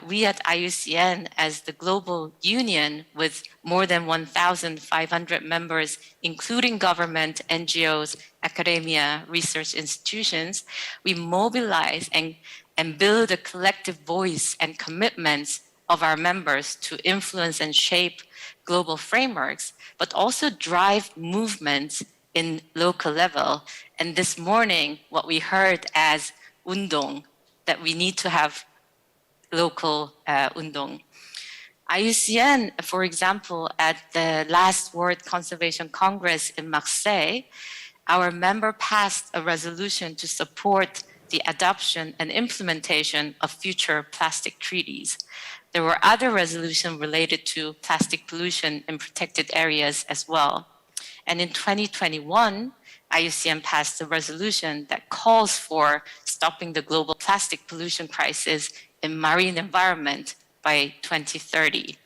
we at IUCN, as the global union with more than 1,500 members, including government, NGOs, academia, research institutions, we mobilize and build a collective voice and commitments of our members to influence and shape global frameworks, but also drive movements in local level. And this morning, what we heard as undong, that we need to have local undong. IUCN, for example, at the last World Conservation Congress in Marseille, our member passed a resolution to support the adoption and implementation of future plastic treaties. There were other resolutions related to plastic pollution in protected areas as well. And in 2021, IUCN passed a resolution that calls for stopping the global plastic pollution crisis in marine environment by 2030.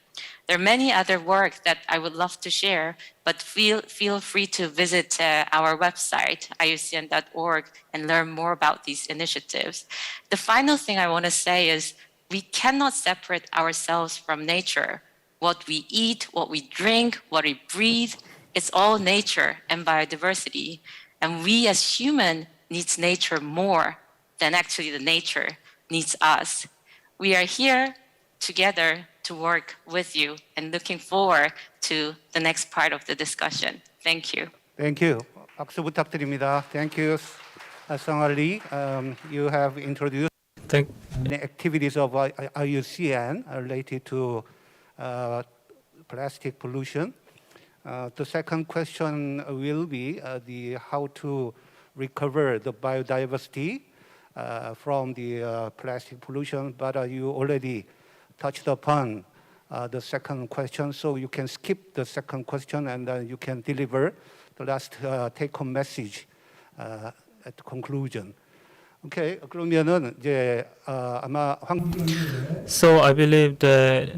There are many other work that I would love to share, but feel free to visit our website, iucn.org, and learn more about these initiatives. The final thing I want to say is we cannot separate ourselves from nature. What we eat, what we drink, what we breathe, it's all nature and biodiversity. And we as humans needs nature more than actually the nature needs us. We are here together to work with you and looking forward to the next part of the discussion. Thank you. Thank you. 박수 부탁드립니다. Thank you, Sangha Lee. You have introduced the activities of IUCN related to plastic pollution. The second question will be how to recover the biodiversity from the plastic pollution, but you already touched upon the second question, so you can skip the second question and you can deliver the last take-home message at the conclusion. Okay, 그러면은 이제 아마 So I believe that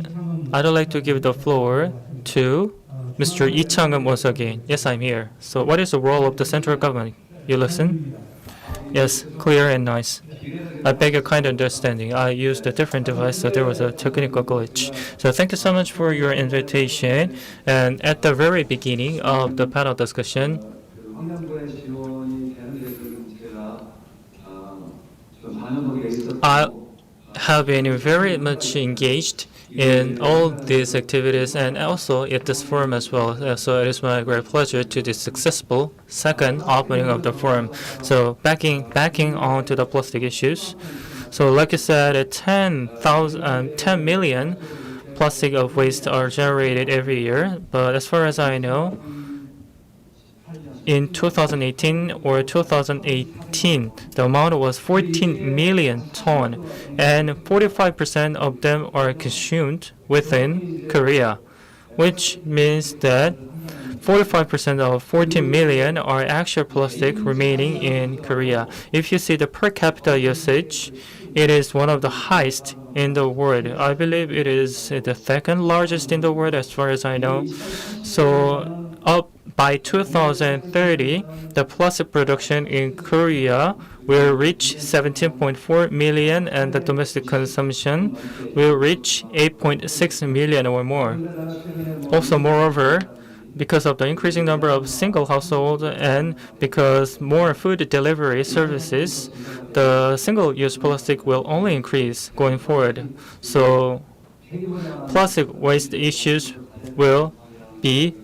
I'd like to give the floor to Mr. Lee Chang-um once again. Yes, I'm here. So what is the role of the central government? You listen? Yes, clear and nice. I beg your kind understanding. I used a different device, so there was a technical glitch. So thank you so much for your invitation. And at the very beginning of the panel discussion, I have been very much engaged in all these activities and also at this forum as well. So it is my great pleasure to the successful second opening of the forum. So backing on to the plastic issues. So like I said, 10 million plastic of waste are generated every year. But as far as I know, in 2018 or 2018, the amount was 14 million ton, and 45% of them are consumed within Korea, which means that 45% of 14 million are actual plastic remaining in Korea. If you see the per capita usage, it is one of the highest in the world. I believe it is the second largest in the world as far as I know. So up by 2030, the plastic production in Korea will reach 17.4 million and the domestic consumption will reach 8.6 million or more. Also, moreover, because of the increasing number of single households and because more food delivery services, the single-use plastic will only increase going forward. So plastic waste issues will be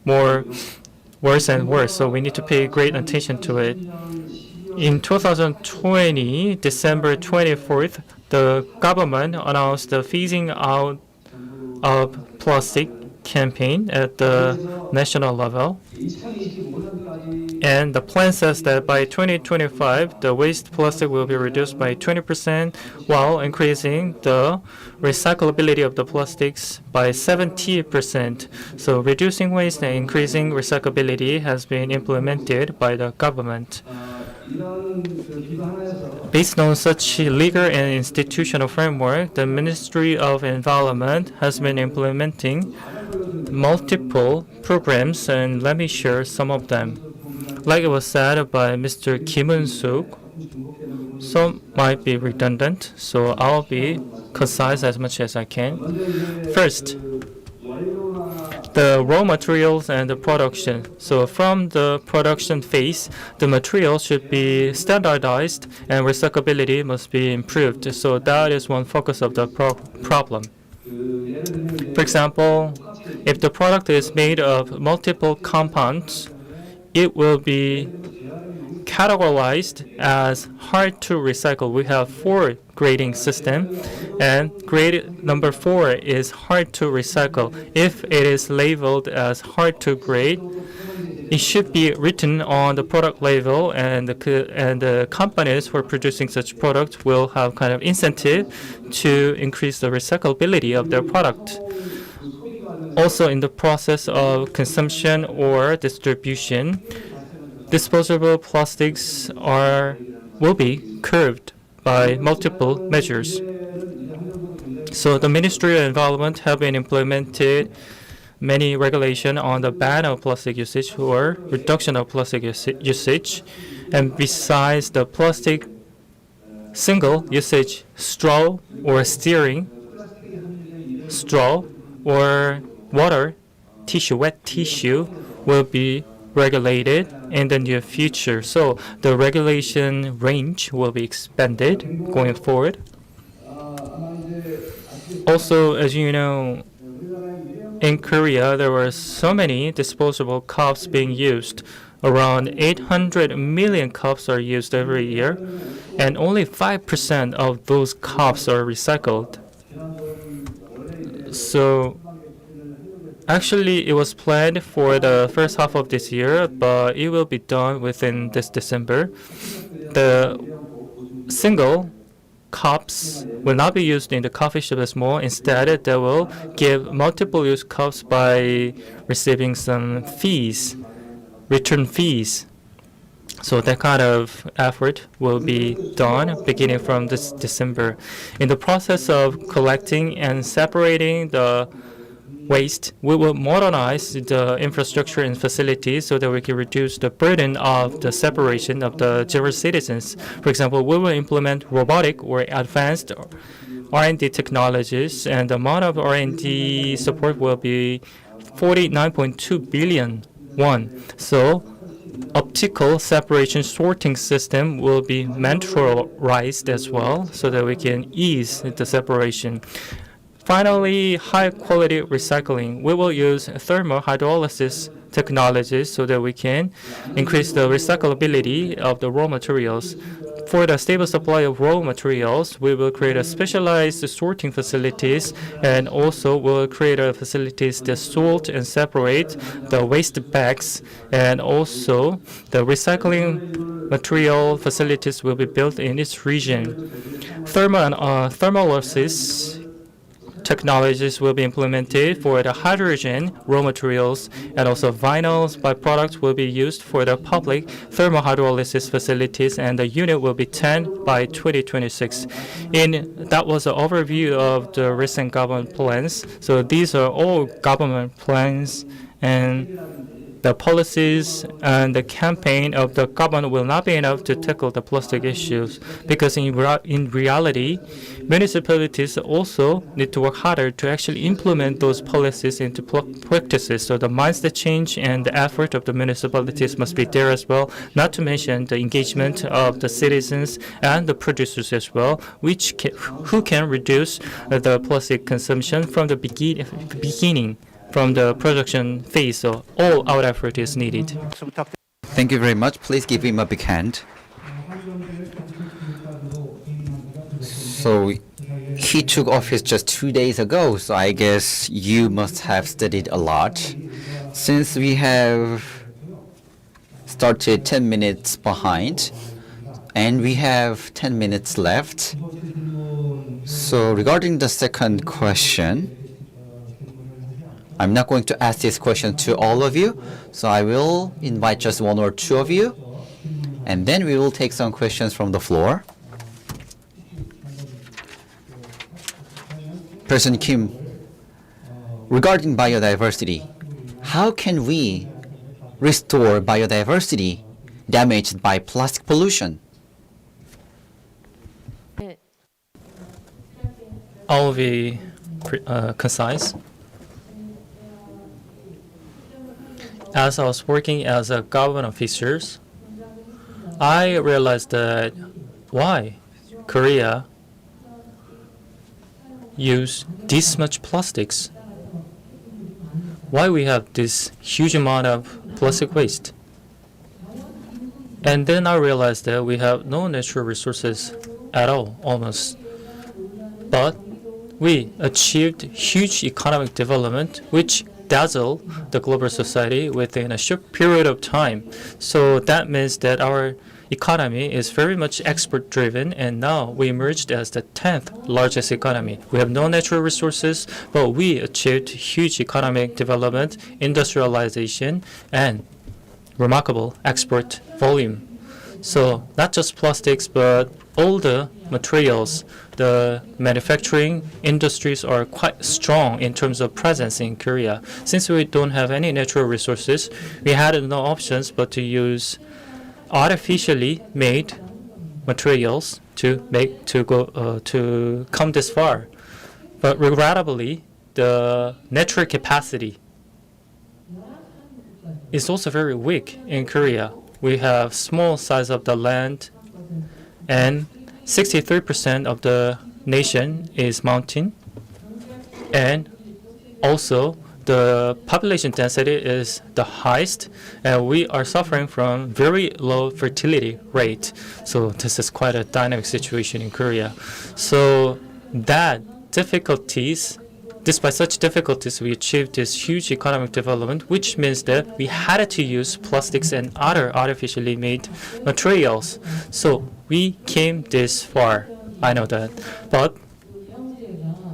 more worse and worse. So we need to pay great attention to it. In 2020, December 24th, the government announced the phasing out of plastic campaign at the national level. And the plan says that by 2025, the waste plastic will be reduced by 20% while increasing the recyclability of the plastics by 70%. So reducing waste and increasing recyclability has been implemented by the government. Based on such legal and institutional framework, the Ministry of Environment has been implementing multiple programs, and let me share some of them. Like it was said by Mr. Kim Eun-suk, some might be redundant, so I'll be concise as much as I can. First, the raw materials and the production. So from the production phase, the material should be standardized and recyclability must be improved. So that is one focus of the problem. For example, if the product is made of multiple compounds, it will be categorized as hard to recycle. We have 4 grading system, and grade number 4 is hard to recycle. If it is labeled as hard to grade, it should be written on the product label, and the companies who are producing such products will have kind of incentive to increase the recyclability of their product. Also, in the process of consumption or distribution, disposable plastics will be curbed by multiple measures. So the Ministry of Environment have been implemented many regulations on the ban of plastic usage or reduction of plastic usage. And besides the plastic single usage straw or steering straw or water tissue, wet tissue will be regulated in the near future. So the regulation range will be expanded going forward. Also, as you know, in Korea, there were so many disposable cups being used. Around 800 million cups are used every year, and only 5% of those cups are recycled. So actually, it was planned for the first half of this year, but it will be done within this December. The single cups will not be used in the coffee shop as more. Instead, they will give multiple-use cups by receiving some fees, return fees. So that kind of effort will be done beginning from this December. In the process of collecting and separating the waste, we will modernize the infrastructure and facilities so that we can reduce the burden of the separation of the general citizens. For example, we will implement robotic or advanced R&D technologies, and the amount of R&D support will be 49.2 billion won. So optical separation sorting system will be miniaturized as well so that we can ease the separation. Finally, high-quality recycling. We will use thermal hydrolysis technologies so that we can increase the recyclability of the raw materials. For the stable supply of raw materials, we will create a specialized sorting facilities, and also will create a facilities that sort and separate the waste bags, and also the recycling material facilities will be built in each region. Thermolysis technologies will be implemented for the hydrogen raw materials, and also vinyls byproducts will be used for the public thermohydrolysis facilities, and the unit will be 10 by 2026. That was an overview of the recent government plans. So these are all government plans, and the policies and the campaign of the government will not be enough to tackle the plastic issues, because in reality, municipalities also need to work harder to actually implement those policies into practices. So the mindset change and the effort of the municipalities must be there as well, not to mention the engagement of the citizens and the producers as well, who can reduce the plastic consumption from the beginning. From the production phase, so all our effort is needed. Thank you very much. Please give him a big hand. So he took office just 2 days ago, so I guess you must have studied a lot. Since we have started 10 minutes behind, and we have 10 minutes left. So regarding the second question, I'm not going to ask this question to all of you, so I will invite just one or two of you, and then we will take some questions from the floor. Person Kim, regarding biodiversity, how can we restore biodiversity damaged by plastic pollution? I'll be concise. As I was working as a government officer, I realized that why Korea use this much plastics? Why we have this huge amount of plastic waste? And then I realized that we have no natural resources at all, almost. But we achieved huge economic development, which dazzle the global society within a short period of time. So that means that our economy is very much export driven, and now we emerged as the 10th largest economy. We have no natural resources, but we achieved huge economic development, industrialization, and remarkable export volume. So not just plastics, but all the materials, the manufacturing industries are quite strong in terms of presence in Korea. Since we don't have any natural resources, we had no options but to use artificially made materials to come this far. But regrettably, the natural capacity is also very weak in Korea. We have small size of the land, and 63% of the nation is mountain, and also the population density is the highest, and we are suffering from very low fertility rate. So this is quite a dynamic situation in Korea. So despite such difficulties, we achieved this huge economic development, which means that we had to use plastics and other artificially made materials. So we came this far. I know that. But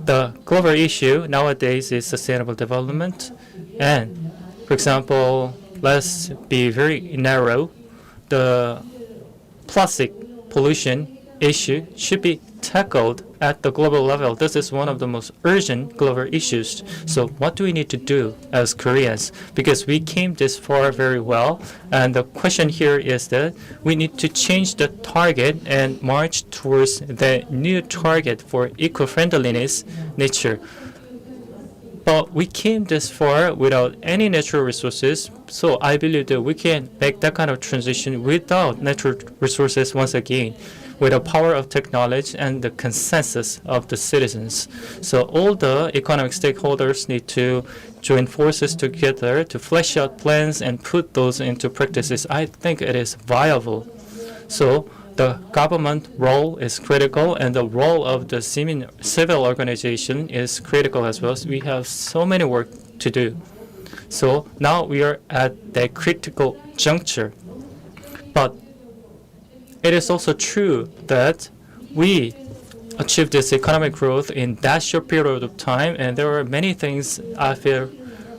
the global issue nowadays is sustainable development. And, for example, let's be very narrow. The plastic pollution issue should be tackled at the global level. This is one of the most urgent global issues. So what do we need to do as Koreans? Because we came this far very well, and the question here is that we need to change the target and march towards the new target for eco-friendliness nature. But we came this far without any natural resources, so I believe that we can make that kind of transition without natural resources once again, with the power of technology and the consensus of the citizens. So all the economic stakeholders need to join forces together to flesh out plans and put those into practices. I think it is viable. So the government role is critical, and the role of the civil organization is critical as well. So we have so many work to do. So now we are at that critical juncture. But it is also true that we achieved this economic growth in that short period of time, and there are many things I feel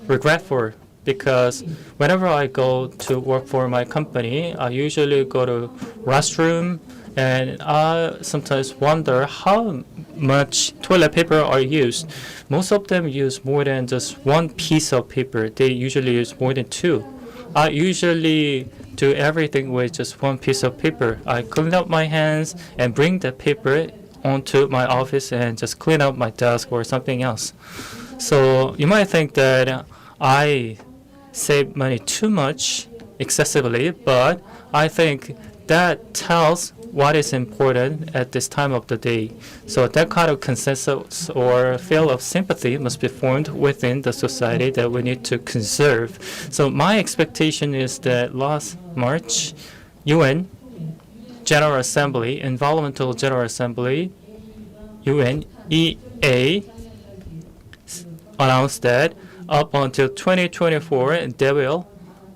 regret for, because whenever I go to work for my company, I usually go to restroom, and I sometimes wonder how much toilet paper are used. Most of them use more than just one piece of paper. They usually use more than two. I usually do everything with just one piece of paper. I clean up my hands and bring the paper onto my office and just clean up my desk or something else. So you might think that I save money too much excessively, but I think that tells what is important at this time of the day. So that kind of consensus or feel of sympathy must be formed within the society that we need to conserve. So my expectation is that last March, UN General Assembly, Environmental General Assembly, UNEA, announced that up until 2024, they will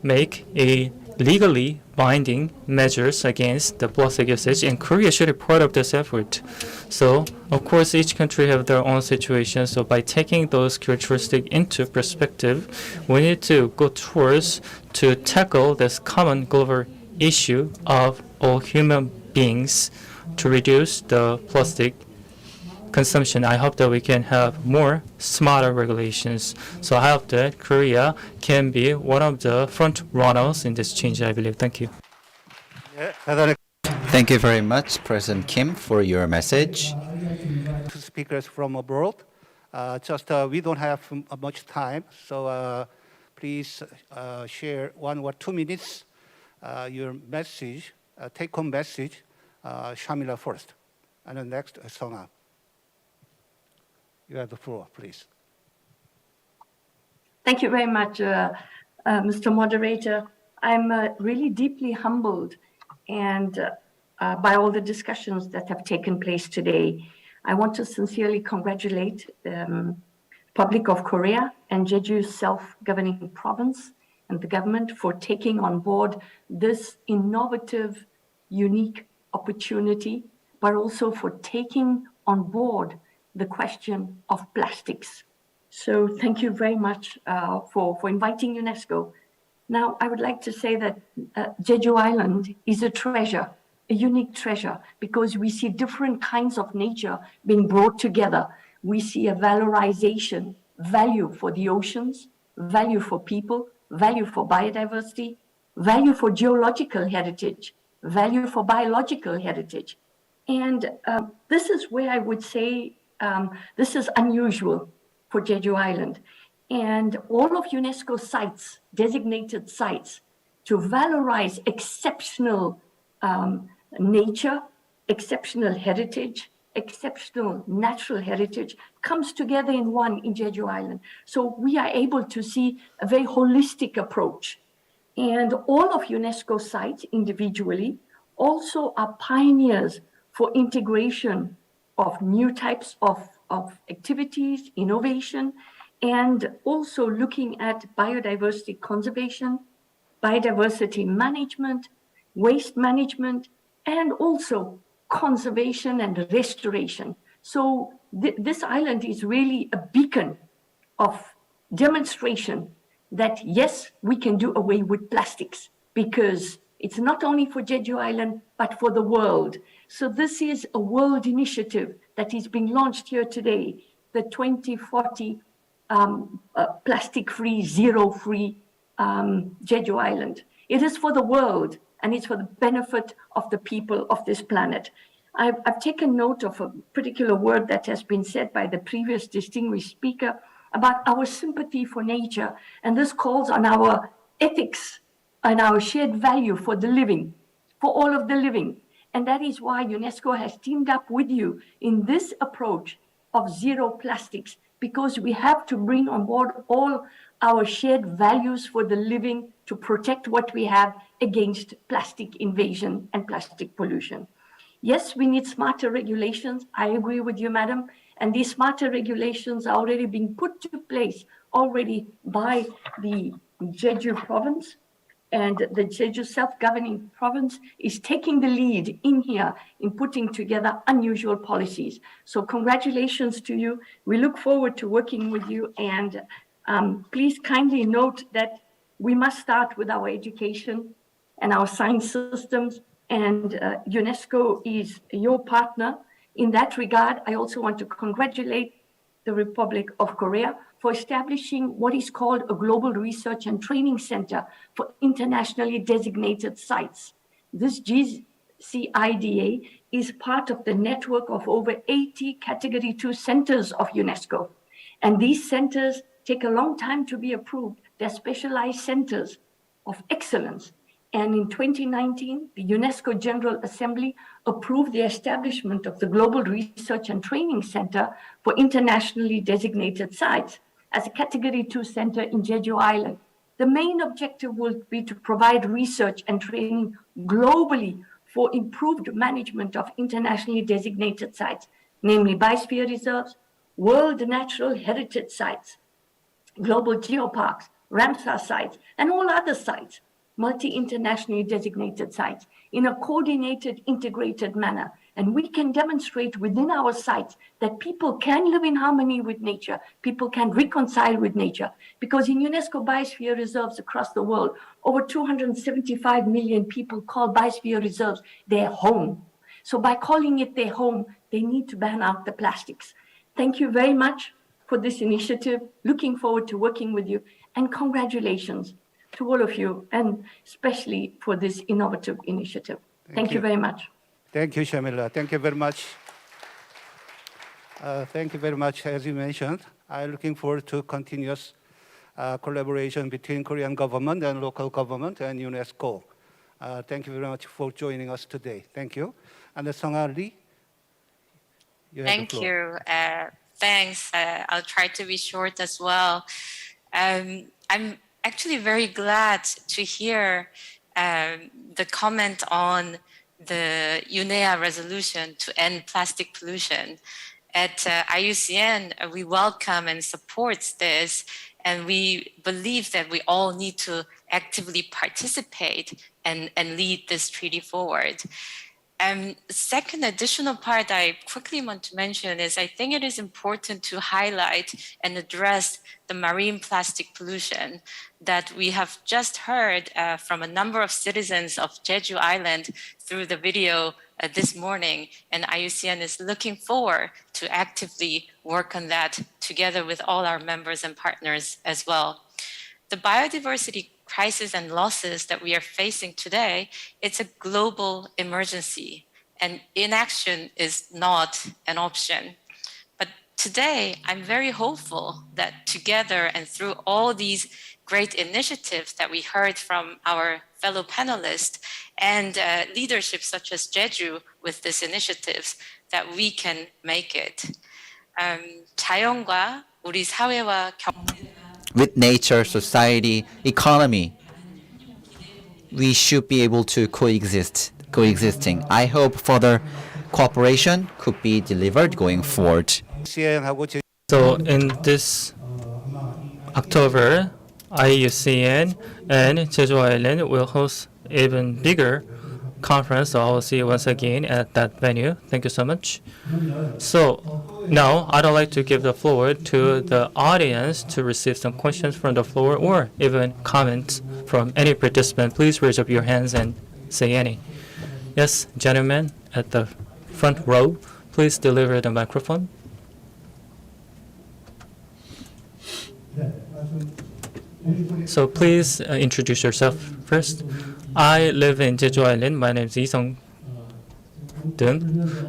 make a legally binding measures against the plastic usage, and Korea should be part of this effort. So, of course, each country have their own situation. So, by taking those characteristics into perspective, we need to go towards to tackle this common global issue of all human beings to reduce the plastic consumption. I hope that we can have more smarter regulations. So I hope that Korea can be one of the front runners in this change, I believe. Thank you. Thank you very much, President Kim, for your message. Speakers from abroad. We don't have much time, so please share 1 or 2 minutes your message, take-home message. Shamila first, and then next, Songa. You have the floor, please. Thank you very much, Mr. Moderator. I'm really deeply humbled and by all the discussions that have taken place today. I want to sincerely congratulate the Republic of Korea and Jeju self-governing province and the government for taking on board this innovative, unique opportunity, but also for taking on board the question of plastics. So thank you very much for inviting UNESCO. Now, I would like to say that Jeju Island is a treasure, a unique treasure, because we see different kinds of nature being brought together. We see a valorization, value for the oceans, value for people, value for biodiversity, value for geological heritage, value for biological heritage. And this is where I would say this is unusual for Jeju Island. And all of UNESCO sites, designated sites, to valorize exceptional nature, exceptional heritage, exceptional natural heritage, comes together in one in Jeju Island. So we are able to see a very holistic approach. And all of UNESCO sites individually also are pioneers for integration of new types of activities, innovation, and also looking at biodiversity conservation, biodiversity management, waste management, and also conservation and restoration. So this island is really a beacon of demonstration that yes, we can do away with plastics, because it's not only for Jeju Island, but for the world. So this is a world initiative that is being launched here today, the 2040 plastic-free, zero-free Jeju Island. It is for the world, and it's for the benefit of the people of this planet. I've taken note of a particular word that has been said by the previous distinguished speaker about our sympathy for nature, and this calls on our ethics and our shared value for the living, for all of the living. And that is why UNESCO has teamed up with you in this approach of zero plastics, because we have to bring on board all our shared values for the living to protect what we have against plastic invasion and plastic pollution. Yes, we need smarter regulations. I agree with you, madam. And these smarter regulations are already being put to place already by the Jeju province. And the Jeju self-governing province is taking the lead in here in putting together unusual policies. So congratulations to you. We look forward to working with you. And please kindly note that we must start with our education and our science systems. And UNESCO is your partner. In that regard, I also want to congratulate the Republic of Korea for establishing what is called a Global Research and Training Center for internationally designated sites. This GCIDA is part of the network of over 80 Category 2 centers of UNESCO. And these centers take a long time to be approved. They're specialized centers of excellence. And in 2019, the UNESCO General Assembly approved the establishment of the Global Research and Training Center for internationally designated sites as a Category 2 center in Jeju Island. The main objective will be to provide research and training globally for improved management of internationally designated sites, namely biosphere reserves, World Natural Heritage Sites, global geoparks, Ramsar sites, and all other sites, multi-internationally designated sites, in a coordinated, integrated manner. And we can demonstrate within our sites that people can live in harmony with nature, people can reconcile with nature, because in UNESCO biosphere reserves across the world, over 275 million people call biosphere reserves their home. So by calling it their home, they need to ban out the plastics. Thank you very much for this initiative. Looking forward to working with you, and congratulations to all of you, and especially for this innovative initiative. Thank you very much. Thank you, Shamila. Thank you very much. Thank you very much. As you mentioned, I'm looking forward to continuous collaboration between Korean government and local government and UNESCO. Thank you very much for joining us today. Thank you. And Sung-Ah Lee, you have the Thank floor. you. Thanks. I'll try to be short as well. I'm actually very glad to hear the comment on the UNEA resolution to end plastic pollution. At IUCN, we welcome and support this, and we believe that we all need to actively participate and lead this treaty forward. Second additional part I quickly want to mention is I think it is important to highlight and address the marine plastic pollution that we have just heard from a number of citizens of Jeju Island through the video this morning, and IUCN is looking forward to actively work on that together with all our members and partners as well. The biodiversity crisis and losses that we are facing today, it's a global emergency, and inaction is not an option. But today, I'm very hopeful that together and through all these great initiatives that we heard from our fellow panelists and leadership such as Jeju with these initiatives, that we can make it. 자연과 우리 사회와 With nature, society, economy, we should be able to coexisting. I hope further cooperation could be delivered going forward. So in this October, IUCN and Jeju Island will host even bigger conference. So I will see you once again at that venue. Thank you so much. So now I'd like to give the floor to the audience to receive some questions from the floor or even comments from any participant. Please raise up your hands and say any. Yes, gentlemen at the front row, please deliver the microphone. So please introduce yourself first. I live in Jeju Island. My name is Lee Sung-dun.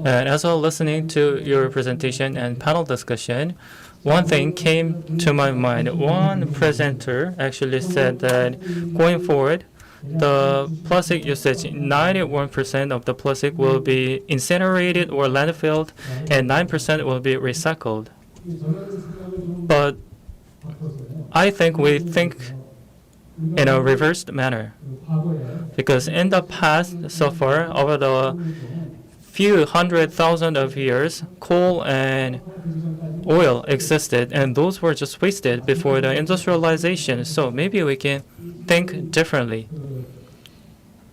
And as I was listening to your presentation and panel discussion, one thing came to my mind. One presenter actually said that going forward, the plastic usage, 91% of the plastic will be incinerated or landfilled, and 9% will be recycled. But I think we think in a reversed manner, because in the past, so far, over the few 100,000 of years, coal and oil existed, and those were just wasted before the industrialization. So maybe we can think differently.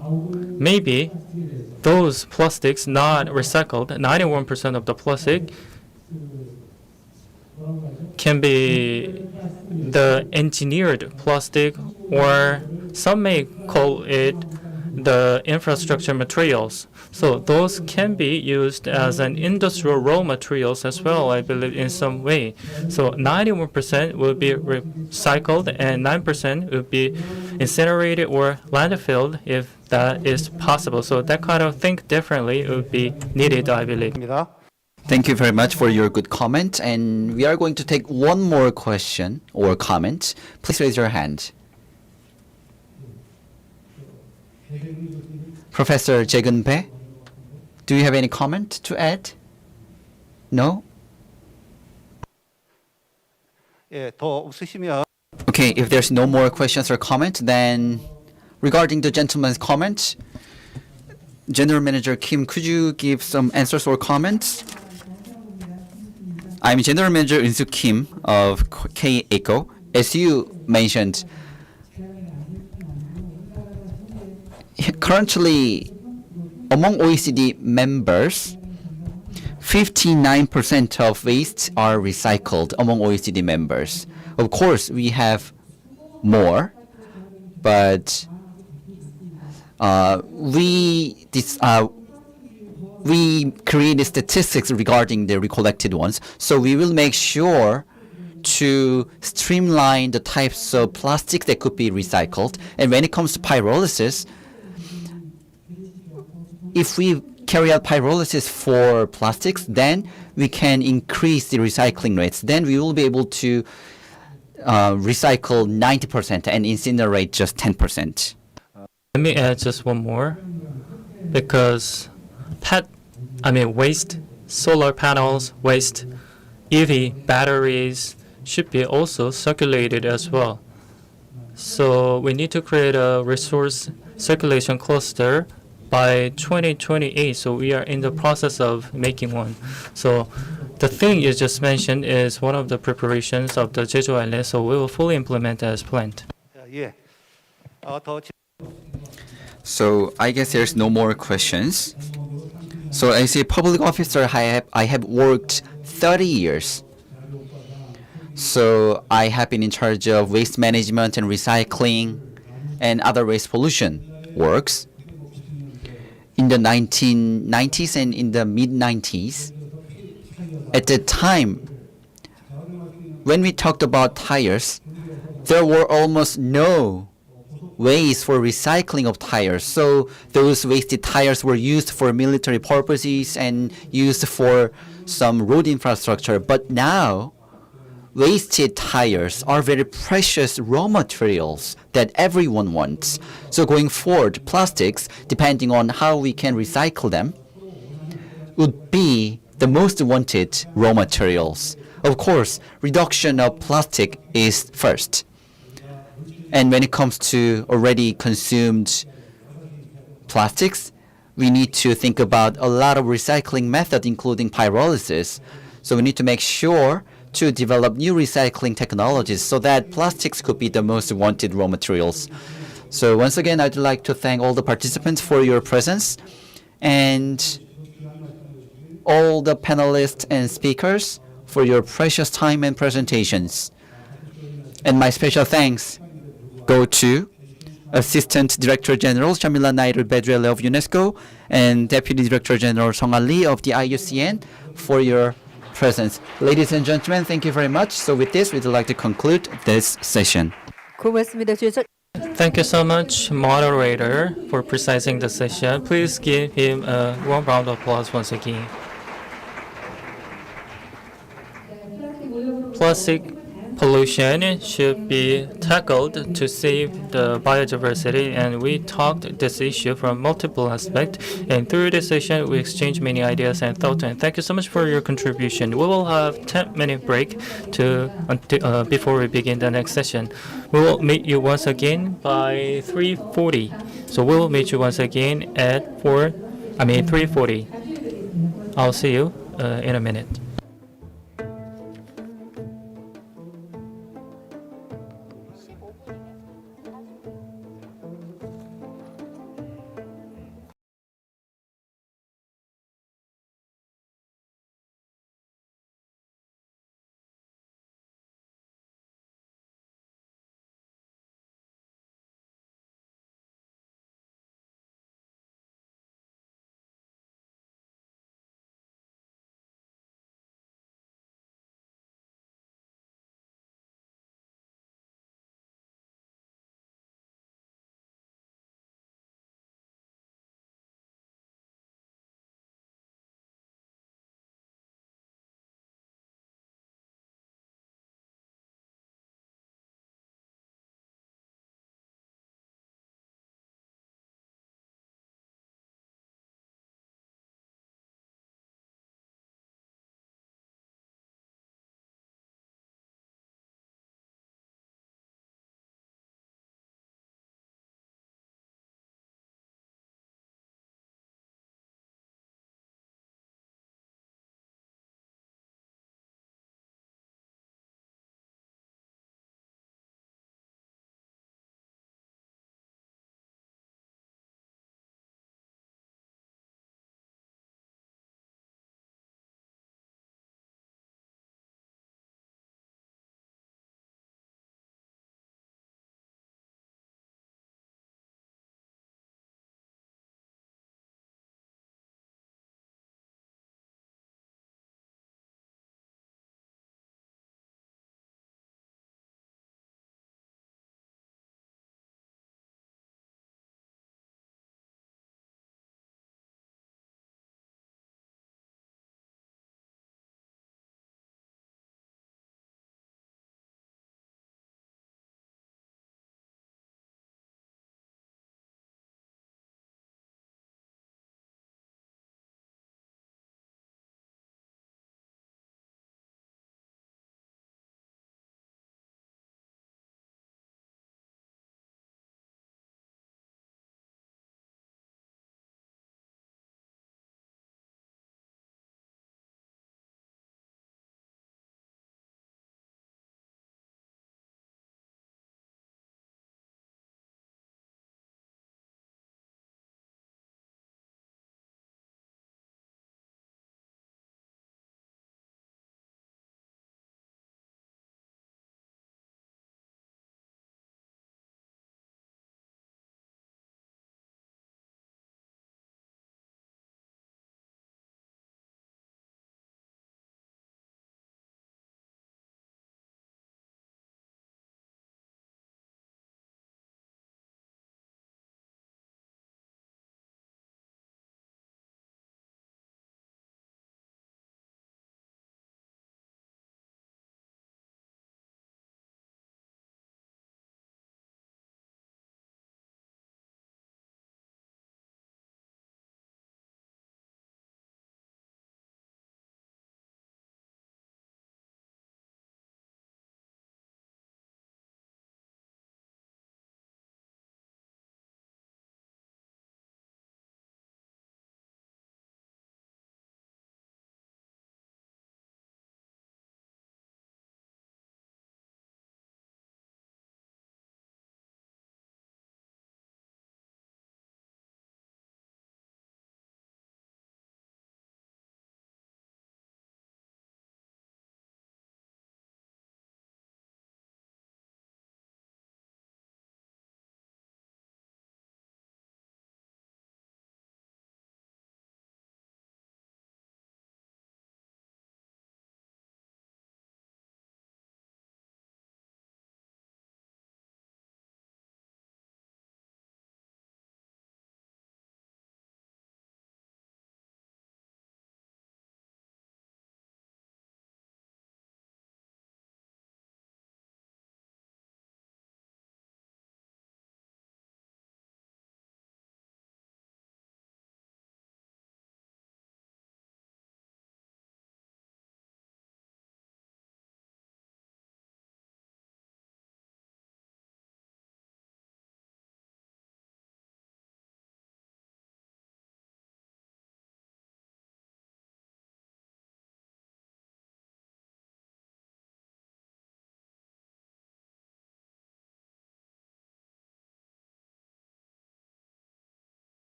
Maybe those plastics not recycled, 91% of the plastic can be the engineered plastic, or some may call it the infrastructure materials. So those can be used as an industrial raw materials as well, I believe, in some way. So 91% will be recycled and 9% will be incinerated or landfilled if that is possible. So that kind of think differently would be needed, I believe. Thank you very much for your good comment. And we are going to take one more question or comment. Please raise your hand. Professor Jae-gun, do you have any comment to add? No? 예, 더 없으시면 Okay, if there's no more questions or comment, then regarding the gentleman's comment, General Manager Kim, could you give some answers or comments? I'm General Manager Eun-soo Kim of K-ECO. As you mentioned, currently among OECD members, 59% of wastes are recycled among OECD members. Of course, we have more, but we created statistics regarding the recollected ones, so we will make sure to streamline the types of plastic that could be recycled. And when it comes to pyrolysis, if we carry out pyrolysis for plastics, then we can increase the recycling rates. Then we will be able to recycle 90% and incinerate just 10%. Let me add just one more, because waste, solar panels, waste, EV batteries should be also circulated as well. So we need to create a resource circulation cluster by 2028. So we are in the process of making one. So the thing you just mentioned is one of the preparations of the Jeju Island. So we will fully implement as planned. 예. 더 So I guess there's no more questions. So as a public officer, I have worked 30 years. So I have been in charge of waste management and recycling and other waste pollution works. In the 1990s and in the mid-90s, at the time, when we talked about tires, there were almost no ways for recycling of tires. So those wasted tires were used for military purposes and used for some road infrastructure. But now, wasted tires are very precious raw materials that everyone wants. So going forward, plastics, depending on how we can recycle them, would be the most wanted raw materials. Of course, reduction of plastic is first. And when it comes to already consumed plastics, we need to think about a lot of recycling methods, including pyrolysis. So we need to make sure to develop new recycling technologies so that plastics could be the most wanted raw materials. So once again, I'd like to thank all the participants for your presence and all the panelists and speakers for your precious time and presentations. And my special thanks go to Assistant Director General Shamila Nairul Bedrelle of UNESCO and Deputy Director General Song-Ah Lee of the IUCN for your presence. Ladies and gentlemen, thank you very much. So with this, we'd like to conclude this session. 고맙습니다. Thank you so much, moderator, for precising the session. Please give him a warm round of applause once again. Plastic pollution should be tackled to save the biodiversity, and we talked this issue from multiple aspects, and through this session we exchanged many ideas and thoughts, and thank you so much for your contribution. We will have 10-minute break before we begin the next session. We will meet you once again by 3:40. So we will meet you once again at 3:40. I'll see you in a minute.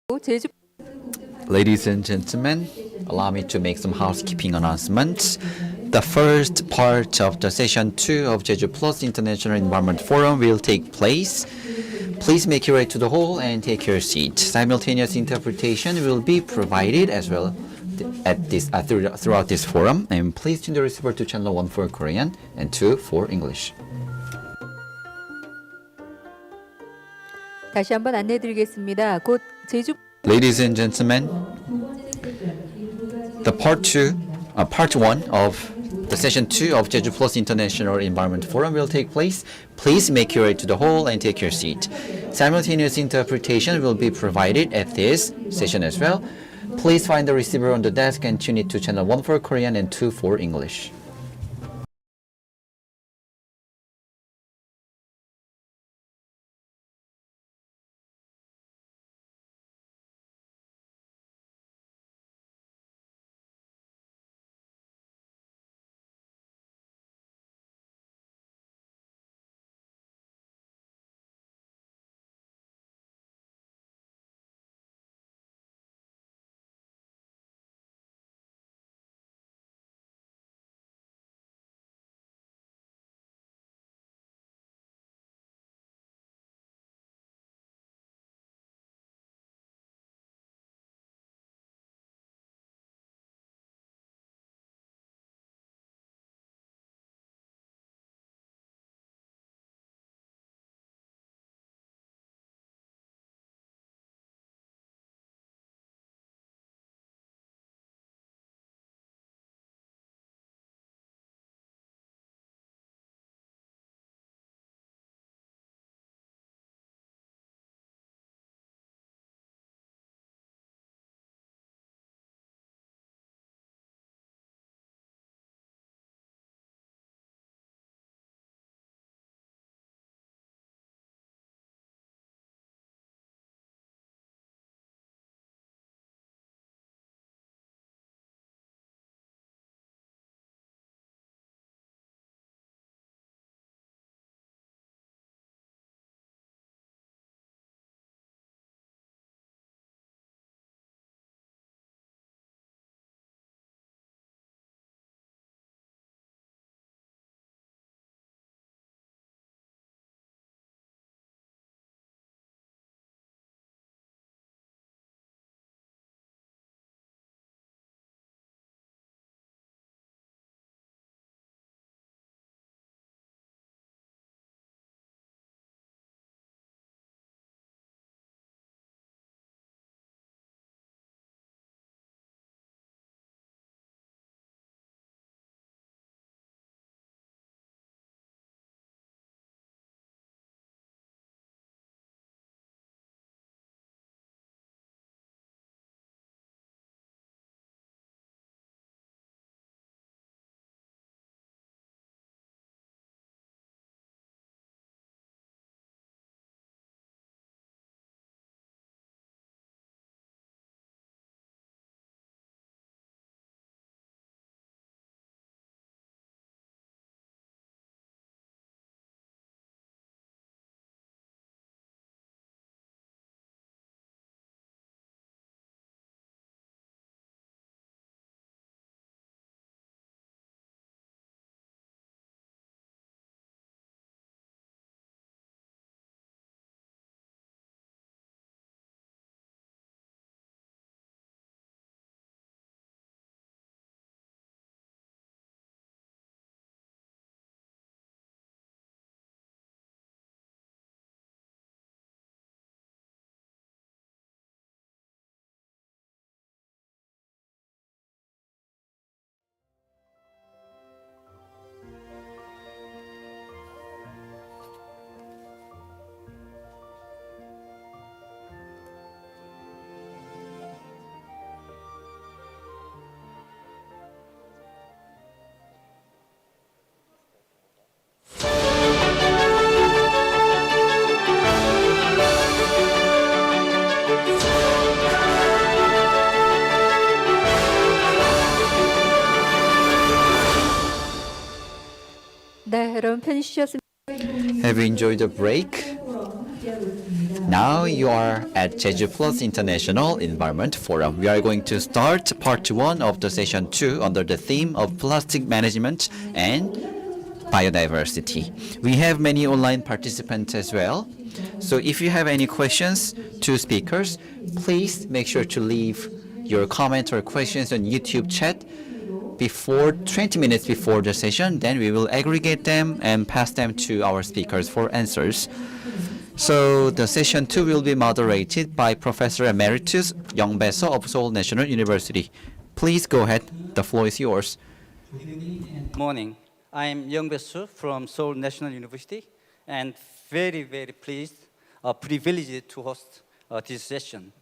제주 Ladies and gentlemen, allow me to make some housekeeping announcements. The first part of the session 2 of Jeju Plus International Environment Forum will take place. Please make your way to the hall and take your seat. Simultaneous interpretation will be provided as well throughout this forum. And please tune the receiver to channel 1 for Korean and 2 for English. 다시 한번 안내드리겠습니다. 곧 제주 Ladies and gentlemen, the part 1 of the session 2 of Jeju Plus International Environment Forum will take place. Please make your way to the hall and take your seat. Simultaneous interpretation will be provided at this session as well. Please find the receiver on the desk and tune it to channel 1 for Korean and 2 for English. 네, 여러분 편히 쉬셨습니다. Have you enjoyed the break? Now you are at Jeju Plus International Environment Forum. We are going to start part 1 of the session 2 under the theme of plastic management and biodiversity. We have many online participants as well. So if you have any questions to speakers, please make sure to leave your comment or questions on YouTube chat before 20 minutes before the session. Then we will aggregate them and pass them to our speakers for answers. So the session 2 will be moderated by Professor Emeritus Young Bae-seo of Seoul National University. Please go ahead. The floor is yours. Good morning. I'm Young Bae-seo from Seoul National University and very pleased, privileged to host this session.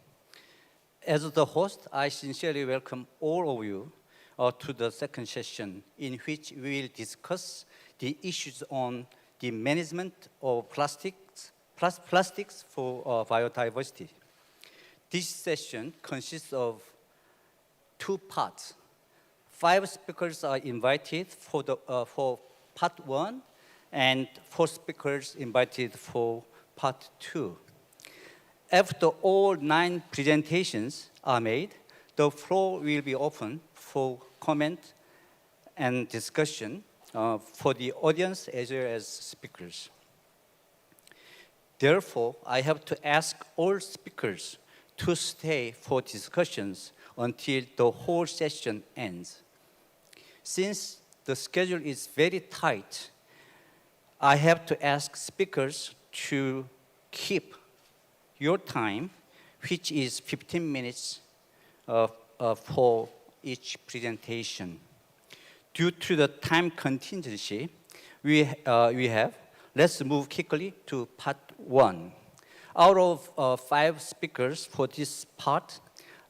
As the host, I sincerely welcome all of you to the second session in which we will discuss the issues on the management of plastics for biodiversity. This session consists of 2 parts. 5 speakers are invited for part 1 and 4 speakers invited for part 2. After all 9 presentations are made, the floor will be open for comment and discussion for the audience as well as speakers. Therefore, I have to ask all speakers to stay for discussions until the whole session ends. Since the schedule is very tight, I have to ask speakers to keep your time, which is 15 minutes for each presentation. Due to the time contingency we have, let's move quickly to part 1. Out of 5 speakers for this part,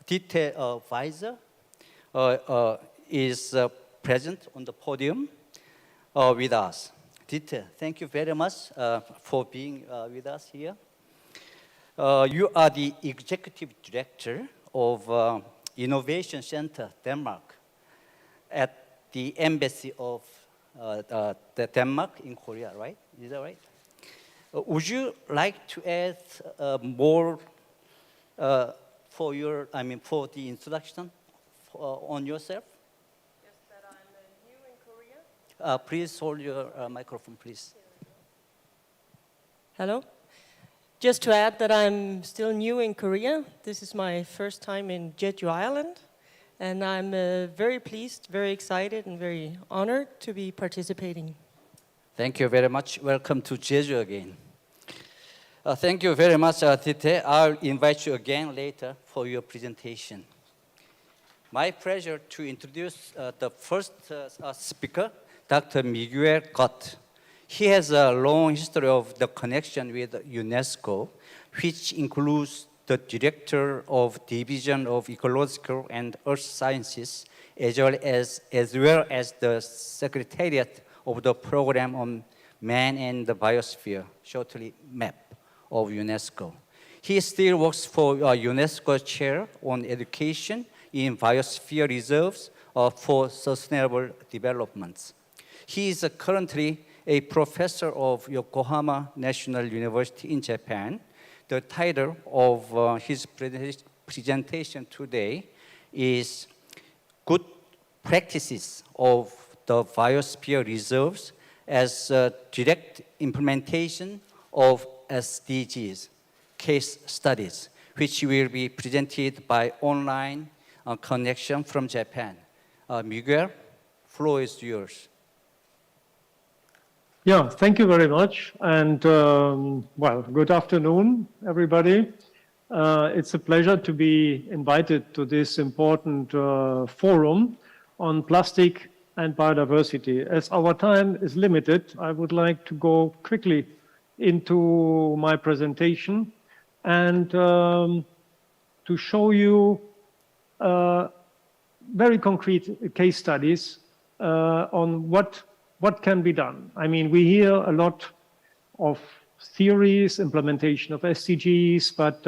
Dite Weiser is present on the podium with us. Dite, thank you very much for being with us here. You are the Executive Director of Innovation Center Denmark at the Embassy of the Denmark in Korea, right? Is that right? Would you like to add more for the introduction on yourself? Yes, that I'm new in Korea. Please hold your microphone, please. Hello. Just to add that I'm still new in Korea. This is my first time in Jeju Island. And I'm very pleased, very excited, and very honored to be participating. Thank you very much. Welcome to Jeju again. Thank you very much, Dite. I'll invite you again later for your presentation. My pleasure to introduce the first speaker, Dr. Miguel Gott. He has a long history of the connection with UNESCO, which includes the Director of Division of Ecological and Earth Sciences, as well as the Secretariat of the Program on Man and the Biosphere, shortly MAP, of UNESCO. He still works for UNESCO Chair on Education in Biosphere Reserves for Sustainable Development. He is currently a professor of Yokohama National University in Japan. The title of his presentation today is Good Practices of the Biosphere Reserves as a Direct Implementation of SDGs Case Studies, which will be presented by online connection from Japan. Miguel, floor is yours. Yeah, thank you very much. And well, good afternoon, everybody. It's a pleasure to be invited to this important forum on plastic and biodiversity. As our time is limited, I would like to go quickly into my presentation and to show you very concrete case studies on what can be done. I mean, we hear a lot of theories, implementation of SDGs, but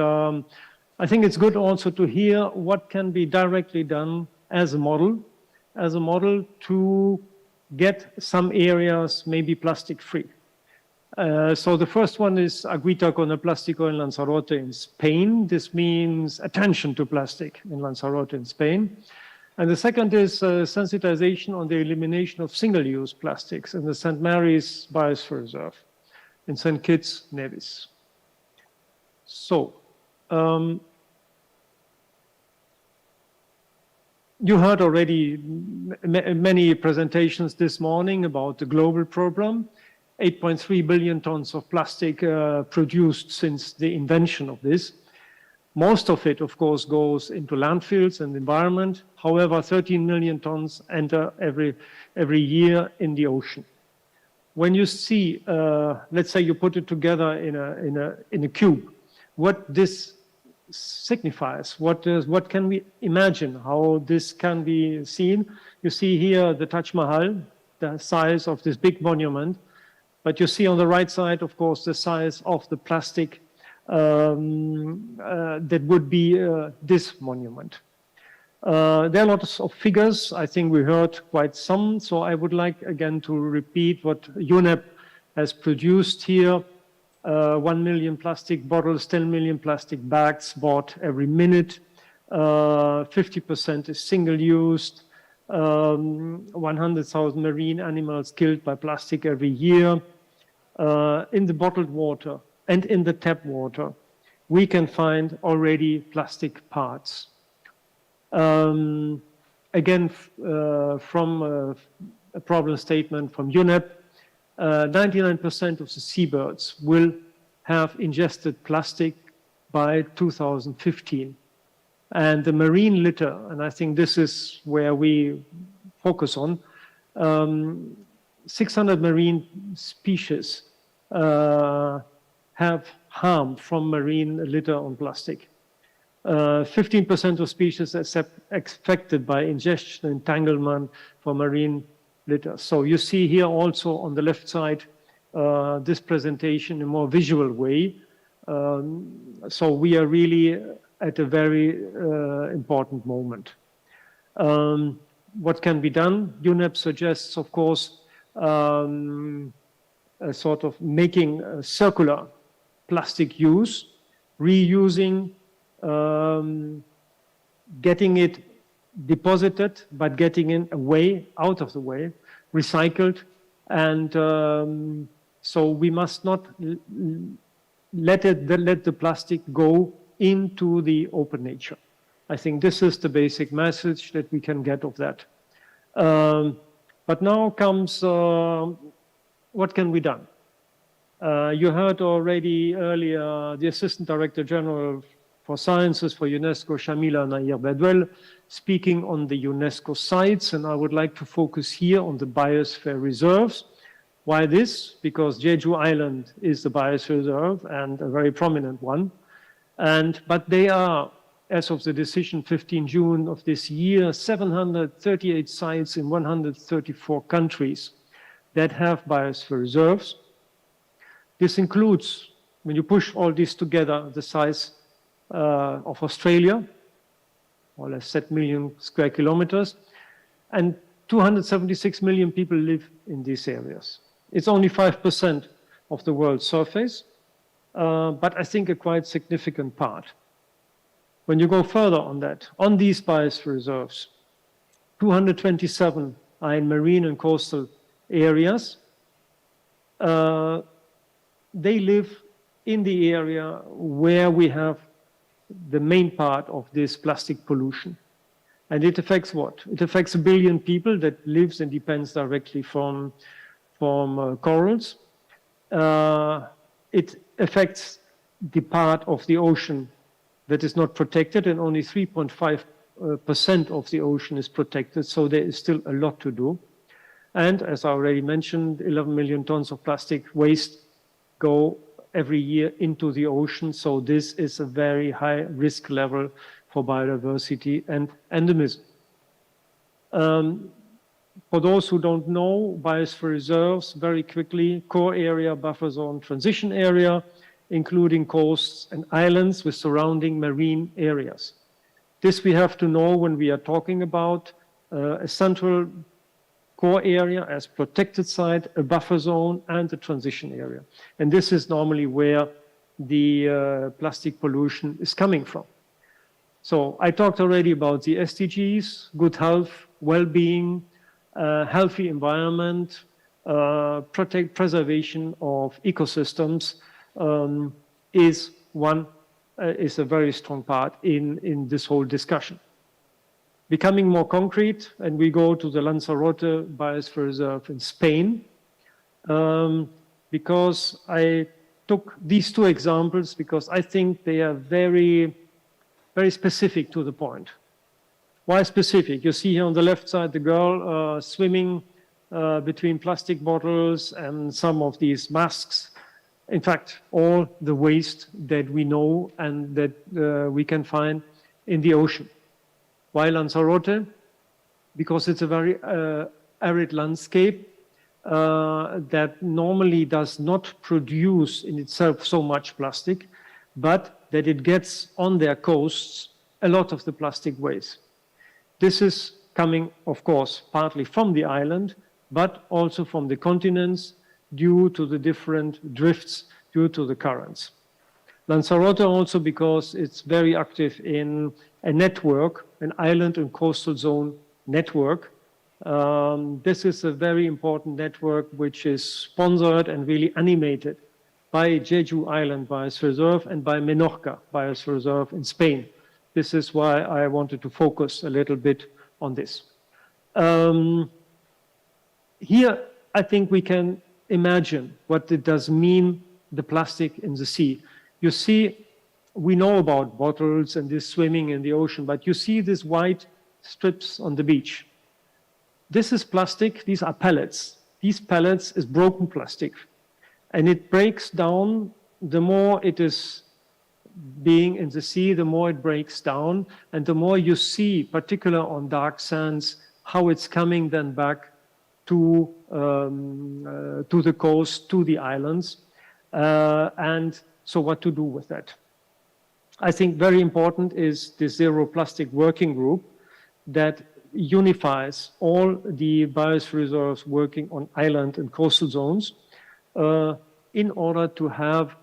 I think it's good also to hear what can be directly done as a model to get some areas maybe plastic free. So the first one is Agüita con el plástico en Lanzarote in Spain. This means attention to plastic in Lanzarote in Spain. And the second is sensitization on the elimination of single-use plastics in the St. Mary's Biosphere Reserve in St. Kitts, Nevis. So, you heard already many presentations this morning about the global problem. 8.3 billion tons of plastic produced since the invention of this. Most of it, of course, goes into landfills and the environment. However, 13 million tons enter every year in the ocean. When you see, let's say you put it together in a cube, what this signifies, what can we imagine how this can be seen? You see here the Taj Mahal, the size of this big monument, but you see on the right side, of course, the size of the plastic that would be this monument. There are lots of figures. I think we heard quite some. So I would like again to repeat what UNEP has produced here. 1 million plastic bottles, 10 million plastic bags bought every minute. 50% is single-used. 100,000 marine animals killed by plastic every year. In the bottled water and in the tap water, we can find already plastic parts. Again, from a problem statement from UNEP, 99% of the seabirds will have ingested plastic by 2015. And the marine litter, and I think this is where we focus on, 600 marine species have harm from marine litter on plastic. 15% of species are affected by ingestion, entanglement from marine litter. So you see here also on the left side, this presentation in a more visual way. So we are really at a very important moment. What can be done? UNEP suggests, of course, a sort of making a circular plastic use, reusing, getting it deposited, but getting it away, out of the way, recycled. And so we must not let the plastic go into the open nature. I think this is the basic message that we can get of that. But now comes what can be done? You heard already earlier the Assistant Director General for Sciences for UNESCO, Shamila Nair-Bedwell, speaking on the UNESCO sites, and I would like to focus here on the biosphere reserves. Why this? Because Jeju Island is the biosphere reserve and a very prominent one. But they are, as of the decision 15 June of this year, 738 sites in 134 countries that have biosphere reserves. This includes, when you push all this together, the size of Australia, more or less 7 million square kilometers, and 276 million people live in these areas. It's only 5% of the world's surface, but I think a quite significant part. When you go further on that, on these biosphere reserves, 227 are in marine and coastal areas. They live in the area where we have the main part of this plastic pollution. And it affects what? It affects 1 billion people that lives and depends directly from corals. It affects the part of the ocean that is not protected, and only 3.5% of the ocean is protected, so there is still a lot to do. And as I already mentioned, 11 million tons of plastic waste go every year into the ocean, so this is a very high risk level for biodiversity and endemism. For those who don't know, biosphere reserves, very quickly, core area, buffer zone, transition area, including coasts and islands with surrounding marine areas. This we have to know when we are talking about a central core area, as protected site, a buffer zone, and a transition area. And this is normally where the plastic pollution is coming from. So I talked already about the SDGs, good health, well-being, healthy environment, preservation of ecosystems is a very strong part in this whole discussion. Becoming more concrete, and we go to the Lanzarote Biosphere Reserve in Spain, because I took these two examples because I think they are very, very specific to the point. Why specific? You see here on the left side the girl swimming between plastic bottles and some of these masks. In fact, all the waste that we know and that we can find in the ocean. Why Lanzarote? Because it's a very arid landscape that normally does not produce in itself so much plastic, but that it gets on their coasts a lot of the plastic waste. This is coming, of course, partly from the island, but also from the continents due to the different drifts due to the currents. Lanzarote also because it's very active in a network, an island and coastal zone network. This is a very important network which is sponsored and really animated by Jeju Island Biosphere Reserve and by Menorca Biosphere Reserve in Spain. This is why I wanted to focus a little bit on this. Here, I think we can imagine what it does mean, the plastic in the sea. You see, we know about bottles and this swimming in the ocean, but you see these white strips on the beach. This is plastic, these are pellets. These pellets is broken plastic. And it breaks down, the more it is being in the sea, the more it breaks down. And the more you see, particularly on dark sands, how it's coming then back to the coast, to the islands. And so what to do with that? I think very important is the Zero Plastic Working Group that unifies all the biosphere reserves working on island and coastal zones in order to have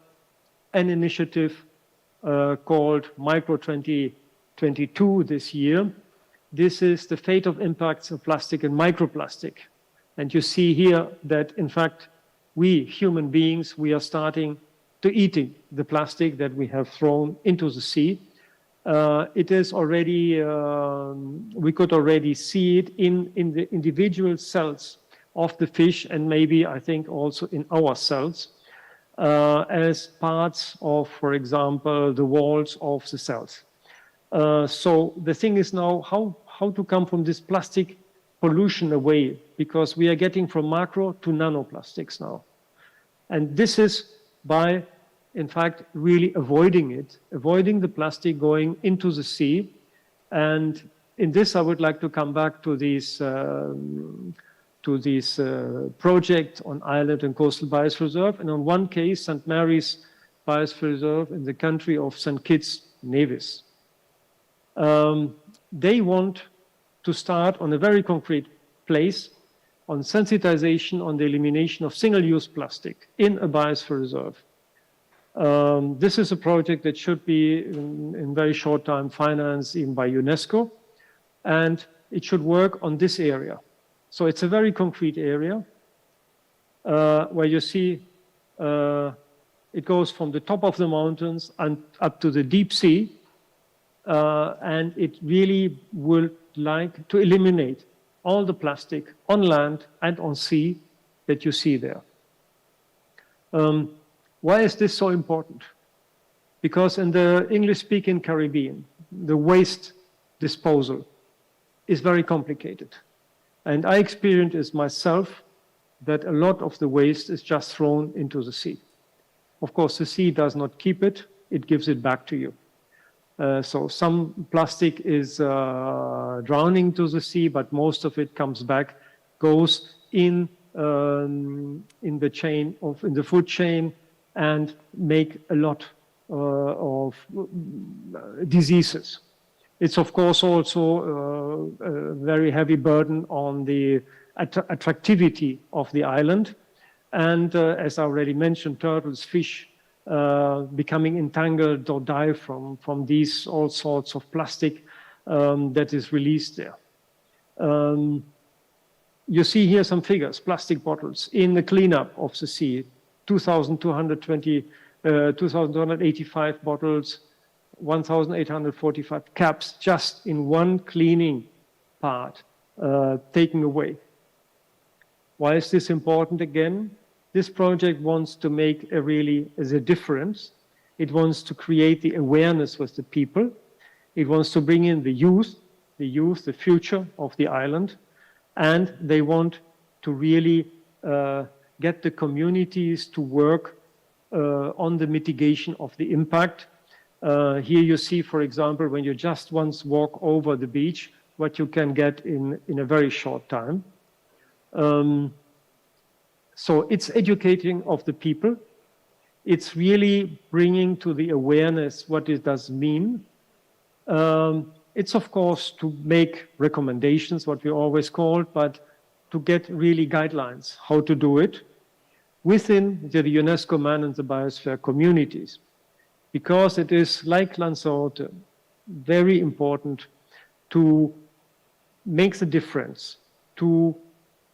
an initiative called Micro 2022 this year. This is the fate of impacts of plastic and microplastic. And you see here that, in fact, we human beings, we are starting to eating the plastic that we have thrown into the sea. It is already, we could already see it in the individual cells of the fish and maybe, I think, also in our cells as parts of, for example, the walls of the cells. So the thing is now how to come from this plastic pollution away, because we are getting from macro to nanoplastics now. And this is by, in fact, really avoiding the plastic going into the sea. And in this, I would like to come back to this project on island and coastal biosphere reserve. And on one case, St. Mary's Biosphere Reserve in the country of St. Kitts, Nevis. They want to start on a very concrete place on sensitization on the elimination of single-use plastic in a biosphere reserve. This is a project that should be in very short time financed even by UNESCO, and it should work on this area. So it's a very concrete area where you see it goes from the top of the mountains and up to the deep sea, and it really would like to eliminate all the plastic on land and on sea that you see there. Why is this so important? Because in the English-speaking Caribbean, the waste disposal is very complicated. And I experienced it myself that a lot of the waste is just thrown into the sea. Of course, the sea does not keep it, it gives it back to you. So some plastic is drowning to the sea, but most of it comes back, goes in the chain in the food chain, and make a lot of diseases. It's of course also a very heavy burden on the attractivity of the island. And as I already mentioned, turtles, fish, becoming entangled or die from these all sorts of plastic that is released there. You see here some figures, plastic bottles in the cleanup of the sea, 2,285 bottles, 1,845 caps just in one cleaning part taken away. Why is this important again? This project wants to make a difference. It wants to create the awareness with the people. It wants to bring in the youth, the future of the island. And they want to really get the communities to work on the mitigation of the impact. Here you see, for example, when you just once walk over the beach, what you can get in a very short time. So it's educating of the people. It's really bringing to the awareness what it does mean. It's of course to make recommendations, what we always call, but to get really guidelines how to do it within the UNESCO Man and the Biosphere communities. Because it is, like Lanzarote, very important to make the difference, to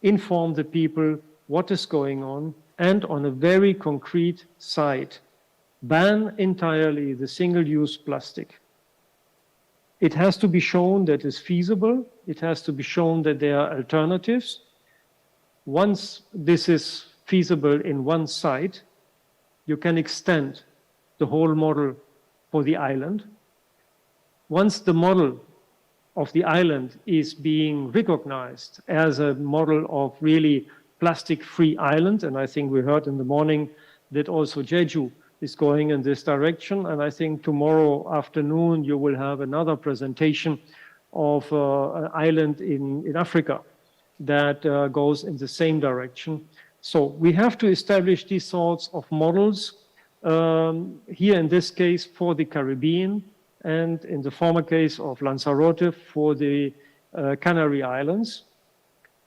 inform the people what is going on, and on a very concrete side, ban entirely the single-use plastic. It has to be shown that it's feasible. It has to be shown that there are alternatives. Once this is feasible in one site, you can extend the whole model for the island. Once the model of the island is being recognized as a model of really plastic-free island, and I think we heard in the morning that also Jeju is going in this direction, and I think tomorrow afternoon you will have another presentation of an island in Africa that goes in the same direction. So we have to establish these sorts of models, here in this case for the Caribbean, and in the former case of Lanzarote for the Canary Islands.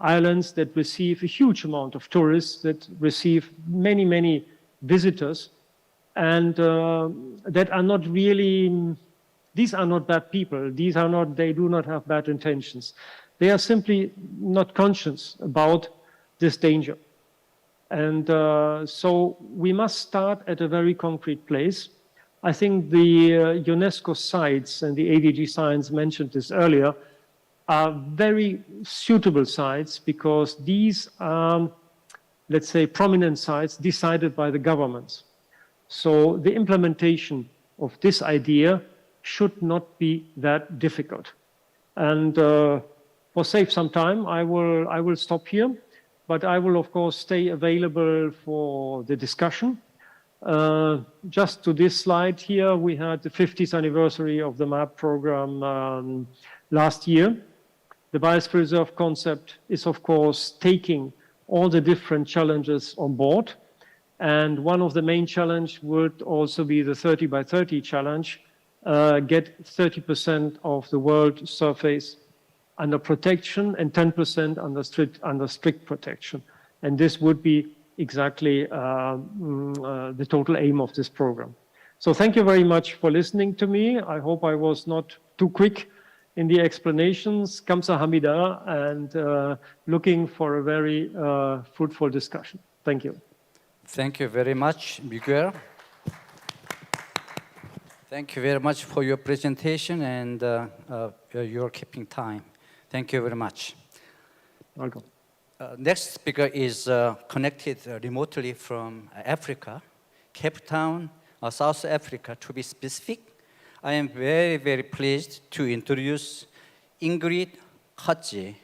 Islands that receive a huge amount of tourists, that receive many, many visitors, and that are not really, these are not bad people. These are not, they do not have bad intentions. They are simply not conscious about this danger. And so we must start at a very concrete place. I think the UNESCO sites, and the ADG science mentioned this earlier, are very suitable sites because these are, let's say, prominent sites decided by the governments. So the implementation of this idea should not be that difficult. And for save some time, I will stop here, but I will of course stay available for the discussion. Just to this slide here, we had the 50th anniversary of the MAP program last year. The Biosphere Reserve concept is, of course, taking all the different challenges on board. And one of the main challenges would also be the 30 by 30 challenge, get 30% of the world surface under protection and 10% under strict protection. And this would be exactly the total aim of this program. So thank you very much for listening to me. I hope I was not too quick in the explanations. Kamsahamnida, and looking for a very fruitful discussion. Thank you. Thank you very much, Miguel. Thank you very much for your presentation and your keeping time. Thank you very much. Welcome. Next speaker is connected remotely from Africa, Cape Town, South Africa, to be specific. I am very, very pleased to introduce Ingrid Kotze.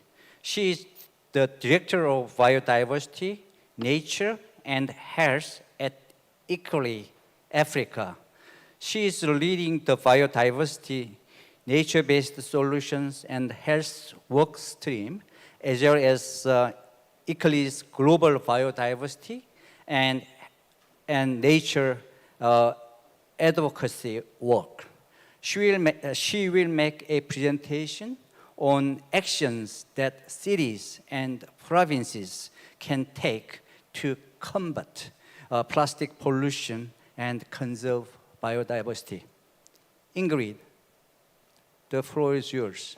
She is the Director of Biodiversity, Nature, and Health at Equally Africa. She is leading the biodiversity, nature-based solutions, and health work stream, as well as Equally's global biodiversity and nature advocacy work. She will make a presentation on actions that cities and provinces can take to combat plastic pollution and conserve biodiversity. Ingrid, the floor is yours.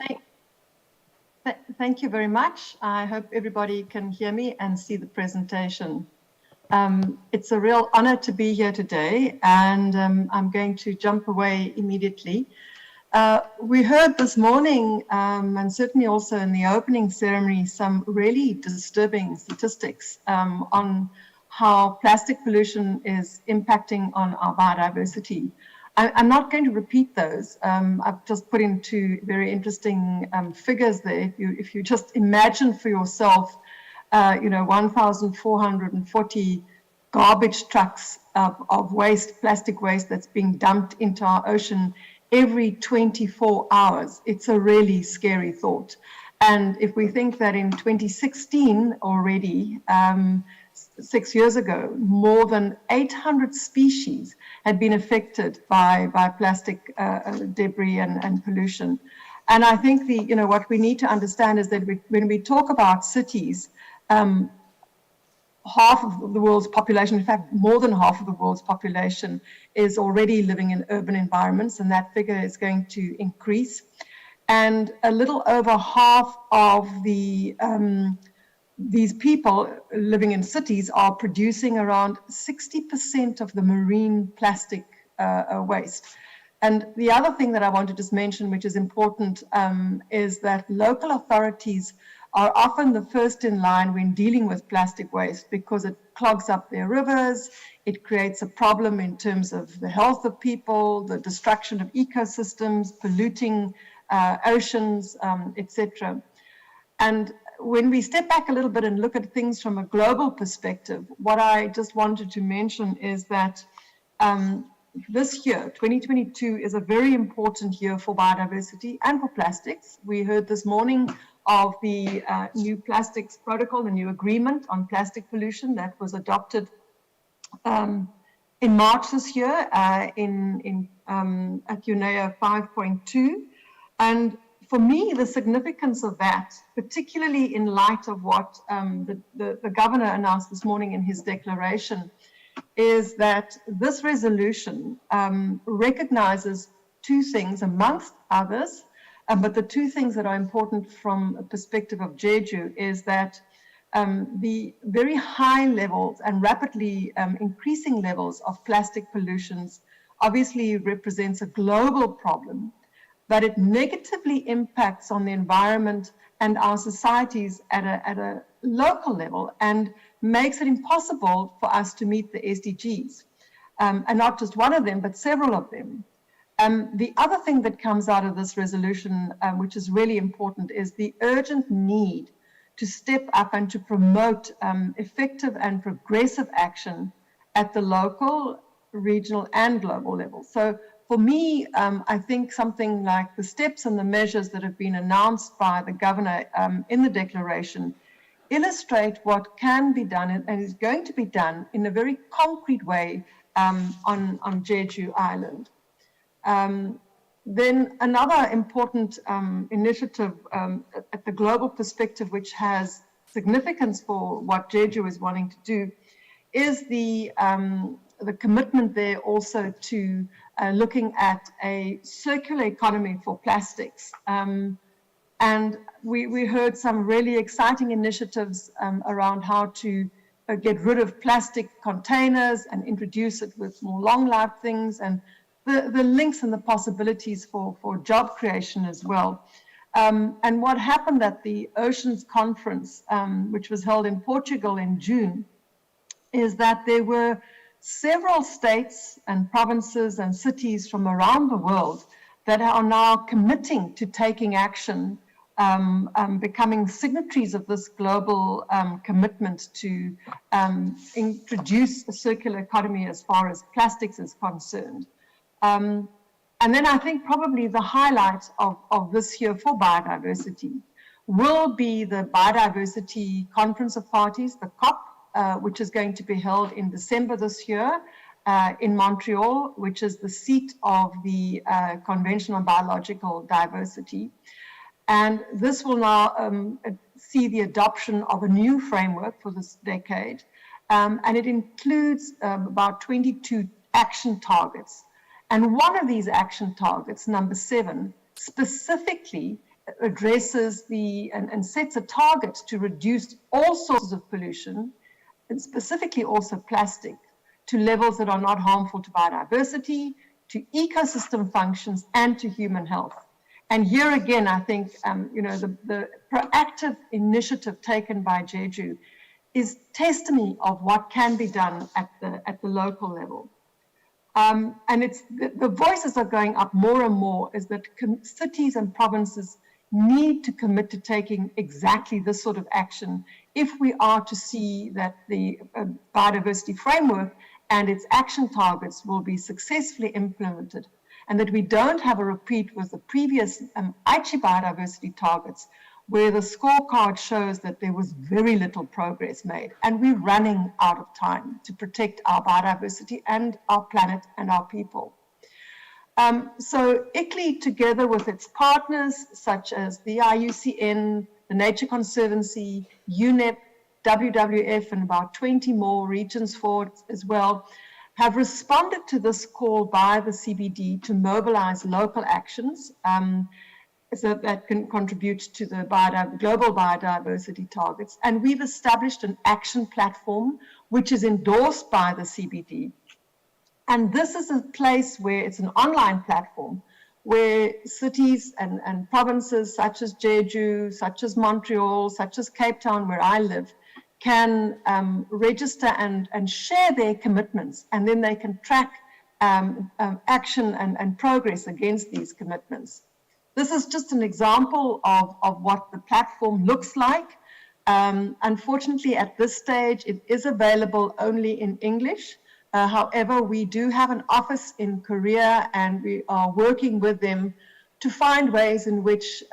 Thank you very much. I hope everybody can hear me and see the presentation. It's a real honor to be here today, and I'm going to jump away immediately. We heard this morning, and certainly also in the opening ceremony, some really disturbing statistics on how plastic pollution is impacting on our biodiversity. I'm not going to repeat those. I've just put in two very interesting figures there. If you just imagine for yourself, 1,440 garbage trucks of waste, plastic waste that's being dumped into our ocean every 24 hours. It's a really scary thought. And if we think that in 2016 already, 6 years ago, more than 800 species had been affected by plastic debris and pollution. And I think what we need to understand is that when we talk about cities, half of the world's population, in fact, more than half of the world's population is already living in urban environments, and that figure is going to increase. And a little over half of these people living in cities are producing around 60% of the marine plastic waste. And the other thing that I want to just mention, which is important, is that local authorities are often the first in line when dealing with plastic waste because it clogs up their rivers, it creates a problem in terms of the health of people, the destruction of ecosystems, polluting oceans, etc. And when we step back a little bit and look at things from a global perspective, what I just wanted to mention is that this year, 2022, is a very important year for biodiversity and for plastics. We heard this morning of the new plastics protocol, the new agreement on plastic pollution that was adopted in March this year at UNEA 5.2. And for me, the significance of that, particularly in light of what the governor announced this morning in his declaration, is that this resolution recognizes two things, amongst others, but the two things that are important from a perspective of Jeju is that the very high levels and rapidly increasing levels of plastic pollutions obviously represents a global problem, but it negatively impacts on the environment and our societies at a local level and makes it impossible for us to meet the SDGs. And not just one of them, but several of them. The other thing that comes out of this resolution, which is really important, is the urgent need to step up and to promote effective and progressive action at the local, regional, and global level. So for me, I think something like the steps and the measures that have been announced by the governor in the declaration illustrate what can be done and is going to be done in a very concrete way on Jeju Island. Then another important initiative at the global perspective, which has significance for what Jeju is wanting to do, is the commitment there also to looking at a circular economy for plastics. And we heard some really exciting initiatives around how to get rid of plastic containers and introduce it with more long-life things, and the links and the possibilities for job creation as well. And what happened at the Oceans Conference, which was held in Portugal in June, is that there were several states and provinces and cities from around the world that are now committing to taking action, becoming signatories of this global commitment to introduce a circular economy as far as plastics is concerned. And then I think probably the highlight of this year for biodiversity will be the Biodiversity Conference of Parties, the COP, which is going to be held in December this year in Montreal, which is the seat of the Convention on Biological Diversity. And this will now see the adoption of a new framework for this decade. And it includes about 22 action targets. And one of these action targets, number 7, specifically addresses and sets a target to reduce all sources of pollution, and specifically also plastic, to levels that are not harmful to biodiversity, to ecosystem functions, and to human health. And here again, I think the proactive initiative taken by Jeju is testimony of what can be done at the local level. And the voices are going up more and more is that cities and provinces need to commit to taking exactly this sort of action if we are to see that the biodiversity framework and its action targets will be successfully implemented, and that we don't have a repeat with the previous Aichi biodiversity targets, where the scorecard shows that there was very little progress made, and we're running out of time to protect our biodiversity and our planet and our people. So ICLEI, together with its partners, such as the IUCN, the Nature Conservancy, UNEP, WWF, and about 20 more regions for it as well, have responded to this call by the CBD to mobilize local actions so that can contribute to the global biodiversity targets. And we've established an action platform, which is endorsed by the CBD. And this is a place where it's an online platform where cities and provinces such as Jeju, such as Montreal, such as Cape Town, where I live, can register and share their commitments, and then they can track action and progress against these commitments. This is just an example of what the platform looks like. Unfortunately, at this stage, it is available only in English. However, we do have an office in Korea, and we are working with them to find ways in which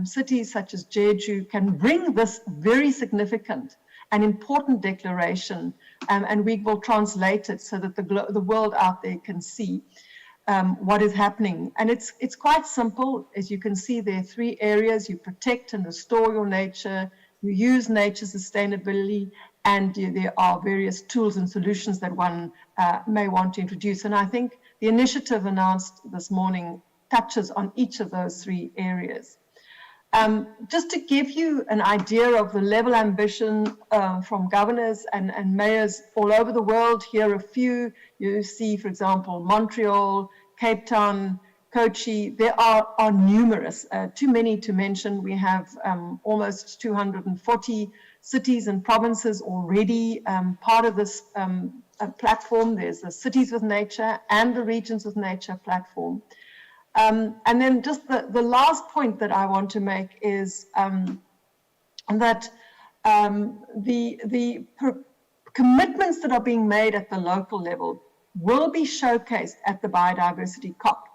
cities such as Jeju can bring this very significant and important declaration, and we will translate it so that the world out there can see what is happening. And it's quite simple. As you can see, there are 3 areas: you protect and restore your nature, you use nature sustainability, and there are various tools and solutions that one may want to introduce. And I think the initiative announced this morning touches on each of those 3 areas. Just to give you an idea of the level of ambition from governors and mayors all over the world, here are a few. You see, for example, Montreal, Cape Town, Kochi. There are numerous, too many to mention. We have almost 240 cities and provinces already part of this platform. There's the Cities with Nature and the Regions with Nature platform. And then just the last point that I want to make is that the commitments that are being made at the local level will be showcased at the Biodiversity COP.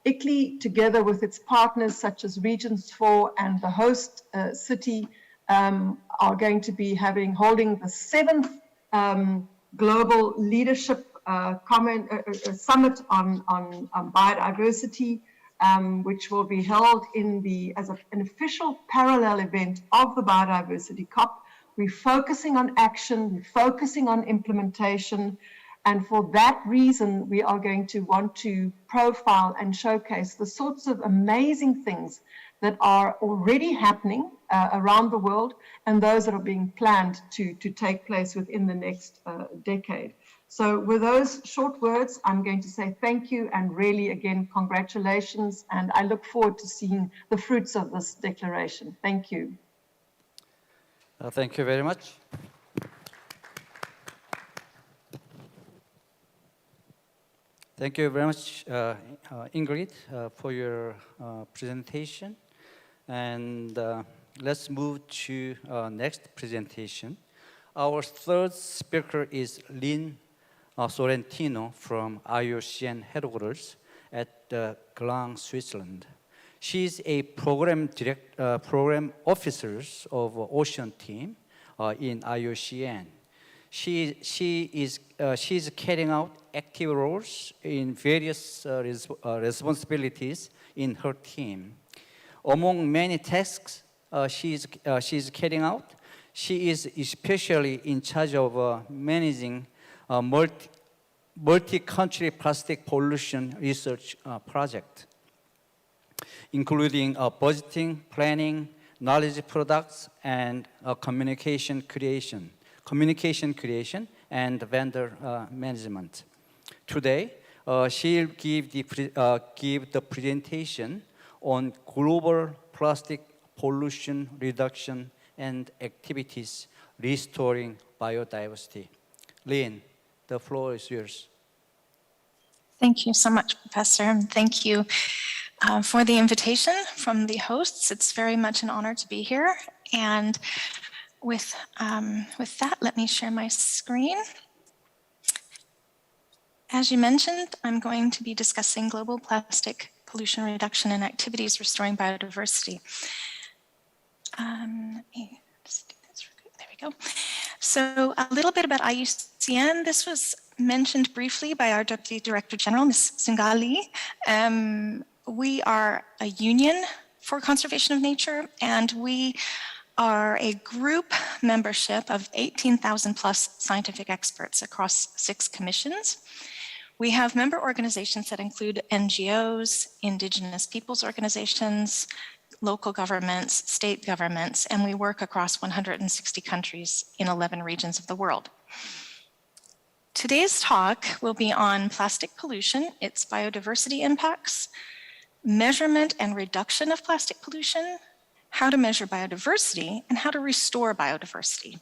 ICLEI, together with its partners such as Regions 4 and the host city, are going to be holding the 7th Global Leadership Summit on biodiversity, which will be held as an official parallel event of the Biodiversity COP. We're focusing on action, we're focusing on implementation, and for that reason, we are going to want to profile and showcase the sorts of amazing things that are already happening around the world, and those that are being planned to take place within the next decade. So with those short words, I'm going to say thank you, and really, again, congratulations, and I look forward to seeing the fruits of this declaration. Thank you. Thank you very much. Thank you very much, Ingrid, for your presentation. And let's move to next presentation. Our third speaker is Lynn Sorrentino from IUCN headquarters at Gland, Switzerland. She is a program officer of Ocean Team in IUCN. She is carrying out active roles in various responsibilities in her team. Among many tasks she is carrying out, she is especially in charge of managing multi-country plastic pollution research project, including budgeting, planning, knowledge products, and communication creation, and vendor management. Today, she'll give the presentation on global plastic pollution reduction and activities restoring biodiversity. Lynn, the floor is yours. Thank you so much, Professor, and thank you for the invitation from the hosts. It's very much an honor to be here. And with that, let me share my screen. As you mentioned, I'm going to be discussing global plastic pollution reduction and activities restoring biodiversity. Let me just do this real quick. There we go. So a little bit about IUCN. This was mentioned briefly by our Deputy Director General, Ms. Singali. We are a union for conservation of nature, and we are a group membership of 18,000 plus scientific experts across 6 commissions. We have member organizations that include NGOs, indigenous peoples organizations, local governments, state governments, and we work across 160 countries in 11 regions of the world. Today's talk will be on plastic pollution, its biodiversity impacts, measurement and reduction of plastic pollution, how to measure biodiversity, and how to restore biodiversity.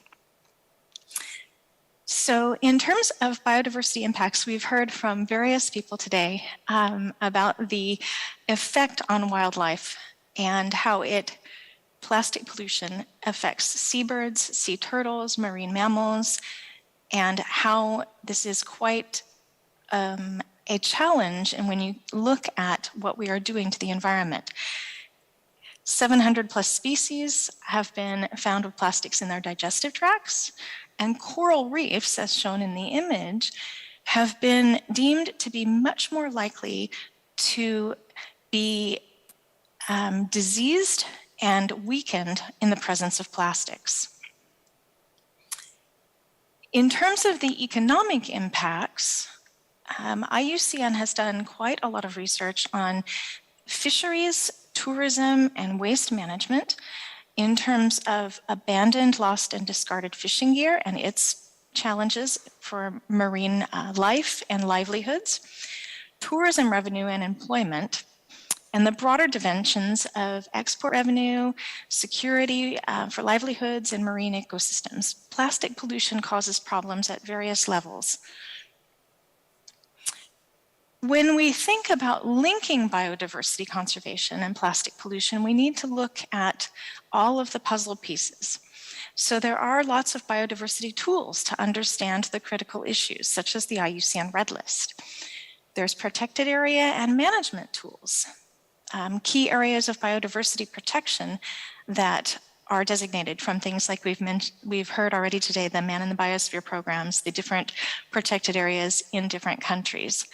So in terms of biodiversity impacts, we've heard from various people today about the effect on wildlife and how plastic pollution affects seabirds, sea turtles, marine mammals, and how this is quite a challenge. And when you look at what we are doing to the environment, 700 plus species have been found with plastics in their digestive tracts, and coral reefs, as shown in the image, have been deemed to be much more likely to be diseased and weakened in the presence of plastics. In terms of the economic impacts, IUCN has done quite a lot of research on fisheries, tourism, and waste management in terms of abandoned, lost, and discarded fishing gear and its challenges for marine life and livelihoods, tourism revenue and employment, and the broader dimensions of export revenue, security for livelihoods, and marine ecosystems. Plastic pollution causes problems at various levels. When we think about linking biodiversity conservation and plastic pollution, we need to look at all of the puzzle pieces. So there are lots of biodiversity tools to understand the critical issues, such as the IUCN Red List. There's protected area and management tools. Key areas of biodiversity protection that are designated from things like we've heard already today, the Man in the Biosphere programs, the different protected areas in different countries.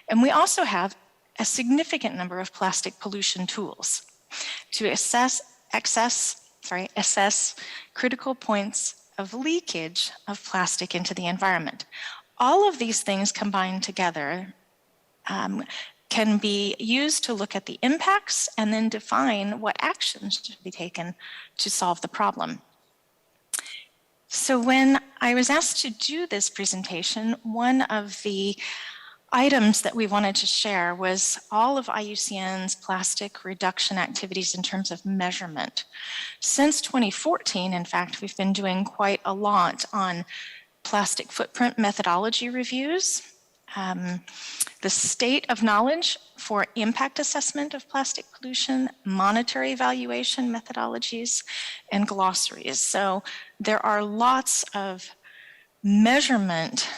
And we also have a significant number of plastic pollution tools to assess critical points of leakage of plastic into the environment. All of these things combined together can be used to look at the impacts and then define what actions should be taken to solve the problem. So when I was asked to do this presentation, one of the items that we wanted to share was all of IUCN's plastic reduction activities in terms of measurement. Since 2014, in fact, we've been doing quite a lot on plastic footprint methodology reviews, the state of knowledge for impact assessment of plastic pollution, monetary evaluation methodologies, and glossaries. So there are lots of measurement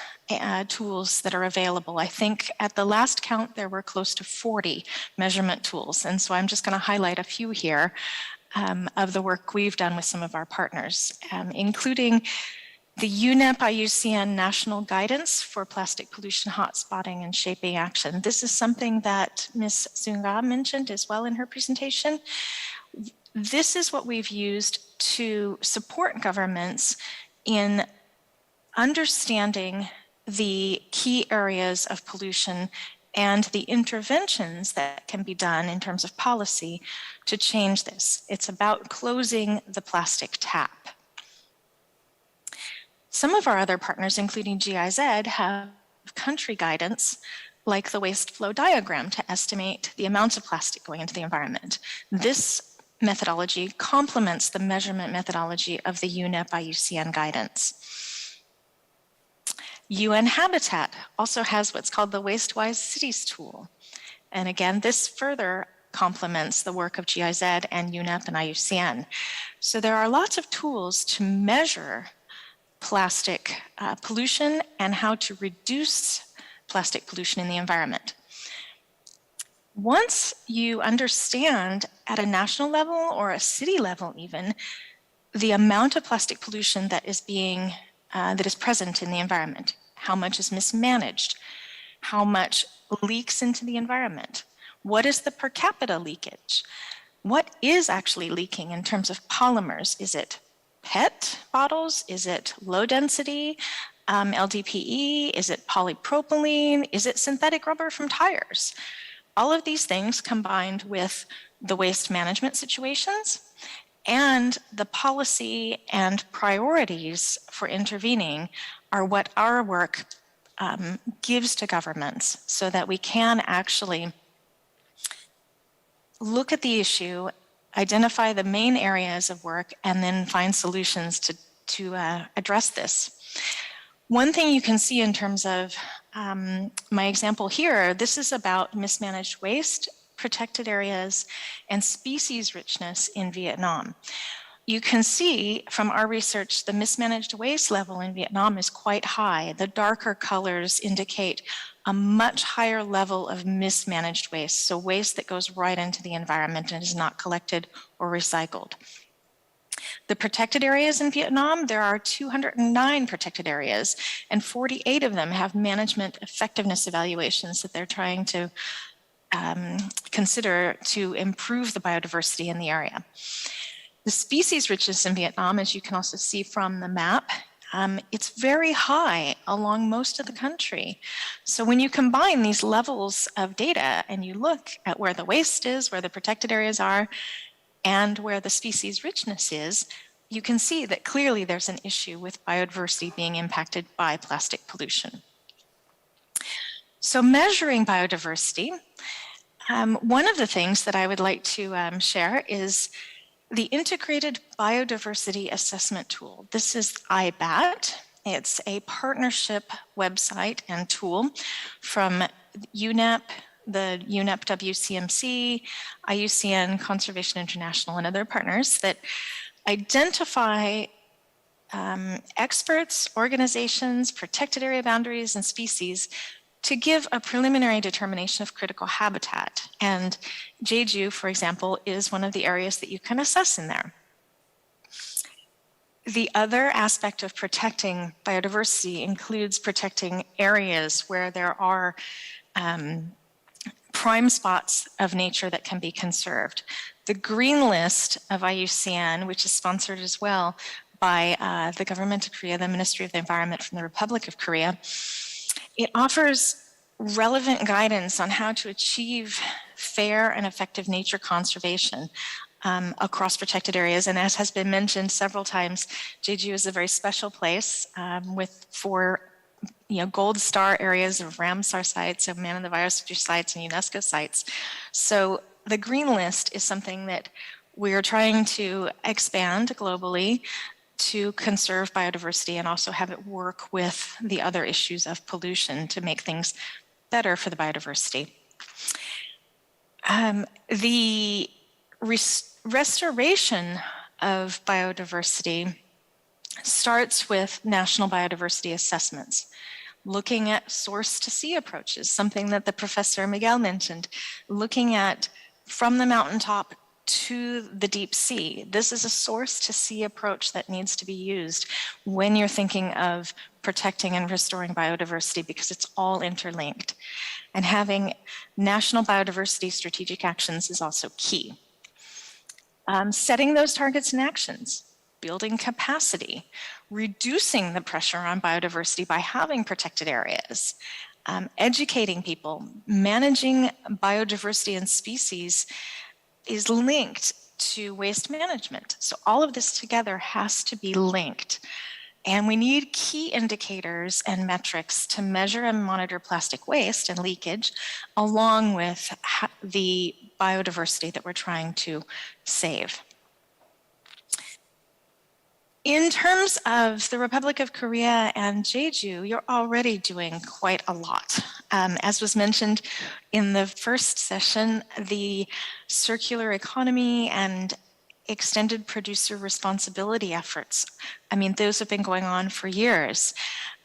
tools that are available. I think at the last count, there were close to 40 measurement tools. And so I'm just going to highlight a few here of the work we've done with some of our partners, including the UNEP IUCN National Guidance for Plastic Pollution Hotspotting and Shaping Action. This is something that Ms. Zunga mentioned as well in her presentation. This is what we've used to support governments in understanding the key areas of pollution and the interventions that can be done in terms of policy to change this. It's about closing the plastic tap. Some of our other partners, including GIZ, have country guidance like the waste flow diagram to estimate the amounts of plastic going into the environment. This methodology complements the measurement methodology of the UNEP IUCN guidance. UN Habitat also has what's called the Waste-Wise Cities tool. And again, this further complements the work of GIZ and UNEP and IUCN. So there are lots of tools to measure plastic pollution and how to reduce plastic pollution in the environment. Once you understand at a national level or a city level even, the amount of plastic pollution that is present in the environment, how much is mismanaged, how much leaks into the environment, what is the per capita leakage, what is actually leaking in terms of polymers, is it PET bottles? Is it low density LDPE? Is it polypropylene? Is it synthetic rubber from tires? All of these things combined with the waste management situations and the policy and priorities for intervening are what our work gives to governments so that we can actually look at the issue, identify the main areas of work, and then find solutions to address this. One thing you can see in terms of my example here, this is about mismanaged waste, protected areas, and species richness in Vietnam. You can see from our research, the mismanaged waste level in Vietnam is quite high. The darker colors indicate a much higher level of mismanaged waste, so waste that goes right into the environment and is not collected or recycled. The protected areas in Vietnam, there are 209 protected areas, and 48 of them have management effectiveness evaluations that they're trying to consider to improve the biodiversity in the area. The species richness in Vietnam, as you can also see from the map, it's very high along most of the country. So when you combine these levels of data and you look at where the waste is, where the protected areas are, and where the species richness is, you can see that clearly there's an issue with biodiversity being impacted by plastic pollution. So measuring biodiversity, one of the things that I would like to share is the Integrated Biodiversity Assessment Tool. This is IBAT. It's a partnership website and tool from UNEP, the UNEP WCMC, IUCN, Conservation International, and other partners that identify experts, organizations, protected area boundaries, and species to give a preliminary determination of critical habitat. And Jeju, for example, is one of the areas that you can assess in there. The other aspect of protecting biodiversity includes protecting areas where there are prime spots of nature that can be conserved. The green list of IUCN, which is sponsored as well by the government of Korea, the Ministry of the Environment from the Republic of Korea, it offers relevant guidance on how to achieve fair and effective nature conservation across protected areas. And as has been mentioned several times, Jeju is a very special place with 4 gold star areas of Ramsar sites, of Man in the Biosphere sites, and UNESCO sites. So the green list is something that we're trying to expand globally to conserve biodiversity and also have it work with the other issues of pollution to make things better for the biodiversity. The restoration of biodiversity starts with national biodiversity assessments, looking at source to sea approaches, something that the Professor Miguel mentioned, looking at from the mountaintop to the deep sea. This is a source to sea approach that needs to be used when you're thinking of protecting and restoring biodiversity, because it's all interlinked. And having national biodiversity strategic actions is also key. Setting those targets and actions, building capacity, reducing the pressure on biodiversity by having protected areas, educating people, managing biodiversity and species is linked to waste management. So all of this together has to be linked. And we need key indicators and metrics to measure and monitor plastic waste and leakage, along with the biodiversity that we're trying to save. In terms of the Republic of Korea and Jeju, you're already doing quite a lot. As was mentioned in the first session, the circular economy and extended producer responsibility efforts, I mean, those have been going on for years.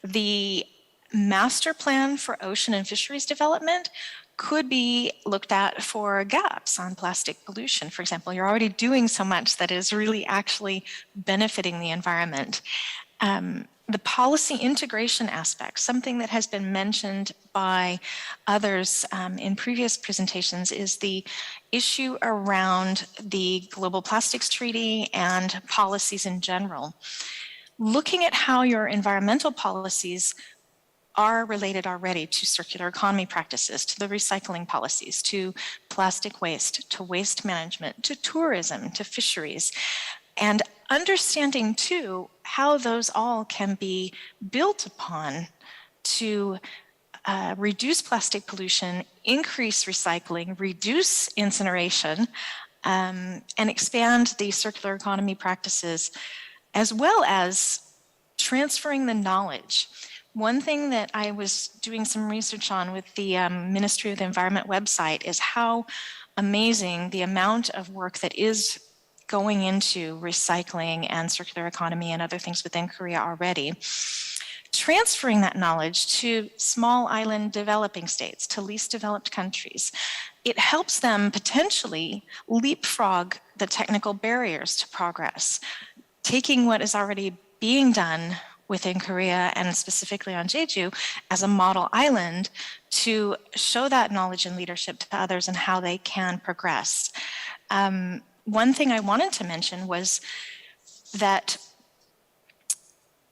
The master plan for ocean and fisheries development could be looked at for gaps on plastic pollution. For example, you're already doing so much that is really actually benefiting the environment. The policy integration aspect, something that has been mentioned by others in previous presentations, is the issue around the Global Plastics Treaty and policies in general. Looking at how your environmental policies are related already to circular economy practices, to the recycling policies, to plastic waste, to waste management, to tourism, to fisheries, and understanding too how those all can be built upon to reduce plastic pollution, increase recycling, reduce incineration, and expand the circular economy practices, as well as transferring the knowledge. One thing that I was doing some research on with the Ministry of the Environment website is how amazing the amount of work that is going into recycling and circular economy and other things within Korea already. Transferring that knowledge to small island developing states, to least developed countries, it helps them potentially leapfrog the technical barriers to progress. Taking what is already being done within Korea and specifically on Jeju as a model island to show that knowledge and leadership to others and how they can progress. One thing I wanted to mention was that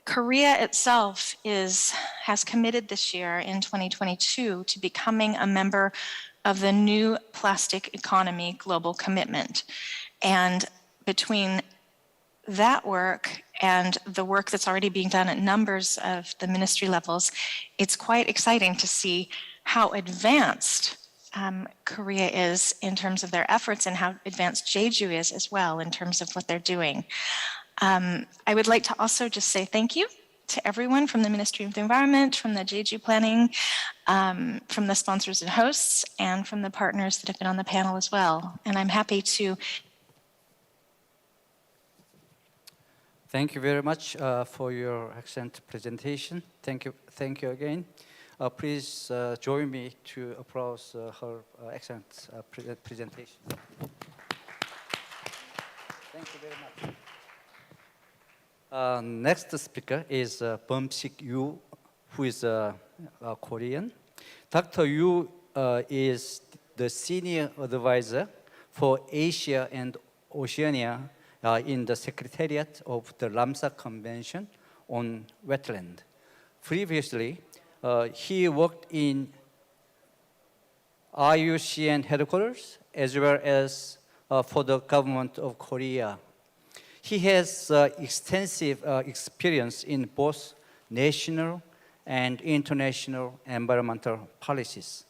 Korea itself has committed this year in 2022 to becoming a member of the new plastic economy global commitment. And between that work and the work that's already being done at numbers of the ministry levels, it's quite exciting to see how advanced Korea is in terms of their efforts and how advanced Jeju is as well in terms of what they're doing. I would like to also just say thank you to everyone from the Ministry of the Environment, from the Jeju Planning, from the sponsors and hosts, and from the partners that have been on the panel as well. And I'm happy to. Thank you very much for your excellent presentation. Thank you again. Please join me to applaud her excellent presentation. Thank you very much. Next speaker is Bumsik Yu, who is Korean. Dr. Yu is the senior advisor for Asia and Oceania in the Secretariat of the Ramsar Convention on Wetland. Previously, he worked in IUCN headquarters as well as for the government of Korea. He has extensive experience in both national and international environmental policies.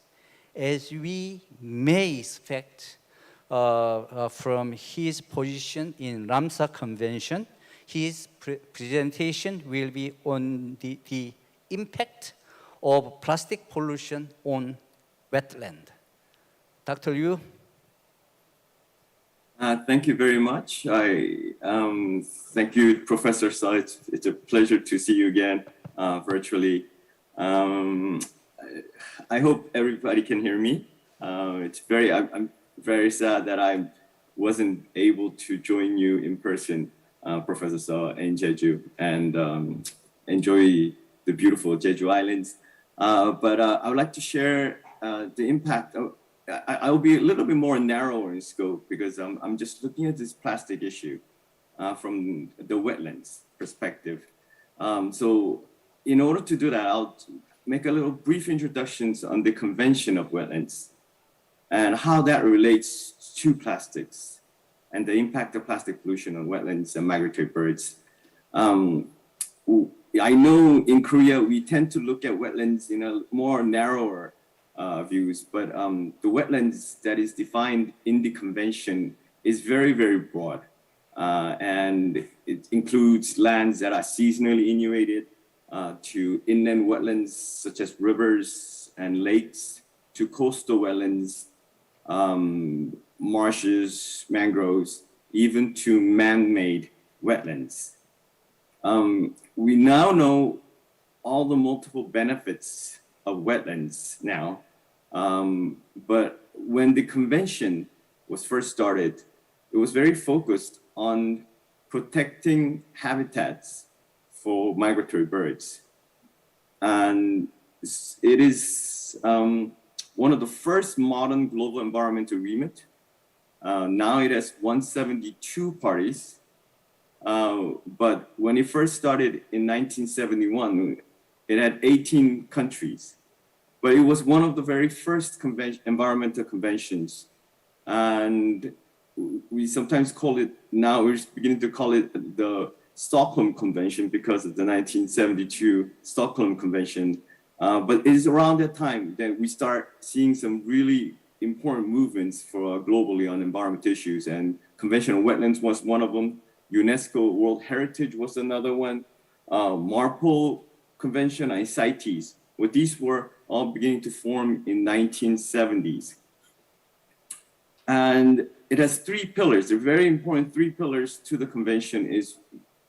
As we may expect from his position in Ramsar Convention, his presentation will be on the impact of plastic pollution on wetland. Dr. Yu. Thank you very much. Thank you, Professor Sa. It's a pleasure to see you again virtually. I hope everybody can hear me. I'm very sad that I'm wasn't able to join you in person, Professor Saw, in Jeju, and enjoy the beautiful Jeju Islands. But I would like to share the impact. I'll be a little bit more narrow in scope because I'm just looking at this plastic issue from the wetlands perspective. So in order to do that, I'll make a little brief introductions on the Convention of Wetlands and how that relates to plastics and the impact of plastic pollution on wetlands and migratory birds. I know in Korea, we tend to look at wetlands in a more narrower views, but the wetlands that is defined in the convention is very, very broad. And it includes lands that are seasonally inundated, to inland wetlands such as rivers and lakes, to coastal wetlands, marshes, mangroves, even to man-made wetlands. We now know all the multiple benefits of wetlands now, but when the convention was first started, it was very focused on protecting habitats for migratory birds. And it is one of the first modern global environmental agreement. Now it has 172 parties, but when it first started in 1971, it had 18 countries. But it was one of the very first environmental conventions. And we sometimes call it, now we're beginning to call it the Stockholm Convention because of the 1972 Stockholm Convention. But it is around that time that we start seeing some really important movements for globally on environmental issues. And Convention on Wetlands was one of them. UNESCO World Heritage was another one. MARPOL Convention and CITES. Well, these were all beginning to form in 1970s. And it has three pillars. The very important three pillars to the convention is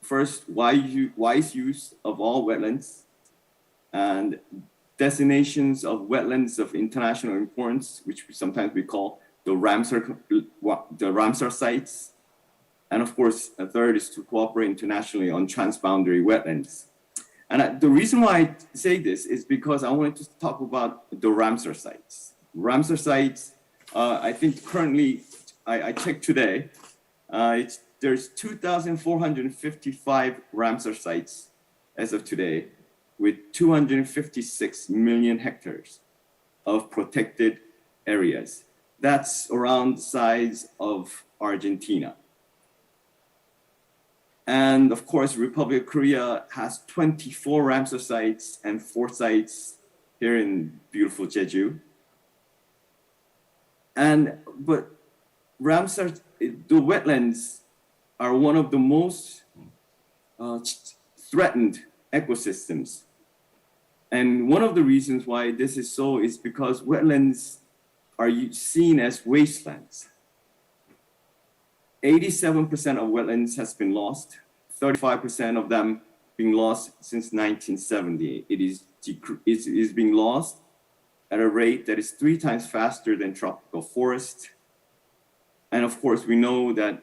first, wise use of all wetlands and designations of wetlands of international importance, which sometimes we call the Ramsar sites. And of course, a third is to cooperate internationally on transboundary wetlands. And the reason why I say this is because I wanted to talk about the Ramsar sites. Ramsar sites, I think currently, I checked today, there's 2,455 Ramsar sites as of today, with 256 million hectares of protected areas. That's around the size of Argentina. And of course, Republic of Korea has 24 Ramsar sites and 4 sites here in beautiful Jeju. But Ramsar, the wetlands are one of the most threatened ecosystems. And one of the reasons why this is so is because wetlands are seen as wastelands. 87% of wetlands has been lost, 35% of them being lost since 1970. It is being lost at a rate that is 3 times faster than tropical forest. And of course, we know that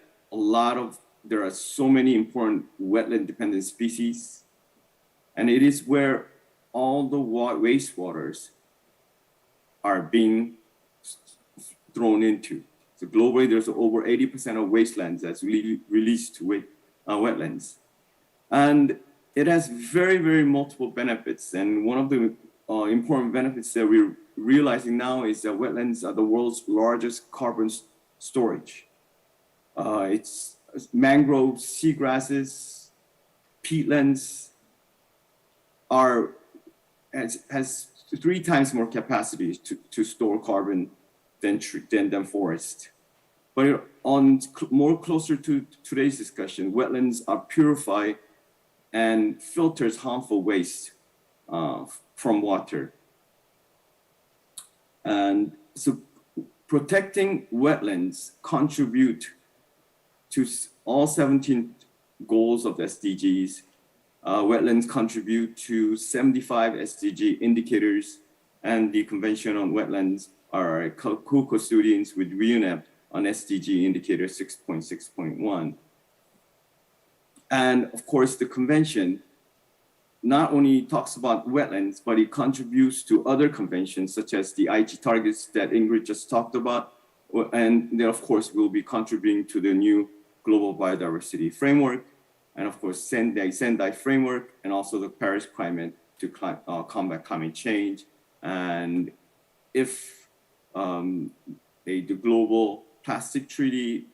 there are so many important wetland dependent species, and it is where all the wastewaters are being thrown into. So globally, there's over 80% of wastelands that's released to wetlands. And it has very, very multiple benefits. And one of the important benefits that we're realizing now is that wetlands are the world's largest carbon storage. It's mangroves, seagrasses, peatlands has 3 times more capacity to store carbon than forest. But more closer to today's discussion, wetlands are purify and filters harmful waste from water. And so protecting wetlands contribute to all 17 goals of SDGs. Wetlands contribute to 75 SDG indicators, and the Convention on Wetlands are co-custodians with UNEP on SDG indicator 6.6.1. And of course, the convention not only talks about wetlands, but it contributes to other conventions, such as the IG targets that Ingrid just talked about. And then, of course, we'll be contributing to the new global biodiversity framework, and of course, Sendai framework, and also the Paris climate to combat climate change. And if the global plastic treaty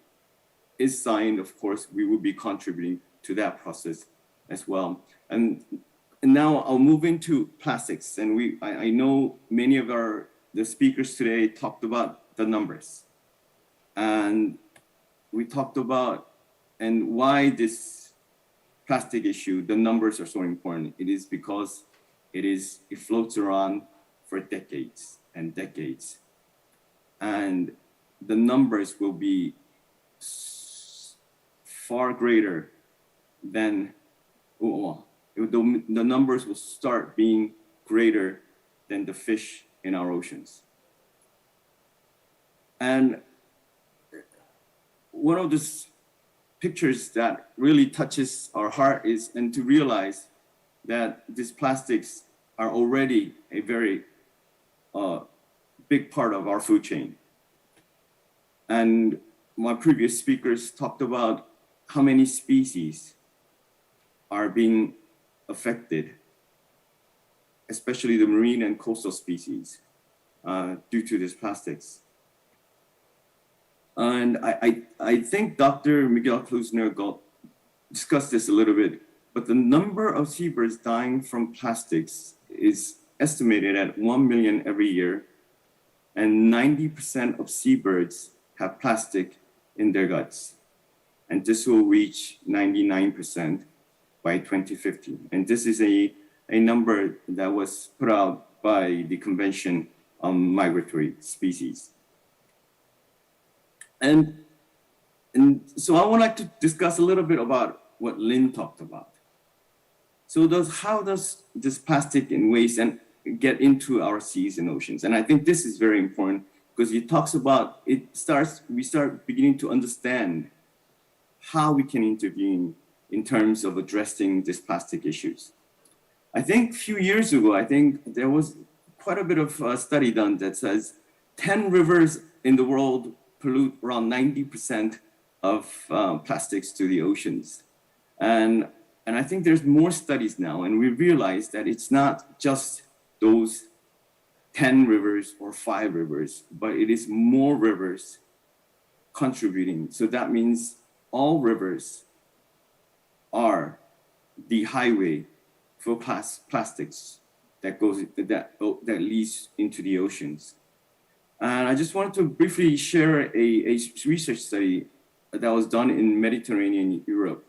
is signed, of course, we will be contributing to that process as well. And now I'll move into plastics. And I know many of the speakers today talked about the numbers. And we talked about and why this plastic issue, the numbers are so important. It is because it floats around for decades and decades. And the numbers will be far greater than, the numbers will start being greater than the fish in our oceans. And one of the pictures that really touches our heart is, and to realize that these plastics are already a very big part of our food chain. And my previous speakers talked about how many species are being affected, especially the marine and coastal species, due to these plastics. And I think Dr. Miguel Klusner discussed this a little bit, but the number of seabirds dying from plastics is estimated at 1 million every year, and 90% of seabirds have plastic in their guts. And this will reach 99% by 2050. And this is a number that was put out by the Convention on Migratory Species. And so I would like to discuss a little bit about what Lynn talked about. So how does this plastic and waste get into our seas and oceans? And I think this is very important because it talks about, we start beginning to understand how we can intervene in terms of addressing these plastic issues. I think a few years ago, there was quite a bit of study done that says 10 rivers in the world pollute around 90% of plastics to the oceans. And I think there's more studies now, and we realize that it's not just those 10 rivers or 5 rivers, but it is more rivers contributing. So that means all rivers are the highway for plastics that leads into the oceans. And I just wanted to briefly share a research study that was done in Mediterranean Europe.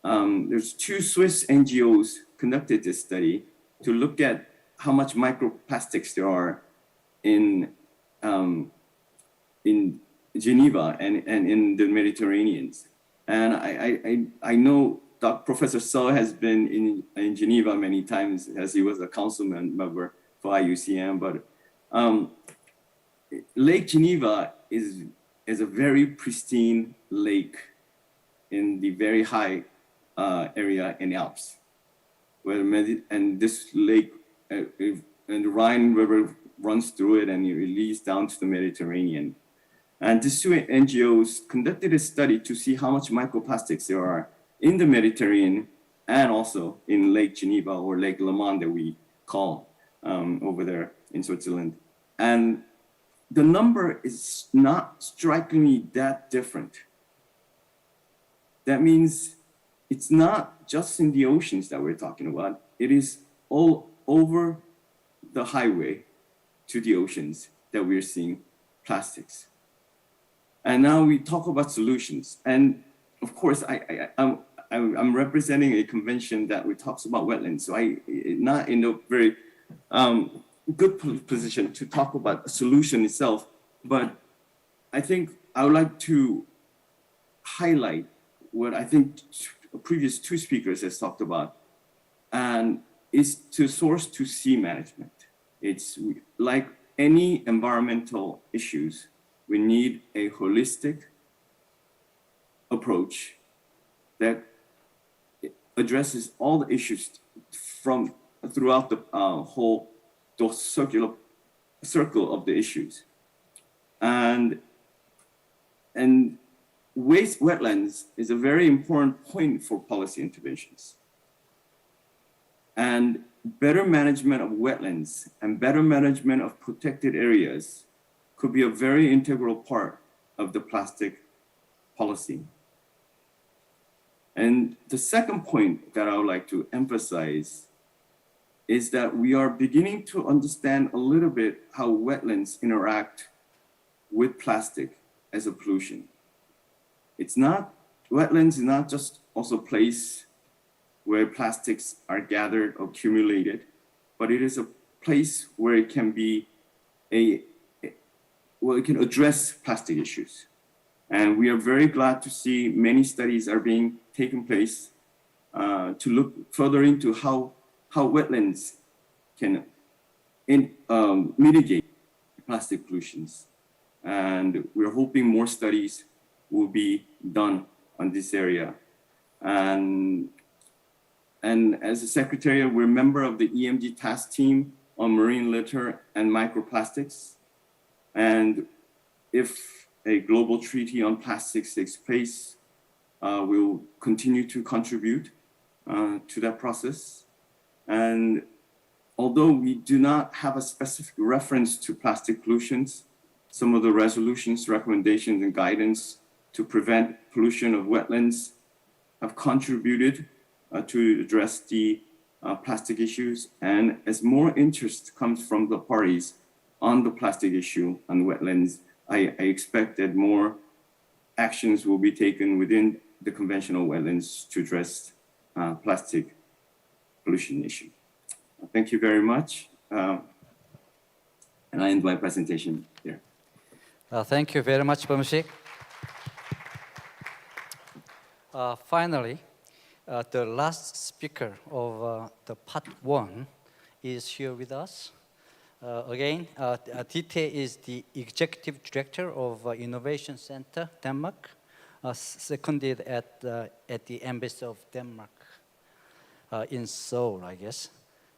There's 2 Swiss NGOs conducted this study to look at how much microplastics there are in Geneva and in the Mediterranean. And I know Professor So has been in Geneva many times as he was a council member for IUCN, but Lake Geneva is a very pristine lake in the very high area in Alps, and this lake and the Rhine River runs through it and it leads down to the Mediterranean. And these 2 NGOs conducted a study to see how much microplastics there are in the Mediterranean and also in Lake Geneva or Lake Le Mans that we call over there in Switzerland. And the number is not strikingly that different. That means it's not just in the oceans that we're talking about. It is all over the highway to the oceans that we're seeing plastics. And now we talk about solutions. And of course, I'm representing a convention that talks about wetlands. So I'm not in a very good position to talk about a solution itself. But I think I would like to highlight what I think previous 2 speakers has talked about, and is to source to sea management. It's like any environmental issues, we need a holistic approach that addresses all the issues from throughout the whole circle of the issues. And waste wetlands is a very important point for policy interventions. And better management of wetlands and better management of protected areas could be a very integral part of the plastic policy. And the second point that I would like to emphasize is that we are beginning to understand a little bit how wetlands interact with plastic as a pollution. Wetlands is not just also a place where plastics are gathered or accumulated, but it is a place where it can be it can address plastic issues. And we are very glad to see many studies are being taken place to look further into how wetlands can mitigate plastic pollutions. And we're hoping more studies will be done on this area. And as a secretary, we're a member of the EMG task team on marine litter and microplastics. And if a global treaty on plastics takes place, we'll continue to contribute to that process. And although we do not have a specific reference to plastic pollutions, some of the resolutions, recommendations, and guidance to prevent pollution of wetlands have contributed to address the plastic issues. And as more interest comes from the parties on the plastic issue on wetlands, I expect that more actions will be taken within the conventional wetlands to address plastic pollution issue. Thank you very much. And I end my presentation here. Thank you very much, Bumsik. Finally, the last speaker of the part 1 is here with us. Again, Dite is the Executive Director of Innovation Center, Denmark, seconded at the Embassy of Denmark in Seoul, I guess.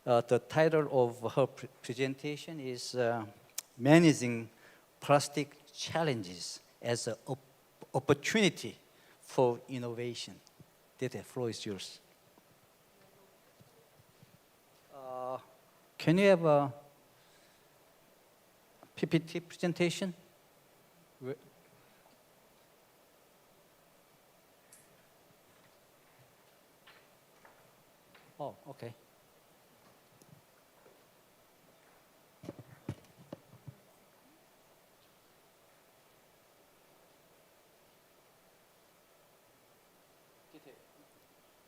The title of her presentation is Managing Plastic Challenges as an Opportunity for Innovation. Dite, floor is yours. Can you have a PPT presentation? Oh, okay.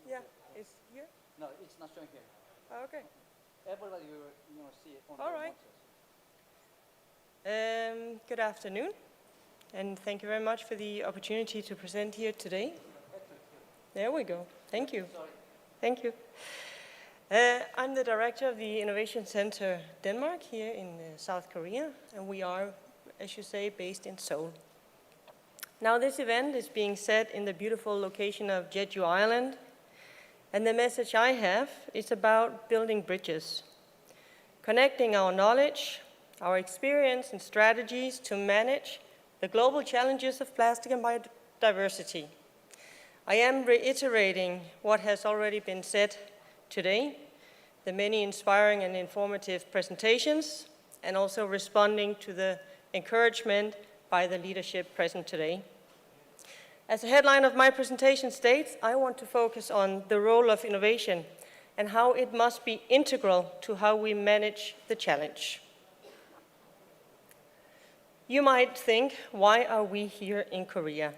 Yeah, it's here? No, it's not showing here. Okay. Everybody you see it on All right. Good afternoon, and thank you very much for the opportunity to present here today. There we go. Thank you. Thank you. I'm the director of the Innovation Center Denmark here in South Korea, and we are, as you say, based in Seoul. Now, this event is being set in the beautiful location of Jeju Island, and the message I have is about building bridges, connecting our knowledge, our experience and strategies to manage the global challenges of plastic and biodiversity. I am reiterating what has already been said today, the many inspiring and informative presentations, and also responding to the encouragement by the leadership present today. As the headline of my presentation states, I want to focus on the role of innovation and how it must be integral to how we manage the challenge. You might think, why are we here in Korea?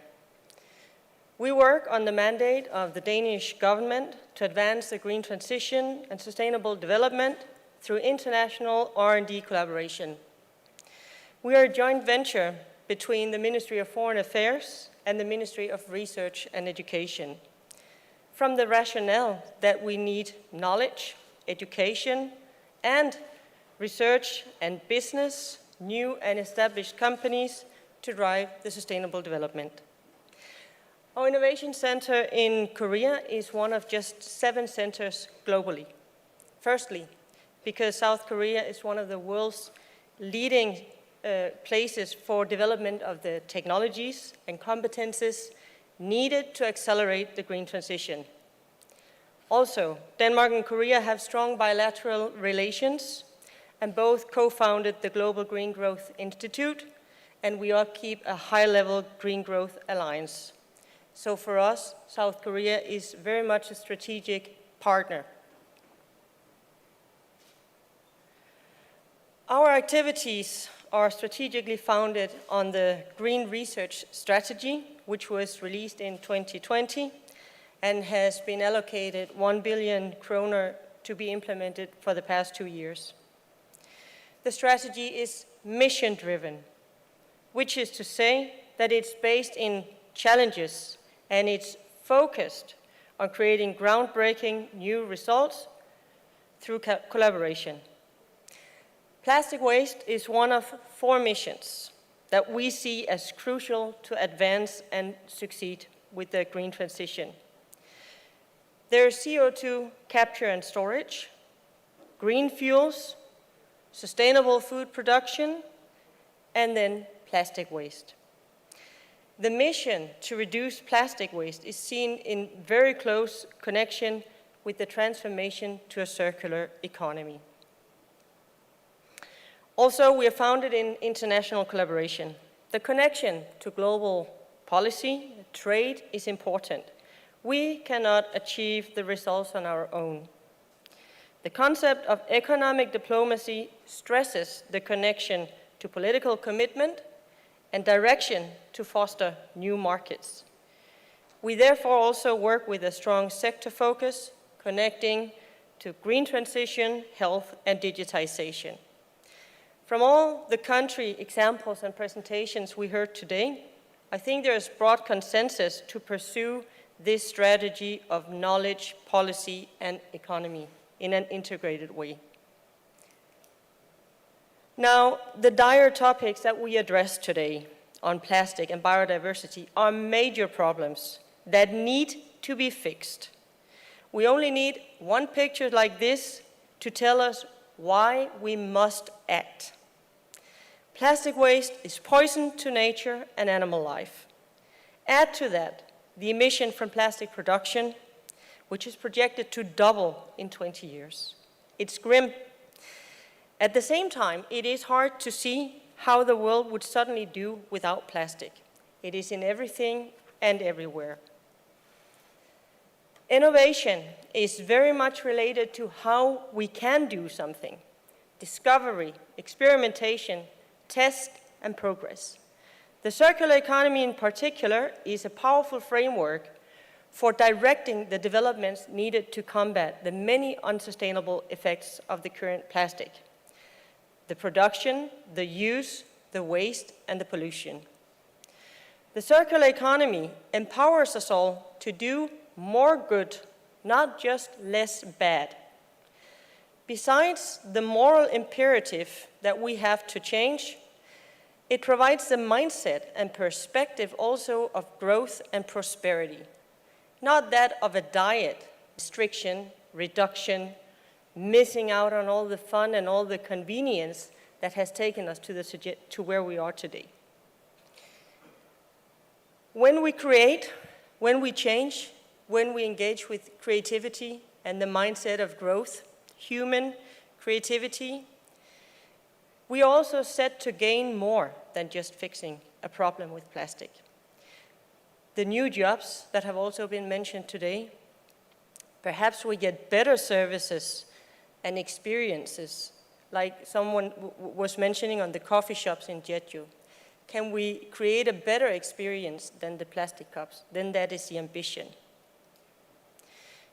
We work on the mandate of the Danish government to advance the green transition and sustainable development through international R&D collaboration. We are a joint venture between the Ministry of Foreign Affairs and the Ministry of Research and Education. From the rationale that we need knowledge, education, and research and business, new and established companies to drive the sustainable development. Our innovation center in Korea is one of just 7 centers globally. Firstly, because South Korea is one of the world's leading places for development of the technologies and competences needed to accelerate the green transition. Also, Denmark and Korea have strong bilateral relations and both co-founded the Global Green Growth Institute, and we upkeep a high-level Green Growth Alliance. So for us, South Korea is very much a strategic partner. Our activities are strategically founded on the Green Research Strategy, which was released in 2020 and has been allocated 1 billion kroner to be implemented for the past 2 years. The strategy is mission-driven, which is to say that it's based in challenges and it's focused on creating groundbreaking new results through collaboration. Plastic waste is one of 4 missions that we see as crucial to advance and succeed with the green transition. There is CO2 capture and storage, green fuels, sustainable food production, and then plastic waste. The mission to reduce plastic waste is seen in very close connection with the transformation to a circular economy. Also, we are founded in international collaboration. The connection to global policy, trade is important. We cannot achieve the results on our own. The concept of economic diplomacy stresses the connection to political commitment and direction to foster new markets. We therefore also work with a strong sector focus, connecting to green transition, health, and digitization. From all the country examples and presentations we heard today, I think there is broad consensus to pursue this strategy of knowledge, policy, and economy in an integrated way. Now, the dire topics that we addressed today on plastic and biodiversity are major problems that need to be fixed. We only need one picture like this to tell us why we must act. Plastic waste is poison to nature and animal life. Add to that the emission from plastic production, which is projected to double in 20 years. It's grim. At the same time, it is hard to see how the world would suddenly do without plastic. It is in everything and everywhere. Innovation is very much related to how we can do something. Discovery, experimentation, test, and progress. The circular economy in particular is a powerful framework for directing the developments needed to combat the many unsustainable effects of the current plastic: the production, the use, the waste, and the pollution. The circular economy empowers us all to do more good, not just less bad. Besides the moral imperative that we have to change, it provides the mindset and perspective also of growth and prosperity, not that of a diet, restriction, reduction, missing out on all the fun and all the convenience that has taken us to where we are today. When we create, when we change, when we engage with creativity and the mindset of growth, human creativity, we are also set to gain more than just fixing a problem with plastic. The new jobs that have also been mentioned today, perhaps we get better services and experiences, like someone was mentioning on the coffee shops in Jeju. Can we create a better experience than the plastic cups? Then that is the ambition.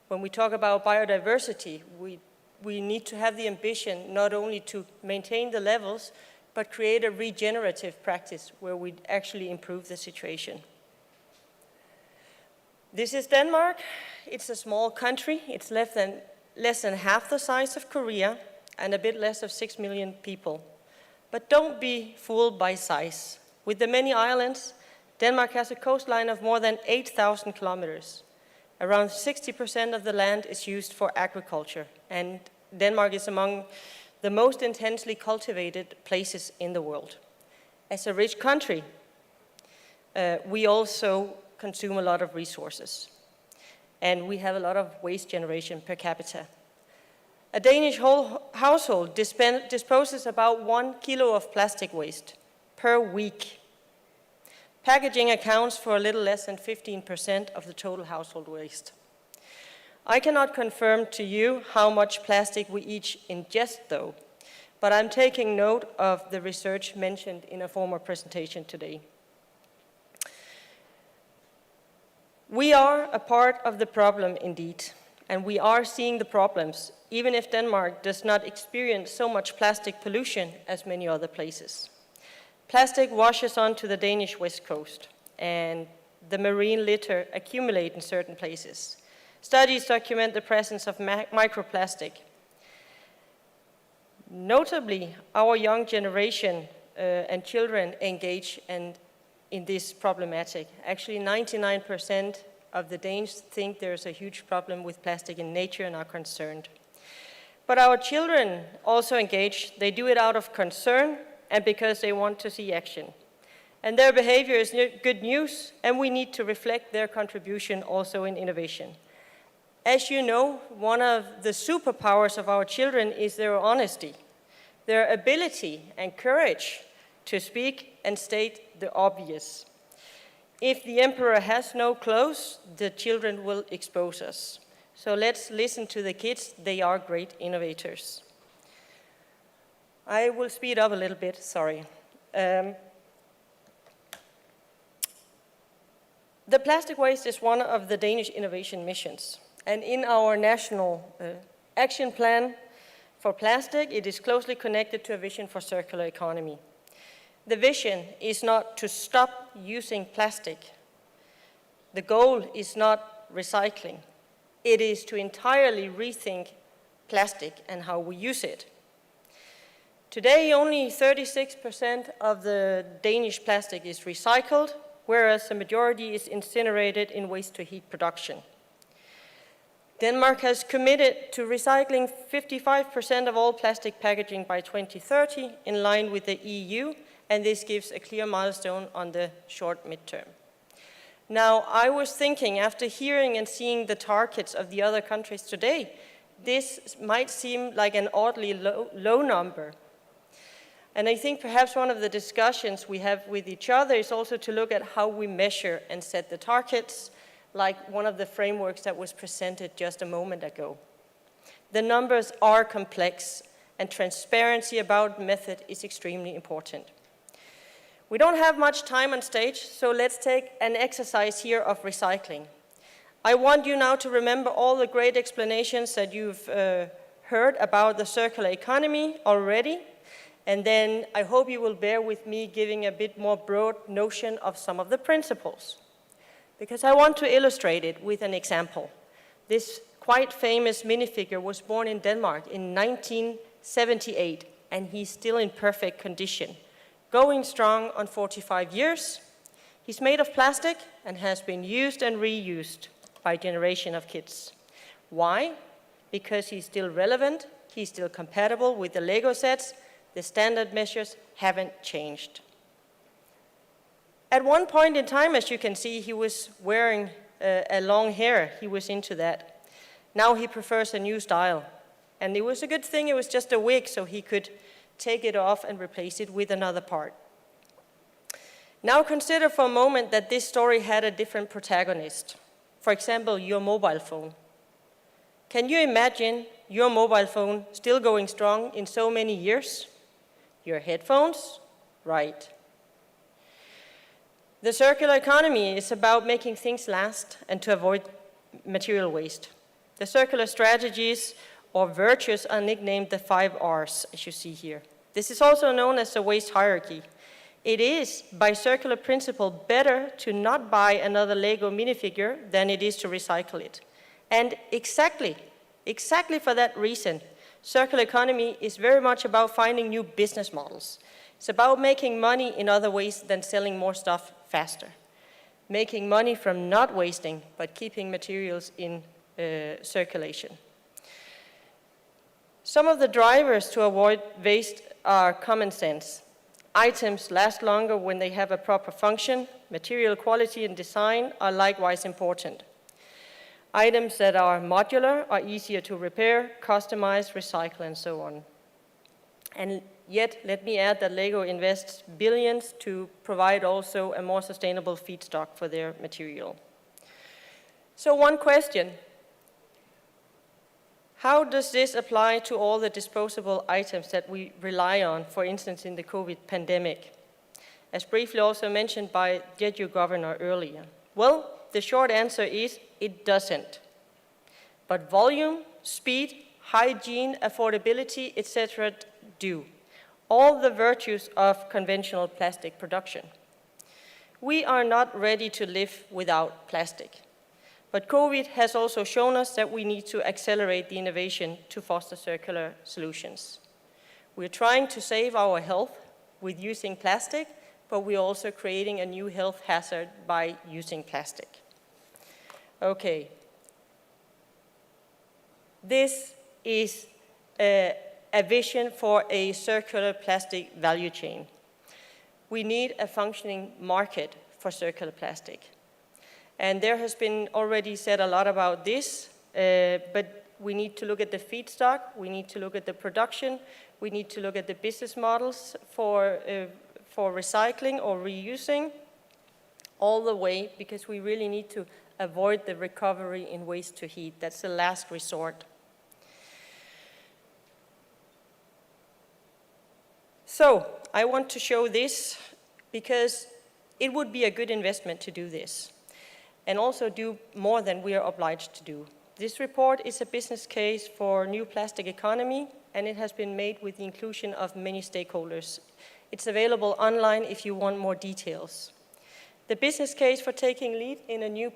When we talk about biodiversity, we need to have the ambition not only to maintain the levels, but create a regenerative practice where we actually improve the situation. This is Denmark. It's a small country. It's less than half the size of Korea and a bit less of 6 million people. But don't be fooled by size. With the many islands, Denmark has a coastline of more than 8,000 kilometers. Around 60% of the land is used for agriculture, and Denmark is among the most intensely cultivated places in the world. As a rich country, we also consume a lot of resources, and we have a lot of waste generation per capita. A Danish household disposes about 1 kilo of plastic waste per week. Packaging accounts for a little less than 15% of the total household waste. I cannot confirm to you how much plastic we each ingest, though, but I'm taking note of the research mentioned in a former presentation today. We are a part of the problem indeed, and we are seeing the problems, even if Denmark does not experience so much plastic pollution as many other places. Plastic washes onto the Danish west coast, and the marine litter accumulates in certain places. Studies document the presence of microplastic. Notably, our young generation and children engage in this problematic. Actually, 99% of the Danes think there's a huge problem with plastic in nature and are concerned. But our children also engage. They do it out of concern and because they want to see action. And their behavior is good news, and we need to reflect their contribution also in innovation. As you know, one of the superpowers of our children is their honesty, their ability and courage to speak and state the obvious. If the emperor has no clothes, the children will expose us. So let's listen to the kids. They are great innovators. I will speed up a little bit, sorry. The plastic waste is one of the Danish innovation missions. And in our national action plan for plastic, it is closely connected to a vision for circular economy. The vision is not to stop using plastic. The goal is not recycling. It is to entirely rethink plastic and how we use it. Today, only 36% of the Danish plastic is recycled, whereas the majority is incinerated in waste-to-heat production. Denmark has committed to recycling 55% of all plastic packaging by 2030, in line with the EU, and this gives a clear milestone on the short midterm. Now, I was thinking, after hearing and seeing the targets of the other countries today, this might seem like an oddly low number. And I think perhaps one of the discussions we have with each other is also to look at how we measure and set the targets, like one of the frameworks that was presented just a moment ago. The numbers are complex, and transparency about method is extremely important. We don't have much time on stage, so let's take an exercise here of recycling. I want you now to remember all the great explanations that you've heard about the circular economy already, and then I hope you will bear with me giving a bit more broad notion of some of the principles, because I want to illustrate it with an example. This quite famous minifigure was born in Denmark in 1978, and he's still in perfect condition, going strong on 45 years. He's made of plastic and has been used and reused by a generation of kids. Why? Because he's still relevant, he's still compatible with the Lego sets, the standard measures haven't changed. At one point in time, as you can see, he was wearing a long hair. He was into that. Now he prefers a new style. And it was a good thing it was just a wig, so he could take it off and replace it with another part. Now consider for a moment that this story had a different protagonist. For example, your mobile phone. Can you imagine your mobile phone still going strong in so many years? Your headphones? Right. The circular economy is about making things last and to avoid material waste. The circular strategies or virtues are nicknamed the 5 R's, as you see here. This is also known as the waste hierarchy. It is, by circular principle, better to not buy another Lego minifigure than it is to recycle it. And exactly for that reason, circular economy is very much about finding new business models. It's about making money in other ways than selling more stuff faster. Making money from not wasting, but keeping materials in circulation. Some of the drivers to avoid waste are common sense. Items last longer when they have a proper function. Material quality and design are likewise important. Items that are modular are easier to repair, customize, recycle, and so on. And yet, let me add that LEGO invests billions to provide also a more sustainable feedstock for their material. So one question: how does this apply to all the disposable items that we rely on, for instance, in the COVID pandemic? As briefly also mentioned by Jeju governor earlier. Well, the short answer is it doesn't. But volume, speed, hygiene, affordability, etc. do. All the virtues of conventional plastic production. We are not ready to live without plastic. But COVID has also shown us that we need to accelerate the innovation to foster circular solutions. We're trying to save our health with using plastic, but we're also creating a new health hazard by using plastic. Okay. This is a vision for a circular plastic value chain. We need a functioning market for circular plastic. And there has been already said a lot about this, but we need to look at the feedstock, we need to look at the production, we need to look at the business models for recycling or reusing, all the way, because we really need to avoid the recovery in waste to heat. That's the last resort. So I want to show this because it would be a good investment to do this and also do more than we are obliged to do. This report is a business case for new plastic economy, and it has been made with the inclusion of many stakeholders. It's available online if you want more details. The business case for taking lead in a new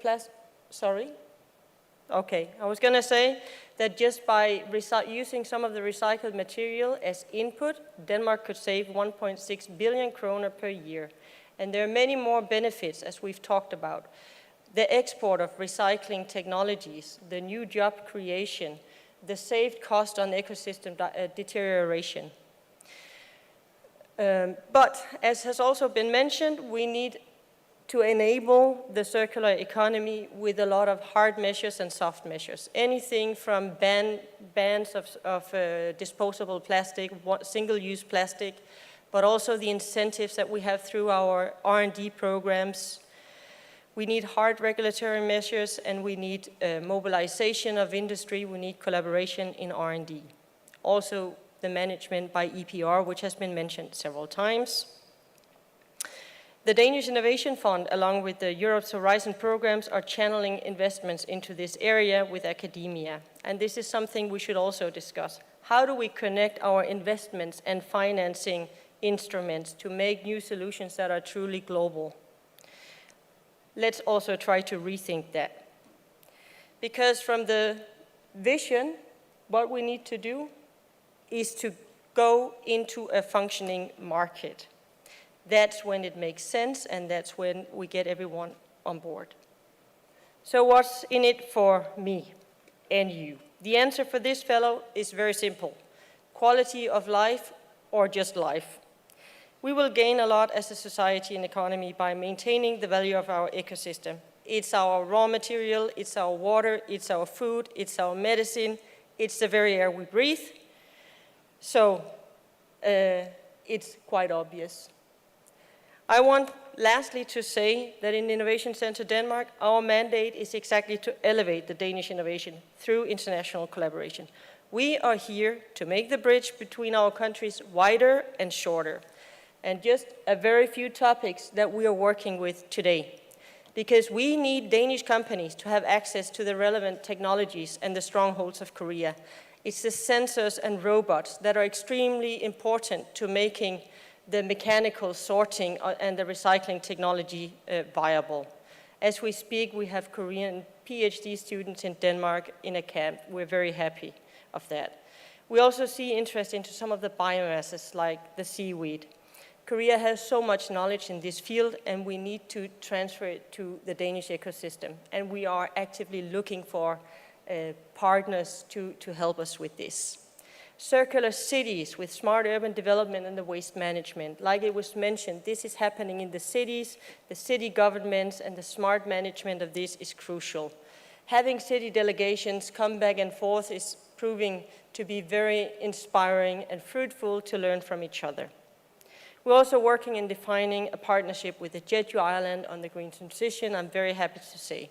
I was going to say that just by using some of the recycled material as input, Denmark could save 1.6 billion kroner per year. And there are many more benefits, as we've talked about. The export of recycling technologies, the new job creation, the saved cost on ecosystem deterioration. But as has also been mentioned, we need to enable the circular economy with a lot of hard measures and soft measures. Anything from bans of disposable plastic, single-use plastic, but also the incentives that we have through our R&D programs. We need hard regulatory measures, and we need mobilization of industry. We need collaboration in R&D. Also, the management by EPR, which has been mentioned several times. The Danish Innovation Fund, along with the Europe's Horizon programs, are channeling investments into this area with academia. And this is something we should also discuss. How do we connect our investments and financing instruments to make new solutions that are truly global? Let's also try to rethink that. Because from the vision, what we need to do is to go into a functioning market. That's when it makes sense, and that's when we get everyone on board. So what's in it for me and you? The answer for this fellow is very simple. Quality of life or just life. We will gain a lot as a society and economy by maintaining the value of our ecosystem. It's our raw material, it's our water, it's our food, it's our medicine, it's the very air we breathe. So it's quite obvious. I want lastly to say that in Innovation Center Denmark, our mandate is exactly to elevate the Danish innovation through international collaboration. We are here to make the bridge between our countries wider and shorter. And just a very few topics that we are working with today. Because we need Danish companies to have access to the relevant technologies and the strongholds of Korea. It's the sensors and robots that are extremely important to making the mechanical sorting and the recycling technology viable. As we speak, we have Korean PhD students in Denmark in a camp. We're very happy of that. We also see interest into some of the biomasses like the seaweed. Korea has so much knowledge in this field, and we need to transfer it to the Danish ecosystem. And we are actively looking for partners to help us with this. Circular cities with smart urban development and the waste management. Like it was mentioned, this is happening in the cities, the city governments, and the smart management of this is crucial. Having city delegations come back and forth is proving to be very inspiring and fruitful to learn from each other. We're also working in defining a partnership with the Jeju Island on the green transition, I'm very happy to say.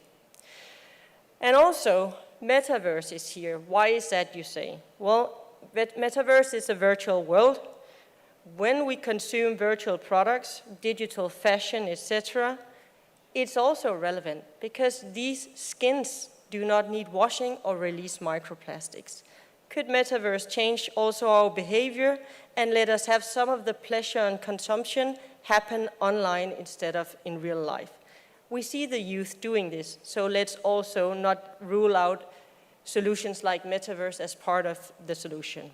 And also, metaverse is here. Why is that, you say? Well, metaverse is a virtual world. When we consume virtual products, digital fashion, etc., it's also relevant because these skins do not need washing or release microplastics. Could metaverse change also our behavior and let us have some of the pleasure and consumption happen online instead of in real life? We see the youth doing this, so let's also not rule out solutions like metaverse as part of the solution.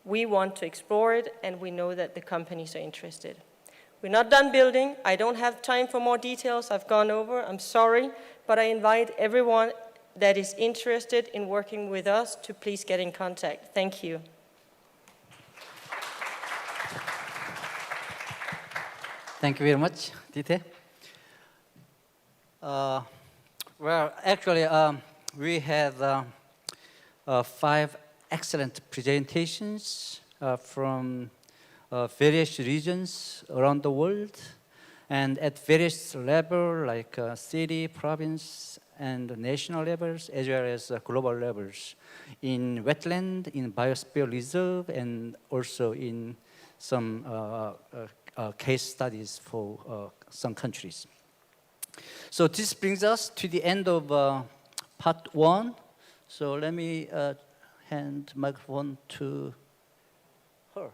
We want to explore it, and we know that the companies are interested. We're not done building. I don't have time for more details. I've gone over. I'm sorry, but I invite everyone that is interested in working with us to please get in contact. Thank you. Thank you very much, Dite. Well, actually, we had 5 excellent presentations from various regions around the world and at various levels like city, province, and national levels as well as global levels in wetland, in biosphere reserve, and also in some case studies for some countries. So this brings us to the end of part 1. So let me hand the microphone to her.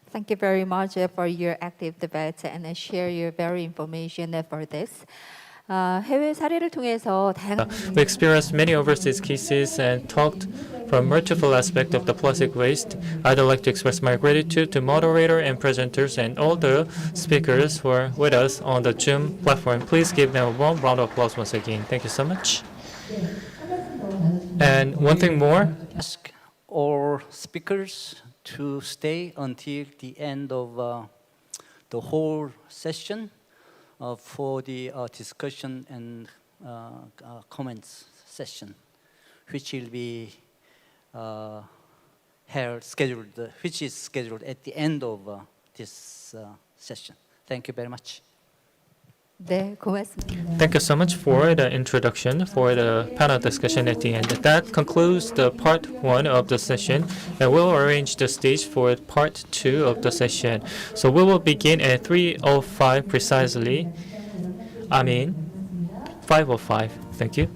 Thank you very much for your active debate and share your very information for this. 해외 사례를 통해서 다양한 We experienced many overseas cases and talked from multiple aspects of the plastic waste. I'd like to express my gratitude to moderator and presenters and all the speakers who are with us on the Zoom platform. Please give them a warm round of applause once again. Thank you so much. And one thing more. Ask all speakers to stay until the end of the whole session for the discussion and comments session, which will be which is scheduled at the end of this session. Thank you very much. 네, 고맙습니다. Thank you so much for the introduction, for the panel discussion at the end. That concludes the part 1 of the session, and we'll arrange the stage for part 2 of the session. So we will begin at 3:05 precisely. 5:05. Thank you.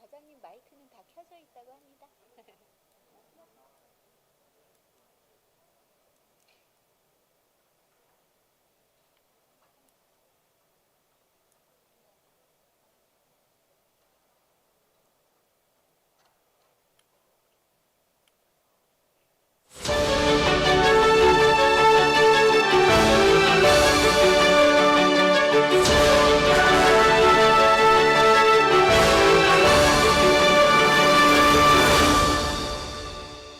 과장님 마이크는 다 켜져 있다고 합니다.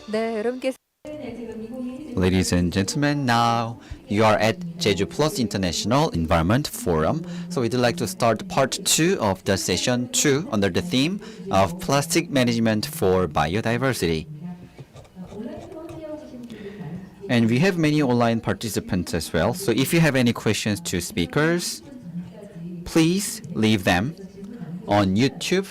네, 여러분께서 Ladies and gentlemen, now you are at Jeju Plus International Environment Forum. So we'd like to start part 2 of the session 2 under the theme of plastic management for biodiversity. And we have many online participants as well. So if you have any questions to speakers, please leave them on YouTube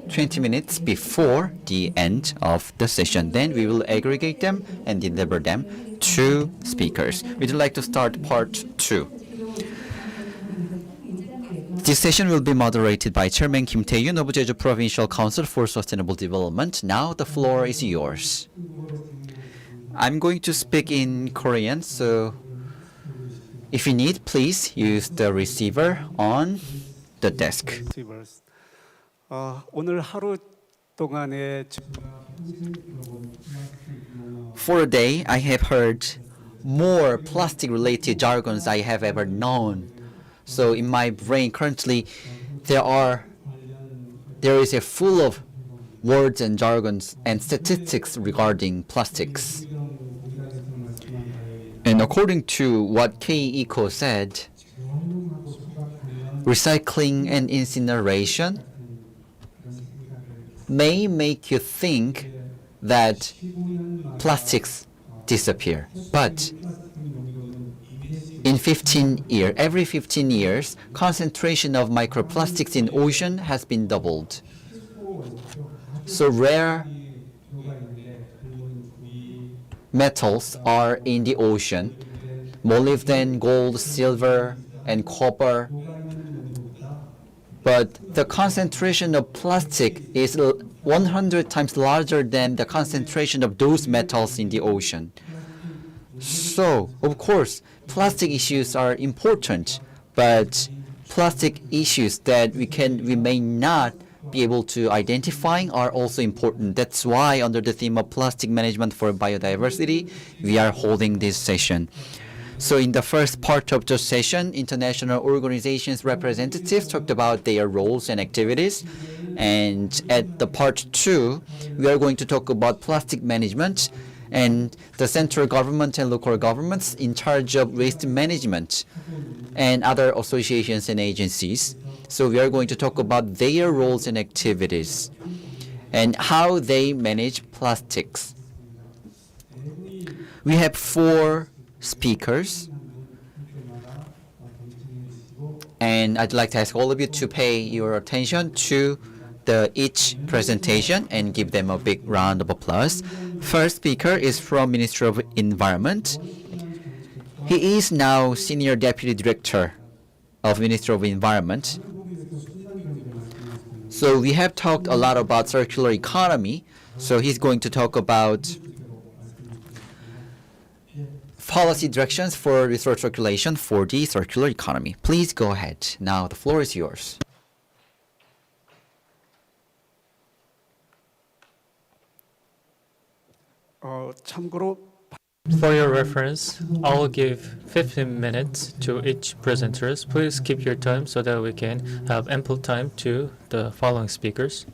20 minutes before the end of the session. Then we will aggregate them and deliver them to speakers. We'd like to start part 2. This session will be moderated by Chairman Kim Tae-yoon of Jeju Provincial Council for Sustainable Development. Now the floor is yours. I'm going to speak in Korean, so if you need, please use the receiver on the desk. 오늘 하루 동안에 For a day, I have heard more plastic-related jargons I have ever known. So in my brain currently, there is a full of words and jargons and statistics regarding plastics. And according to what K-Eco said, recycling and incineration may make you think that plastics disappear. But in every 15 years, concentration of microplastics in ocean has been doubled. So rare metals are in the ocean: molybdenum, gold, silver, and copper. But the concentration of plastic is 100 times larger than the concentration of those metals in the ocean. So, of course, plastic issues are important, but plastic issues that we may not be able to identify are also important. That's why under the theme of plastic management for biodiversity, we are holding this session. So in the first part of the session, international organizations representatives talked about their roles and activities. And at the part 2, we are going to talk about plastic management and the central government and local governments in charge of waste management and other associations and agencies. So we are going to talk about their roles and activities and how they manage plastics. We have 4 speakers, and I'd like to ask all of you to pay your attention to each presentation and give them a big round of applause. First speaker is from Ministry of Environment. He is now Senior Deputy Director of Ministry of Environment. So we have talked a lot about circular economy, so he's going to talk about policy directions for resource circulation for the circular economy. Please go ahead. Now the floor is yours. 참고로 For your reference, I'll give 15 minutes to each presenters. Please keep your time so that we can have ample time to the following speakers.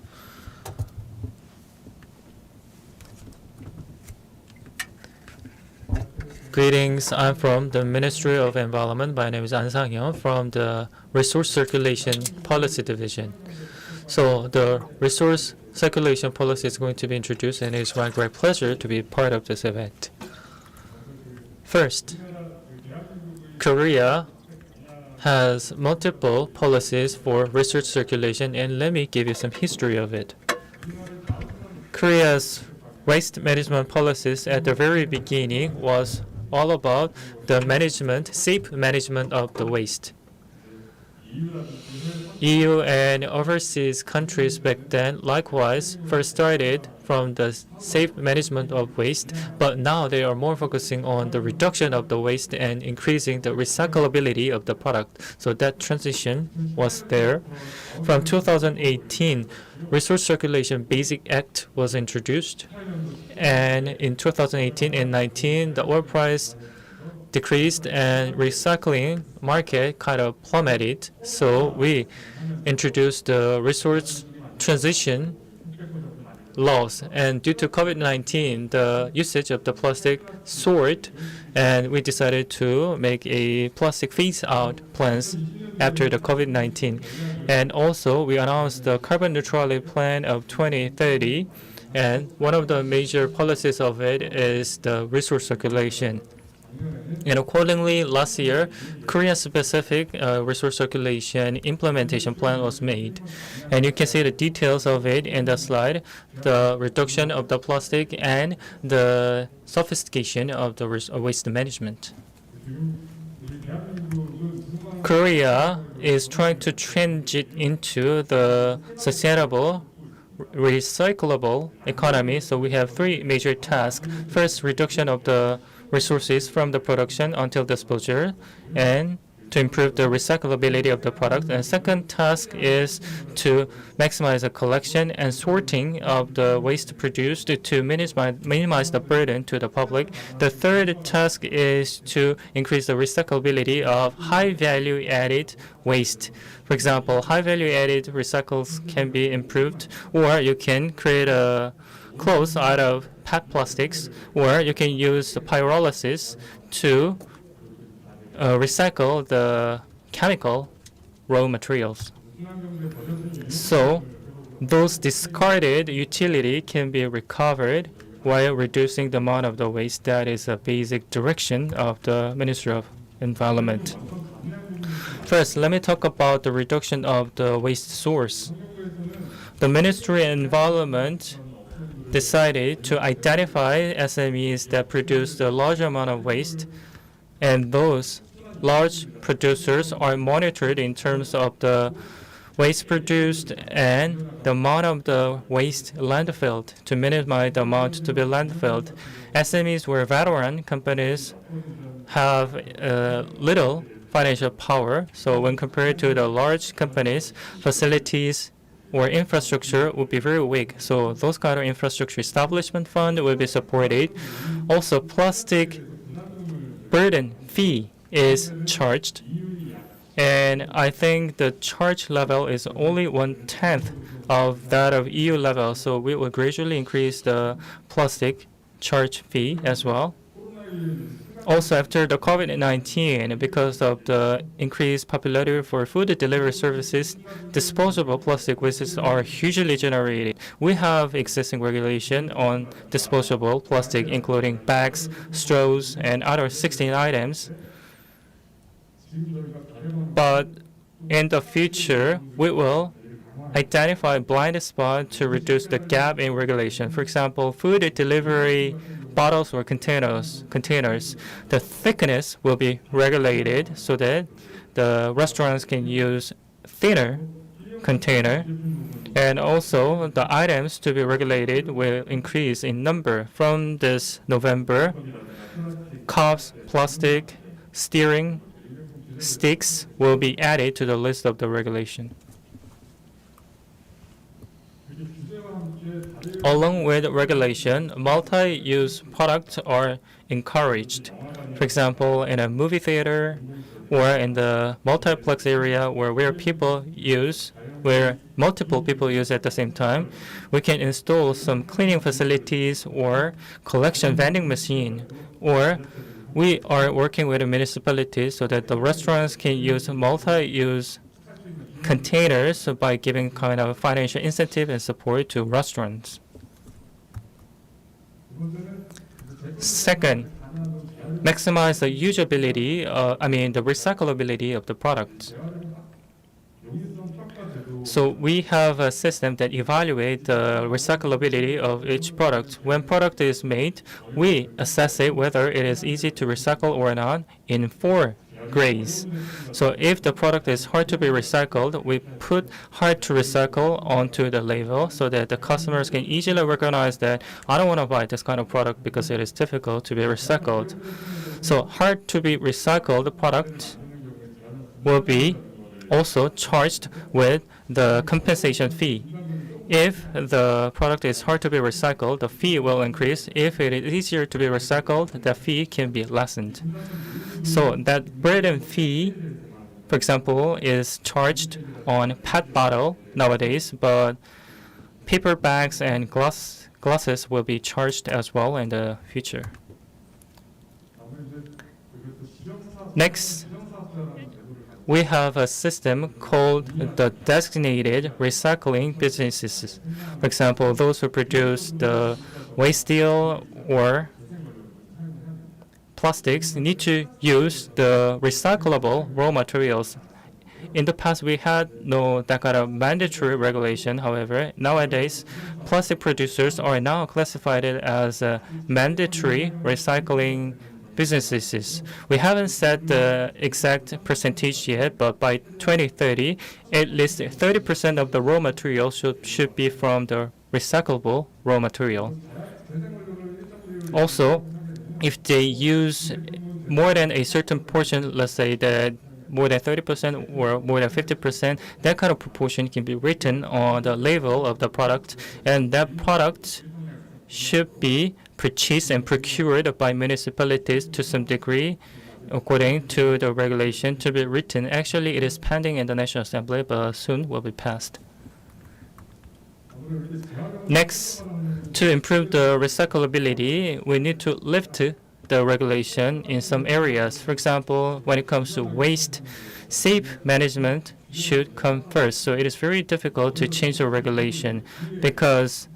Greetings, I'm from the Ministry of Environment. My name is An Sang-hyun from the Resource Circulation Policy Division. So the Resource Circulation Policy is going to be introduced, and it's my great pleasure to be part of this event. First, Korea has multiple policies for resource circulation, and let me give you some history of it. Korea's waste management policies at the very beginning was all about the management, safe management of the waste. EU and overseas countries back then likewise first started from the safe management of waste, but now they are more focusing on the reduction of the waste and increasing the recyclability of the product. So that transition was there. From 2018, Resource Circulation Basic Act was introduced, and in 2018 and 19, the oil price decreased and recycling market kind of plummeted. So we introduced the resource transition laws, and due to COVID-19, the usage of the plastic soared, and we decided to make a plastic phase-out plans after the COVID-19. And also, we announced the carbon neutrality plan of 2030, and one of the major policies of it is the resource circulation. And accordingly, last year, Korean-specific resource circulation implementation plan was made. And you can see the details of it in the slide, the reduction of the plastic and the sophistication of the waste management. Korea is trying to transit into the sustainable recyclable economy. So we have three major tasks. First, reduction of the resources from the production until disposal, and to improve the recyclability of the product. And second task is to maximize the collection and sorting of the waste produced to minimize the burden to the public. The third task is to increase the recyclability of high value added waste. For example, high value added recycles can be improved, or you can create a clothes out of PET plastics, or you can use pyrolysis to recycle the chemical raw materials. So those discarded utility can be recovered while reducing the amount of the waste. That is a basic direction of the Ministry of Environment. First, let me talk about the reduction of the waste source. The Ministry of Environment decided to identify SMEs that produce a large amount of waste, and those large producers are monitored in terms of the waste produced and the amount of the waste landfilled to minimize the amount to be landfilled. SMEs where veteran companies have little financial power, so when compared to the large companies, facilities or infrastructure would be very weak. So those kind of infrastructure establishment fund will be supported. Also, plastic burden fee is charged, and I think the charge level is only 1/10 of that of EU level. So we will gradually increase the plastic charge fee as well. Also, after the COVID-19, because of the increased popularity for food delivery services, disposable plastic wastes are hugely generated. We have existing regulation on disposable plastic, including bags, straws, and other 16 items. But in the future, we will identify blind spots to reduce the gap in regulation. For example, food delivery bottles or containers, the thickness will be regulated so that the restaurants can use thinner container, and also the items to be regulated will increase in number. From this November, cups, plastic, steering sticks will be added to the list of the regulation. Along with regulation, multi-use products are encouraged. For example, in a movie theater or in the multiplex area where multiple people use at the same time, we can install some cleaning facilities or collection vending machine, or we are working with the municipalities so that the restaurants can use multi-use containers by giving kind of financial incentive and support to restaurants. Second, maximize the usability, the recyclability of the product. So we have a system that evaluates the recyclability of each product. When product is made, we assess it whether it is easy to recycle or not in 4 grays. So if the product is hard to be recycled, we put hard to recycle onto the label so that the customers can easily recognize that I don't want to buy this kind of product because it is difficult to be recycled. So hard to be recycled product will be also charged with the compensation fee. If the product is hard to be recycled, the fee will increase. If it is easier to be recycled, the fee can be lessened. So that burden fee, for example, is charged on PET bottle nowadays, but paper bags and glasses will be charged as well in the future. Next, we have a system called the designated recycling businesses. For example, those who produce the waste steel or plastics need to use the recyclable raw materials. In the past, we had no that kind of mandatory regulation. However, nowadays, plastic producers are now classified as mandatory recycling businesses. We haven't set the exact percentage yet, but by 2030, at least 30% of the raw material should be from the recyclable raw material. Also, if they use more than a certain portion, let's say that more than 30% or more than 50%, that kind of proportion can be written on the label of the product, and that product should be purchased and procured by municipalities to some degree according to the regulation to be written. Actually, it is pending in the National Assembly, but soon will be passed. Next, to improve the recyclability, we need to lift the regulation in some areas. For example, when it comes to waste, safe management should come first. So it is very difficult to change the regulation because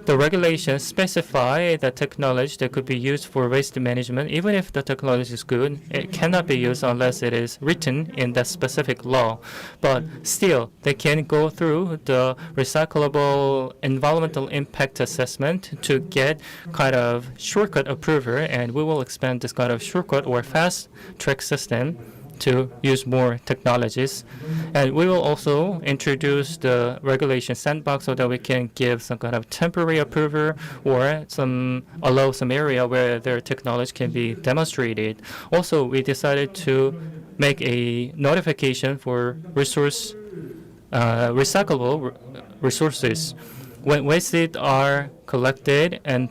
the regulations specify the technology that could be used for waste management. Even if the technology is good, it cannot be used unless it is written in that specific law. But still, they can go through the recyclable environmental impact assessment to get kind of shortcut approval, and we will expand this kind of shortcut or fast track system to use more technologies. And we will also introduce the regulation sandbox so that we can give some kind of temporary approval or allow some area where their technology can be demonstrated. Also, we decided to make a notification for recyclable resources. When wastes are collected and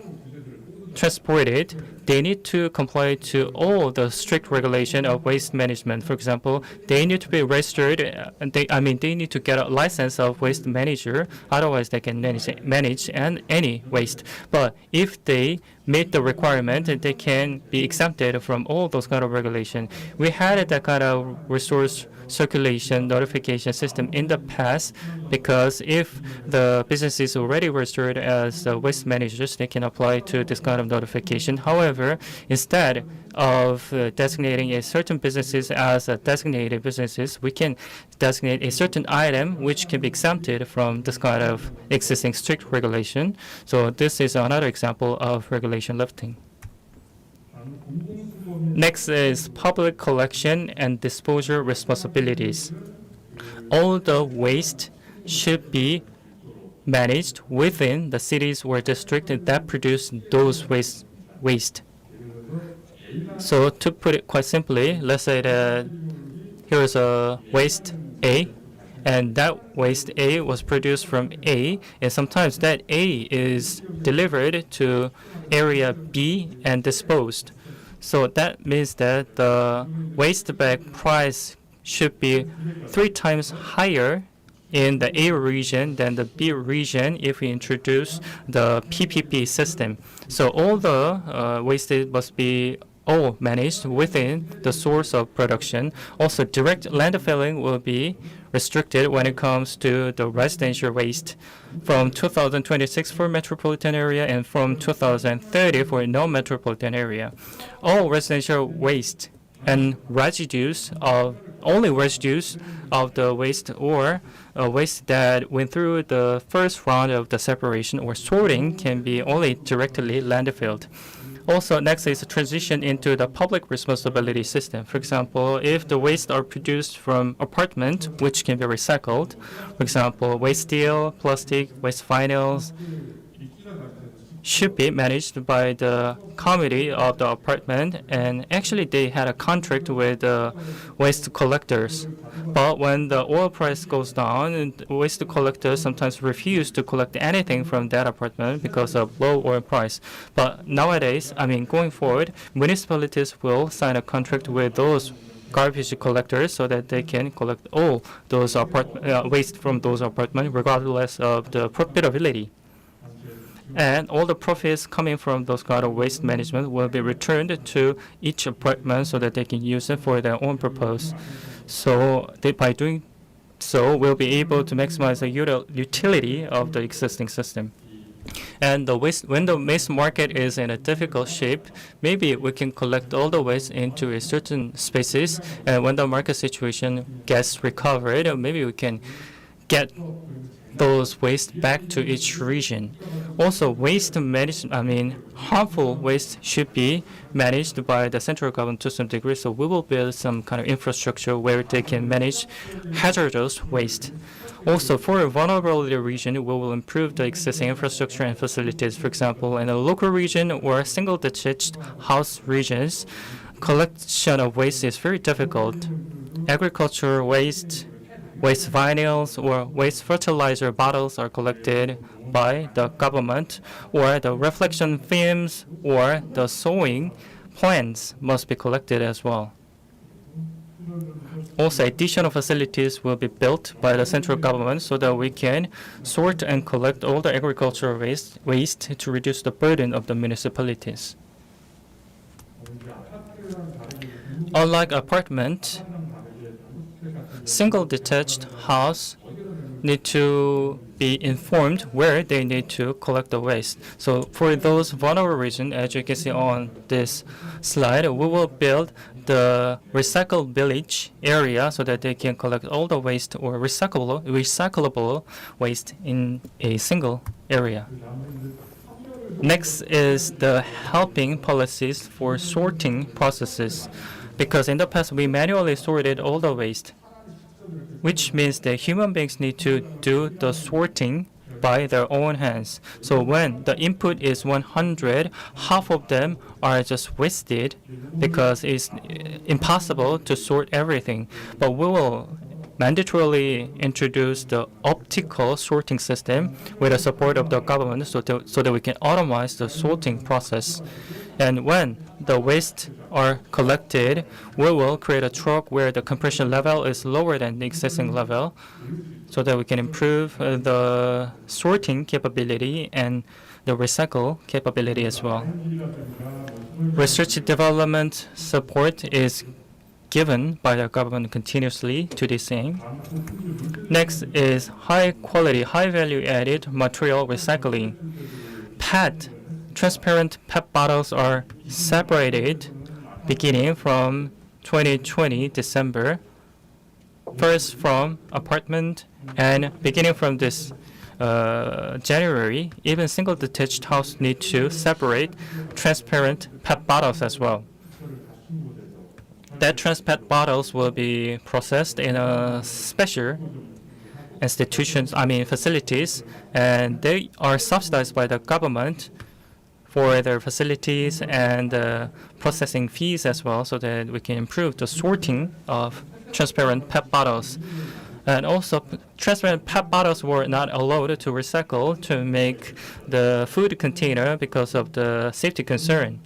transported, they need to comply to all the strict regulation of waste management. For example, they need to be registered. They need to get a license of waste manager. Otherwise, they can manage any waste. But if they meet the requirement, they can be exempted from all those kind of regulation. We had that kind of resource circulation notification system in the past because if the business is already registered as waste managers, they can apply to this kind of notification. However, instead of designating a certain businesses as designated businesses, we can designate a certain item which can be exempted from this kind of existing strict regulation. So this is another example of regulation lifting. Next is public collection and disposal responsibilities. All the waste should be managed within the cities or district that produce those waste. So to put it quite simply, let's say that here is a waste A, and that waste A was produced from A, and sometimes that A is delivered to area B and disposed. So that means that the waste bag price should be 3 times higher in the A region than the B region if we introduce the PPP system. So all the waste must be all managed within the source of production. Also, direct landfilling will be restricted when it comes to the residential waste from 2026 for metropolitan area and from 2030 for non-metropolitan area. All residential waste and residues of the waste or waste that went through the first round of the separation or sorting can be only directly landfilled. Also, next is a transition into the public responsibility system. For example, if the waste are produced from apartment, which can be recycled, for example, waste steel, plastic, waste vinyls, should be managed by the committee of the apartment, and actually they had a contract with waste collectors. But when the oil price goes down, waste collectors sometimes refuse to collect anything from that apartment because of low oil price. But nowadays, going forward, municipalities will sign a contract with those garbage collectors so that they can collect all those waste from those apartments regardless of the profitability. And all the profits coming from those kind of waste management will be returned to each apartment so that they can use it for their own purpose. So by doing so, we'll be able to maximize the utility of the existing system. And when the waste market is in a difficult shape, maybe we can collect all the waste into a certain spaces, and when the market situation gets recovered, maybe we can get those waste back to each region. Also, waste management, harmful waste should be managed by the central government to some degree. So we will build some kind of infrastructure where they can manage hazardous waste. Also, for a vulnerability region, we will improve the existing infrastructure and facilities. For example, in a local region or single detached house regions, collection of waste is very difficult. Agricultural waste, waste vinyls, or waste fertilizer bottles are collected by the government, or the reflection films or the sewing plants must be collected as well. Also, additional facilities will be built by the central government so that we can sort and collect all the agricultural waste to reduce the burden of the municipalities. Unlike apartment, single detached house need to be informed where they need to collect the waste. So for those vulnerable regions, as you can see on this slide, we will build the recycle village area so that they can collect all the waste or recyclable waste in a single area. Next is the helping policies for sorting processes, because in the past we manually sorted all the waste, which means that human beings need to do the sorting by their own hands. So when the input is 100, half of them are just wasted because it's impossible to sort everything. But we will mandatorily introduce the optical sorting system with the support of the government so that we can automate the sorting process. And when the waste are collected, we will create a truck where the compression level is lower than the existing level so that we can improve the sorting capability and the recycle capability as well. Research and development support is given by the government continuously to this aim. Next is high quality, high value added material recycling. PET, transparent PET bottles are separated beginning from 2020 December, first from apartment, and beginning from this January, even single detached house need to separate transparent PET bottles as well. That transparent bottles will be processed in a special facilities, and they are subsidized by the government for their facilities and processing fees as well, so that we can improve the sorting of transparent PET bottles. And also, transparent PET bottles were not allowed to recycle to make the food container because of the safety concern.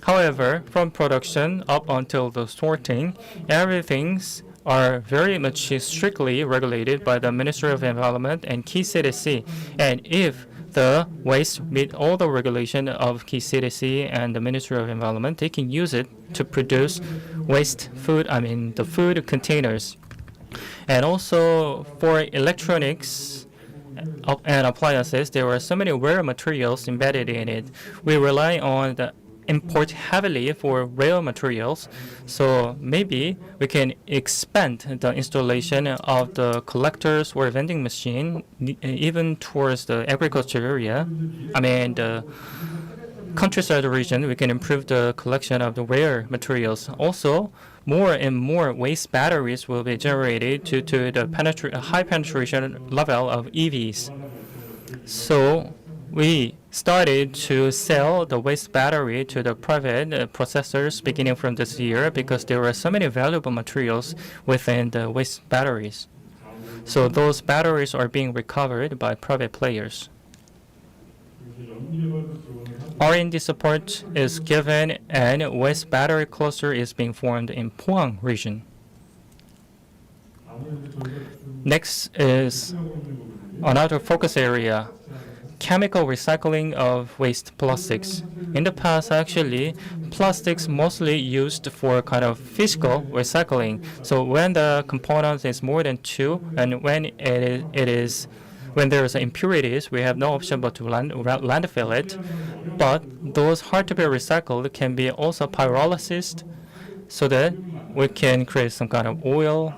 However, from production up until the sorting, everything's are very much strictly regulated by the Ministry of Environment and key CDC. And if the waste meet all the regulation of key CDC and the Ministry of Environment, they can use it to produce the food containers. And also for electronics and appliances, there are so many rare materials embedded in it. We rely on the import heavily for rail materials. So maybe we can expand the installation of the collectors or vending machine even towards the agriculture area. I mean, the countryside region, we can improve the collection of the rare materials. Also, more and more waste batteries will be generated due to the high penetration level of EVs. So we started to sell the waste battery to the private processors beginning from this year because there are so many valuable materials within the waste batteries. So those batteries are being recovered by private players. R&D support is given and waste battery cluster is being formed in Pohang region. Next is another focus area, chemical recycling of waste plastics. In the past, actually, plastics mostly used for kind of physical recycling. So when the component is more than 2, and when when there's impurities, we have no option but to landfill it. But those hard to be recycled can be also pyrolyzed so that we can create some kind of oil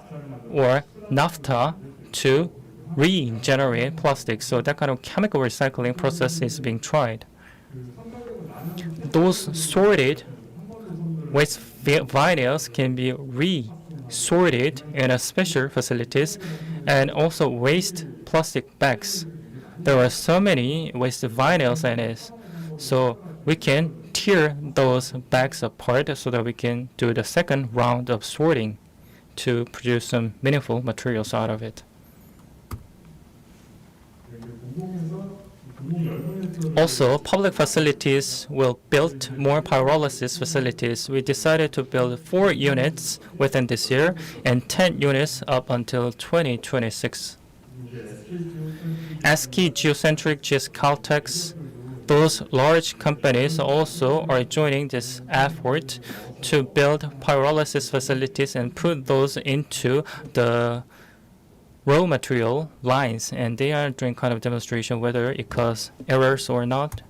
or naphtha to regenerate plastic. So that kind of chemical recycling process is being tried. Those sorted waste vinyls can be re-sorted in a special facilities, and also waste plastic bags. There are so many waste vinyls in it, so we can tear those bags apart so that we can do the second round of sorting to produce some meaningful materials out of it. Also, public facilities will build more pyrolysis facilities. We decided to build 4 units within this year and 10 units up until 2026. ASCII, Geocentric, GS Caltex, those large companies also are joining this effort to build pyrolysis facilities and put those into the raw material lines, and they are doing kind of demonstration whether it causes errors or not.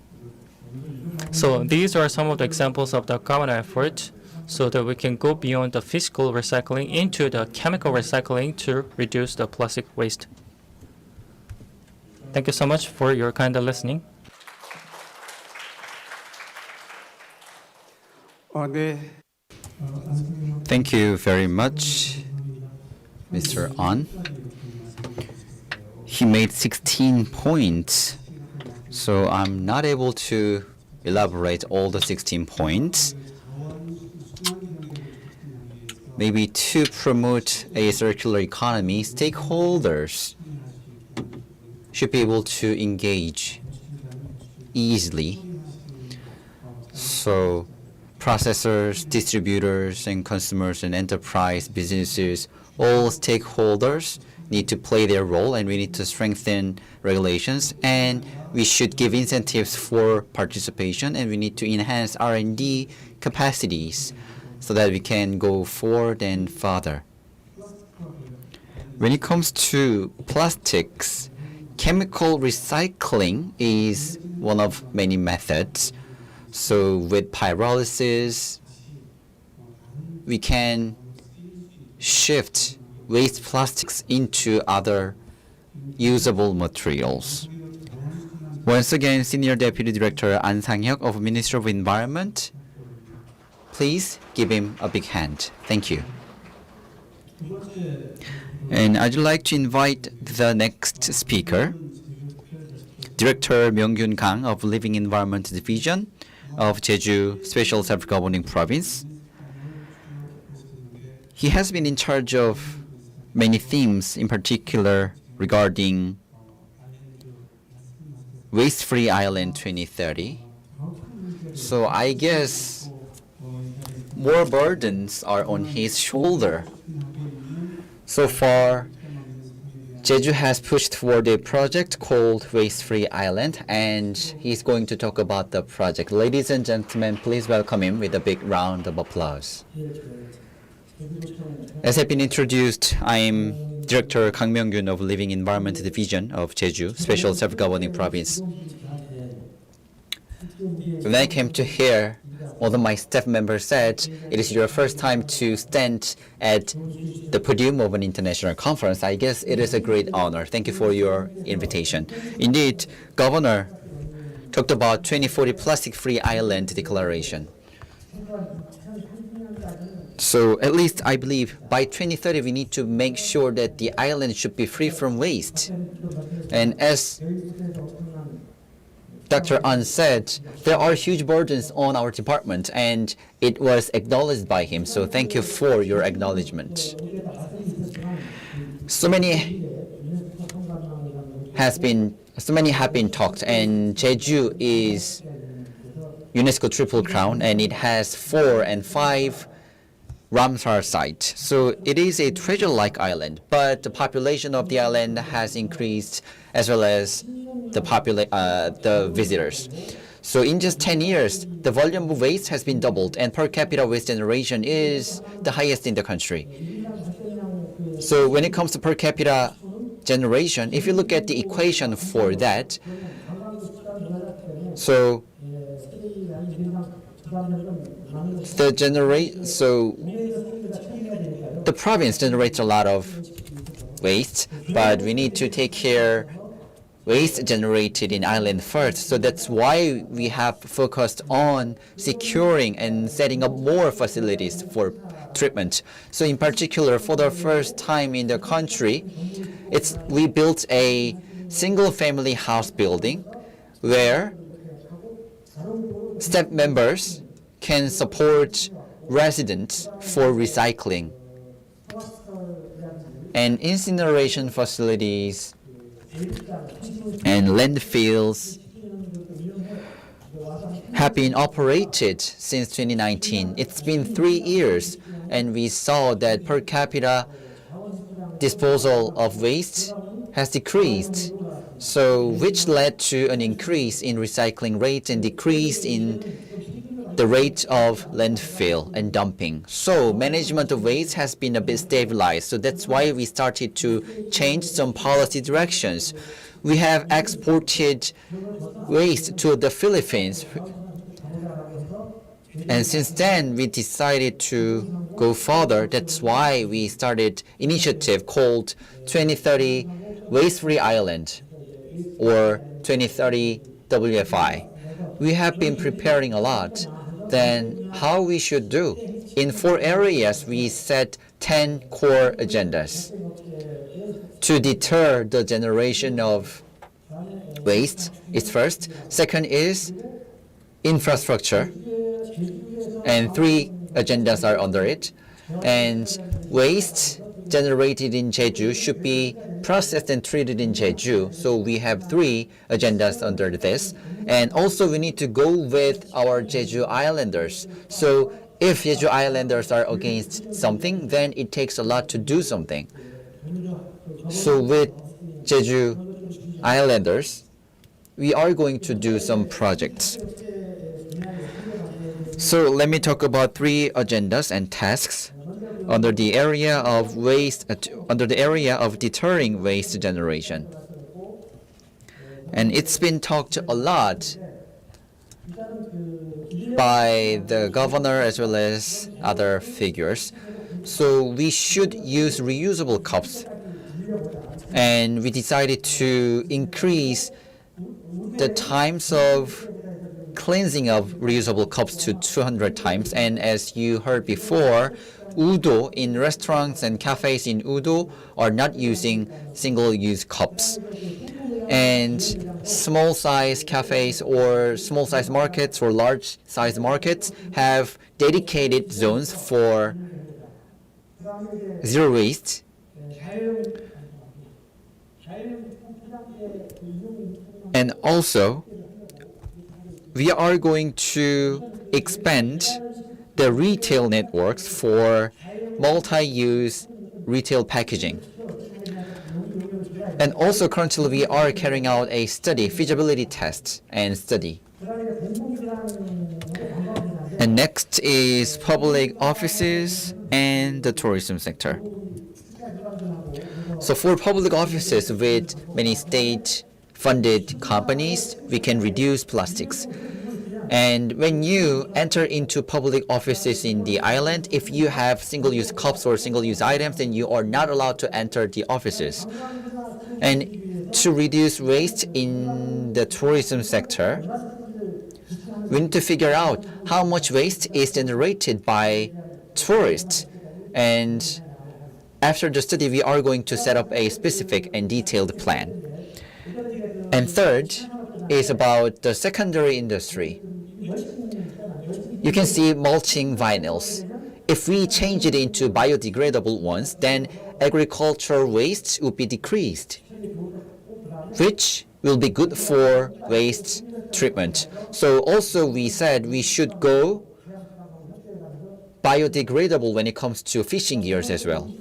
So these are some of the examples of the common effort so that we can go beyond the physical recycling into the chemical recycling to reduce the plastic waste. Thank you so much for your kind of listening. Thank you very much, Mr. An. He made 16 points, so I'm not able to elaborate all the 16 points. Maybe to promote a circular economy, stakeholders should be able to engage easily. So processors, distributors, and consumers and enterprise businesses, all stakeholders need to play their role, and we need to strengthen regulations, and we should give incentives for participation, and we need to enhance R&D capacities so that we can go forward and further. When it comes to plastics, chemical recycling is one of many methods. So with pyrolysis, we can shift waste plastics into other usable materials. Once again, Senior Deputy Director An Sang-hyuk of Ministry of Environment, please give him a big hand. Thank you. And I'd like to invite the next speaker, Director Myung-gyun Kang of Living Environment Division of Jeju Special Self-Governing Province. He has been in charge of many themes, in particular regarding Waste-Free Island 2030. So I guess more burdens are on his shoulder. So far, Jeju has pushed forward a project called Waste-Free Island, and he's going to talk about the project. Ladies and gentlemen, please welcome him with a big round of applause. As has been introduced, I am Director Kang Myung-gyun of Living Environment Division of Jeju, Special Self-Governing Province. When I came to here, one of my staff members said, it is your first time to stand at the podium of an international conference. I guess it is a great honor. Thank you for your invitation. Indeed, Governor talked about 2040 plastic-free island declaration. So at least I believe by 2030 we need to make sure that the island should be free from waste. And as Dr. An said, there are huge burdens on our department, and it was acknowledged by him. So thank you for your acknowledgement. So many have been talked, and Jeju is UNESCO Triple Crown, and it has 4 and 5 Ramsar sites. So it is a treasure-like island, but the population of the island has increased as well as the visitors. So in just 10 years, the volume of waste has been doubled, and per capita waste generation is the highest in the country. So when it comes to per capita generation, if you look at the equation for that, so the province generates a lot of waste, but we need to take care waste generated in island first. So that's why we have focused on securing and setting up more facilities for treatment. So in particular, for the first time in the country, we built a single-family house building where staff members can support residents for recycling. And incineration facilities and landfills have been operated since 2019. It's been 3 years, and we saw that per capita disposal of waste has decreased, so which led to an increase in recycling rates and decrease in the rate of landfill and dumping. So management of waste has been a bit stabilized. So that's why we started to change some policy directions. We have exported waste to the Philippines. And since then, we decided to go further. That's why we started initiative called 2030 Waste-Free Island, or 2030 WFI. We have been preparing a lot. Then how we should do? In 4 areas, we set 10 core agendas to deter the generation of waste. It's first. Second is infrastructure, and 3 agendas are under it. And waste generated in Jeju should be processed and treated in Jeju. So we have 3 agendas under this. And also we need to go with our Jeju Islanders. So if Jeju Islanders are against something, then it takes a lot to do something. So with Jeju Islanders, we are going to do some projects. So let me talk about 3 agendas and tasks under the area of deterring waste generation. And it's been talked a lot by the governor as well as other figures. So we should use reusable cups. And we decided to increase the times of cleansing of reusable cups to 200 times. And as you heard before, Udo in restaurants and cafes in Udo are not using single-use cups. And small-size cafes or small-size markets or large-size markets have dedicated zones for zero waste. And also, we are going to expand the retail networks for multi-use retail packaging. And also currently we are carrying out a study, feasibility test and study. And next is public offices and the tourism sector. So for public offices with many state-funded companies, we can reduce plastics. And when you enter into public offices in the island, if you have single-use cups or single-use items, then you are not allowed to enter the offices. And to reduce waste in the tourism sector, we need to figure out how much waste is generated by tourists. And after the study, we are going to set up a specific and detailed plan. And third is about the secondary industry. You can see mulching vinyls. If we change it into biodegradable ones, then agricultural waste would be decreased, which will be good for waste treatment. So also we said we should go biodegradable when it comes to fishing gears as well.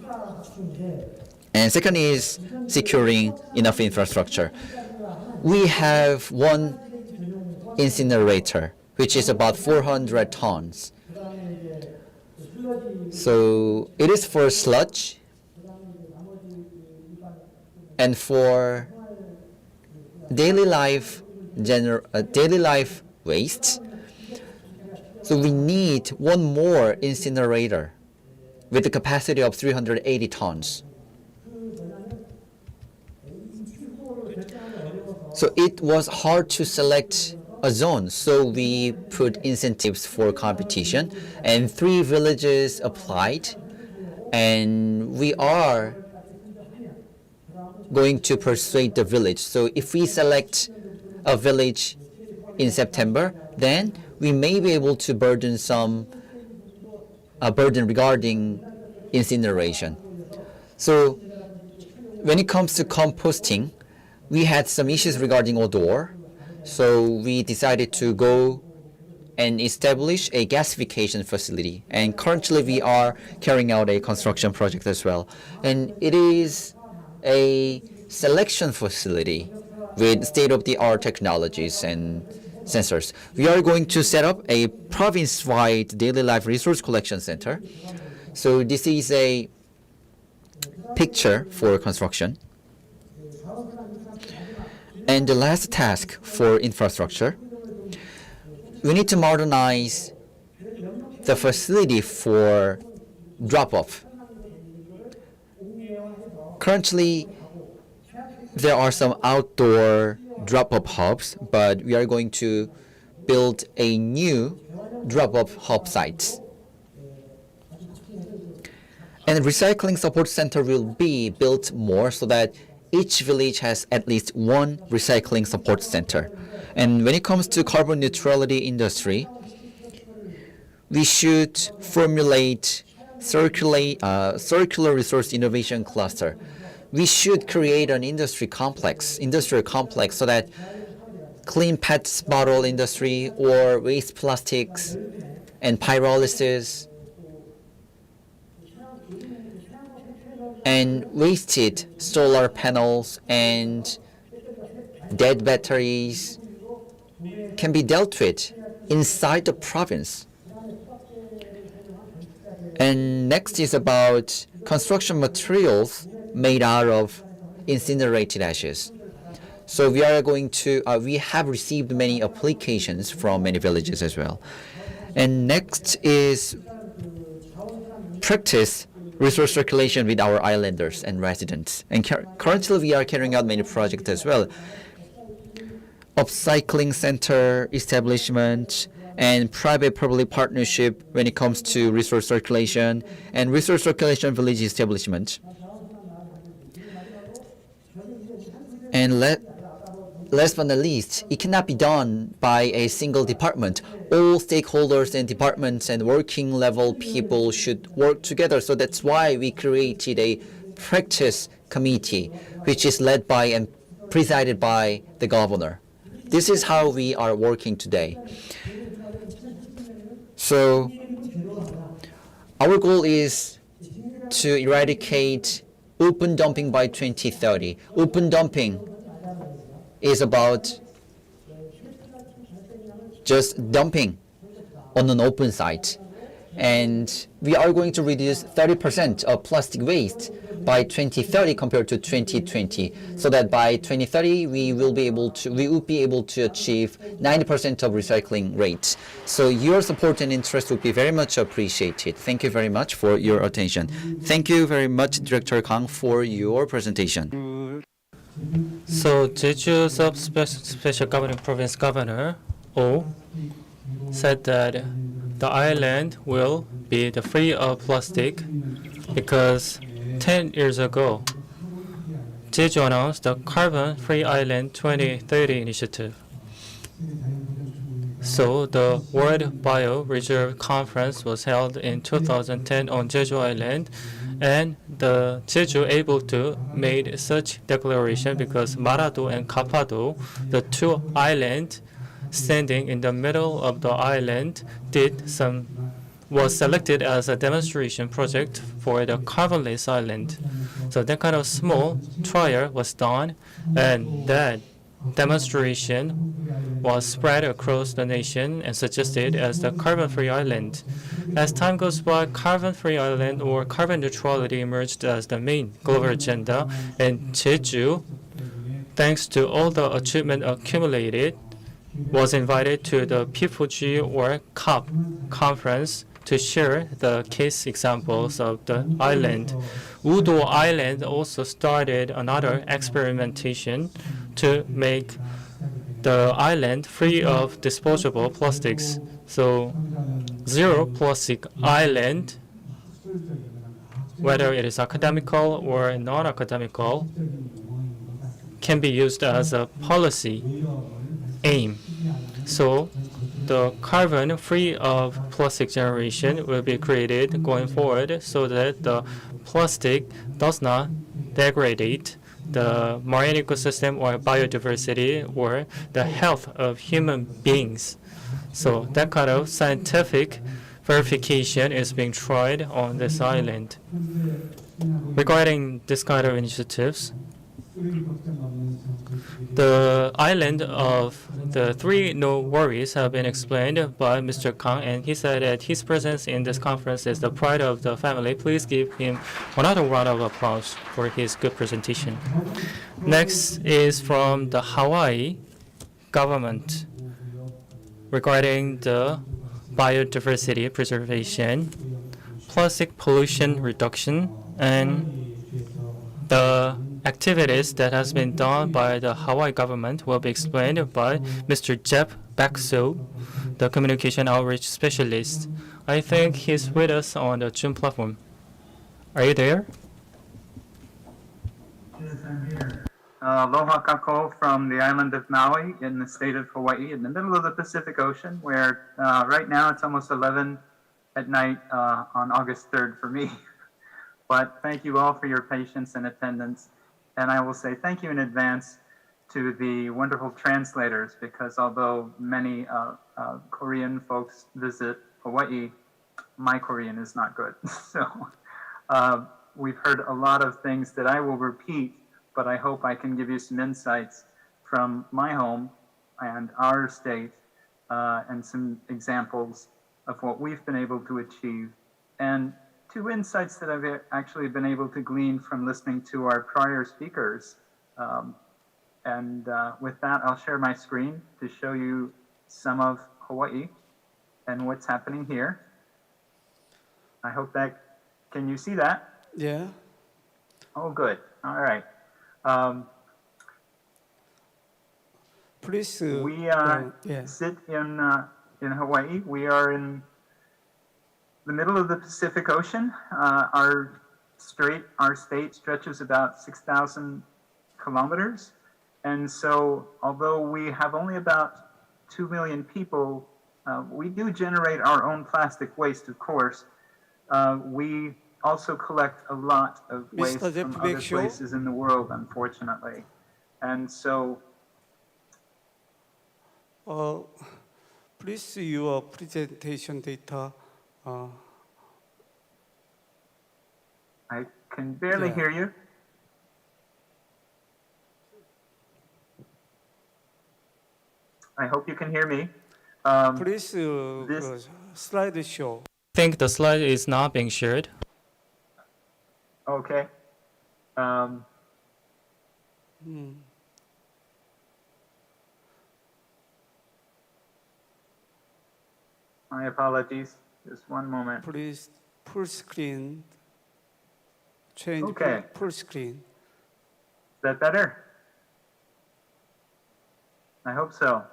And second is securing enough infrastructure. We have one incinerator, which is about 400 tons. So it is for sludge and for daily life waste. So we need one more incinerator with a capacity of 380 tons. So it was hard to select a zone, so we put incentives for competition, and 3 villages applied, and we are going to persuade the village. So if we select a village in September, then we may be able to burden some burden regarding incineration. So when it comes to composting, we had some issues regarding odor, so we decided to go and establish a gasification facility. And currently we are carrying out a construction project as well. And it is a selection facility with state-of-the-art technologies and sensors. We are going to set up a province-wide daily life resource collection center. So this is a picture for construction. And the last task for infrastructure, we need to modernize the facility for drop-off. Currently, there are some outdoor drop-off hubs, but we are going to build a new drop-off hub site. And recycling support center will be built more so that each village has at least one recycling support center. And when it comes to carbon neutrality industry, we should formulate circular resource innovation cluster. We should create an industrial complex so that clean PET bottle industry or waste plastics and pyrolysis and wasted solar panels and dead batteries can be dealt with inside the province. And next is about construction materials made out of incinerated ashes. So we are going to, we have received many applications from many villages as well. And next is practice resource circulation with our islanders and residents. And currently we are carrying out many projects as well. Upcycling center establishment and private-public partnership when it comes to resource circulation and resource circulation village establishment. And last but not least, it cannot be done by a single department. All stakeholders and departments and working level people should work together. So that's why we created a practice committee, which is led by and presided by the governor. This is how we are working today. So our goal is to eradicate open dumping by 2030. Open dumping is about just dumping on an open site. And we are going to reduce 30% of plastic waste by 2030 compared to 2020, so that by 2030 we would be able to achieve 90% of recycling rate. So your support and interest would be very much appreciated. Thank you very much for your attention. Thank you very much, Director Kang, for your presentation. So Jeju Special Governing Province Governor Oh said that the island will be free of plastic because 10 years ago, Jeju announced the Carbon-Free Island 2030 initiative. So the World Bioreserve Conference was held in 2010 on Jeju Island, and the Jeju able to made such declaration because Marado and Kapado, the two islands standing in the middle of the island, was selected as a demonstration project for the carbonless island. So that kind of small trial was done, and that demonstration was spread across the nation and suggested as the carbon-free island. As time goes by, carbon-free island or carbon neutrality emerged as the main global agenda, and Jeju, thanks to all the achievement accumulated, was invited to the P4G or COP conference to share the case examples of the island. Udo Island also started another experimentation to make the island free of disposable plastics. So zero plastic island, whether it is academical or non-academical, can be used as a policy aim. So the carbon free of plastic generation will be created going forward so that the plastic does not degrade the marine ecosystem or biodiversity or the health of human beings. So that kind of scientific verification is being tried on this island. Regarding this kind of initiatives, the island of the three no worries have been explained by Mr. Kang, and he said that his presence in this conference is the pride of the family. Please give him another round of applause for his good presentation. Next is from the Hawaii government regarding the biodiversity preservation, plastic pollution reduction, and the activities that has been done by the Hawaii government will be explained by Mr. Jeb Baxo, the communication outreach specialist. I think he's with us on the Zoom platform. Are you there? Yes, I'm here. Aloha kako from the island of Maui in the state of Hawaii in the middle of the Pacific Ocean, where right now it's almost 11 at night on August 3rd for me. But thank you all for your patience and attendance. And I will say thank you in advance to the wonderful translators, because although many Korean folks visit Hawaii, my Korean is not good. So we've heard a lot of things that I will repeat, but I hope I can give you some insights from my home and our state and some examples of what we've been able to achieve. And two insights that I've actually been able to glean from listening to our prior speakers. With that, I'll share my screen to show you some of Hawaii and what's happening here. I hope that, can you see that? Yeah. Oh, good. All right. Please. We sit in Hawaii. We are in the middle of the Pacific Ocean. Our state stretches about 6,000 kilometers. And so although we have only about 2 million people, we do generate our own plastic waste, of course. We also collect a lot of waste from other places in the world, unfortunately. And so please your presentation data. I can barely hear you. I hope you can hear me. Please slide show. I think the slide is not being shared. Okay. My apologies. Just one moment. Please, full screen. Change Okay. full screen. Is that better? I hope so.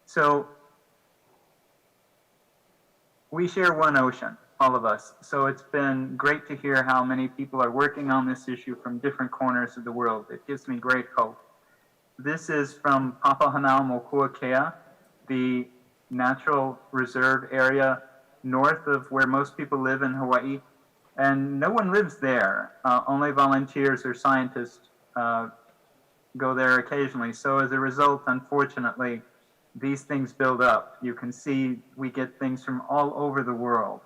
So we share one ocean, all of us. So it's been great to hear how many people are working on this issue from different corners of the world. It gives me great hope. This is from Papahanaumokuakea, the natural reserve area north of where most people live in Hawaii. And no one lives there. Only volunteers or scientists go there occasionally. So as a result, unfortunately, these things build up. You can see we get things from all over the world.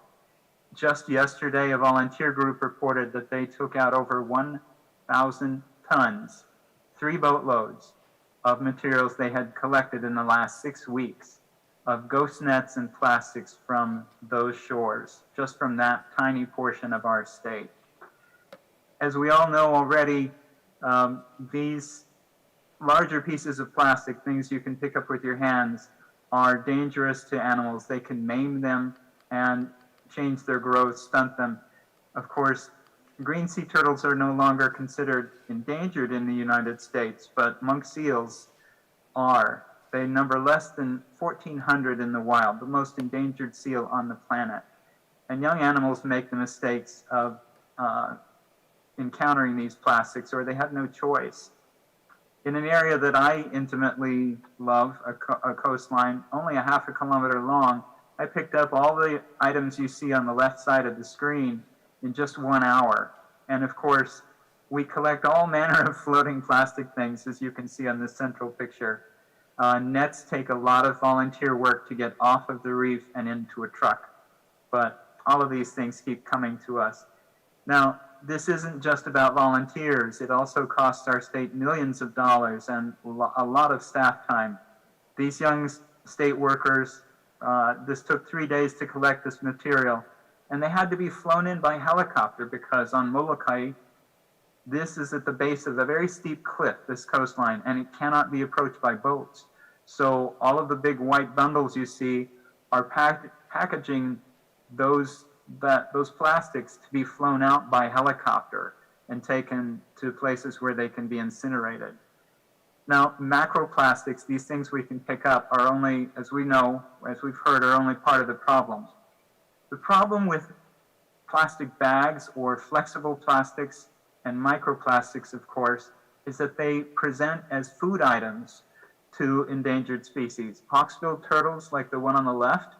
Just yesterday, a volunteer group reported that they took out over 1,000 tons, 3 boatloads of materials they had collected in the last 6 weeks of ghost nets and plastics from those shores, just from that tiny portion of our state. As we all know already, these larger pieces of plastic, things you can pick up with your hands, are dangerous to animals. They can maim them and change their growth, stunt them. Of course, green sea turtles are no longer considered endangered in the United States, but monk seals are. They number less than 1,400 in the wild, the most endangered seal on the planet. And young animals make the mistakes of encountering these plastics, or they have no choice. In an area that I intimately love, a coastline, only a half a kilometer long, I picked up all the items you see on the left side of the screen in just 1 hour. And of course, we collect all manner of floating plastic things, as you can see on this central picture. Nets take a lot of volunteer work to get off of the reef and into a truck. But all of these things keep coming to us. Now, this isn't just about volunteers. It also costs our state millions of dollars and a lot of staff time. These young state workers, this took 3 days to collect this material, and they had to be flown in by helicopter because on Molokai, this is at the base of a very steep cliff, this coastline, and it cannot be approached by boats. So all of the big white bundles you see are packaging those plastics to be flown out by helicopter and taken to places where they can be incinerated. Now, macroplastics, these things we can pick up, are only, as we know, as we've heard, are only part of the problem. The problem with plastic bags or flexible plastics and microplastics, of course, is that they present as food items to endangered species. Hawksbill turtles, like the one on the left,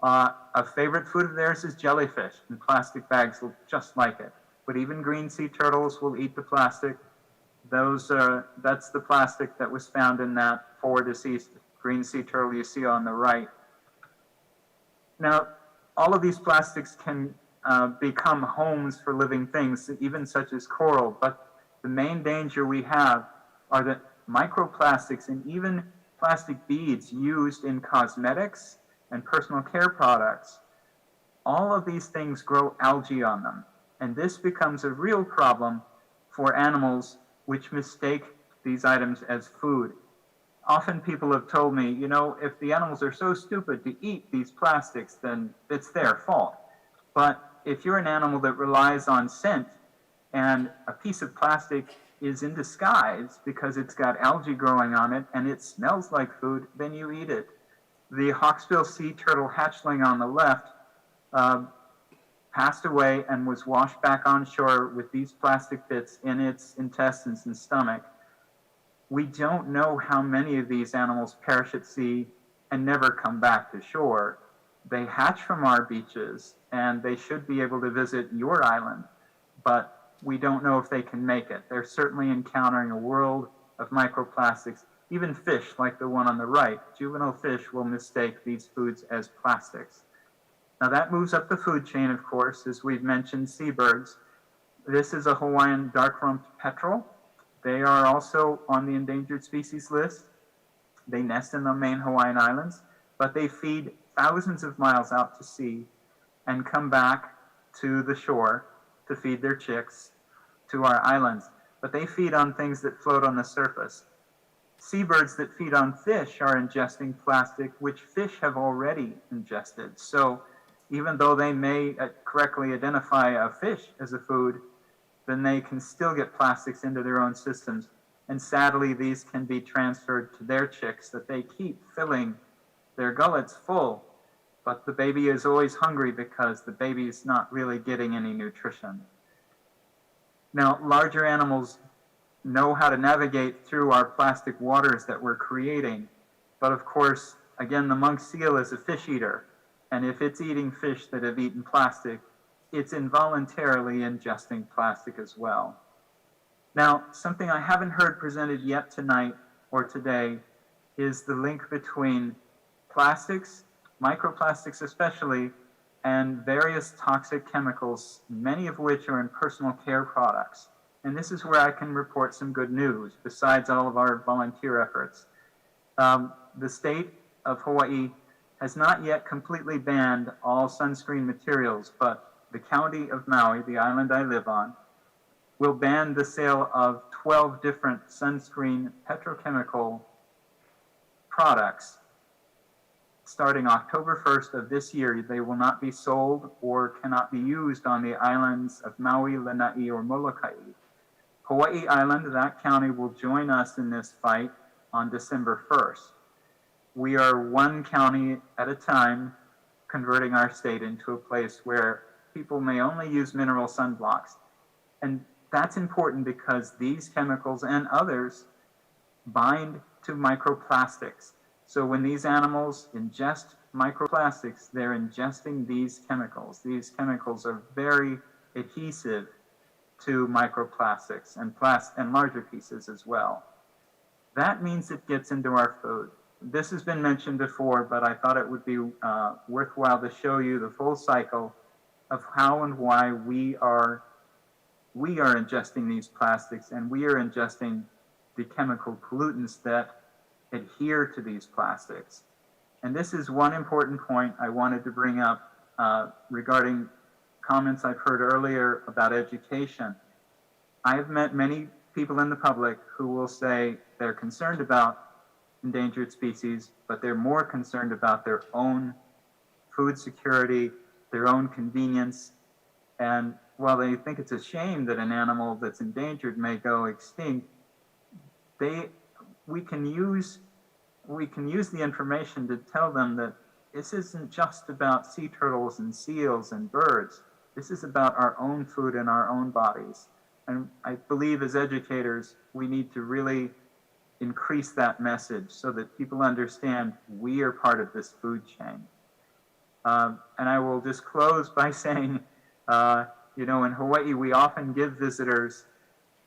a favorite food of theirs is jellyfish, and plastic bags look just like it. But even green sea turtles will eat the plastic. That's the plastic that was found in that 4 deceased green sea turtle you see on the right. Now, all of these plastics can become homes for living things, even such as coral, but the main danger we have are the microplastics and even plastic beads used in cosmetics and personal care products. All of these things grow algae on them, and this becomes a real problem for animals which mistake these items as food. Often people have told me, you know, if the animals are so stupid to eat these plastics, then it's their fault. But if you're an animal that relies on scent and a piece of plastic is in disguise because it's got algae growing on it and it smells like food, then you eat it. The hawksbill sea turtle hatchling on the left passed away and was washed back on shore with these plastic bits in its intestines and stomach. We don't know how many of these animals perish at sea and never come back to shore. They hatch from our beaches and they should be able to visit your island, but we don't know if they can make it. They're certainly encountering a world of microplastics. Even fish, like the one on the right, juvenile fish will mistake these foods as plastics. Now that moves up the food chain, of course, as we've mentioned, seabirds. This is a Hawaiian dark-rumped petrel. They are also on the endangered species list. They nest in the main Hawaiian islands, but they feed thousands of miles out to sea and come back to the shore to feed their chicks, to our islands, but they feed on things that float on the surface. Seabirds that feed on fish are ingesting plastic, which fish have already ingested. So even though they may correctly identify a fish as a food, then they can still get plastics into their own systems. And sadly, these can be transferred to their chicks that they keep filling their gullets full. But the baby is always hungry because the baby is not really getting any nutrition. Now, larger animals know how to navigate through our plastic waters that we're creating. But of course, again, the monk seal is a fish eater. And if it's eating fish that have eaten plastic, it's involuntarily ingesting plastic as well. Now, something I haven't heard presented yet tonight or today is the link between plastics, microplastics especially, and various toxic chemicals, many of which are in personal care products. And this is where I can report some good news, besides all of our volunteer efforts. The state of Hawaii has not yet completely banned all sunscreen materials, but the county of Maui, the island I live on, will ban the sale of 12 different sunscreen petrochemical products. Starting October 1st of this year, they will not be sold or cannot be used on the islands of Maui, Lanai, or Molokai. Hawaii Island, that county, will join us in this fight on December 1st. We are one county at a time converting our state into a place where people may only use mineral sunblocks. And that's important because these chemicals and others bind to microplastics. So when these animals ingest microplastics, they're ingesting these chemicals. These chemicals are very adhesive to microplastics and larger pieces as well. That means it gets into our food. This has been mentioned before, but I thought it would be worthwhile to show you the full cycle of how and why we are ingesting these plastics, and we are ingesting the chemical pollutants that adhere to these plastics. And this is one important point I wanted to bring up regarding comments I've heard earlier about education. I've met many people in the public who will say they're concerned about endangered species, but they're more concerned about their own food security, their own convenience. And while they think it's a shame that an animal that's endangered may go extinct, we can use the information to tell them that this isn't just about sea turtles and seals and birds. This is about our own food and our own bodies. And I believe as educators, we need to really increase that message so that people understand we are part of this food chain. And I will just close by saying, in Hawaii, we often give visitors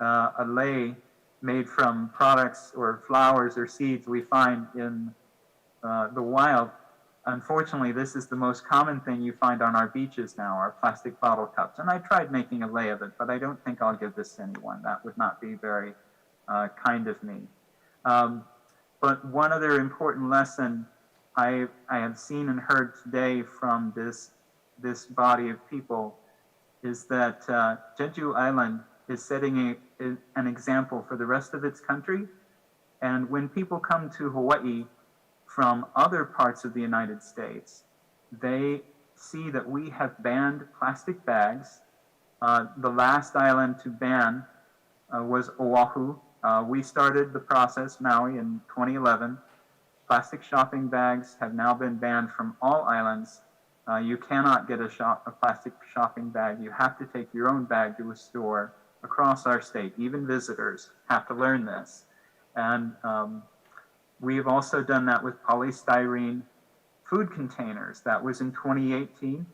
a lei made from products or flowers or seeds we find in the wild. Unfortunately, this is the most common thing you find on our beaches now, our plastic bottle cups. And I tried making a lei of it, but I don't think I'll give this to anyone. That would not be very kind of me. But one other important lesson I have seen and heard today from this body of people is that Jeju Island is setting an example for the rest of its country. And when people come to Hawaii from other parts of the United States, they see that we have banned plastic bags. The last island to ban was Oahu. We started the process, Maui, in 2011. Plastic shopping bags have now been banned from all islands. You cannot get a plastic shopping bag. You have to take your own bag to a store across our state. Even visitors have to learn this. And we've also done that with polystyrene food containers. That was in 2018.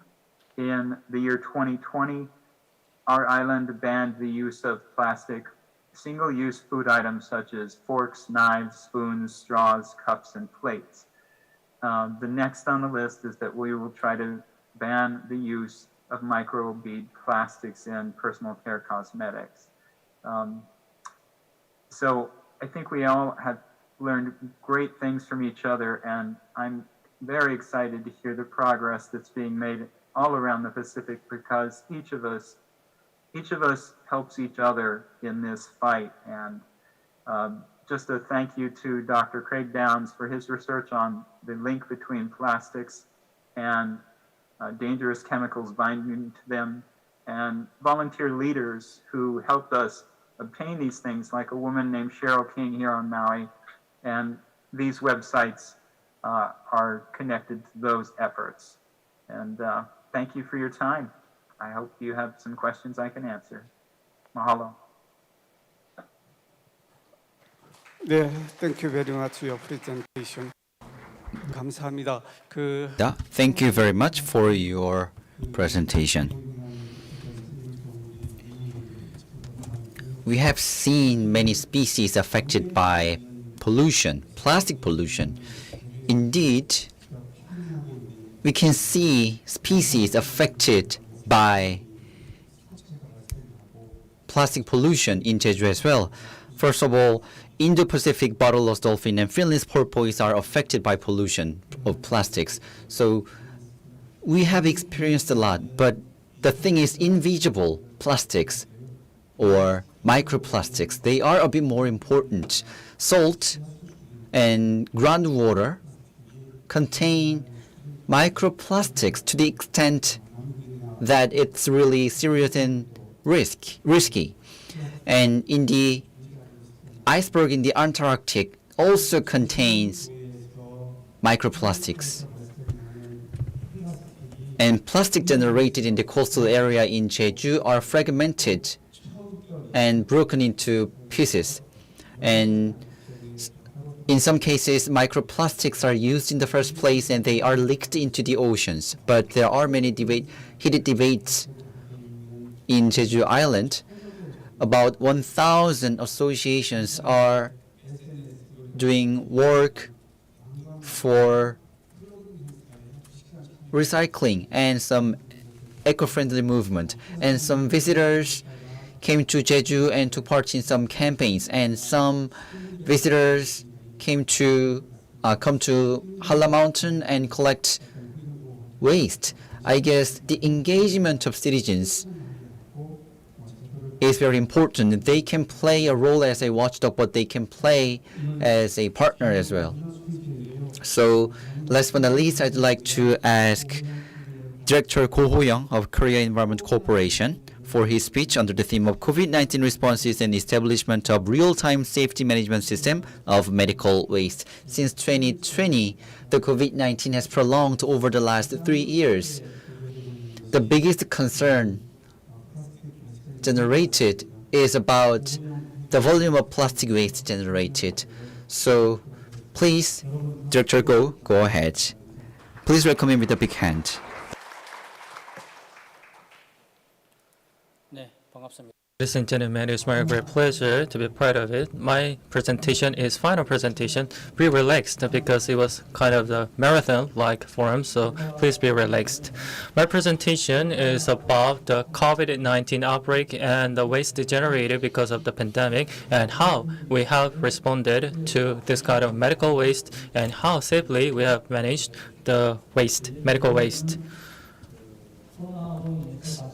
In the year 2020, our island banned the use of plastic single-use food items such as forks, knives, spoons, straws, cups, and plates. The next on the list is that we will try to ban the use of microbead plastics in personal care cosmetics. So I think we all have learned great things from each other, and I'm very excited to hear the progress that's being made all around the Pacific, because each of us each of us helps each other in this fight. And just a thank you to Dr. Craig Downs for his research on the link between plastics and dangerous chemicals binding to them, and volunteer leaders who helped us obtain these things, like a woman named Cheryl King here on Maui. And these websites are connected to those efforts. And thank you for your time. I hope you have some questions I can answer. Mahalo. 네, thank you very much for your presentation. 감사합니다. Thank you very much for your presentation. We have seen many species affected by pollution, plastic pollution. Indeed, we can see species affected by plastic pollution in Jeju as well. First of all, Indo-Pacific bottlenose dolphin and finless porpoise are affected by pollution of plastics. So we have experienced a lot, but the thing is, invisible plastics or microplastics, they are a bit more important. Salt and groundwater contain microplastics to the extent that it's really serious and risky. And in the iceberg in the Antarctic also contains microplastics. And plastic generated in the coastal area in Jeju are fragmented and broken into pieces. And in some cases, microplastics are used in the first place and they are leaked into the oceans. But there are many heated debates in Jeju Island. About 1,000 associations are doing work for recycling and some eco-friendly movement. And some visitors came to Jeju and took part in some campaigns. And some visitors come to Hala Mountain and collect waste. I guess the engagement of citizens is very important. They can play a role as a watchdog, but they can play as a partner as well. So last but not least, I'd like to ask Director Ko Ho-young of Korea Environment Corporation for his speech under the theme of COVID-19 responses and establishment of real-time safety management system of medical waste. Since 2020, the COVID-19 has prolonged over the last 3 years. The biggest concern generated is about the volume of plastic waste generated. So please, Director Go ahead. Please welcome him with a big hand. 네, 반갑습니다. Ladies and gentlemen, it's my great pleasure to be part of it. My presentation is final presentation. Be relaxed because it was kind of the marathon-like forum, so please be relaxed. My presentation is about the COVID-19 outbreak and the waste generated because of the pandemic and how we have responded to this kind of medical waste and how safely we have managed the waste, medical waste.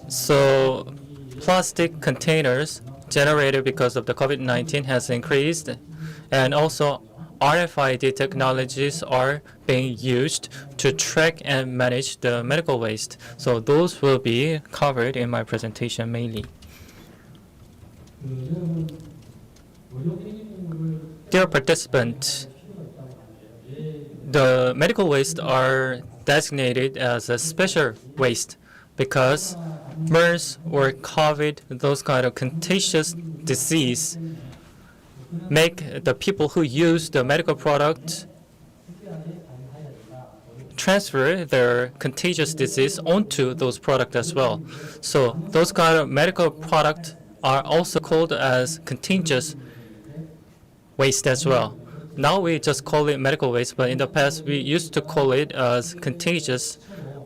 So plastic containers generated because of the COVID-19 has increased, and also RFID technologies are being used to track and manage the medical waste. So those will be covered in my presentation mainly. Dear participants, the medical waste are designated as a special waste because MERS or COVID, those kind of contagious disease, make the people who use the medical product transfer their contagious disease onto those products as well. So those kind of medical products are also called as contagious waste as well. Now we just call it medical waste, but in the past we used to call it as contagious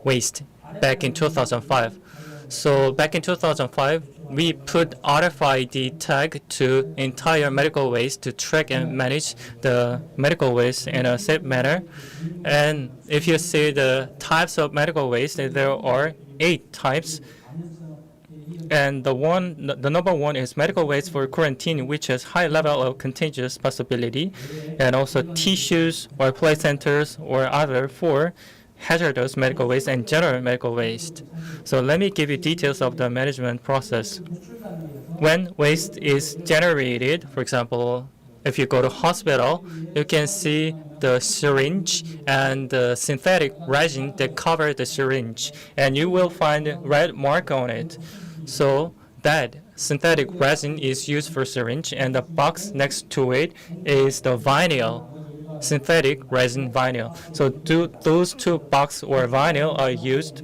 waste back in 2005. So back in 2005, we put RFID tag to entire medical waste to track and manage the medical waste in a safe manner. And if you see the types of medical waste, there are 8 types. And the number one is medical waste for quarantine, which has high level of contagious possibility, and also tissues or placentas or other for hazardous medical waste and general medical waste. So let me give you details of the management process. When waste is generated, for example, if you go to hospital, you can see the syringe and the synthetic resin that cover the syringe, and you will find a red mark on it. So that synthetic resin is used for syringe, and the box next to it is the vinyl, synthetic resin vinyl. So those two boxes or vinyl are used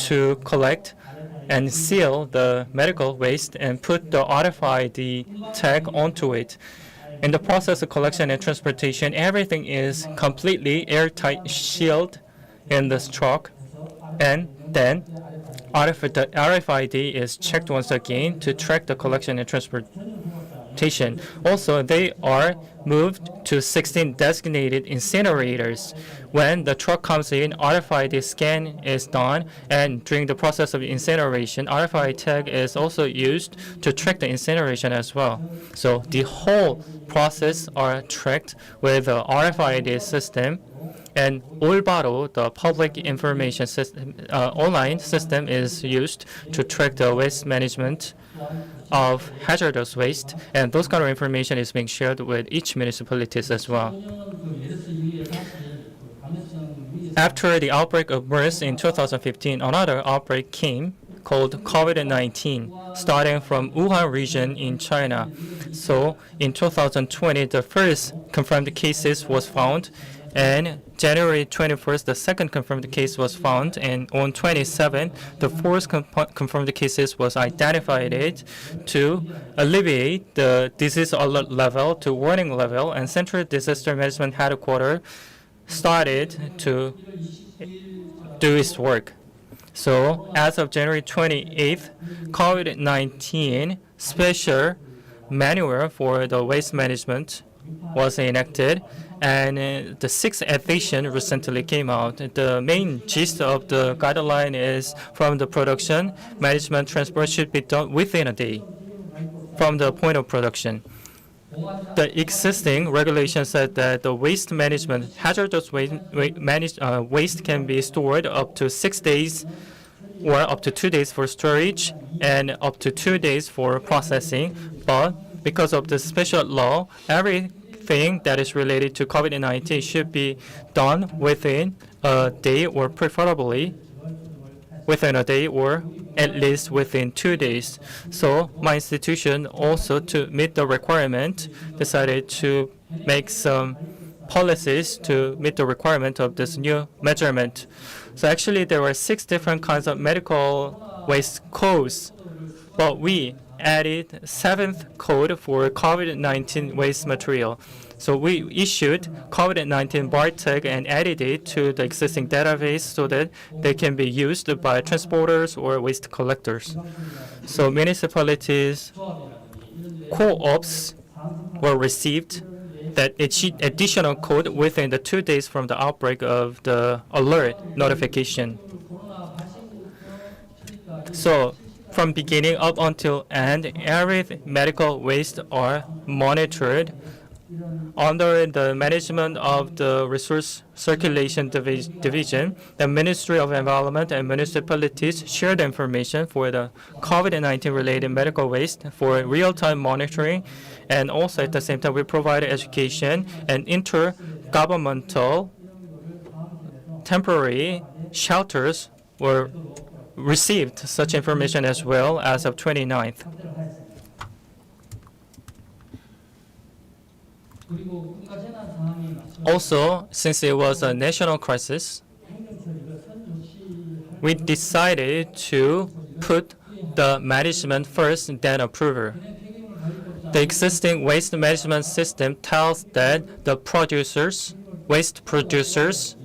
to collect and seal the medical waste and put the RFID tag onto it. In the process of collection and transportation, everything is completely airtight sealed in this truck, and then RFID is checked once again to track the collection and transportation. Also, they are moved to 16 designated incinerators. When the truck comes in, RFID scan is done, and during the process of incineration, RFID tag is also used to track the incineration as well. So the whole process are tracked with the RFID system, and Olbaro, the public information system, online system, is used to track the waste management of hazardous waste, and those kind of information is being shared with each municipalities as well. After the outbreak of MERS in 2015, another outbreak came called COVID-19, starting from Wuhan region in China. So in 2020, the first confirmed cases was found, and January 21st, the second confirmed case was found, and on 27th, the fourth confirmed cases was identified to alleviate the disease alert level to warning level, and Central Disaster Management Headquarters started to do its work. So as of January 28th, COVID-19 special manual for the waste management was enacted, and the sixth edition recently came out. The main gist of the guideline is from the production, management, transport should be done within a day from the point of production. The existing regulation said that the waste management, hazardous waste can be stored up to 6 days or up to 2 days for storage and up to 2 days for processing. But because of the special law, everything that is related to COVID-19 should be done within a day, or preferably within a day, or at least within 2 days. So my institution also, to meet the requirement, decided to make some policies to meet the requirement of this new measurement. So actually there were 6 different kinds of medical waste codes, but we added 7th code for COVID-19 waste material. So we issued COVID-19 bar tag and added it to the existing database so that they can be used by transporters or waste collectors. So municipalities, co-ops were received that additional code within the 2 days from the outbreak of the alert notification. So from beginning up until end, every medical waste are monitored under the management of the Resource Circulation Division. The Ministry of Environment and municipalities share the information for the COVID-19 related medical waste for real-time monitoring, and also at the same time we provide education, and intergovernmental temporary shelters were received such information as well as of 29th. Also, since it was a national crisis, we decided to put the management first, then approval. The existing waste management system tells that the producers, waste producers,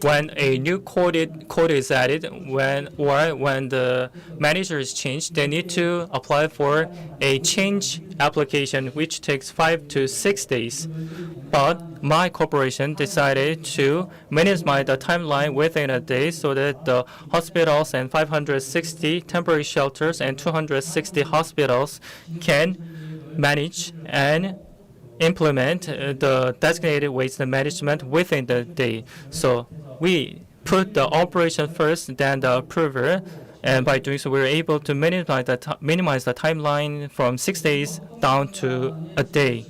when a new code is added, when the manager is changed, they need to apply for a change application, which takes 5 to 6 days. But my corporation decided to minimize the timeline within a day so that the hospitals and 560 temporary shelters and 260 hospitals can manage and implement the designated waste management within the day. So we put the operation first, then the approval, and by doing so, we were able to minimize the timeline from 6 days down to a day.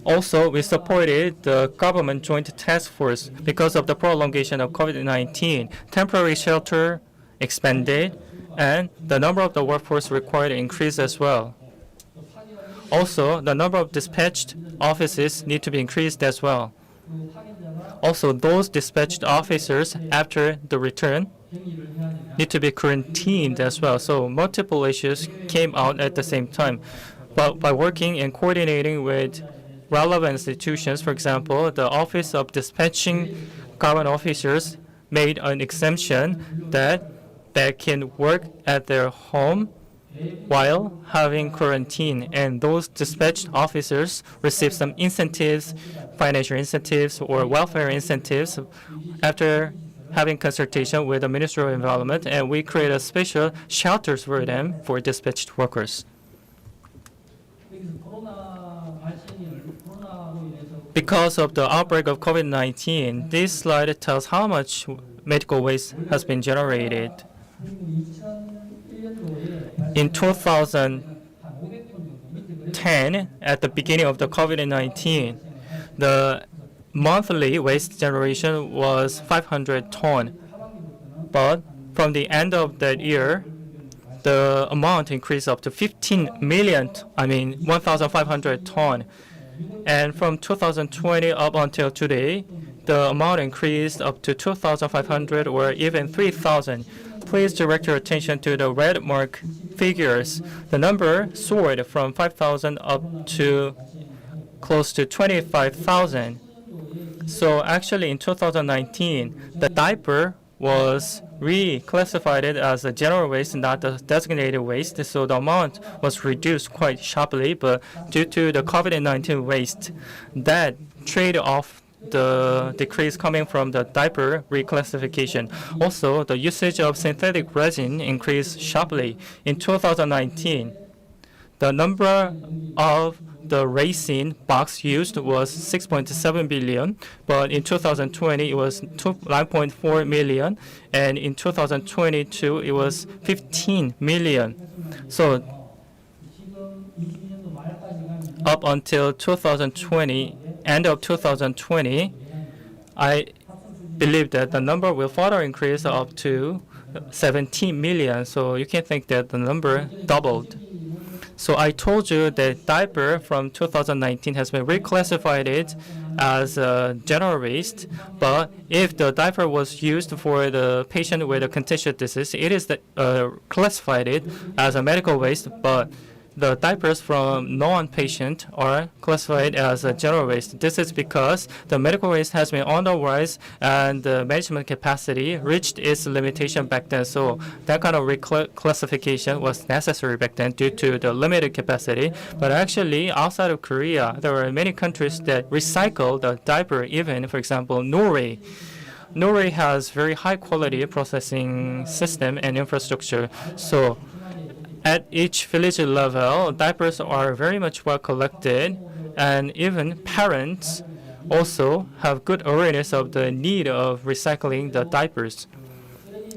Also, we supported the government joint task force because of the prolongation of COVID-19. Temporary shelter expanded, and the number of the workforce required increased as well. Also, the number of dispatched offices need to be increased as well. Also, those dispatched officers after the return need to be quarantined as well. So multiple issues came out at the same time. But by working and coordinating with relevant institutions, for example, the Office of Dispatching Government Officers made an exemption that they can work at their home while having quarantine, and those dispatched officers receive some incentives, financial incentives or welfare incentives after having consultation with the Ministry of Environment, and we created special shelters for them for dispatched workers. Because of the outbreak of COVID-19, this slide tells how much medical waste has been generated. In 2010, at the beginning of the COVID-19, the monthly waste generation was 500 tons. But from the end of that year, the amount increased up to 1,500 tons. And from 2020 up until today, the amount increased up to 2,500 or even 3,000. Please direct your attention to the red mark figures. The number soared from 5,000 up to close to 25,000. So actually in 2019, the diaper was reclassified as a general waste, not a designated waste. So the amount was reduced quite sharply, but due to the COVID-19 waste, that trade off the decrease coming from the diaper reclassification. Also, the usage of synthetic resin increased sharply. In 2019, the number of the resin box used was 6.7 billion, but in 2020 it was 9.4 million, and in 2022 it was 15 million. So up until 2020, end of 2020, I believe that the number will further increase up to 17 million. So you can think that the number doubled. So I told you that diaper from 2019 has been reclassified as a general waste, but if the diaper was used for the patient with a contagious disease, it is classified as a medical waste, but the diapers from non-patient are classified as a general waste. This is because the medical waste has been on the rise and the management capacity reached its limitation back then. So that kind of reclassification was necessary back then due to the limited capacity. But actually, outside of Korea, there are many countries that recycle the diaper, even, for example, Norway. Norway has very high quality processing system and infrastructure. So at each village level, diapers are very much well collected, and even parents also have good awareness of the need of recycling the diapers.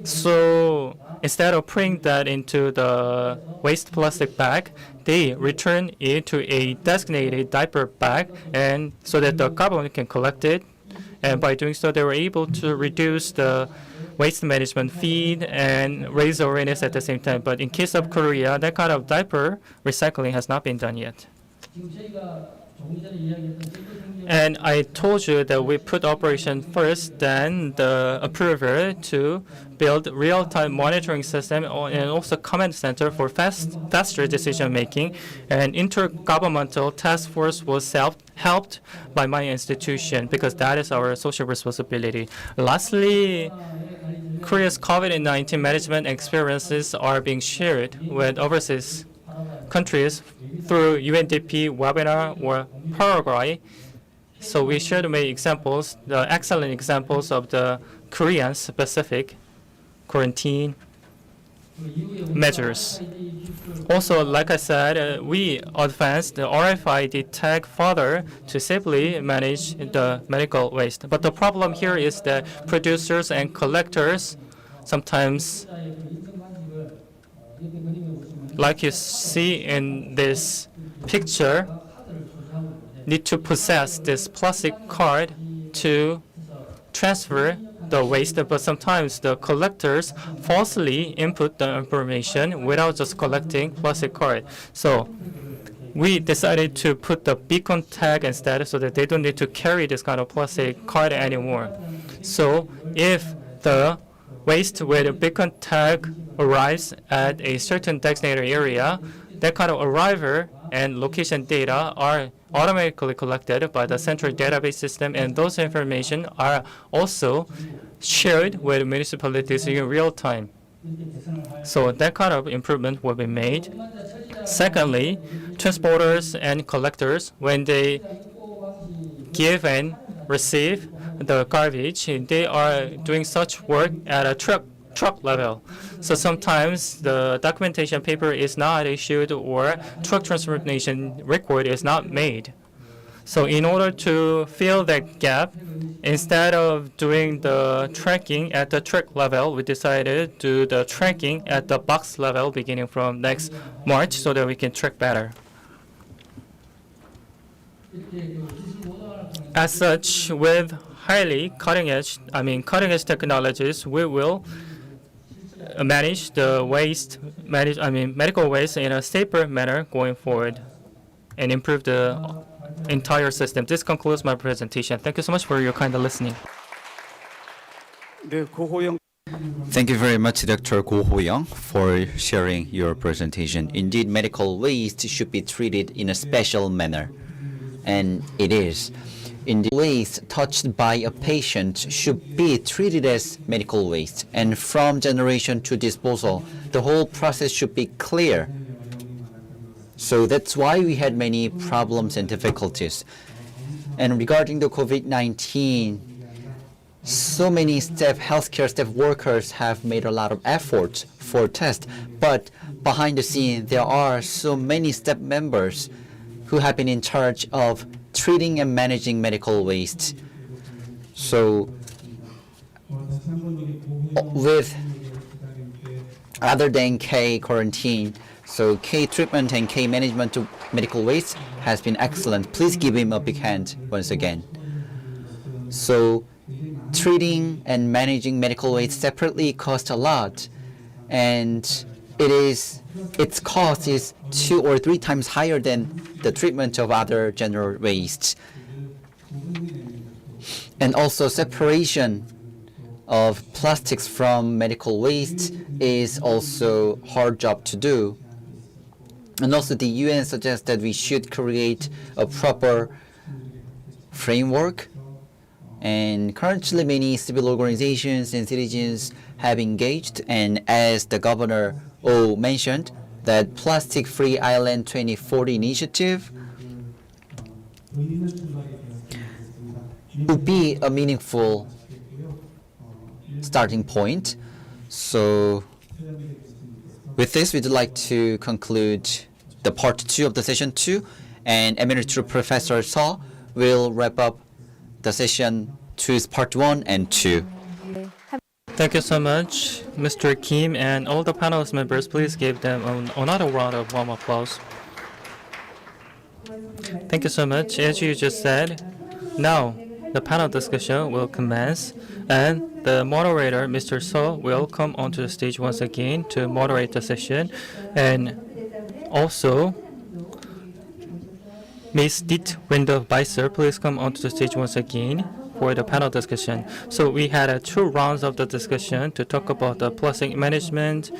So instead of putting that into the waste plastic bag, they return it to a designated diaper bag, and so that the government can collect it. And by doing so, they were able to reduce the waste management fee and raise awareness at the same time. But in case of Korea, that kind of diaper recycling has not been done yet. And I told you that we put operation first, then the approval to build real-time monitoring system and also command center for faster decision making. And intergovernmental task force was helped by my institution because that is our social responsibility. Lastly, Korea's COVID-19 management experiences are being shared with overseas countries through UNDP webinar or Paraguay. So we shared many examples, the excellent examples of the Korean specific quarantine measures. Also, like I said, we advanced the RFID tag further to safely manage the medical waste. But the problem here is that producers and collectors sometimes, like you see in this picture, need to possess this plastic card to transfer the waste, but sometimes the collectors falsely input the information without just collecting plastic card. So we decided to put the beacon tag instead so that they don't need to carry this kind of plastic card anymore. So if the waste with a beacon tag arrives at a certain designated area, that kind of arrival and location data are automatically collected by the central database system, and those information are also shared with municipalities in real time. So that kind of improvement will be made. Secondly, transporters and collectors, when they give and receive the garbage, they are doing such work at a truck level. So sometimes the documentation paper is not issued or truck transportation record is not made. So in order to fill that gap, instead of doing the tracking at the truck level, we decided to do the tracking at the box level beginning from next March so that we can track better. As such, with highly cutting-edge technologies, we will manage the medical waste in a safer manner going forward and improve the entire system. This concludes my presentation. Thank you so much for your kind listening. Thank you very much, Dr. Go Ho-young, for sharing your presentation. Indeed, medical waste should be treated in a special manner, and it is. Indeed, waste touched by a patient should be treated as medical waste, and from generation to disposal, the whole process should be clear. So that's why we had many problems and difficulties. And regarding the COVID-19, so many healthcare staff workers have made a lot of efforts for tests, but behind the scene, there are so many staff members who have been in charge of treating and managing medical waste. So with other than K quarantine, so K treatment and K management to medical waste has been excellent. Please give him a big hand once again. So treating and managing medical waste separately costs a lot, and its cost is 2 or 3 times higher than the treatment of other general wastes. And also separation of plastics from medical waste is also hard job to do. And also the UN suggests that we should create a proper framework. And currently many civil organizations and citizens have engaged, and as the Governor O mentioned, that Plastic Free Island 2040 initiative would be a meaningful starting point. So with this, we'd like to conclude the part 2 of the session 2, and Emeritus Professor Seo will wrap up the session 2's part 1 and 2. Thank you so much, Mr. Kim, and all the panelist members. Please give them another round of warm applause. Thank you so much. As you just said, now the panel discussion will commence, and the moderator, Mr. Seo, will come onto the stage once again to moderate the session, and also Ms. Dit Window-Weiser, please come onto the stage once again for the panel discussion. So we had 2 rounds of the discussion to talk about the plastic management,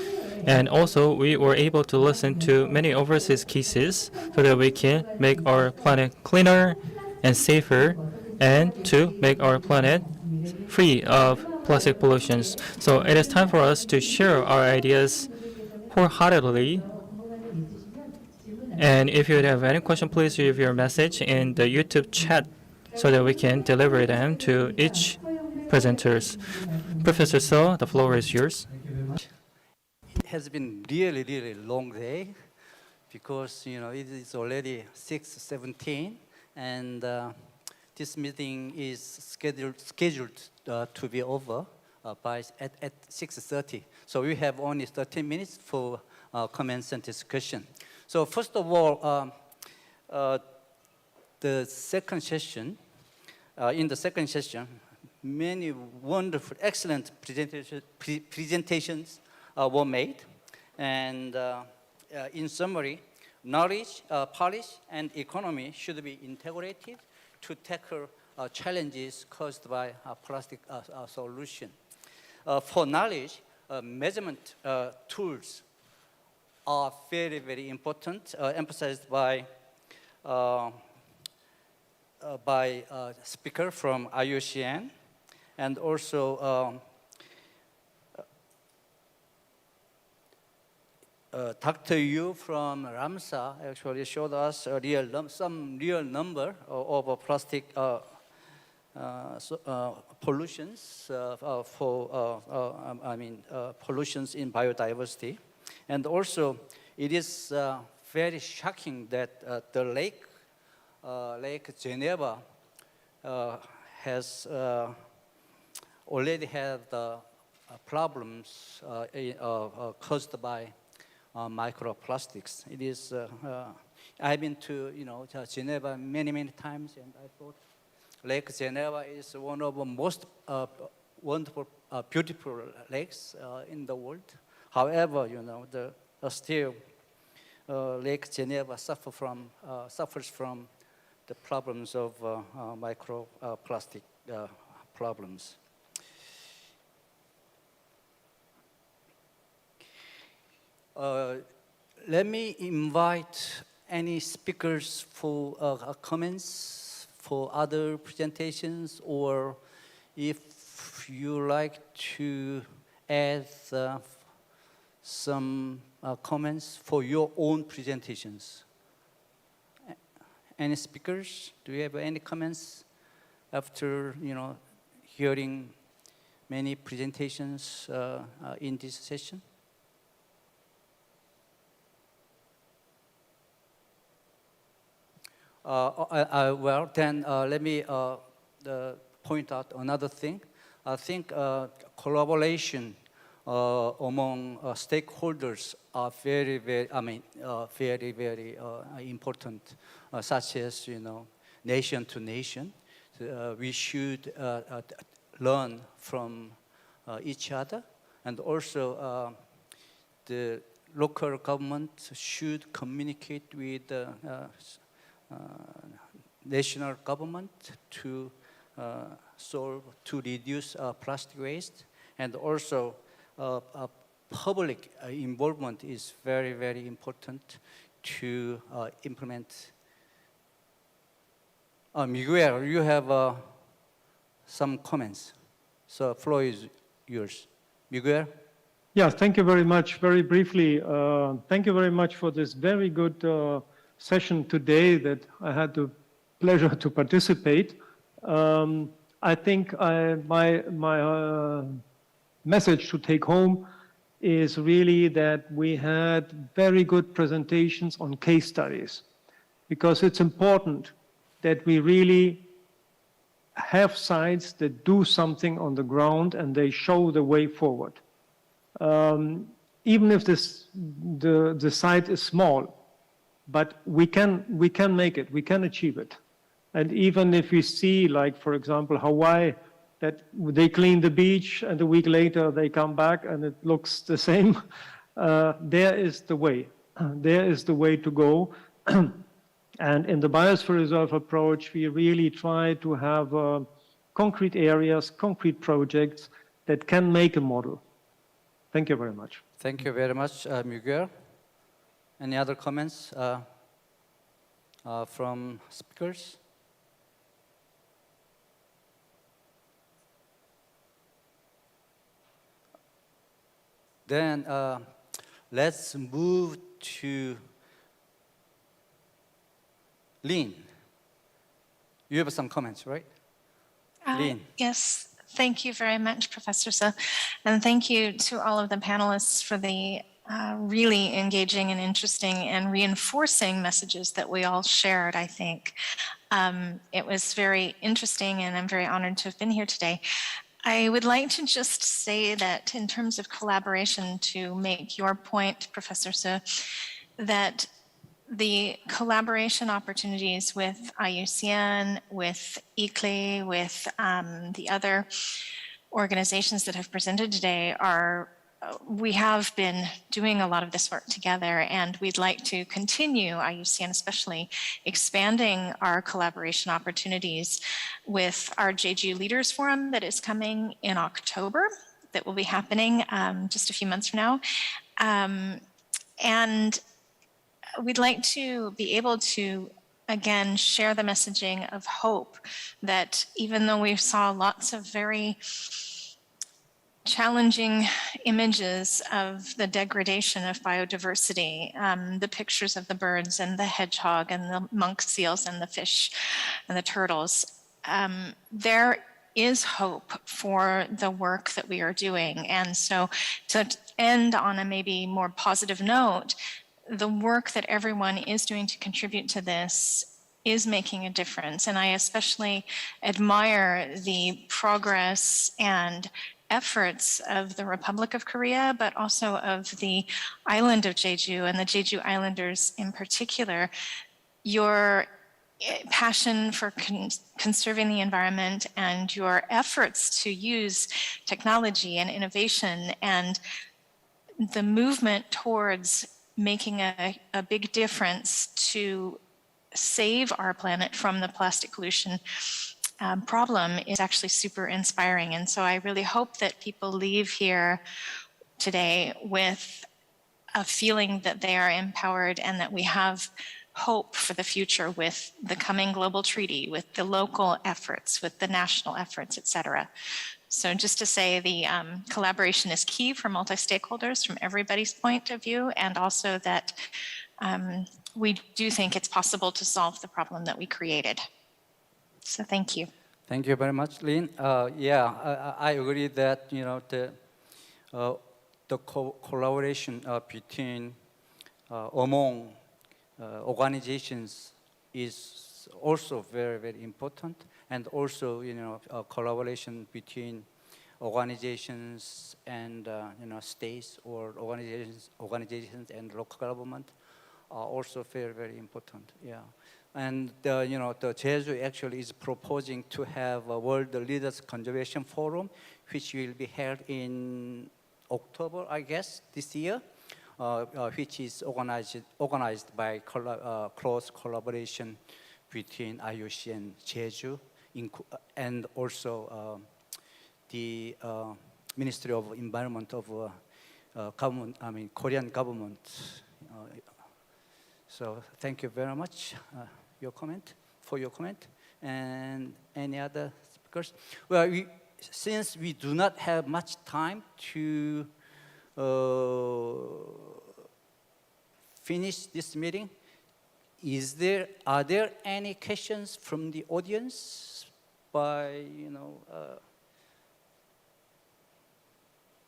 and also we were able to listen to many overseas cases so that we can make our planet cleaner and safer, and to make our planet free of plastic pollutions. So it is time for us to share our ideas wholeheartedly. And if you have any question, please leave your message in the YouTube chat so that we can deliver them to each presenters. Professor So, the floor is yours. It has been really long day because it is already 6:17 and this meeting is scheduled to be over at 6:30. So we have only 30 minutes for comments and discussion. So first of all, the second session, in the second session, many wonderful, excellent presentations were made. And in summary, knowledge, policy, and economy should be integrated to tackle challenges caused by plastic solution. For knowledge, measurement tools are very important, emphasized by speaker from IUCN, and also Dr. Yu from Ramsa actually showed us some real number of plastic pollutions pollutions in biodiversity, and also it is very shocking that the Lake Geneva has already had problems caused by microplastics. It is. I've been to Geneva many times, and I thought Lake Geneva is one of the most wonderful, beautiful lakes in the world. However, still Lake Geneva suffers from the problems of microplastic problems. Let me invite any speakers for comments for other presentations, or if you like to add some comments for your own presentations. Any speakers? Do you have any comments after hearing many presentations in this session? Well, then let me point out another thing. I think collaboration among stakeholders are very important, such as nation to nation. We should learn from each other, and also the local government should communicate with the national government to reduce plastic waste, and also public involvement is very important to implement. Miguel, you have some comments, so floor is yours. Miguel? Yes, thank you very much. Very briefly, thank you very much for this very good session today that I had the pleasure to participate. I think my message to take home is really that we had very good presentations on case studies, because it's important that we really have sites that do something on the ground and they show the way forward. Even if the site is small, but we can make it, we can achieve it. And even if we see, like, for example, Hawaii, that they clean the beach and a week later they come back and it looks the same, there is the way. There is the way to go. And in the Biosphere Reserve approach, we really try to have concrete areas, concrete projects that can make a model. Thank you very much. Thank you very much, Miguel. Any other comments from speakers? Then let's move to Lynn. You have some comments, right? Lynn. Yes, thank you very much, Professor Se. And thank you to all of the panelists for the really engaging and interesting and reinforcing messages that we all shared, I think. It was very interesting, and I'm very honored to have been here today. I would like to just say that in terms of collaboration, to make your point, Professor Se, that the collaboration opportunities with IUCN, with ICLEI, with the other organizations that have presented today are, we have been doing a lot of this work together, and we'd like to continue, IUCN especially, expanding our collaboration opportunities with our Jeju Leaders Forum that is coming in October, that will be happening just a few months from now. And we'd like to be able to, again, share the messaging of hope that even though we saw lots of very challenging images of the degradation of biodiversity, the pictures of the birds and the hedgehog and the monk seals and the fish and the turtles, there is hope for the work that we are doing. And so to end on a maybe more positive note, the work that everyone is doing to contribute to this is making a difference. And I especially admire the progress and efforts of the Republic of Korea, but also of the island of Jeju and the Jeju Islanders in particular. Your passion for conserving the environment and your efforts to use technology and innovation and the movement towards making a big difference to save our planet from the plastic pollution problem is actually super inspiring. And so I really hope that people leave here today with a feeling that they are empowered and that we have hope for the future with the coming global treaty, with the local efforts, with the national efforts, et cetera. So just to say the collaboration is key for multi-stakeholders from everybody's point of view, and also that we do think it's possible to solve the problem that we created. So thank you. Thank you very much, Lynn. I agree that the collaboration between among organizations is also very, very important, and also collaboration between organizations and states or organizations and local government are also very, very important. Yeah. And the Jeju actually is proposing to have a World Leaders Conservation Forum, which will be held in October, I guess, this year, which is organized by close collaboration between IOC and Jeju, and also the Ministry of Environment of Korean government. So thank you very much for your comment. And any other speakers? Well, since we do not have much time to finish this meeting, are there any questions from the audience by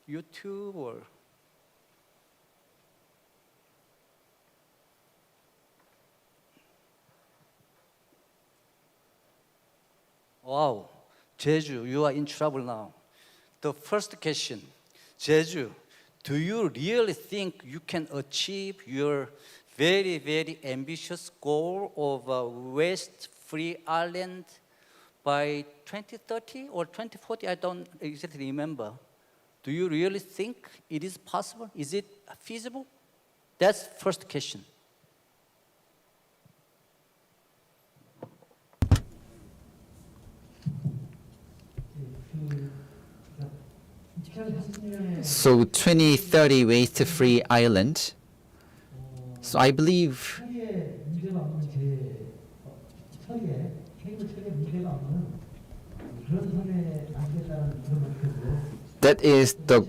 YouTube or? Wow, Jeju, you are in trouble now. The first question, Jeju, do you really think you can achieve your very, very ambitious goal of a waste-free island by 2030 or 2040? I don't exactly remember. Do you really think it is possible? Is it feasible? That's the first question. So 2030 waste-free island. So I believe that is the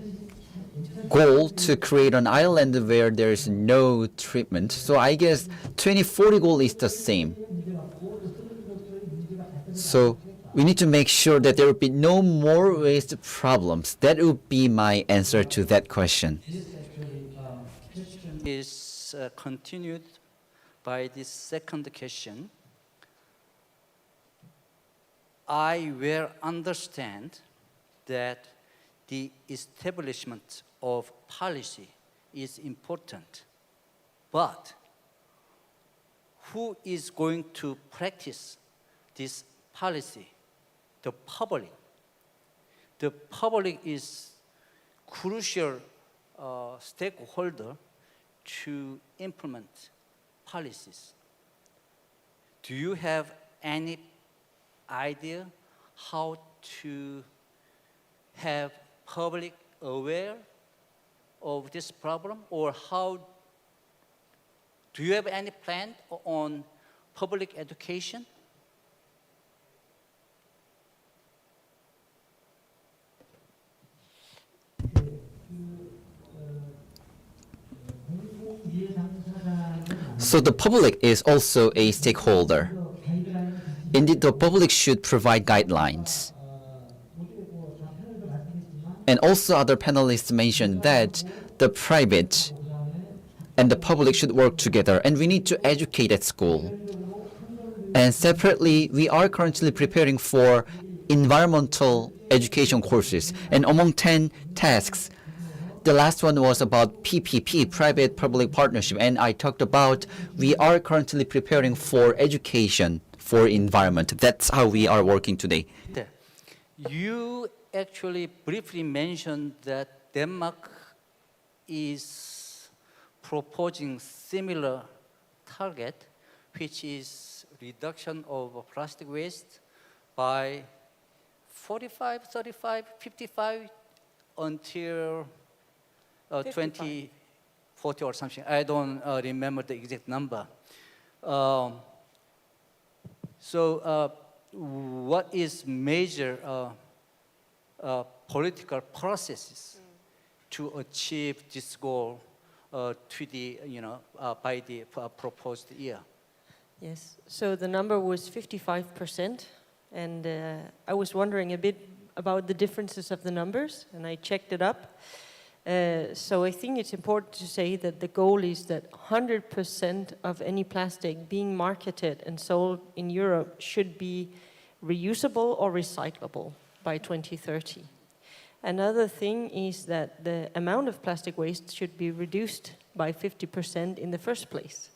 goal, to create an island where there is no treatment. So I guess 2040 goal is the same. So we need to make sure that there will be no more waste problems. That would be my answer to that question. Is continued by this second question. I will understand that the establishment of policy is important, but who is going to practice this policy? The public. The public is crucial stakeholder to implement policies. Do you have any idea how to have public aware of this problem, or how do you have any plan on public education? So the public is also a stakeholder. Indeed, the public should provide guidelines. And also other panelists mentioned that the private and the public should work together, and we need to educate at school. And separately, we are currently preparing for environmental education courses. And among 10 tasks, the last one was about PPP, private-public partnership, and I talked about we are currently preparing for education for environment. That's how we are working today. You actually briefly mentioned that Denmark is proposing similar target, which is reduction of plastic waste by 45, 35, 55 until 2040 or something. I don't remember the exact number. What is major political processes to achieve this goal to the, by the proposed year? Yes, so the number was 55%, and I was wondering a bit about the differences of the numbers, and I checked it up. So I think it's important to say that the goal is that 100% of any plastic being marketed and sold in Europe should be reusable or recyclable by 2030. Another thing is that the amount of plastic waste should be reduced by 50% in the first place.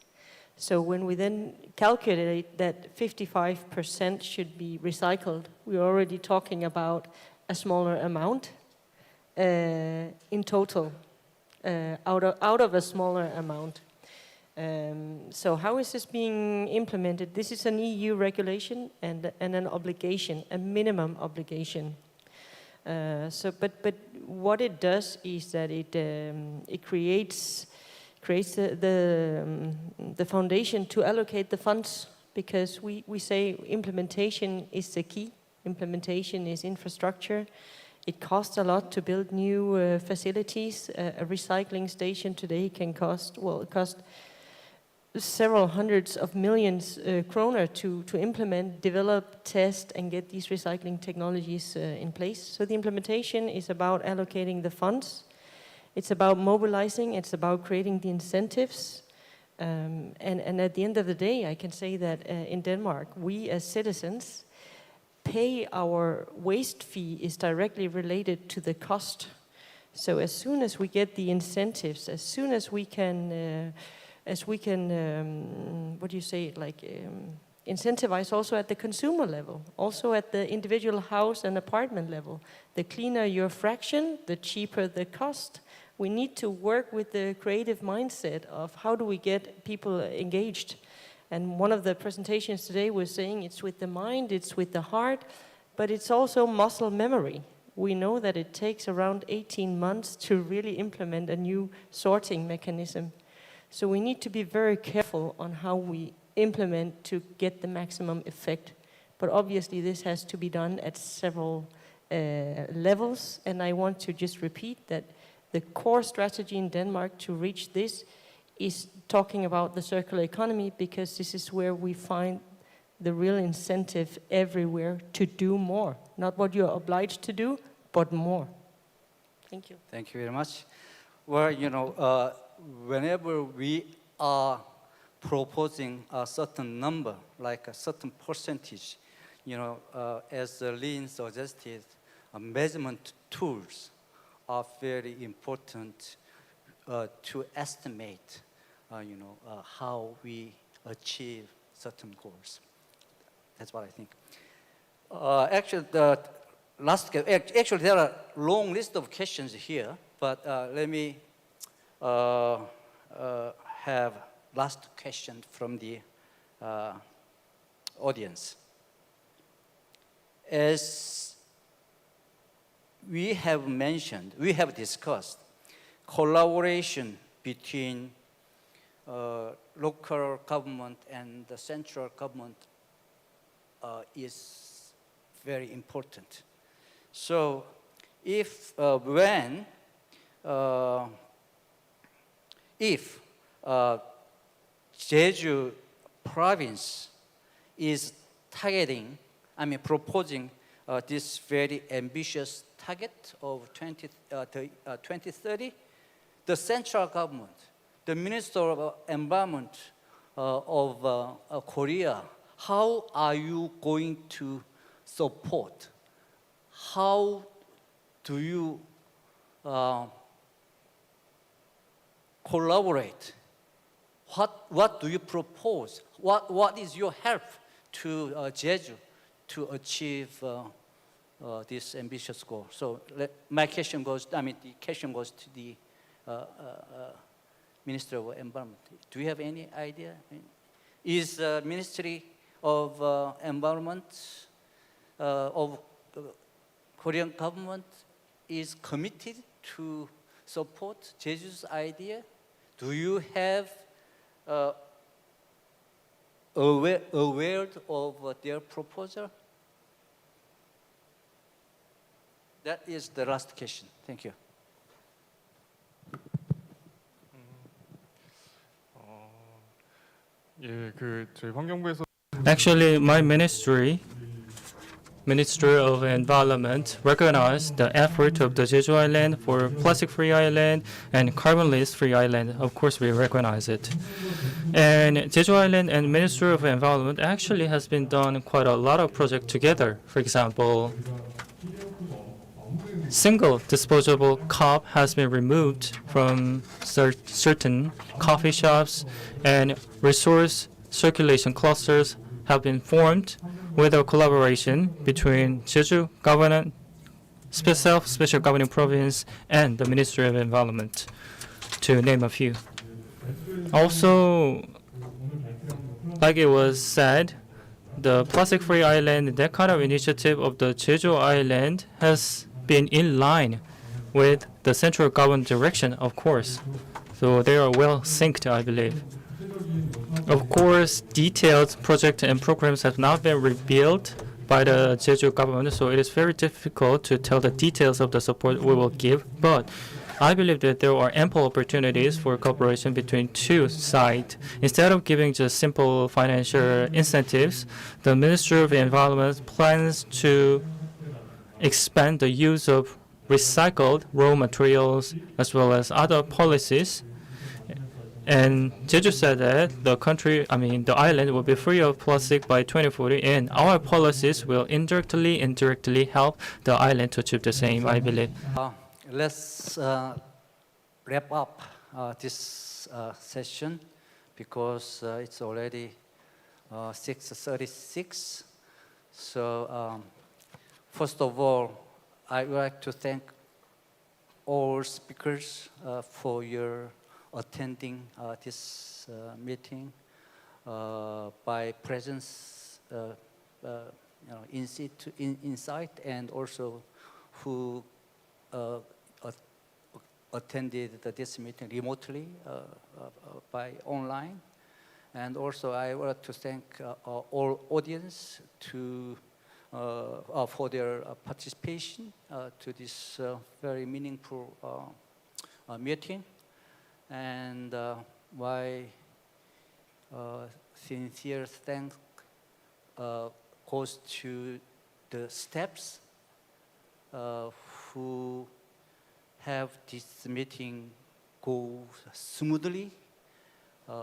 So when we then calculate that 55% should be recycled, we're already talking about a smaller amount in total, out of a smaller amount. So how is this being implemented? This is an EU regulation and an obligation, a minimum obligation. But what it does is that it creates the foundation to allocate the funds, because we say implementation is the key. Implementation is infrastructure. It costs a lot to build new facilities. A recycling station today can cost several hundreds of millions kroner to implement, develop, test, and get these recycling technologies in place. So the implementation is about allocating the funds. It's about mobilizing. It's about creating the incentives. And at the end of the day, I can say that in Denmark, we as citizens pay our waste fee is directly related to the cost. So as soon as we get the incentives, as soon as we can incentivize also at the consumer level, also at the individual house and apartment level. The cleaner your fraction, the cheaper the cost. We need to work with the creative mindset of how do we get people engaged. And one of the presentations today was saying it's with the mind, it's with the heart, but it's also muscle memory. We know that it takes around 18 months to really implement a new sorting mechanism. So we need to be very careful on how we implement to get the maximum effect. But obviously this has to be done at several levels. And I want to just repeat that the core strategy in Denmark to reach this is talking about the circular economy, because this is where we find the real incentive everywhere to do more. Not what you're obliged to do, but more. Thank you. Thank you very much. Well, whenever we are proposing a certain number, like a certain percentage, as Lynn suggested, measurement tools are very important to estimate, how we achieve certain goals. That's what I think. Actually, there are a long list of questions here, but let me have last question from the audience. As we have mentioned, we have discussed collaboration between local government and the central government is very important. So if Jeju province is proposing this very ambitious target of 2030, the central government, the Minister of Environment of Korea, how are you going to support? How do you collaborate? What do you propose? What is your help to Jeju to achieve this ambitious goal? So my question goes, the question goes to the Minister of Environment. Do you have any idea? Is the Ministry of Environment of Korean government is committed to support Jeju's idea? Do you have aware of their proposal? That is the last question. Thank you. 저희 환경부에서 Actually, my Ministry of Environment recognized the effort of the Jeju Island for plastic-free island and carbonless-free island. Of course, we recognize it. And Jeju Island and Ministry of Environment actually has been done quite a lot of projects together. For example, single disposable cup has been removed from certain coffee shops, and resource circulation clusters have been formed with a collaboration between Jeju government, special governing province, and the Ministry of Environment, to name a few. Also, like it was said, the plastic-free island, that kind of initiative of the Jeju Island has been in line with the central government direction, of course. So they are well synced, I believe. Of course, detailed projects and programs have not been revealed by the Jeju government, so it is very difficult to tell the details of the support we will give. But I believe that there are ample opportunities for cooperation between two sides. Instead of giving just simple financial incentives, the Ministry of Environment plans to expand the use of recycled raw materials as well as other policies. And Jeju said that the island will be free of plastic by 2040, and our policies will indirectly help the island to achieve the same, I believe. Let's wrap up this session because it's already 6:36. So first of all, I would like to thank all speakers for your attending this meeting by presence, insight, and also who attended this meeting remotely by online. And also I would like to thank all audience for their participation to this very meaningful meeting. And my sincere thanks goes to the steps who have this meeting go smoothly,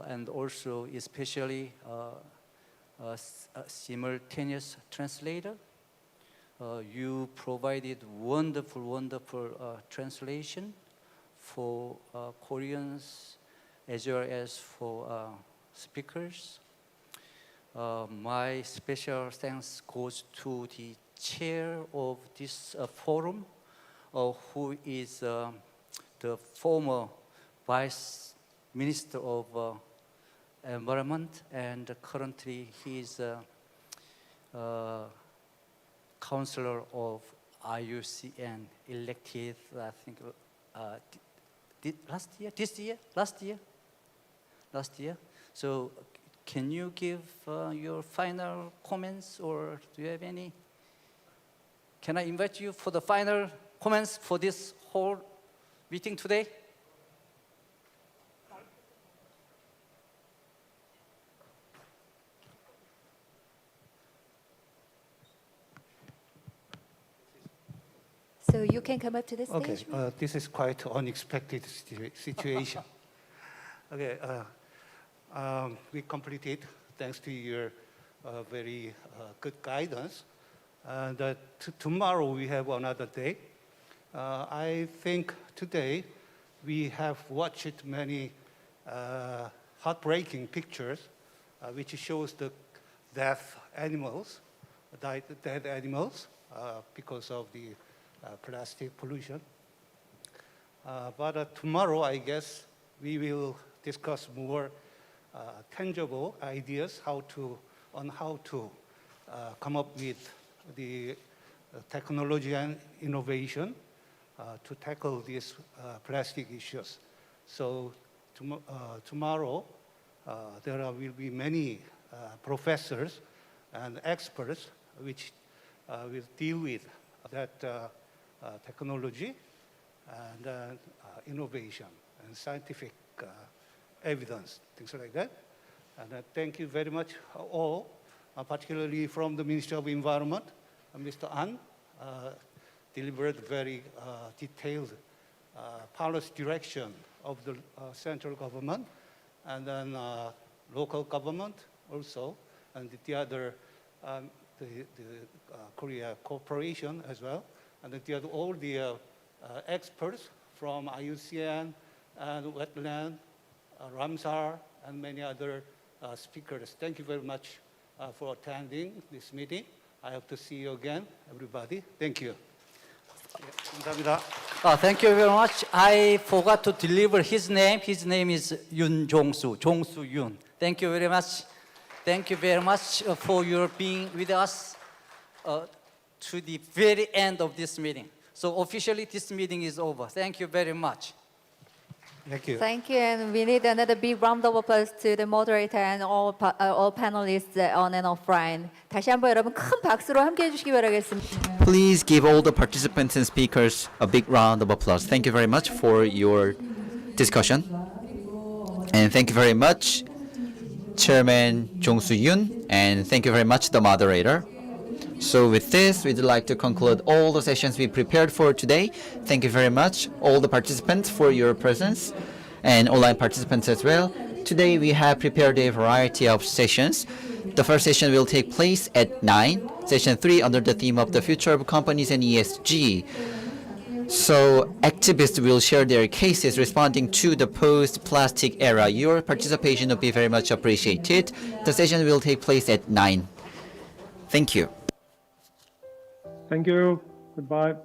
and also especially a simultaneous translator. You provided wonderful translation for Koreans as well as for speakers. My special thanks goes to the chair of this forum, who is the former Vice Minister of Environment, and currently he is Counselor of IUCN, elected, I think, last year. So can you give your final comments, or do you have any? Can I invite you for the final comments for this whole meeting today? So you can come up to the stage. Okay, this is quite unexpected situation. Okay, we completed, thanks to your very good guidance. And tomorrow we have another day. I think today we have watched many heartbreaking pictures, which shows the dead animals because of the plastic pollution. But tomorrow, I guess, we will discuss more tangible ideas on how to come up with the technology and innovation to tackle these plastic issues. So tomorrow, there will be many professors and experts which will deal with that technology and innovation and scientific evidence, things like that. And thank you very much all, particularly from the Ministry of Environment, Mr. An, delivered very detailed policy direction of the central government, and then local government also, and the other, the Korea Corporation as well, and all the experts from IUCN and Wetland, Ramsar, and many other speakers. Thank you very much for attending this meeting. I hope to see you again, everybody. Thank you. 감사합니다. Thank you very much. I forgot to deliver his name. His name is Yoon Jong-soo, Jong-soo Yoon. Thank you very much. Thank you very much for your being with us to the very end of this meeting. So officially, this meeting is over. Thank you very much. Thank you. Thank you, and we need another big round of applause to the moderator and all panelists on and offline. 다시 한번 여러분 큰 박수로 함께해 주시기 바라겠습니다. Please give all the participants and speakers a big round of applause. Thank you very much for your discussion. And thank you very much, Chairman Jong-soo Yoon, and thank you very much, the moderator. So with this, we'd like to conclude all the sessions we prepared for today. Thank you very much, all the participants, for your presence, and online participants as well. Today, we have prepared a variety of sessions. The first session will take place at 9, session 3 under the theme of the future of companies and ESG. So activists will share their cases responding to the post-plastic era. Your participation will be very much appreciated. The session will take place at 9. Thank you. Thank you. Goodbye.